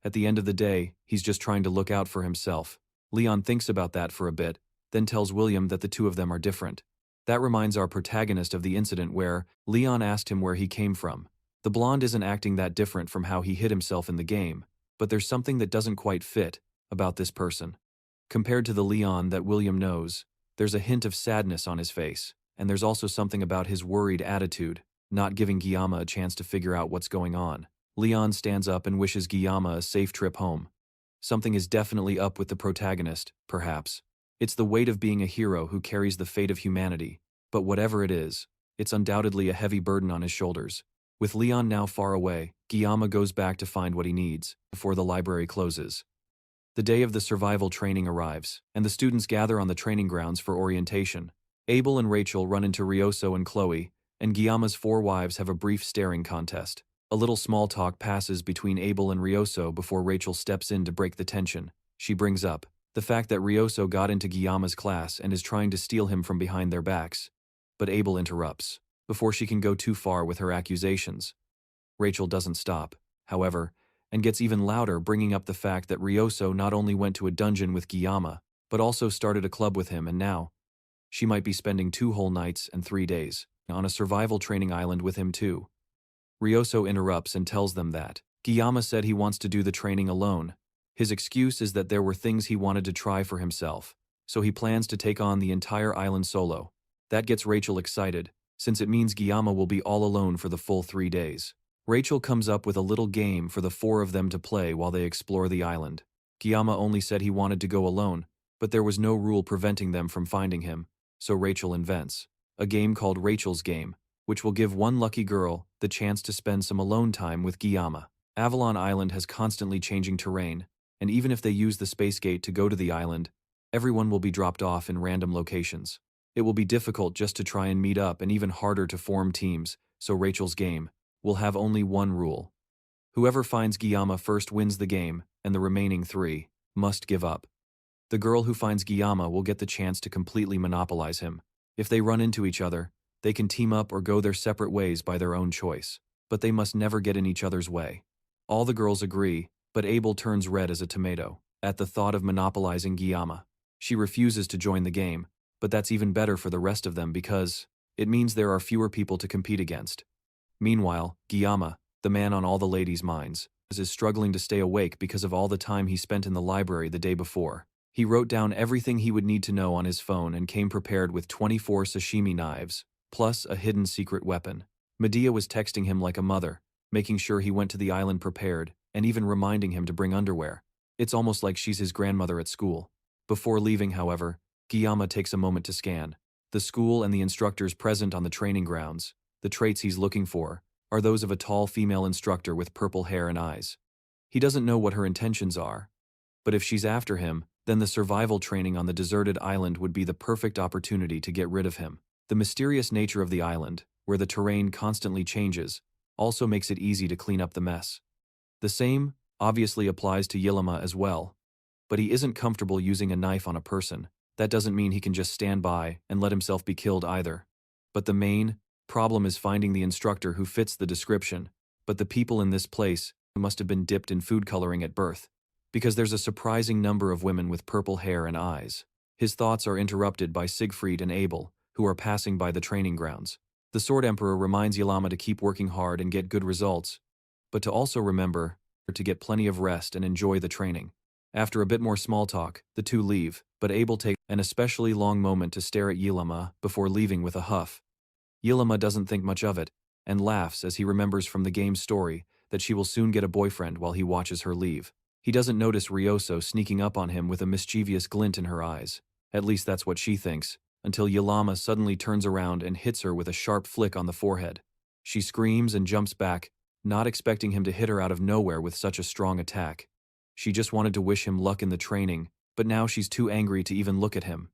At the end of the day, he's just trying to look out for himself. Leon thinks about that for a bit, then tells William that the two of them are different. That reminds our protagonist of the incident where Leon asked him where he came from. The blonde isn't acting that different from how he hid himself in the game, but there's something that doesn't quite fit about this person. Compared to the Leon that William knows, there's a hint of sadness on his face, and there's also something about his worried attitude, not giving Guillaume a chance to figure out what's going on. Leon stands up and wishes Guillaume a safe trip home. Something is definitely up with the protagonist, perhaps. It's the weight of being a hero who carries the fate of humanity, but whatever it is, it's undoubtedly a heavy burden on his shoulders. With Leon now far away, Guillaume goes back to find what he needs before the library closes. The day of the survival training arrives, and the students gather on the training grounds for orientation. Abel and Rachel run into Ryoso and Chloe, and Guillaume's 4 wives have a brief staring contest. A little small talk passes between Abel and Ryoso before Rachel steps in to break the tension. She brings up the fact that Ryoso got into Guillaume's class and is trying to steal him from behind their backs. But Abel interrupts before she can go too far with her accusations. Rachel doesn't stop, however, and gets even louder, bringing up the fact that Ryoso not only went to a dungeon with Giyama, but also started a club with him, and now she might be spending 2 whole nights and 3 days on a survival training island with him too. Ryoso interrupts and tells them that Giyama said he wants to do the training alone. His excuse is that there were things he wanted to try for himself, so he plans to take on the entire island solo. That gets Rachel excited, since it means Giyama will be all alone for the full 3 days. Rachel comes up with a little game for the 4 of them to play while they explore the island. Giyama only said he wanted to go alone, but there was no rule preventing them from finding him, so Rachel invents a game called Rachel's Game, which will give one lucky girl the chance to spend some alone time with Giyama. Avalon Island has constantly changing terrain, and even if they use the space gate to go to the island, everyone will be dropped off in random locations. It will be difficult just to try and meet up and even harder to form teams, so Rachel's Game will have only one rule. Whoever finds Giyama first wins the game, and the remaining 3 must give up. The girl who finds Giyama will get the chance to completely monopolize him. If they run into each other, they can team up or go their separate ways by their own choice, but they must never get in each other's way. All the girls agree, but Abel turns red as a tomato at the thought of monopolizing Giyama. She refuses to join the game, but that's even better for the rest of them because it means there are fewer people to compete against. Meanwhile, Giyama, the man on all the ladies' minds, is struggling to stay awake because of all the time he spent in the library the day before. He wrote down everything he would need to know on his phone and came prepared with 24 sashimi knives, plus a hidden secret weapon. Medea was texting him like a mother, making sure he went to the island prepared, and even reminding him to bring underwear. It's almost like she's his grandmother at school. Before leaving, however, Giyama takes a moment to scan the school and the instructors present on the training grounds. The traits he's looking for are those of a tall female instructor with purple hair and eyes. He doesn't know what her intentions are, but if she's after him, then the survival training on the deserted island would be the perfect opportunity to get rid of him. The mysterious nature of the island, where the terrain constantly changes, also makes it easy to clean up the mess. The same obviously applies to Yilima as well, but he isn't comfortable using a knife on a person. That doesn't mean he can just stand by and let himself be killed either. But the main problem is finding the instructor who fits the description, but the people in this place must have been dipped in food coloring at birth, because there's a surprising number of women with purple hair and eyes. His thoughts are interrupted by Siegfried and Abel, who are passing by the training grounds. The Sword Emperor reminds Yilima to keep working hard and get good results, but to also remember to get plenty of rest and enjoy the training. After a bit more small talk, the two leave, but Abel takes an especially long moment to stare at Yilima before leaving with a huff. Yilima doesn't think much of it, and laughs as he remembers from the game's story that she will soon get a boyfriend while he watches her leave. He doesn't notice Ryoso sneaking up on him with a mischievous glint in her eyes. At least that's what she thinks, until Yilima suddenly turns around and hits her with a sharp flick on the forehead. She screams and jumps back, not expecting him to hit her out of nowhere with such a strong attack. She just wanted to wish him luck in the training, but now she's too angry to even look at him.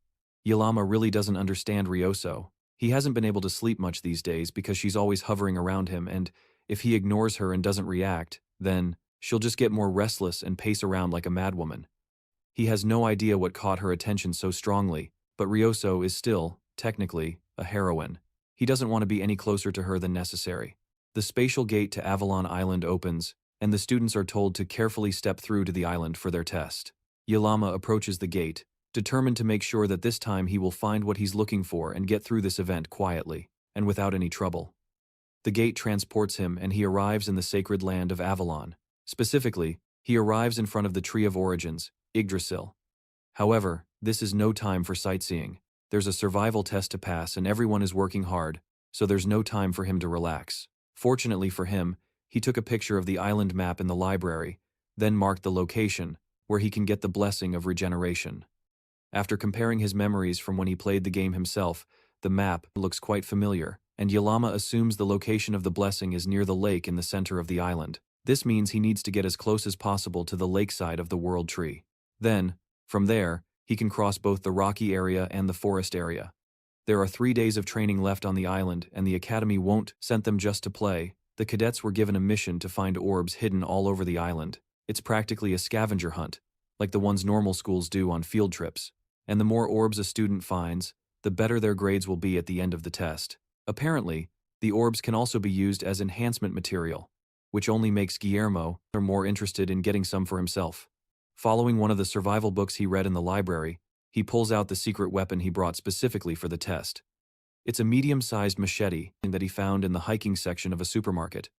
Yilima really doesn't understand Ryoso. He hasn't been able to sleep much these days because she's always hovering around him, and if he ignores her and doesn't react, then she'll just get more restless and pace around like a madwoman. He has no idea what caught her attention so strongly, but Ryoso is still, technically, a heroine. He doesn't want to be any closer to her than necessary. The spatial gate to Avalon Island opens, and the students are told to carefully step through to the island for their test. Yilima approaches the gate, determined to make sure that this time he will find what he's looking for and get through this event quietly, and without any trouble. The gate transports him and he arrives in the sacred land of Avalon. Specifically, he arrives in front of the Tree of Origins, Yggdrasil. However, this is no time for sightseeing. There's a survival test to pass and everyone is working hard, so there's no time for him to relax. Fortunately for him, he took a picture of the island map in the library, then marked the location, where he can get the blessing of regeneration. After comparing his memories from when he played the game himself, the map looks quite familiar, and Yilima assumes the location of the blessing is near the lake in the center of the island. This means he needs to get as close as possible to the lakeside of the World Tree. Then, from there, he can cross both the rocky area and the forest area. There are 3 days of training left on the island, and the academy won't send them just to play. The cadets were given a mission to find orbs hidden all over the island. It's practically a scavenger hunt, like the ones normal schools do on field trips. And the more orbs a student finds, the better their grades will be at the end of the test. Apparently, the orbs can also be used as enhancement material. which only makes Guillermo more interested in getting some for himself. Following one of the survival books he read in the library, he pulls out the secret weapon he brought specifically for the test. It's a medium-sized machete that he found in the hiking section of a supermarket.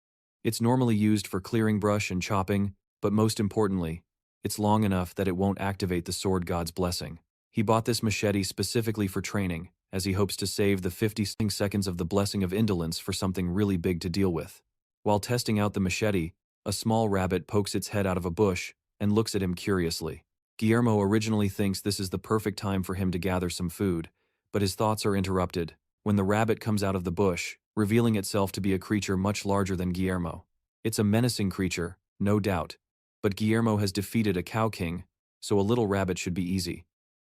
It's normally used for clearing brush and chopping, but most importantly, it's long enough that it won't activate the sword god's blessing. He bought this machete specifically for training, as he hopes to save the 50 seconds of the blessing of indolence for something really big to deal with. While testing out the machete, a small rabbit pokes its head out of a bush and looks at him curiously. Guillermo originally thinks this is the perfect time for him to gather some food, but his thoughts are interrupted when the rabbit comes out of the bush, revealing itself to be a creature much larger than Guillermo. It's a menacing creature, no doubt, but Guillermo has defeated a cow king, so a little rabbit should be easy.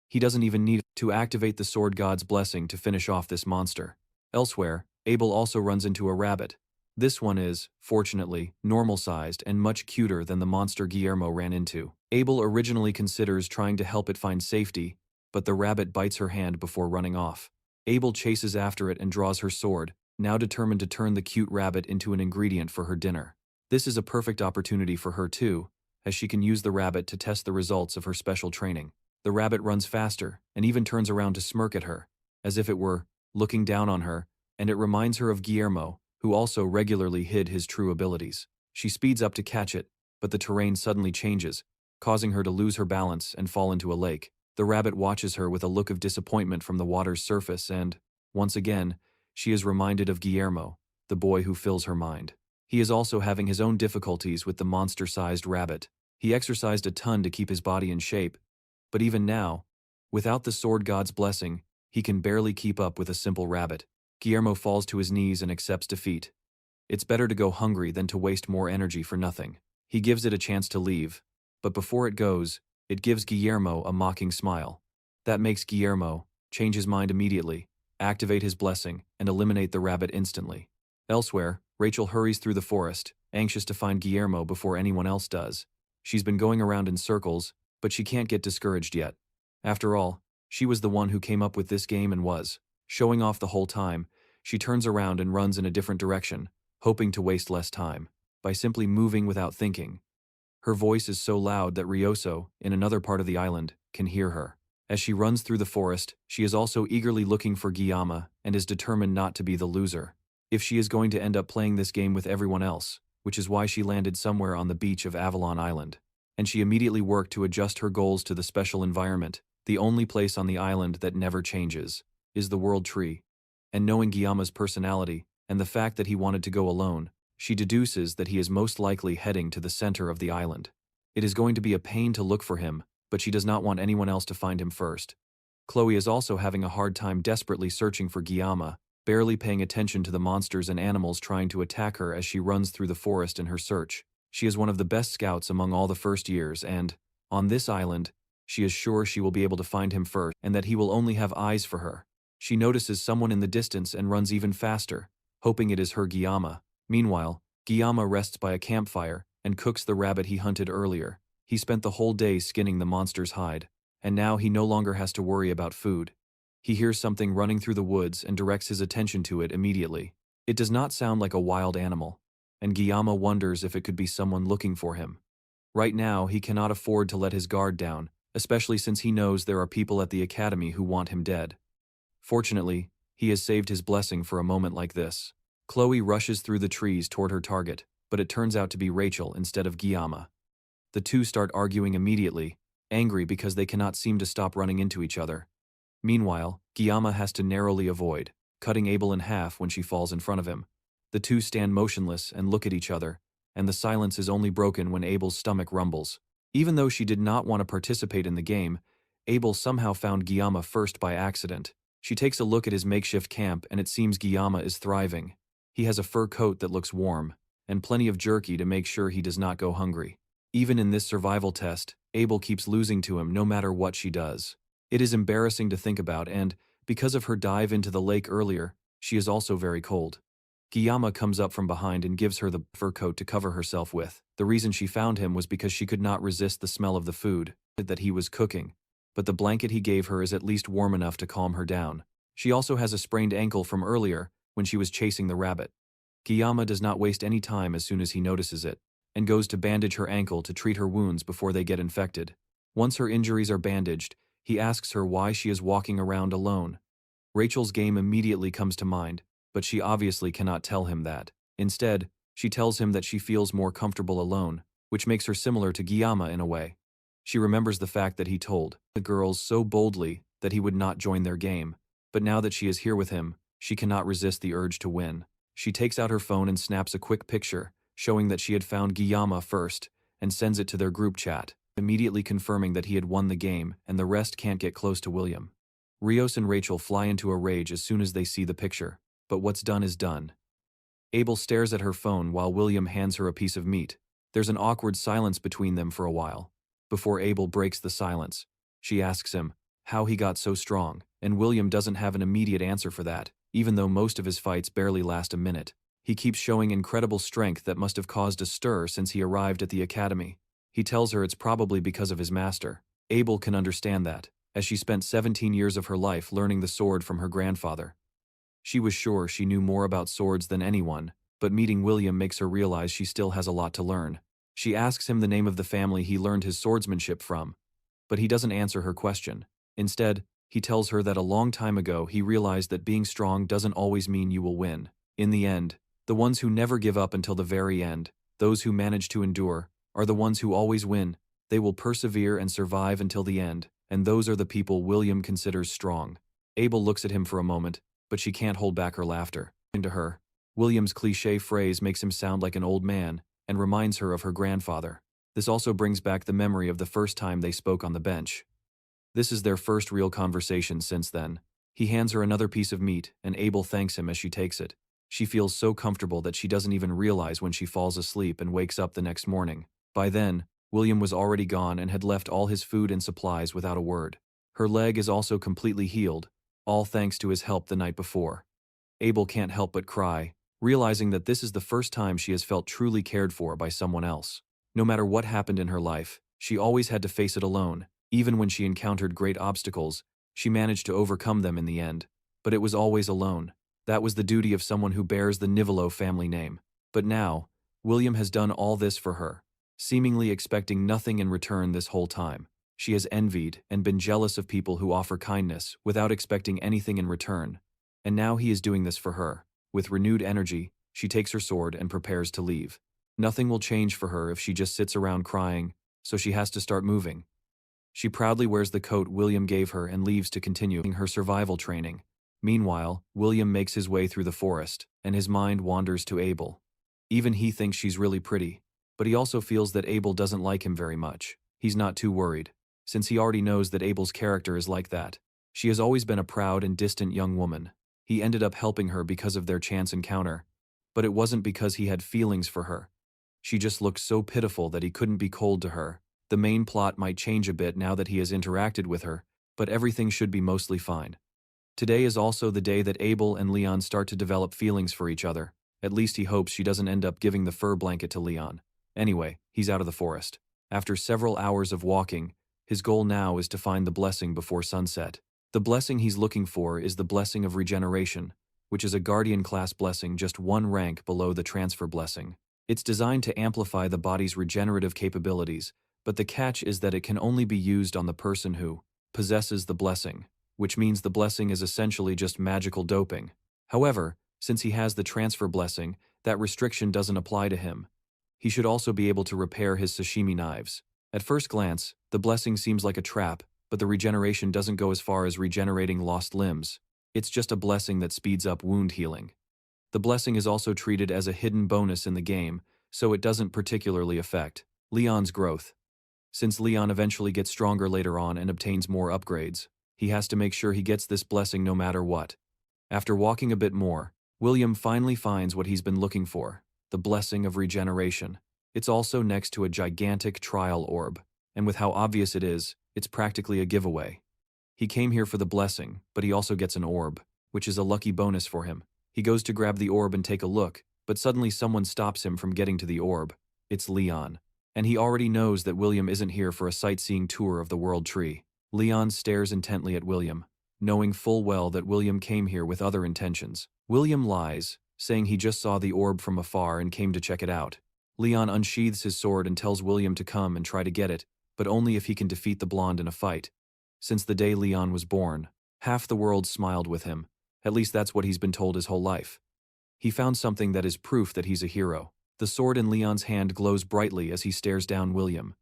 He doesn't even need to activate the sword god's blessing to finish off this monster. Elsewhere, Abel also runs into a rabbit. This one is, fortunately, normal-sized and much cuter than the monster Guillermo ran into. Abel originally considers trying to help it find safety, but the rabbit bites her hand before running off. Abel chases after it and draws her sword, now determined to turn the cute rabbit into an ingredient for her dinner. This is a perfect opportunity for her too, as she can use the rabbit to test the results of her special training. The rabbit runs faster, and even turns around to smirk at her, as if it were looking down on her, and it reminds her of Guillermo, who also regularly hid his true abilities. She speeds up to catch it, but the terrain suddenly changes, causing her to lose her balance and fall into a lake. The rabbit watches her with a look of disappointment from the water's surface and, once again, she is reminded of Guillermo, the boy who fills her mind. He is also having his own difficulties with the monster-sized rabbit. He exercised a ton to keep his body in shape, but even now, without the sword god's blessing, he can barely keep up with a simple rabbit. Guillermo falls to his knees and accepts defeat. It's better to go hungry than to waste more energy for nothing. He gives it a chance to leave, but before it goes, it gives Guillermo a mocking smile. That makes Guillermo change his mind immediately, activate his blessing, and eliminate the rabbit instantly. Elsewhere, Rachel hurries through the forest, anxious to find Guillermo before anyone else does. She's been going around in circles, but she can't get discouraged yet. After all, she was the one who came up with this game and was showing off the whole time. She turns around and runs in a different direction, hoping to waste less time by simply moving without thinking. Her voice is so loud that Ryoso, in another part of the island, can hear her. As she runs through the forest, she is also eagerly looking for Guillermo and is determined not to be the loser. If she is going to end up playing this game with everyone else, which is why she landed somewhere on the beach of Avalon Island. And she immediately worked to adjust her goals to the special environment. The only place on the island that never changes is the World Tree. And knowing Guillermo's personality, and the fact that he wanted to go alone, she deduces that he is most likely heading to the center of the island. It is going to be a pain to look for him, but she does not want anyone else to find him first. Chloe is also having a hard time desperately searching for Guillermo, barely paying attention to the monsters and animals trying to attack her as she runs through the forest in her search. She is one of the best scouts among all the first years and, on this island, she is sure she will be able to find him first and that he will only have eyes for her. She notices someone in the distance and runs even faster, hoping it is her Guillermo. Meanwhile, Guillermo rests by a campfire and cooks the rabbit he hunted earlier. He spent the whole day skinning the monster's hide, and now he no longer has to worry about food. He hears something running through the woods and directs his attention to it immediately. It does not sound like a wild animal, and Guillermo wonders if it could be someone looking for him. Right now, he cannot afford to let his guard down, especially since he knows there are people at the academy who want him dead. Fortunately, he has saved his blessing for a moment like this. Chloe rushes through the trees toward her target, but it turns out to be Rachel instead of Guillermo. The two start arguing immediately, angry because they cannot seem to stop running into each other. Meanwhile, Guillermo has to narrowly avoid cutting Abel in half when she falls in front of him. The two stand motionless and look at each other, and the silence is only broken when Abel's stomach rumbles. Even though she did not want to participate in the game, Abel somehow found Guillermo first by accident. She takes a look at his makeshift camp and it seems Guillermo is thriving. He has a fur coat that looks warm, and plenty of jerky to make sure he does not go hungry. Even in this survival test, Abel keeps losing to him no matter what she does. It is embarrassing to think about and, because of her dive into the lake earlier, she is also very cold. Guillermo comes up from behind and gives her the fur coat to cover herself with. The reason she found him was because she could not resist the smell of the food that he was cooking, but the blanket he gave her is at least warm enough to calm her down. She also has a sprained ankle from earlier when she was chasing the rabbit. Kiyama does not waste any time as soon as he notices it, and goes to bandage her ankle to treat her wounds before they get infected. Once her injuries are bandaged, he asks her why she is walking around alone. Rachel's game immediately comes to mind, but she obviously cannot tell him that. Instead, she tells him that she feels more comfortable alone, which makes her similar to Kiyama in a way. She remembers the fact that he told the girls so boldly that he would not join their game, but now that she is here with him, she cannot resist the urge to win. She takes out her phone and snaps a quick picture, showing that she had found Kiyama first, and sends it to their group chat, immediately confirming that he had won the game and the rest can't get close to William. Rios and Rachel fly into a rage as soon as they see the picture, but what's done is done. Abel stares at her phone while William hands her a piece of meat. There's an awkward silence between them for a while. Before Abel breaks the silence, she asks him how he got so strong, and William doesn't have an immediate answer for that, even though most of his fights barely last a minute. He keeps showing incredible strength that must have caused a stir since he arrived at the academy. He tells her it's probably because of his master. Abel can understand that, as she spent 17 years of her life learning the sword from her grandfather. She was sure she knew more about swords than anyone, but meeting William makes her realize she still has a lot to learn. She asks him the name of the family he learned his swordsmanship from, but he doesn't answer her question. Instead, he tells her that a long time ago he realized that being strong doesn't always mean you will win. In the end, the ones who never give up until the very end, those who manage to endure, are the ones who always win. They will persevere and survive until the end, and those are the people William considers strong. Abel looks at him for a moment, but she can't hold back her laughter. Into her, William's cliché phrase makes him sound like an old man, and reminds her of her grandfather. This also brings back the memory of the first time they spoke on the bench. This is their first real conversation since then. He hands her another piece of meat, and Abel thanks him as she takes it. She feels so comfortable that she doesn't even realize when she falls asleep and wakes up the next morning. By then, William was already gone and had left all his food and supplies without a word. Her leg is also completely healed, all thanks to his help the night before. Abel can't help but cry, realizing that this is the first time she has felt truly cared for by someone else. No matter what happened in her life, she always had to face it alone. Even when she encountered great obstacles, she managed to overcome them in the end. But it was always alone. That was the duty of someone who bears the Nivolo family name. But now, William has done all this for her, seemingly expecting nothing in return this whole time. She has envied and been jealous of people who offer kindness without expecting anything in return. And now he is doing this for her. With renewed energy, she takes her sword and prepares to leave. Nothing will change for her if she just sits around crying, so she has to start moving. She proudly wears the coat William gave her and leaves to continue her survival training. Meanwhile, William makes his way through the forest, and his mind wanders to Abel. Even he thinks she's really pretty, but he also feels that Abel doesn't like him very much. He's not too worried, since he already knows that Abel's character is like that. She has always been a proud and distant young woman. He ended up helping her because of their chance encounter, but it wasn't because he had feelings for her. She just looked so pitiful that he couldn't be cold to her. The main plot might change a bit now that he has interacted with her, but everything should be mostly fine. Today is also the day that Abel and Leon start to develop feelings for each other. At least he hopes she doesn't end up giving the fur blanket to Leon. Anyway, he's out of the forest. After several hours of walking, his goal now is to find the blessing before sunset. The blessing he's looking for is the blessing of regeneration, which is a guardian class blessing just one rank below the transfer blessing. It's designed to amplify the body's regenerative capabilities, but the catch is that it can only be used on the person who possesses the blessing, which means the blessing is essentially just magical doping. However, since he has the transfer blessing, that restriction doesn't apply to him. He should also be able to repair his sashimi knives. At first glance, the blessing seems like a trap, but the regeneration doesn't go as far as regenerating lost limbs. It's just a blessing that speeds up wound healing. The blessing is also treated as a hidden bonus in the game, so it doesn't particularly affect Leon's growth. Since Leon eventually gets stronger later on and obtains more upgrades, he has to make sure he gets this blessing no matter what. After walking a bit more, William finally finds what he's been looking for, the blessing of regeneration. It's also next to a gigantic trial orb, and with how obvious it is, it's practically a giveaway. He came here for the blessing, but he also gets an orb, which is a lucky bonus for him. He goes to grab the orb and take a look, but suddenly someone stops him from getting to the orb. It's Leon. And he already knows that William isn't here for a sightseeing tour of the World Tree. Leon stares intently at William, knowing full well that William came here with other intentions. William lies, saying he just saw the orb from afar and came to check it out. Leon unsheathes his sword and tells William to come and try to get it, but only if he can defeat the blonde in a fight. Since the day Leon was born, half the world smiled with him. At least that's what he's been told his whole life. He found something that is proof that he's a hero. The sword in Leon's hand glows brightly as he stares down William.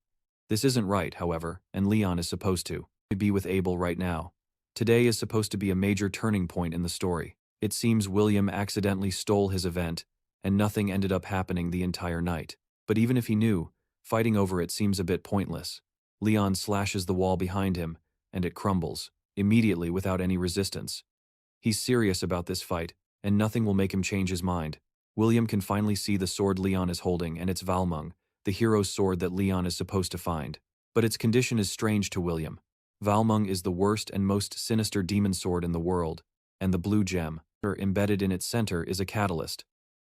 This isn't right, however, and Leon is supposed to be with Abel right now. Today is supposed to be a major turning point in the story. It seems William accidentally stole his event, and nothing ended up happening the entire night. But even if he knew, fighting over it seems a bit pointless. Leon slashes the wall behind him, and it crumbles, immediately without any resistance. He's serious about this fight, and nothing will make him change his mind. William can finally see the sword Leon is holding, and it's Valmung, the hero's sword that Leon is supposed to find. But its condition is strange to William. Valmung is the worst and most sinister demon sword in the world, and the blue gem, embedded in its center, is a catalyst.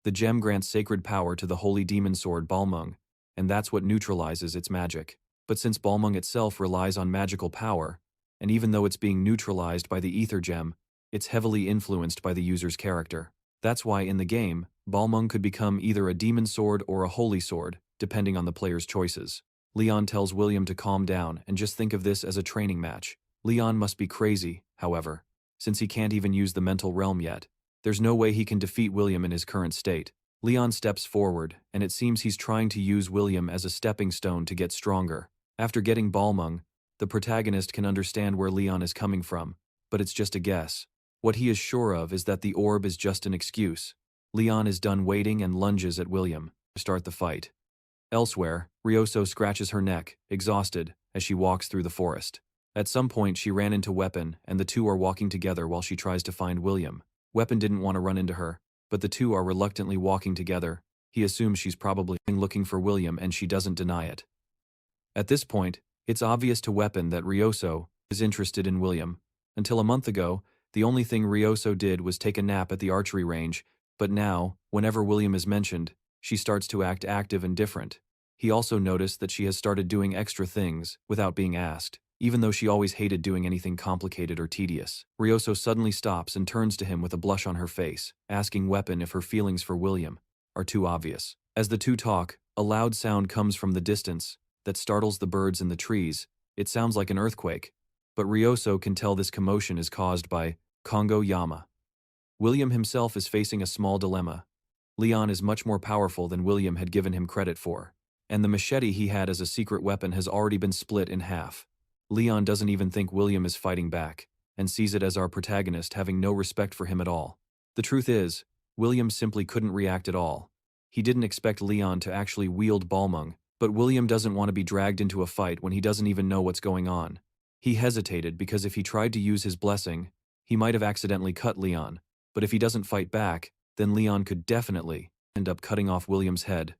The gem grants sacred power to the holy demon sword Balmung, and that's what neutralizes its magic. But since Balmung itself relies on magical power, and even though it's being neutralized by the ether gem, it's heavily influenced by the user's character. That's why in the game, Balmung could become either a demon sword or a holy sword, depending on the player's choices. Leon tells William to calm down and just think of this as a training match. Leon must be crazy, however, since he can't even use the mental realm yet. There's no way he can defeat William in his current state. Leon steps forward, and it seems he's trying to use William as a stepping stone to get stronger. After getting Balmung, the protagonist can understand where Leon is coming from, but it's just a guess. What he is sure of is that the orb is just an excuse. Leon is done waiting and lunges at William to start the fight. Elsewhere, Ryoso scratches her neck, exhausted, as she walks through the forest. At some point she ran into Weapon, and the two are walking together while she tries to find William. Weapon didn't want to run into her, but the two are reluctantly walking together. He assumes she's probably looking for William, and she doesn't deny it. At this point, it's obvious to Weapon that Ryoso is interested in William. Until a month ago, the only thing Ryoso did was take a nap at the archery range, but now, whenever William is mentioned, she starts to act active and different. He also noticed that she has started doing extra things without being asked, even though she always hated doing anything complicated or tedious. Ryoso suddenly stops and turns to him with a blush on her face, asking Weapon if her feelings for William are too obvious. As the two talk, a loud sound comes from the distance that startles the birds in the trees. It sounds like an earthquake, but Ryoso can tell this commotion is caused by Kanchiyama. William himself is facing a small dilemma. Leon is much more powerful than William had given him credit for, and the machete he had as a secret weapon has already been split in half. Leon doesn't even think William is fighting back, and sees it as our protagonist having no respect for him at all. The truth is, William simply couldn't react at all. He didn't expect Leon to actually wield Balmung, but William doesn't want to be dragged into a fight when he doesn't even know what's going on. He hesitated because if he tried to use his blessing, he might have accidentally cut Leon, but if he doesn't fight back, then Leon could definitely end up cutting off William's head.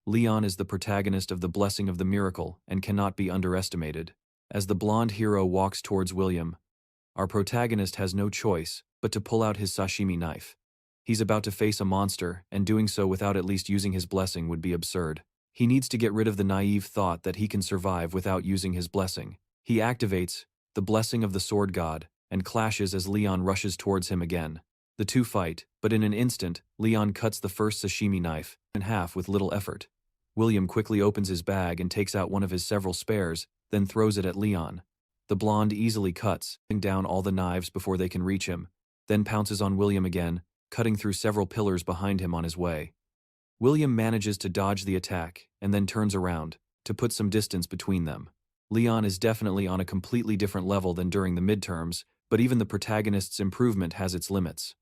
Leon is the protagonist of the Blessing of the Miracle and cannot be underestimated. As the blonde hero walks towards William, our protagonist has no choice but to pull out his sashimi knife. He's about to face a monster, and doing so without at least using his blessing would be absurd. He needs to get rid of the naive thought that he can survive without using his blessing. He activates the Blessing of the Sword God and clashes as Leon rushes towards him again. The two fight, but in an instant, Leon cuts the first sashimi knife in half with little effort. William quickly opens his bag and takes out one of his several spares, then throws it at Leon. The blonde easily cuts down all the knives before they can reach him, then pounces on William again, cutting through several pillars behind him on his way. William manages to dodge the attack and then turns around to put some distance between them. Leon is definitely on a completely different level than during the midterms, but even the protagonist's improvement has its limits.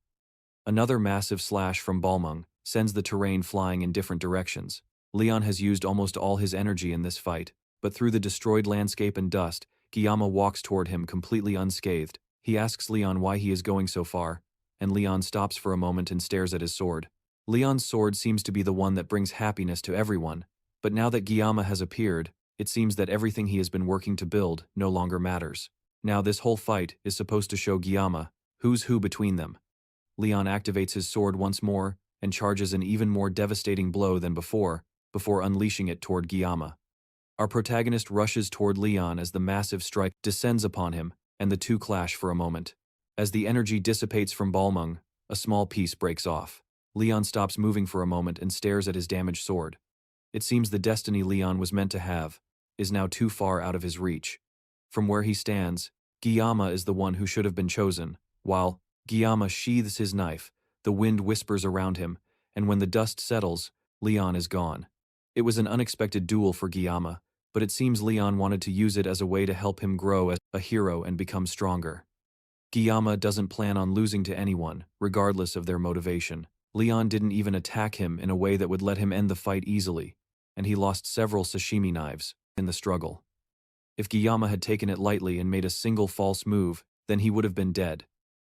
Another massive slash from Balmung sends the terrain flying in different directions. Leon has used almost all his energy in this fight, but through the destroyed landscape and dust, Kanchiyama walks toward him completely unscathed. He asks Leon why he is going so far, and Leon stops for a moment and stares at his sword. Leon's sword seems to be the one that brings happiness to everyone, but now that Kanchiyama has appeared, it seems that everything he has been working to build no longer matters. Now this whole fight is supposed to show Kanchiyama who's who between them. Leon activates his sword once more and charges an even more devastating blow than before unleashing it toward Kanchiyama. Our protagonist rushes toward Leon as the massive strike descends upon him, and the two clash for a moment. As the energy dissipates from Balmung, a small piece breaks off. Leon stops moving for a moment and stares at his damaged sword. It seems the destiny Leon was meant to have is now too far out of his reach. From where he stands, Giyama is the one who should have been chosen. While Giyama sheathes his knife, the wind whispers around him, and when the dust settles, Leon is gone. It was an unexpected duel for Giyama, but it seems Leon wanted to use it as a way to help him grow as a hero and become stronger. Giyama doesn't plan on losing to anyone, regardless of their motivation. Leon didn't even attack him in a way that would let him end the fight easily, and he lost several sashimi knives in the struggle. If Giyama had taken it lightly and made a single false move, then he would have been dead.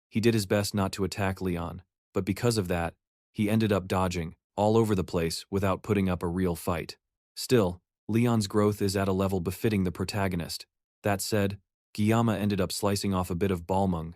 He did his best not to attack Leon, but because of that, he ended up dodging all over the place without putting up a real fight. Still, Leon's growth is at a level befitting the protagonist. That said, Giyama ended up slicing off a bit of balmung,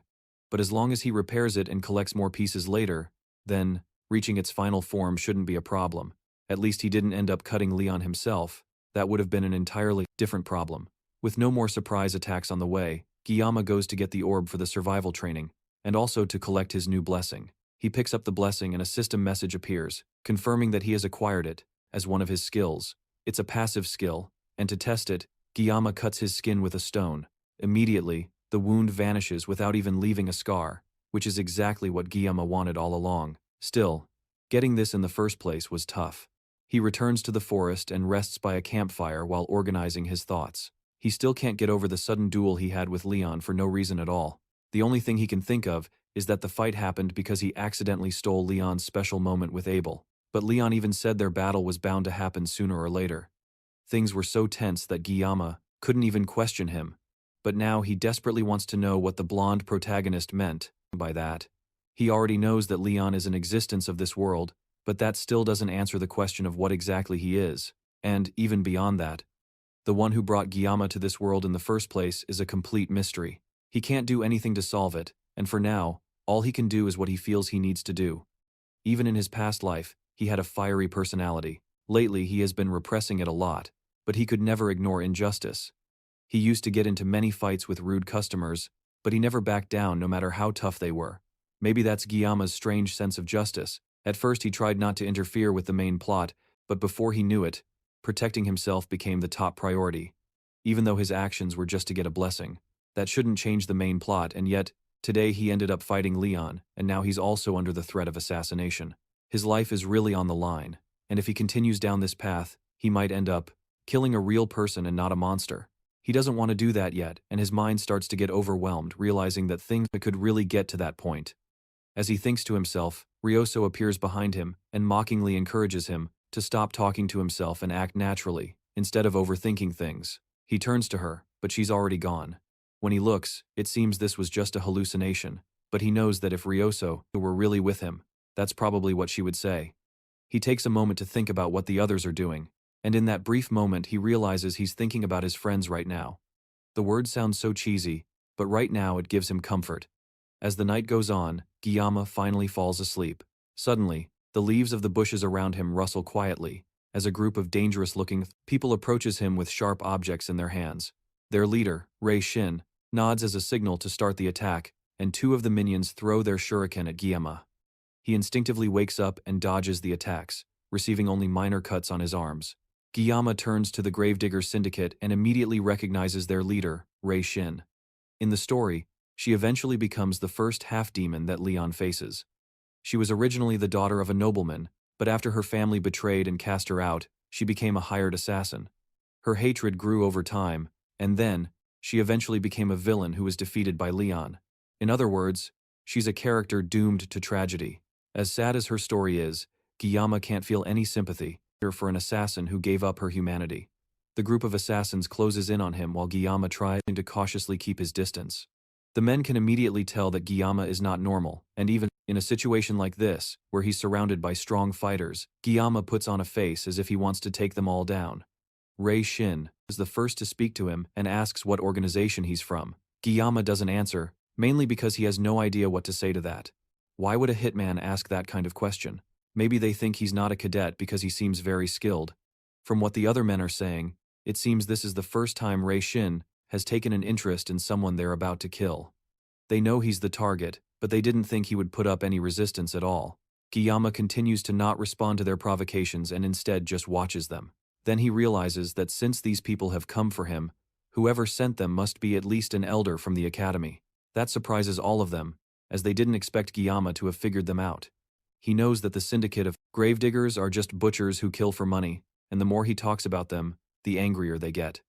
but as long as he repairs it and collects more pieces later, then reaching its final form shouldn't be a problem. At least he didn't end up cutting Leon himself. That would have been an entirely different problem. With no more surprise attacks on the way, Giyama goes to get the orb for the survival training, and also to collect his new blessing. He picks up the blessing and a system message appears, confirming that he has acquired it as one of his skills. It's a passive skill, and to test it, Giyama cuts his skin with a stone. Immediately, the wound vanishes without even leaving a scar, which is exactly what Giyama wanted all along. Still, getting this in the first place was tough. He returns to the forest and rests by a campfire while organizing his thoughts. He still can't get over the sudden duel he had with Leon for no reason at all. The only thing he can think of is that the fight happened because he accidentally stole Leon's special moment with Abel. But Leon even said their battle was bound to happen sooner or later. Things were so tense that Giyama couldn't even question him. But now he desperately wants to know what the blonde protagonist meant by that. He already knows that Leon is an existence of this world, but that still doesn't answer the question of what exactly he is. And, even beyond that, the one who brought Giyama to this world in the first place is a complete mystery. He can't do anything to solve it, and for now, all he can do is what he feels he needs to do. Even in his past life, he had a fiery personality. Lately, he has been repressing it a lot, but he could never ignore injustice. He used to get into many fights with rude customers, but he never backed down no matter how tough they were. Maybe that's Giyama's strange sense of justice. At first he tried not to interfere with the main plot, but before he knew it, protecting himself became the top priority. Even though his actions were just to get a blessing, that shouldn't change the main plot, and yet, today he ended up fighting Leon, and now he's also under the threat of assassination. His life is really on the line, and if he continues down this path, he might end up killing a real person and not a monster. He doesn't want to do that yet, and his mind starts to get overwhelmed, realizing that things could really get to that point. As he thinks to himself, Ryoso appears behind him and mockingly encourages him to stop talking to himself and act naturally, instead of overthinking things. He turns to her, but she's already gone. When he looks, it seems this was just a hallucination, but he knows that if Ryoso were really with him, that's probably what she would say. He takes a moment to think about what the others are doing, and in that brief moment he realizes he's thinking about his friends right now. The word sounds so cheesy, but right now it gives him comfort. As the night goes on, Giyama finally falls asleep. Suddenly, the leaves of the bushes around him rustle quietly, as a group of dangerous-looking people approaches him with sharp objects in their hands. Their leader, Rei Shin, nods as a signal to start the attack, and two of the minions throw their shuriken at Giyama. He instinctively wakes up and dodges the attacks, receiving only minor cuts on his arms. Giyama turns to the Gravedigger Syndicate and immediately recognizes their leader, Rei Shin. In the story, she eventually becomes the first half-demon that Leon faces. She was originally the daughter of a nobleman, but after her family betrayed and cast her out, she became a hired assassin. Her hatred grew over time, and then, she eventually became a villain who was defeated by Leon. In other words, she's a character doomed to tragedy. As sad as her story is, Giyama can't feel any sympathy for an assassin who gave up her humanity. The group of assassins closes in on him while Giyama tries to cautiously keep his distance. The men can immediately tell that Giyama is not normal, and even in a situation like this, where he's surrounded by strong fighters, Giyama puts on a face as if he wants to take them all down. Rei Shin is the first to speak to him and asks what organization he's from. Giyama doesn't answer, mainly because he has no idea what to say to that. Why would a hitman ask that kind of question? Maybe they think he's not a cadet because he seems very skilled. From what the other men are saying, it seems this is the first time Rei Shin has taken an interest in someone they're about to kill. They know he's the target, but they didn't think he would put up any resistance at all. Giyama continues to not respond to their provocations and instead just watches them. Then he realizes that since these people have come for him, whoever sent them must be at least an elder from the academy. That surprises all of them, as they didn't expect Giyama to have figured them out. He knows that the syndicate of gravediggers are just butchers who kill for money, and the more he talks about them, the angrier they get.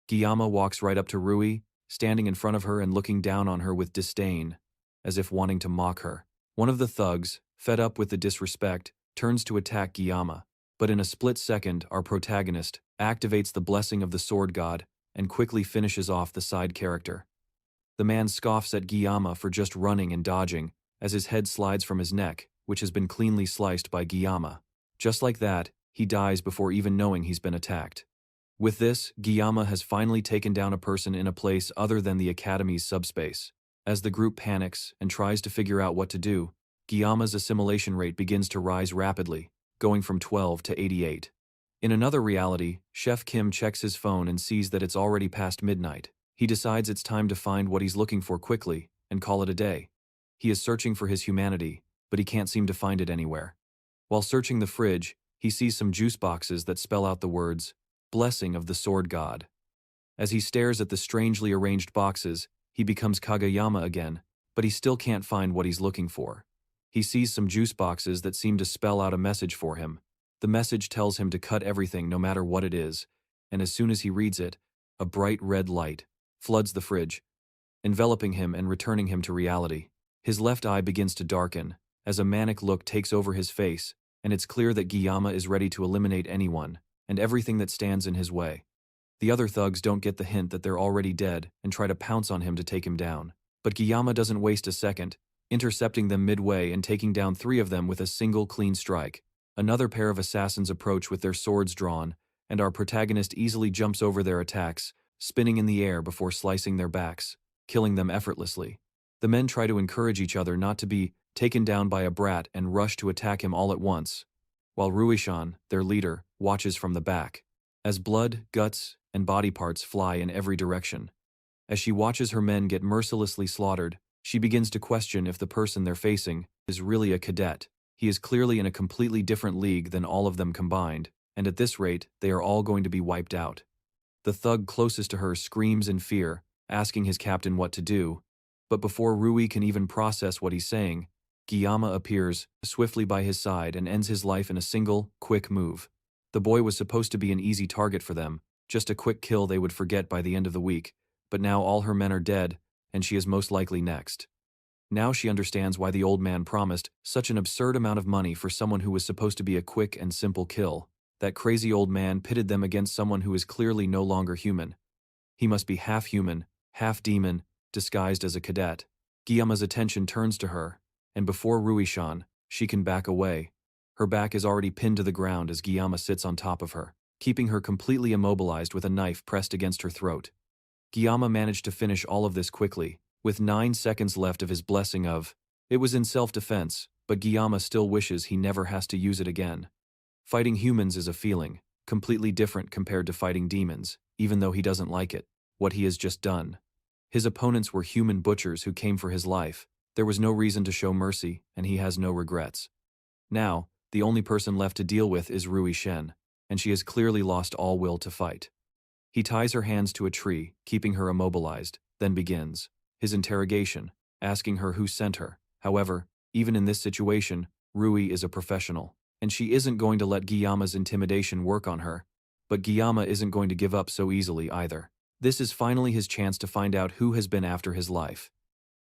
Giyama walks right up to Rui, standing in front of her and looking down on her with disdain, as if wanting to mock her. One of the thugs, fed up with the disrespect, turns to attack Giyama, but in a split second our protagonist activates the blessing of the sword god and quickly finishes off the side character. The man scoffs at Giyama for just running and dodging, as his head slides from his neck, which has been cleanly sliced by Giyama. Just like that, he dies before even knowing he's been attacked. With this, Giyama has finally taken down a person in a place other than the Academy's subspace. As the group panics and tries to figure out what to do, Giyama's assimilation rate begins to rise rapidly, going from 12 to 88. In another reality, Chef Kim checks his phone and sees that it's already past midnight. He decides it's time to find what he's looking for quickly and call it a day. He is searching for his humanity, but he can't seem to find it anywhere. While searching the fridge, he sees some juice boxes that spell out the words, "Blessing of the Sword God." As he stares at the strangely arranged boxes, he becomes Kageyama again, but he still can't find what he's looking for. He sees some juice boxes that seem to spell out a message for him. The message tells him to cut everything no matter what it is, and as soon as he reads it, a bright red light floods the fridge, enveloping him and returning him to reality. His left eye begins to darken, as a manic look takes over his face, and it's clear that Giyama is ready to eliminate anyone and everything that stands in his way. The other thugs don't get the hint that they're already dead and try to pounce on him to take him down. But Giyama doesn't waste a second, intercepting them midway and taking down 3 of them with a single clean strike. Another pair of assassins approach with their swords drawn, and our protagonist easily jumps over their attacks, spinning in the air before slicing their backs, killing them effortlessly. The men try to encourage each other not to be taken down by a brat and rush to attack him all at once, while Ruishan, their leader, watches from the back, as blood, guts, and body parts fly in every direction. As she watches her men get mercilessly slaughtered, she begins to question if the person they're facing is really a cadet. He is clearly in a completely different league than all of them combined, and at this rate, they are all going to be wiped out. The thug closest to her screams in fear, asking his captain what to do, but before Rui can even process what he's saying, Giyama appears swiftly by his side and ends his life in a single, quick move. The boy was supposed to be an easy target for them, just a quick kill they would forget by the end of the week, but now all her men are dead, and she is most likely next. Now she understands why the old man promised such an absurd amount of money for someone who was supposed to be a quick and simple kill. That crazy old man pitted them against someone who is clearly no longer human. He must be half human, half demon, disguised as a cadet. Giyama's attention turns to her, and before Ruishan, she can back away. Her back is already pinned to the ground as Giyama sits on top of her, keeping her completely immobilized with a knife pressed against her throat. Giyama managed to finish all of this quickly, with 9 seconds left of his blessing of. It was in self-defense, but Giyama still wishes he never has to use it again. Fighting humans is a feeling, completely different compared to fighting demons, even though he doesn't like it, what he has just done. His opponents were human butchers who came for his life. There was no reason to show mercy, and he has no regrets. Now, the only person left to deal with is Rui Shen, and she has clearly lost all will to fight. He ties her hands to a tree, keeping her immobilized, then begins his interrogation, asking her who sent her. However, even in this situation, Rui is a professional, and she isn't going to let Giyama's intimidation work on her, but Giyama isn't going to give up so easily either. This is finally his chance to find out who has been after his life.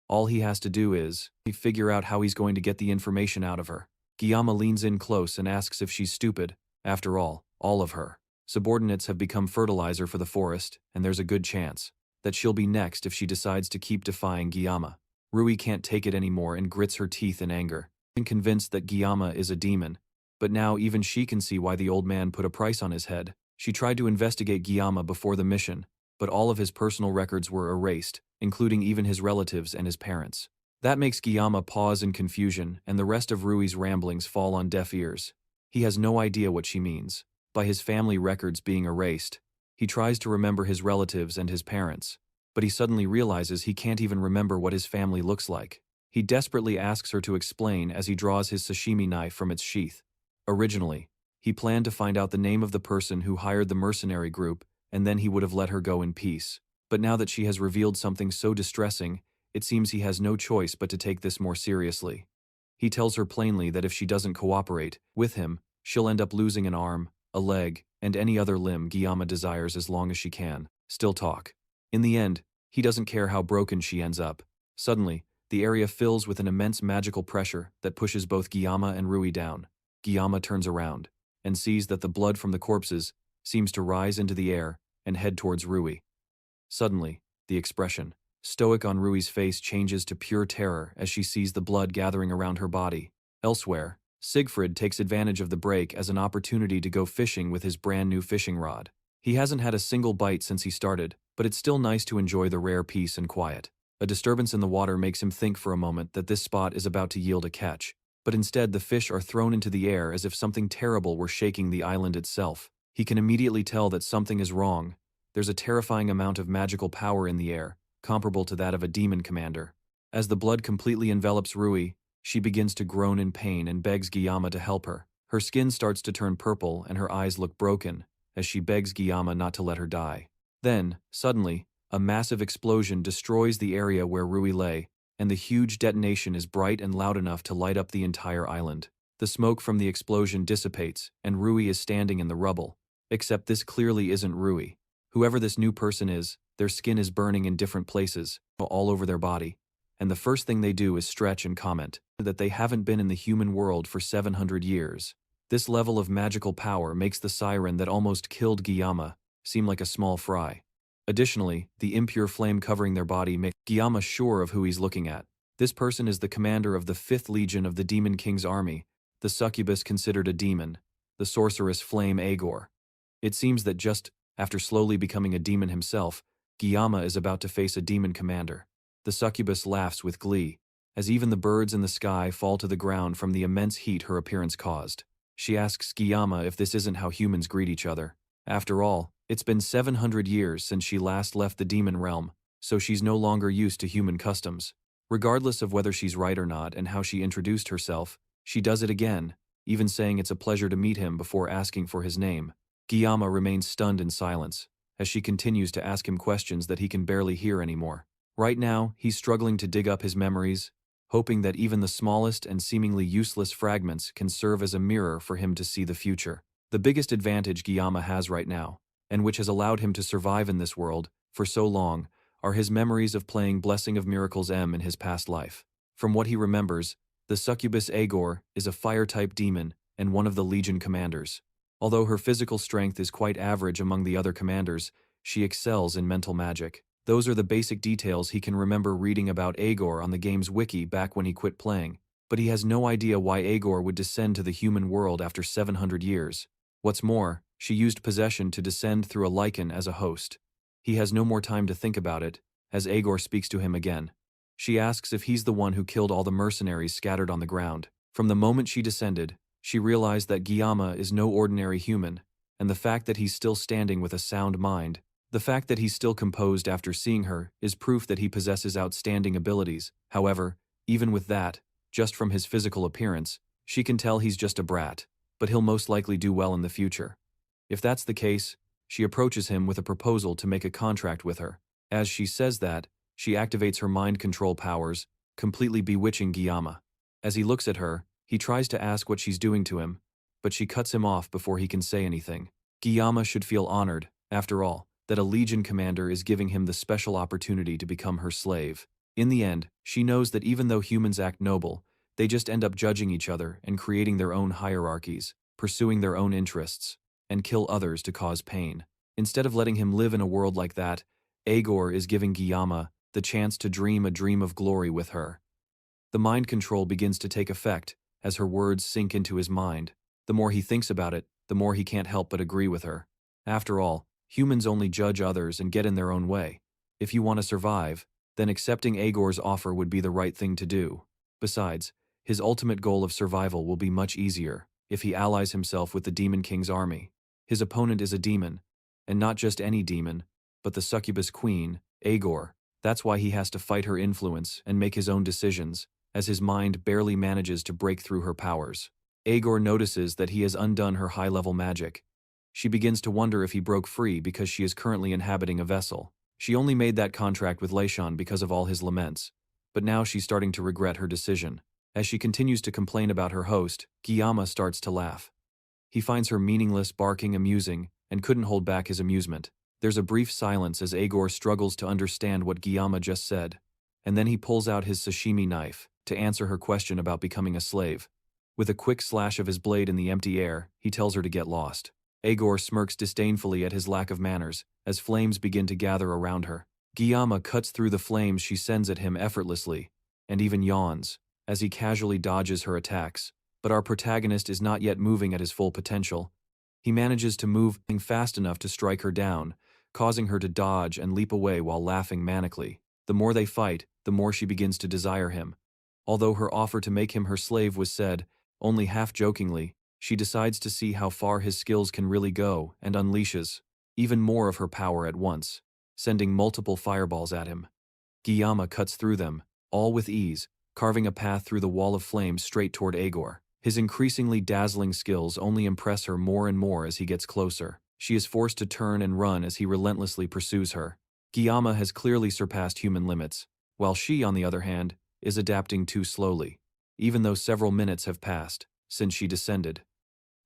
All he has to do is figure out how he's going to get the information out of her. Giyama leans in close and asks if she's stupid. After all of her subordinates have become fertilizer for the forest, and there's a good chance that she'll be next if she decides to keep defying Giyama. Rui can't take it anymore and grits her teeth in anger, convinced that Giyama is a demon, but now even she can see why the old man put a price on his head. She tried to investigate Giyama before the mission, but all of his personal records were erased, including even his relatives and his parents. That makes Giyama pause in confusion, and the rest of Rui's ramblings fall on deaf ears. He has no idea what she means by his family records being erased. He tries to remember his relatives and his parents, but he suddenly realizes he can't even remember what his family looks like. He desperately asks her to explain as he draws his sashimi knife from its sheath. Originally, he planned to find out the name of the person who hired the mercenary group, and then he would have let her go in peace. But now that she has revealed something so distressing, it seems he has no choice but to take this more seriously. He tells her plainly that if she doesn't cooperate with him, she'll end up losing an arm, a leg, and any other limb Guillaume desires as long as she can still talk. In the end, he doesn't care how broken she ends up. Suddenly, the area fills with an immense magical pressure that pushes both Guillaume and Rui down. Guillaume turns around and sees that the blood from the corpses seems to rise into the air and head towards Rui. Suddenly, the expression, stoic on Rui's face changes to pure terror as she sees the blood gathering around her body. Elsewhere, Siegfried takes advantage of the break as an opportunity to go fishing with his brand new fishing rod. He hasn't had a single bite since he started, but it's still nice to enjoy the rare peace and quiet. A disturbance in the water makes him think for a moment that this spot is about to yield a catch, but instead the fish are thrown into the air as if something terrible were shaking the island itself. He can immediately tell that something is wrong. There's a terrifying amount of magical power in the air, comparable to that of a demon commander. As the blood completely envelops Rui, she begins to groan in pain and begs Guillaume to help her. Her skin starts to turn purple and her eyes look broken, as she begs Guillaume not to let her die. Then, suddenly, a massive explosion destroys the area where Rui lay, and the huge detonation is bright and loud enough to light up the entire island. The smoke from the explosion dissipates, and Rui is standing in the rubble. Except this clearly isn't Rui. Whoever this new person is, their skin is burning in different places, all over their body, and the first thing they do is stretch and comment that they haven't been in the human world for 700 years. This level of magical power makes the siren that almost killed Guillaume seem like a small fry. Additionally, the impure flame covering their body makes Guillaume sure of who he's looking at. This person is the commander of the 5th Legion of the Demon King's army, the succubus considered a demon, the sorceress Flame Agor. It seems that just after slowly becoming a demon himself, Guillaume is about to face a demon commander. The succubus laughs with glee, as even the birds in the sky fall to the ground from the immense heat her appearance caused. She asks Guillaume if this isn't how humans greet each other. After all, it's been 700 years since she last left the demon realm, so she's no longer used to human customs. Regardless of whether she's right or not and how she introduced herself, she does it again, even saying it's a pleasure to meet him before asking for his name. Guillaume remains stunned in silence, as she continues to ask him questions that he can barely hear anymore. Right now, he's struggling to dig up his memories, hoping that even the smallest and seemingly useless fragments can serve as a mirror for him to see the future. The biggest advantage Guillaume has right now, and which has allowed him to survive in this world for so long, are his memories of playing Blessing of Miracles M in his past life. From what he remembers, the succubus Agor is a fire-type demon and one of the Legion commanders. Although her physical strength is quite average among the other commanders, she excels in mental magic. Those are the basic details he can remember reading about Agor on the game's wiki back when he quit playing, but he has no idea why Agor would descend to the human world after 700 years. What's more, she used possession to descend through a lichen as a host. He has no more time to think about it, as Agor speaks to him again. She asks if he's the one who killed all the mercenaries scattered on the ground. From the moment she descended, she realized that Guillaume is no ordinary human, and the fact that he's still standing with a sound mind, the fact that he's still composed after seeing her, is proof that he possesses outstanding abilities. However, even with that, just from his physical appearance, she can tell he's just a brat, but he'll most likely do well in the future. If that's the case, she approaches him with a proposal to make a contract with her. As she says that, she activates her mind control powers, completely bewitching Guillaume. As he looks at her, he tries to ask what she's doing to him, but she cuts him off before he can say anything. Guillaume should feel honored, after all, that a Legion commander is giving him the special opportunity to become her slave. In the end, she knows that even though humans act noble, they just end up judging each other and creating their own hierarchies, pursuing their own interests, and kill others to cause pain. Instead of letting him live in a world like that, Agor is giving Guillaume the chance to dream a dream of glory with her. The mind control begins to take effect as her words sink into his mind. The more he thinks about it, the more he can't help but agree with her. After all, humans only judge others and get in their own way. If you want to survive, then accepting Agor's offer would be the right thing to do. Besides, his ultimate goal of survival will be much easier if he allies himself with the Demon King's army. His opponent is a demon, and not just any demon, but the succubus queen, Agor. That's why he has to fight her influence and make his own decisions, as his mind barely manages to break through her powers. Aegor notices that he has undone her high-level magic. She begins to wonder if he broke free because she is currently inhabiting a vessel. She only made that contract with Leishan because of all his laments, but now she's starting to regret her decision. As she continues to complain about her host, Giyama starts to laugh. He finds her meaningless barking amusing and couldn't hold back his amusement. There's a brief silence as Aegor struggles to understand what Giyama just said, and then he pulls out his sashimi knife to answer her question about becoming a slave. With a quick slash of his blade in the empty air, he tells her to get lost. Aegor smirks disdainfully at his lack of manners as flames begin to gather around her. Giyama cuts through the flames she sends at him effortlessly, and even yawns as he casually dodges her attacks. But our protagonist is not yet moving at his full potential. He manages to move fast enough to strike her down, causing her to dodge and leap away while laughing manically. The more they fight, the more she begins to desire him. Although her offer to make him her slave was said only half-jokingly, she decides to see how far his skills can really go and unleashes even more of her power at once, sending multiple fireballs at him. Giyama cuts through them, all with ease, carving a path through the wall of flames straight toward Aegor. His increasingly dazzling skills only impress her more and more as he gets closer. She is forced to turn and run as he relentlessly pursues her. Giyama has clearly surpassed human limits, while she, on the other hand, is adapting too slowly, even though several minutes have passed since she descended.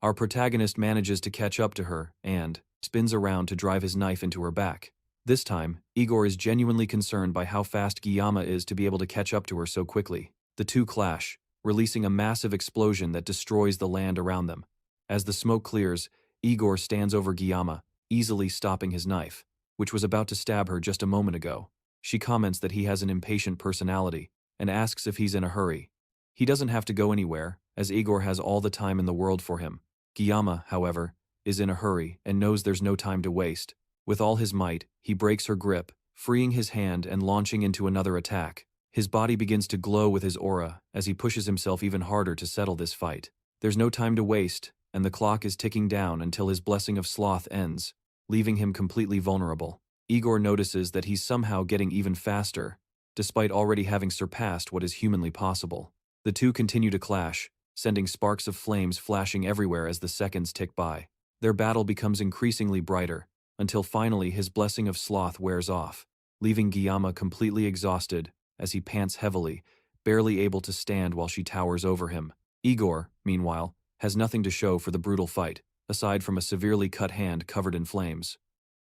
Our protagonist manages to catch up to her and spins around to drive his knife into her back. This time, Aegor is genuinely concerned by how fast Giyama is to be able to catch up to her so quickly. The two clash, releasing a massive explosion that destroys the land around them. As the smoke clears, Aegor stands over Giyama, easily stopping his knife, which was about to stab her just a moment ago. She comments that he has an impatient personality and asks if he's in a hurry. He doesn't have to go anywhere, as Aegor has all the time in the world for him. Giyama, however, is in a hurry and knows there's no time to waste. With all his might, he breaks her grip, freeing his hand and launching into another attack. His body begins to glow with his aura as he pushes himself even harder to settle this fight. There's no time to waste, and the clock is ticking down until his blessing of sloth ends, leaving him completely vulnerable. Aegor notices that he's somehow getting even faster, despite already having surpassed what is humanly possible. The two continue to clash, sending sparks of flames flashing everywhere as the seconds tick by. Their battle becomes increasingly brighter, until finally his blessing of sloth wears off, leaving Giyama completely exhausted as he pants heavily, barely able to stand while she towers over him. Aegor, meanwhile, has nothing to show for the brutal fight, aside from a severely cut hand covered in flames.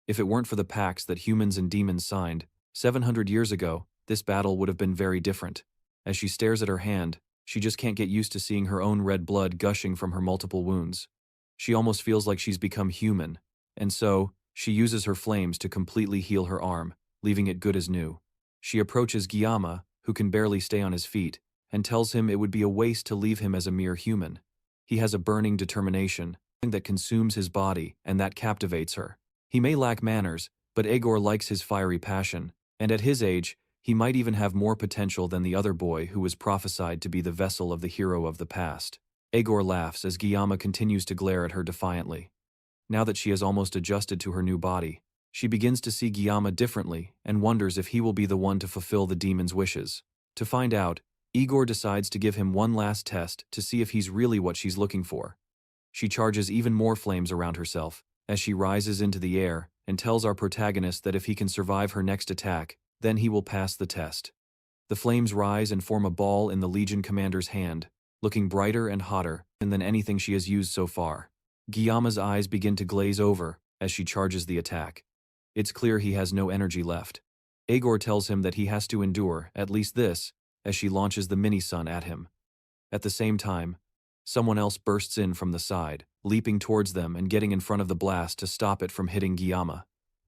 If it weren't for the pacts that humans and demons signed 700 years ago, this battle would have been very different. As she stares at her hand, she just can't get used to seeing her own red blood gushing from her multiple wounds. She almost feels like she's become human, and so, she uses her flames to completely heal her arm, leaving it good as new. She approaches Giyama, who can barely stay on his feet, and tells him it would be a waste to leave him as a mere human. He has a burning determination that consumes his body, and that captivates her. He may lack manners, but Aegor likes his fiery passion, and at his age, he might even have more potential than the other boy who was prophesied to be the vessel of the hero of the past. Aegor laughs as Giyama continues to glare at her defiantly. Now that she has almost adjusted to her new body, she begins to see Giyama differently and wonders if he will be the one to fulfill the demon's wishes. To find out, Aegor decides to give him one last test to see if he's really what she's looking for. She charges even more flames around herself as she rises into the air and tells our protagonist that if he can survive her next attack, then he will pass the test. The flames rise and form a ball in the Legion commander's hand, looking brighter and hotter than anything she has used so far. Giyama's eyes begin to glaze over as she charges the attack. It's clear he has no energy left. Aegor tells him that he has to endure at least this as she launches the mini-sun at him. At the same time, someone else bursts in from the side, leaping towards them and getting in front of the blast to stop it from hitting Giyama.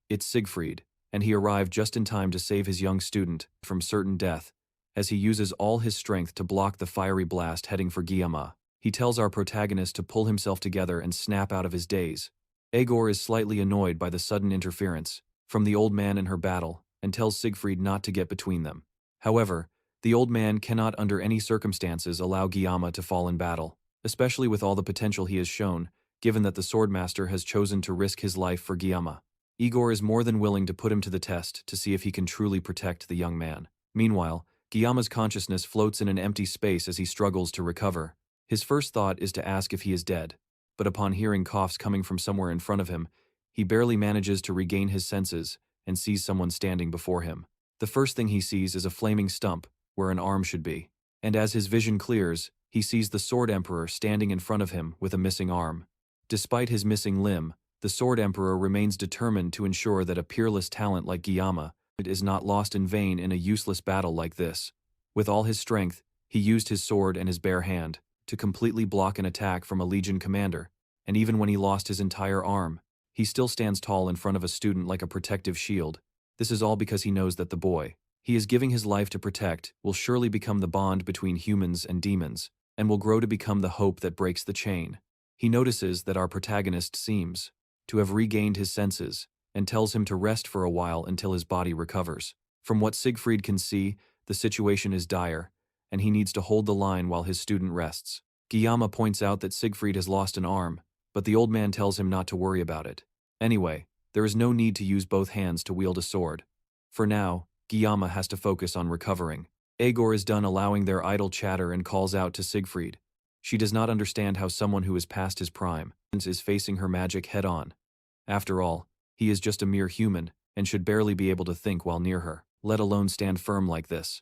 It's Siegfried, and he arrived just in time to save his young student from certain death as he uses all his strength to block the fiery blast heading for Giyama. He tells our protagonist to pull himself together and snap out of his daze. Aegor is slightly annoyed by the sudden interference from the old man in her battle and tells Siegfried not to get between them. However, the old man cannot under any circumstances allow Giyama to fall in battle, especially with all the potential he has shown, given that the swordmaster has chosen to risk his life for Giyama. Aegor is more than willing to put him to the test to see if he can truly protect the young man. Meanwhile, Guillaume's consciousness floats in an empty space as he struggles to recover. His first thought is to ask if he is dead, but upon hearing coughs coming from somewhere in front of him, he barely manages to regain his senses and sees someone standing before him. The first thing he sees is a flaming stump, where an arm should be. And as his vision clears, he sees the Sword Emperor standing in front of him with a missing arm. Despite his missing limb, the Sword Emperor remains determined to ensure that a peerless talent like Guillaume is not lost in vain in a useless battle like this. With all his strength, he used his sword and his bare hand to completely block an attack from a Legion commander, and even when he lost his entire arm, he still stands tall in front of a student like a protective shield. This is all because he knows that the boy he is giving his life to protect will surely become the bond between humans and demons, and will grow to become the hope that breaks the chain. He notices that our protagonist seems to have regained his senses, and tells him to rest for a while until his body recovers. From what Siegfried can see, the situation is dire, and he needs to hold the line while his student rests. Guillaume points out that Siegfried has lost an arm, but the old man tells him not to worry about it. Anyway, there is no need to use both hands to wield a sword. For now, Guillaume has to focus on recovering. Aegor is done allowing their idle chatter and calls out to Siegfried. She does not understand how someone who is past his prime is facing her magic head-on. After all, he is just a mere human, and should barely be able to think while near her, let alone stand firm like this.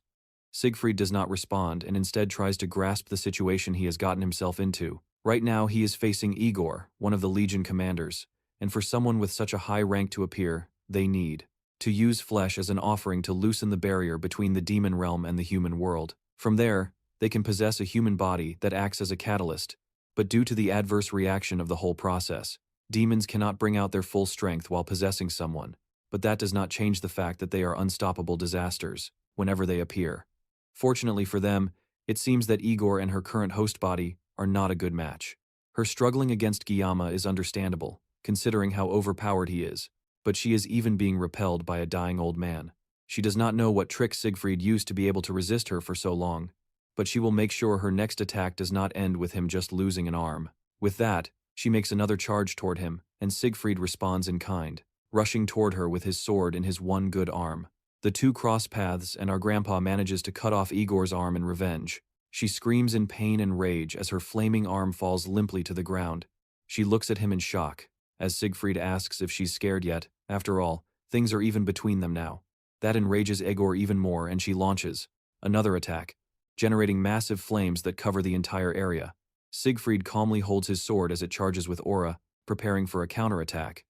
Siegfried does not respond and instead tries to grasp the situation he has gotten himself into. Right now he is facing Igor, one of the Legion commanders, and for someone with such a high rank to appear, they need to use flesh as an offering to loosen the barrier between the demon realm and the human world. From there, they can possess a human body that acts as a catalyst, but due to the adverse reaction of the whole process, demons cannot bring out their full strength while possessing someone, but that does not change the fact that they are unstoppable disasters whenever they appear. Fortunately for them, it seems that Igor and her current host body are not a good match. Her struggling against Guillaume is understandable, considering how overpowered he is, but she is even being repelled by a dying old man. She does not know what trick Siegfried used to be able to resist her for so long, but she will make sure her next attack does not end with him just losing an arm. With that, she makes another charge toward him, and Siegfried responds in kind, rushing toward her with his sword in his one good arm. The two cross paths and our grandpa manages to cut off Igor's arm in revenge. She screams in pain and rage as her flaming arm falls limply to the ground. She looks at him in shock, as Siegfried asks if she's scared yet. After all, things are even between them now. That enrages Aegor even more, and she launches another attack, generating massive flames that cover the entire area. Siegfried calmly holds his sword as it charges with aura, preparing for a counterattack.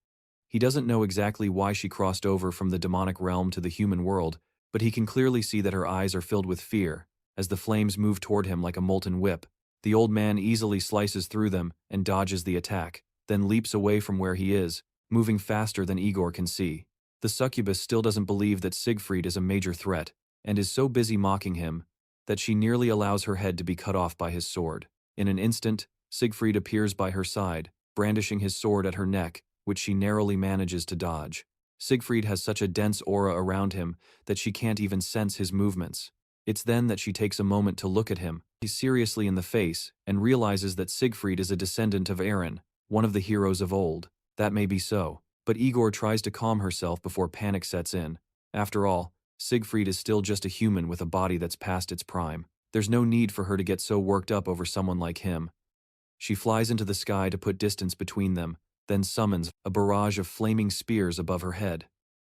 He doesn't know exactly why she crossed over from the demonic realm to the human world, but he can clearly see that her eyes are filled with fear as the flames move toward him like a molten whip. The old man easily slices through them and dodges the attack, then leaps away from where he is, moving faster than Igor can see. The succubus still doesn't believe that Siegfried is a major threat, and is so busy mocking him that she nearly allows her head to be cut off by his sword. In an instant, Siegfried appears by her side, brandishing his sword at her neck, which she narrowly manages to dodge. Siegfried has such a dense aura around him that she can't even sense his movements. It's then that she takes a moment to look at him seriously in the face and realizes that Siegfried is a descendant of Eren, one of the heroes of old. That may be so, but Igor tries to calm herself before panic sets in. After all, Siegfried is still just a human with a body that's past its prime. There's no need for her to get so worked up over someone like him. She flies into the sky to put distance between them, then summons a barrage of flaming spears above her head.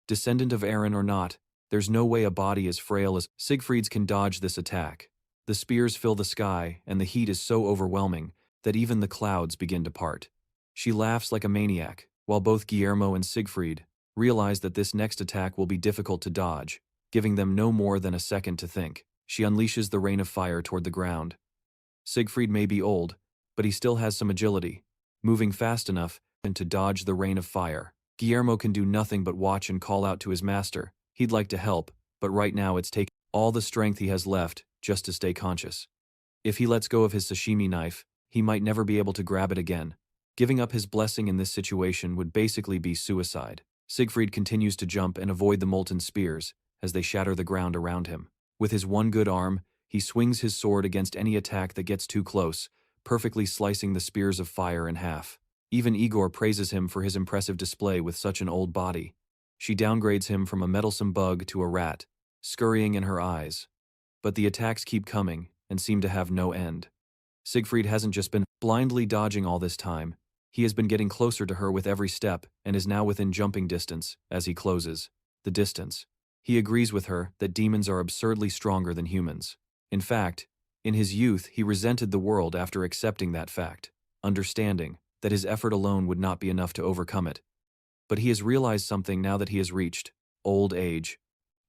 Descendant of Eren or not, there's no way a body as frail as Siegfried's can dodge this attack. The spears fill the sky, and the heat is so overwhelming that even the clouds begin to part. She laughs like a maniac, while both Guillermo and Siegfried realize that this next attack will be difficult to dodge, giving them no more than a second to think. She unleashes the rain of fire toward the ground. Siegfried may be old, but he still has some agility, moving fast enough to dodge the rain of fire. Guillermo can do nothing but watch and call out to his master. He'd like to help, but right now it's taking all the strength he has left just to stay conscious. If he lets go of his sashimi knife, he might never be able to grab it again. Giving up his blessing in this situation would basically be suicide. Siegfried continues to jump and avoid the molten spears as they shatter the ground around him. With his one good arm, he swings his sword against any attack that gets too close, perfectly slicing the spears of fire in half. Even Igor praises him for his impressive display with such an old body. She downgrades him from a meddlesome bug to a rat, scurrying in her eyes. But the attacks keep coming and seem to have no end. Siegfried hasn't just been blindly dodging all this time. He has been getting closer to her with every step and is now within jumping distance as he closes the distance. He agrees with her that demons are absurdly stronger than humans. In fact, in his youth he resented the world after accepting that fact, understanding that his effort alone would not be enough to overcome it. But he has realized something now that he has reached old age.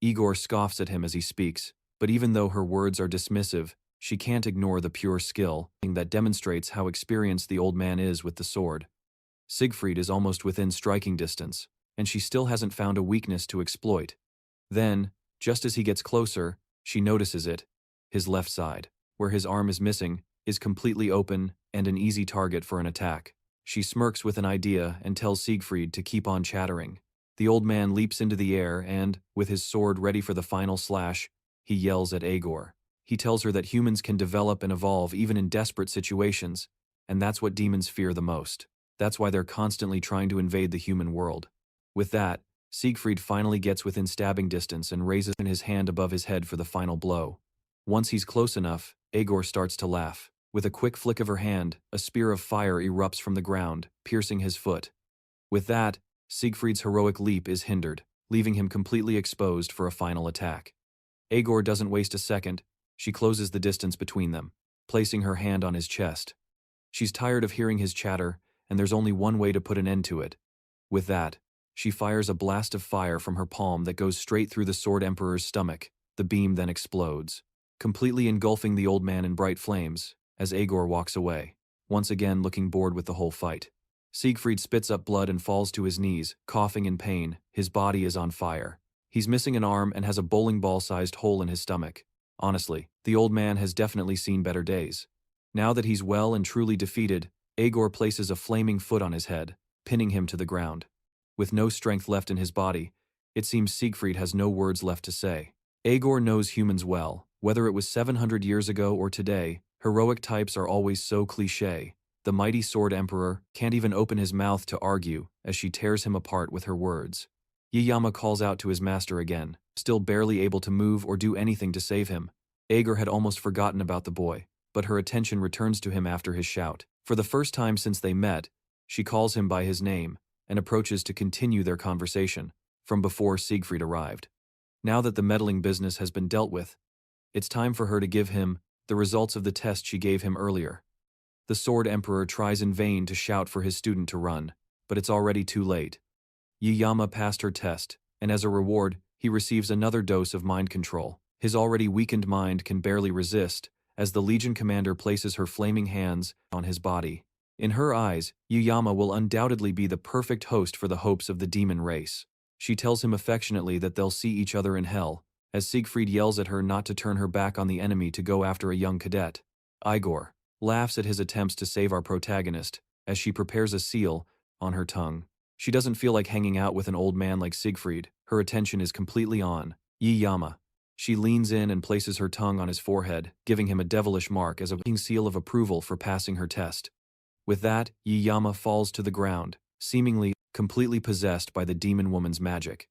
Igor scoffs at him as he speaks, but even though her words are dismissive, she can't ignore the pure skill that demonstrates how experienced the old man is with the sword. Siegfried is almost within striking distance, and she still hasn't found a weakness to exploit. Then, just as he gets closer, she notices it. His left side, where his arm is missing, is completely open and an easy target for an attack. She smirks with an idea and tells Siegfried to keep on chattering. The old man leaps into the air and, with his sword ready for the final slash, he yells at Igor. He tells her that humans can develop and evolve even in desperate situations, and that's what demons fear the most. That's why they're constantly trying to invade the human world. With that, Siegfried finally gets within stabbing distance and raises his hand above his head for the final blow. Once he's close enough, Igor starts to laugh. With a quick flick of her hand, a spear of fire erupts from the ground, piercing his foot. With that, Siegfried's heroic leap is hindered, leaving him completely exposed for a final attack. Igor doesn't waste a second. She closes the distance between them, placing her hand on his chest. She's tired of hearing his chatter, and there's only one way to put an end to it. With that, she fires a blast of fire from her palm that goes straight through the Sword Emperor's stomach. The beam then explodes, completely engulfing the old man in bright flames, as Igor walks away, once again looking bored with the whole fight. Siegfried spits up blood and falls to his knees, coughing in pain. His body is on fire. He's missing an arm and has a bowling ball-sized hole in his stomach. Honestly, the old man has definitely seen better days. Now that he's well and truly defeated, Igor places a flaming foot on his head, pinning him to the ground. With no strength left in his body, it seems Siegfried has no words left to say. Igor knows humans well. Whether it was 700 years ago or today, heroic types are always so cliché. The mighty Sword Emperor can't even open his mouth to argue as she tears him apart with her words. Yuyama calls out to his master again, still barely able to move or do anything to save him. Igor had almost forgotten about the boy, but her attention returns to him after his shout. For the first time since they met, she calls him by his name and approaches to continue their conversation from before Siegfried arrived. Now that the meddling business has been dealt with, it's time for her to give him the results of the test she gave him earlier. The Sword Emperor tries in vain to shout for his student to run, but it's already too late. Yuyama passed her test, and as a reward, he receives another dose of mind control. His already weakened mind can barely resist, as the Legion commander places her flaming hands on his body. In her eyes, Yuyama will undoubtedly be the perfect host for the hopes of the demon race. She tells him affectionately that they'll see each other in hell, as Siegfried yells at her not to turn her back on the enemy to go after a young cadet. Igor laughs at his attempts to save our protagonist, as she prepares a seal on her tongue. She doesn't feel like hanging out with an old man like Siegfried. Her attention is completely on Yuyama. She leans in and places her tongue on his forehead, giving him a devilish mark as a seal of approval for passing her test. With that, Yuyama falls to the ground, seemingly completely possessed by the demon woman's magic.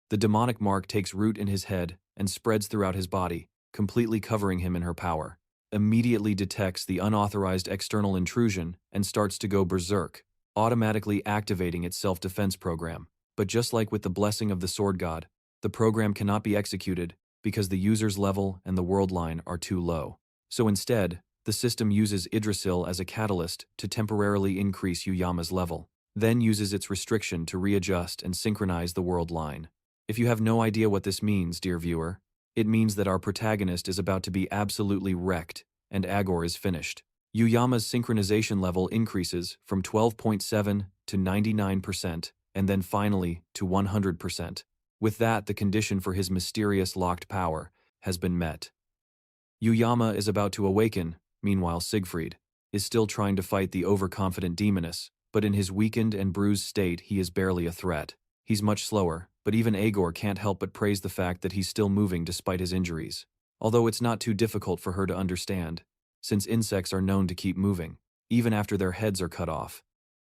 The demonic mark takes root in his head and spreads throughout his body, completely covering him in her power. Immediately detects the unauthorized external intrusion and starts to go berserk, automatically activating its self-defense program. But just like with the blessing of the sword god, the program cannot be executed because the user's level and the world line are too low. So instead, the system uses Yggdrasil as a catalyst to temporarily increase Yuyama's level, then uses its restriction to readjust and synchronize the world line. If you have no idea what this means, dear viewer, it means that our protagonist is about to be absolutely wrecked, and Igor is finished. Yuyama's synchronization level increases from 12.7 to 99%, and then finally to 100%. With that, the condition for his mysterious locked power has been met. Yuyama is about to awaken. Meanwhile, Siegfried is still trying to fight the overconfident demoness, but in his weakened and bruised state he is barely a threat. He's much slower, but even Igor can't help but praise the fact that he's still moving despite his injuries. Although it's not too difficult for her to understand, since insects are known to keep moving, even after their heads are cut off.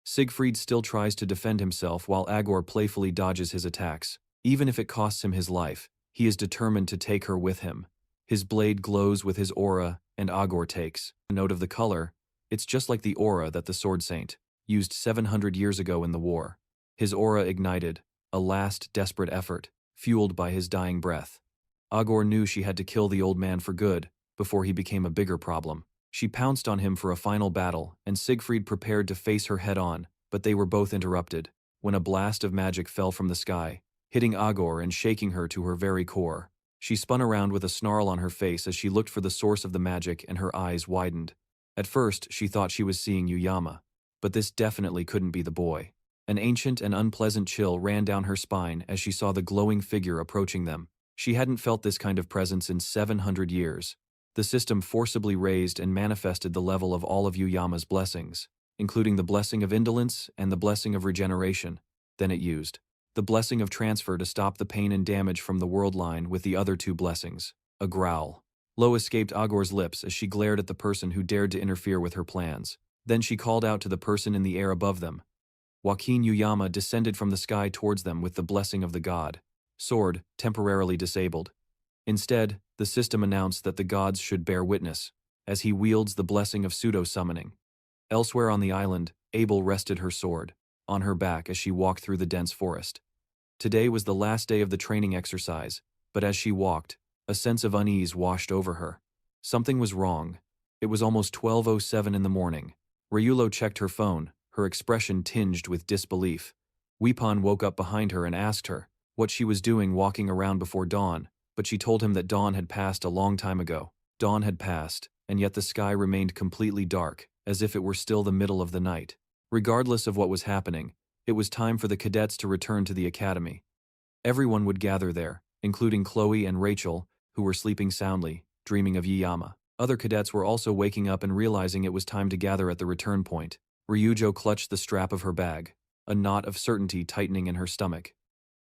Siegfried still tries to defend himself while Igor playfully dodges his attacks. Even if it costs him his life, he is determined to take her with him. His blade glows with his aura, and Agor takes note of the color. It's just like the aura that the sword saint used 700 years ago in the war. His aura ignited, a last desperate effort, fueled by his dying breath. Agor knew she had to kill the old man for good, before he became a bigger problem. She pounced on him for a final battle, and Siegfried prepared to face her head-on, but they were both interrupted, when a blast of magic fell from the sky, hitting Agor and shaking her to her very core. She spun around with a snarl on her face as she looked for the source of the magic, and her eyes widened. At first, she thought she was seeing Yuyama, but this definitely couldn't be the boy. An ancient and unpleasant chill ran down her spine as she saw the glowing figure approaching them. She hadn't felt this kind of presence in 700 years. The system forcibly raised and manifested the level of all of Yuyama's blessings, including the blessing of indolence and the blessing of regeneration. Then it used the blessing of transfer to stop the pain and damage from the world line with the other two blessings. A growl low escaped Agor's lips as she glared at the person who dared to interfere with her plans. Then she called out to the person in the air above them. Joaquin Yuyama descended from the sky towards them with the blessing of the god. Sword, temporarily disabled. Instead, the system announced that the gods should bear witness, as he wields the blessing of pseudo-summoning. Elsewhere on the island, Abel rested her sword on her back as she walked through the dense forest. Today was the last day of the training exercise, but as she walked, a sense of unease washed over her. Something was wrong. It was almost 12:07 in the morning. Ryulo checked her phone, her expression tinged with disbelief. Weepon woke up behind her and asked her what she was doing walking around before dawn, but she told him that dawn had passed a long time ago. Dawn had passed, and yet the sky remained completely dark, as if it were still the middle of the night. Regardless of what was happening, it was time for the cadets to return to the academy. Everyone would gather there, including Chloe and Rachel, who were sleeping soundly, dreaming of Yuyama. Other cadets were also waking up and realizing it was time to gather at the return point. Ryujo clutched the strap of her bag, a knot of certainty tightening in her stomach.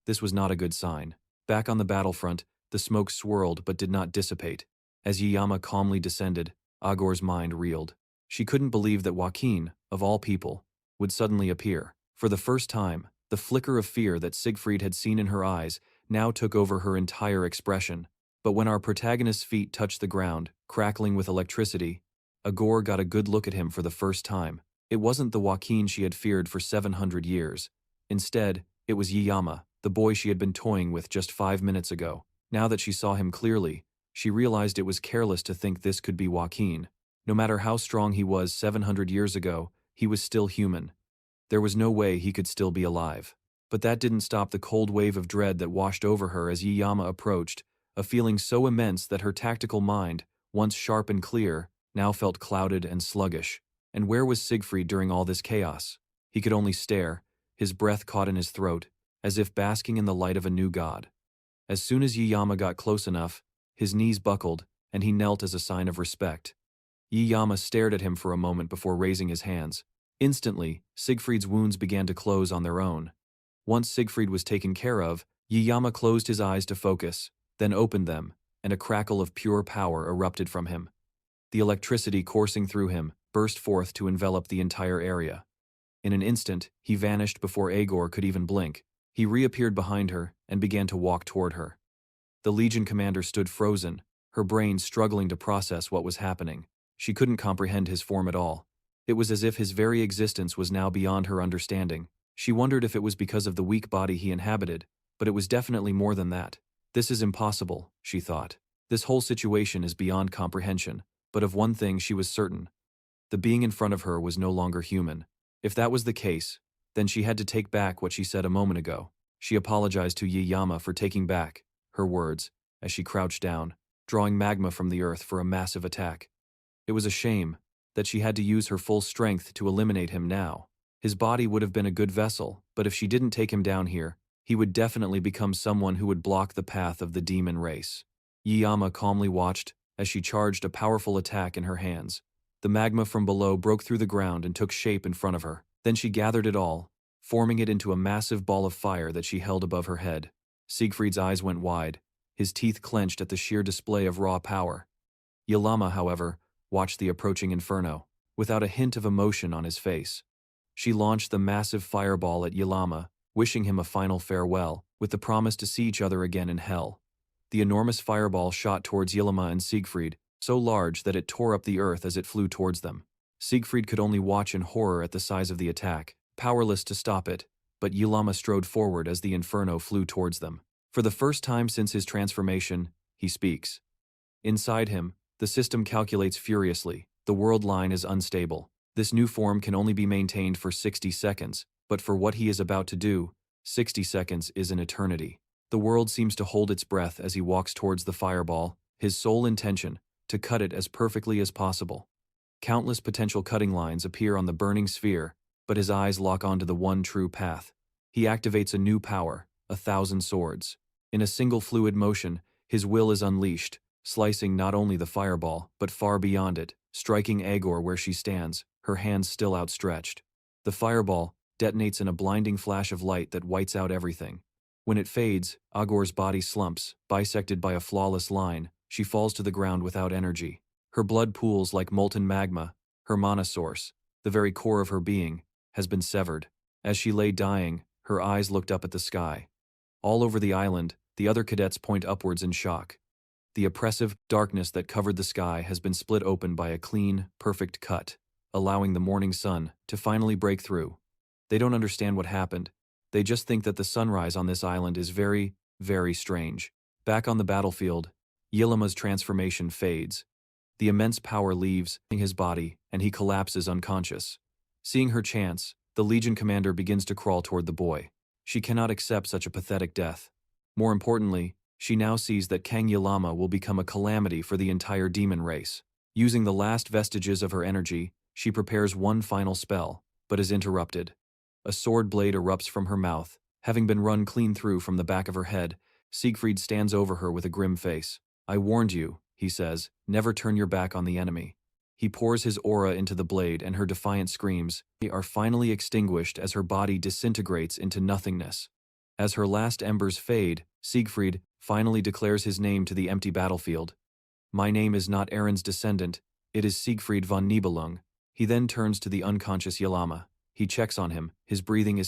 This was not a good sign. Back on the battlefront, the smoke swirled but did not dissipate. As Yuyama calmly descended, Agor's mind reeled. She couldn't believe that Joaquin, of all people, would suddenly appear. For the first time, the flicker of fear that Siegfried had seen in her eyes now took over her entire expression. But when our protagonist's feet touched the ground, crackling with electricity, Agor got a good look at him for the first time. It wasn't the Joaquin she had feared for 700 years. Instead, it was Yuyama, the boy she had been toying with just 5 minutes ago. Now that she saw him clearly, she realized it was careless to think this could be Joaquin. No matter how strong he was 700 years ago, he was still human. There was no way he could still be alive. But that didn't stop the cold wave of dread that washed over her as Yuyama approached, a feeling so immense that her tactical mind, once sharp and clear, now felt clouded and sluggish. And where was Siegfried during all this chaos? He could only stare, his breath caught in his throat, as if basking in the light of a new god. As soon as Yuyama got close enough, his knees buckled, and he knelt as a sign of respect. Yuyama stared at him for a moment before raising his hands. Instantly, Siegfried's wounds began to close on their own. Once Siegfried was taken care of, Yuyama closed his eyes to focus, then opened them, and a crackle of pure power erupted from him. The electricity coursing through him burst forth to envelop the entire area. In an instant, he vanished before Agor could even blink. He reappeared behind her and began to walk toward her. The Legion commander stood frozen, her brain struggling to process what was happening. She couldn't comprehend his form at all. It was as if his very existence was now beyond her understanding. She wondered if it was because of the weak body he inhabited, but it was definitely more than that. This is impossible, she thought. This whole situation is beyond comprehension, but of one thing she was certain. The being in front of her was no longer human. If that was the case, then she had to take back what she said a moment ago. She apologized to Yuyama for taking back her words as she crouched down, drawing magma from the earth for a massive attack. It was a shame that she had to use her full strength to eliminate him now. His body would have been a good vessel, but if she didn't take him down here, he would definitely become someone who would block the path of the demon race. Yuyama calmly watched as she charged a powerful attack in her hands. The magma from below broke through the ground and took shape in front of her. Then she gathered it all, forming it into a massive ball of fire that she held above her head. Siegfried's eyes went wide, his teeth clenched at the sheer display of raw power. Yuyama, however, watched the approaching inferno, without a hint of emotion on his face. She launched the massive fireball at Yuyama, wishing him a final farewell, with the promise to see each other again in hell. The enormous fireball shot towards Ylima and Siegfried, so large that it tore up the earth as it flew towards them. Siegfried could only watch in horror at the size of the attack, powerless to stop it, but Ylima strode forward as the inferno flew towards them. For the first time since his transformation, he speaks. Inside him, the system calculates furiously. The world line is unstable. This new form can only be maintained for 60 seconds, but for what he is about to do, 60 seconds is an eternity. The world seems to hold its breath as he walks towards the fireball, his sole intention, to cut it as perfectly as possible. Countless potential cutting lines appear on the burning sphere, but his eyes lock onto the one true path. He activates a new power, 1,000 swords. In a single fluid motion, his will is unleashed, slicing not only the fireball, but far beyond it, striking Agor where she stands, her hands still outstretched. The fireball detonates in a blinding flash of light that whites out everything. When it fades, Agor's body slumps, bisected by a flawless line. She falls to the ground without energy. Her blood pools like molten magma. Her mana source, the very core of her being, has been severed. As she lay dying, her eyes looked up at the sky. All over the island, the other cadets point upwards in shock. The oppressive darkness that covered the sky has been split open by a clean, perfect cut, allowing the morning sun to finally break through. They don't understand what happened. They just think that the sunrise on this island is very, very strange. Back on the battlefield, Ylima's transformation fades. The immense power leaves his body, and he collapses unconscious. Seeing her chance, the Legion commander begins to crawl toward the boy. She cannot accept such a pathetic death. More importantly, she now sees that Kang Ylima will become a calamity for the entire demon race. Using the last vestiges of her energy, she prepares one final spell, but is interrupted. A sword blade erupts from her mouth. Having been run clean through from the back of her head, Siegfried stands over her with a grim face. "I warned you," he says, "never turn your back on the enemy." He pours his aura into the blade and her defiant screams are finally extinguished as her body disintegrates into nothingness. As her last embers fade, Siegfried finally declares his name to the empty battlefield. "My name is not Aaron's descendant, it is Siegfried von Nibelung." He then turns to the unconscious Ylima. He checks on him, his breathing is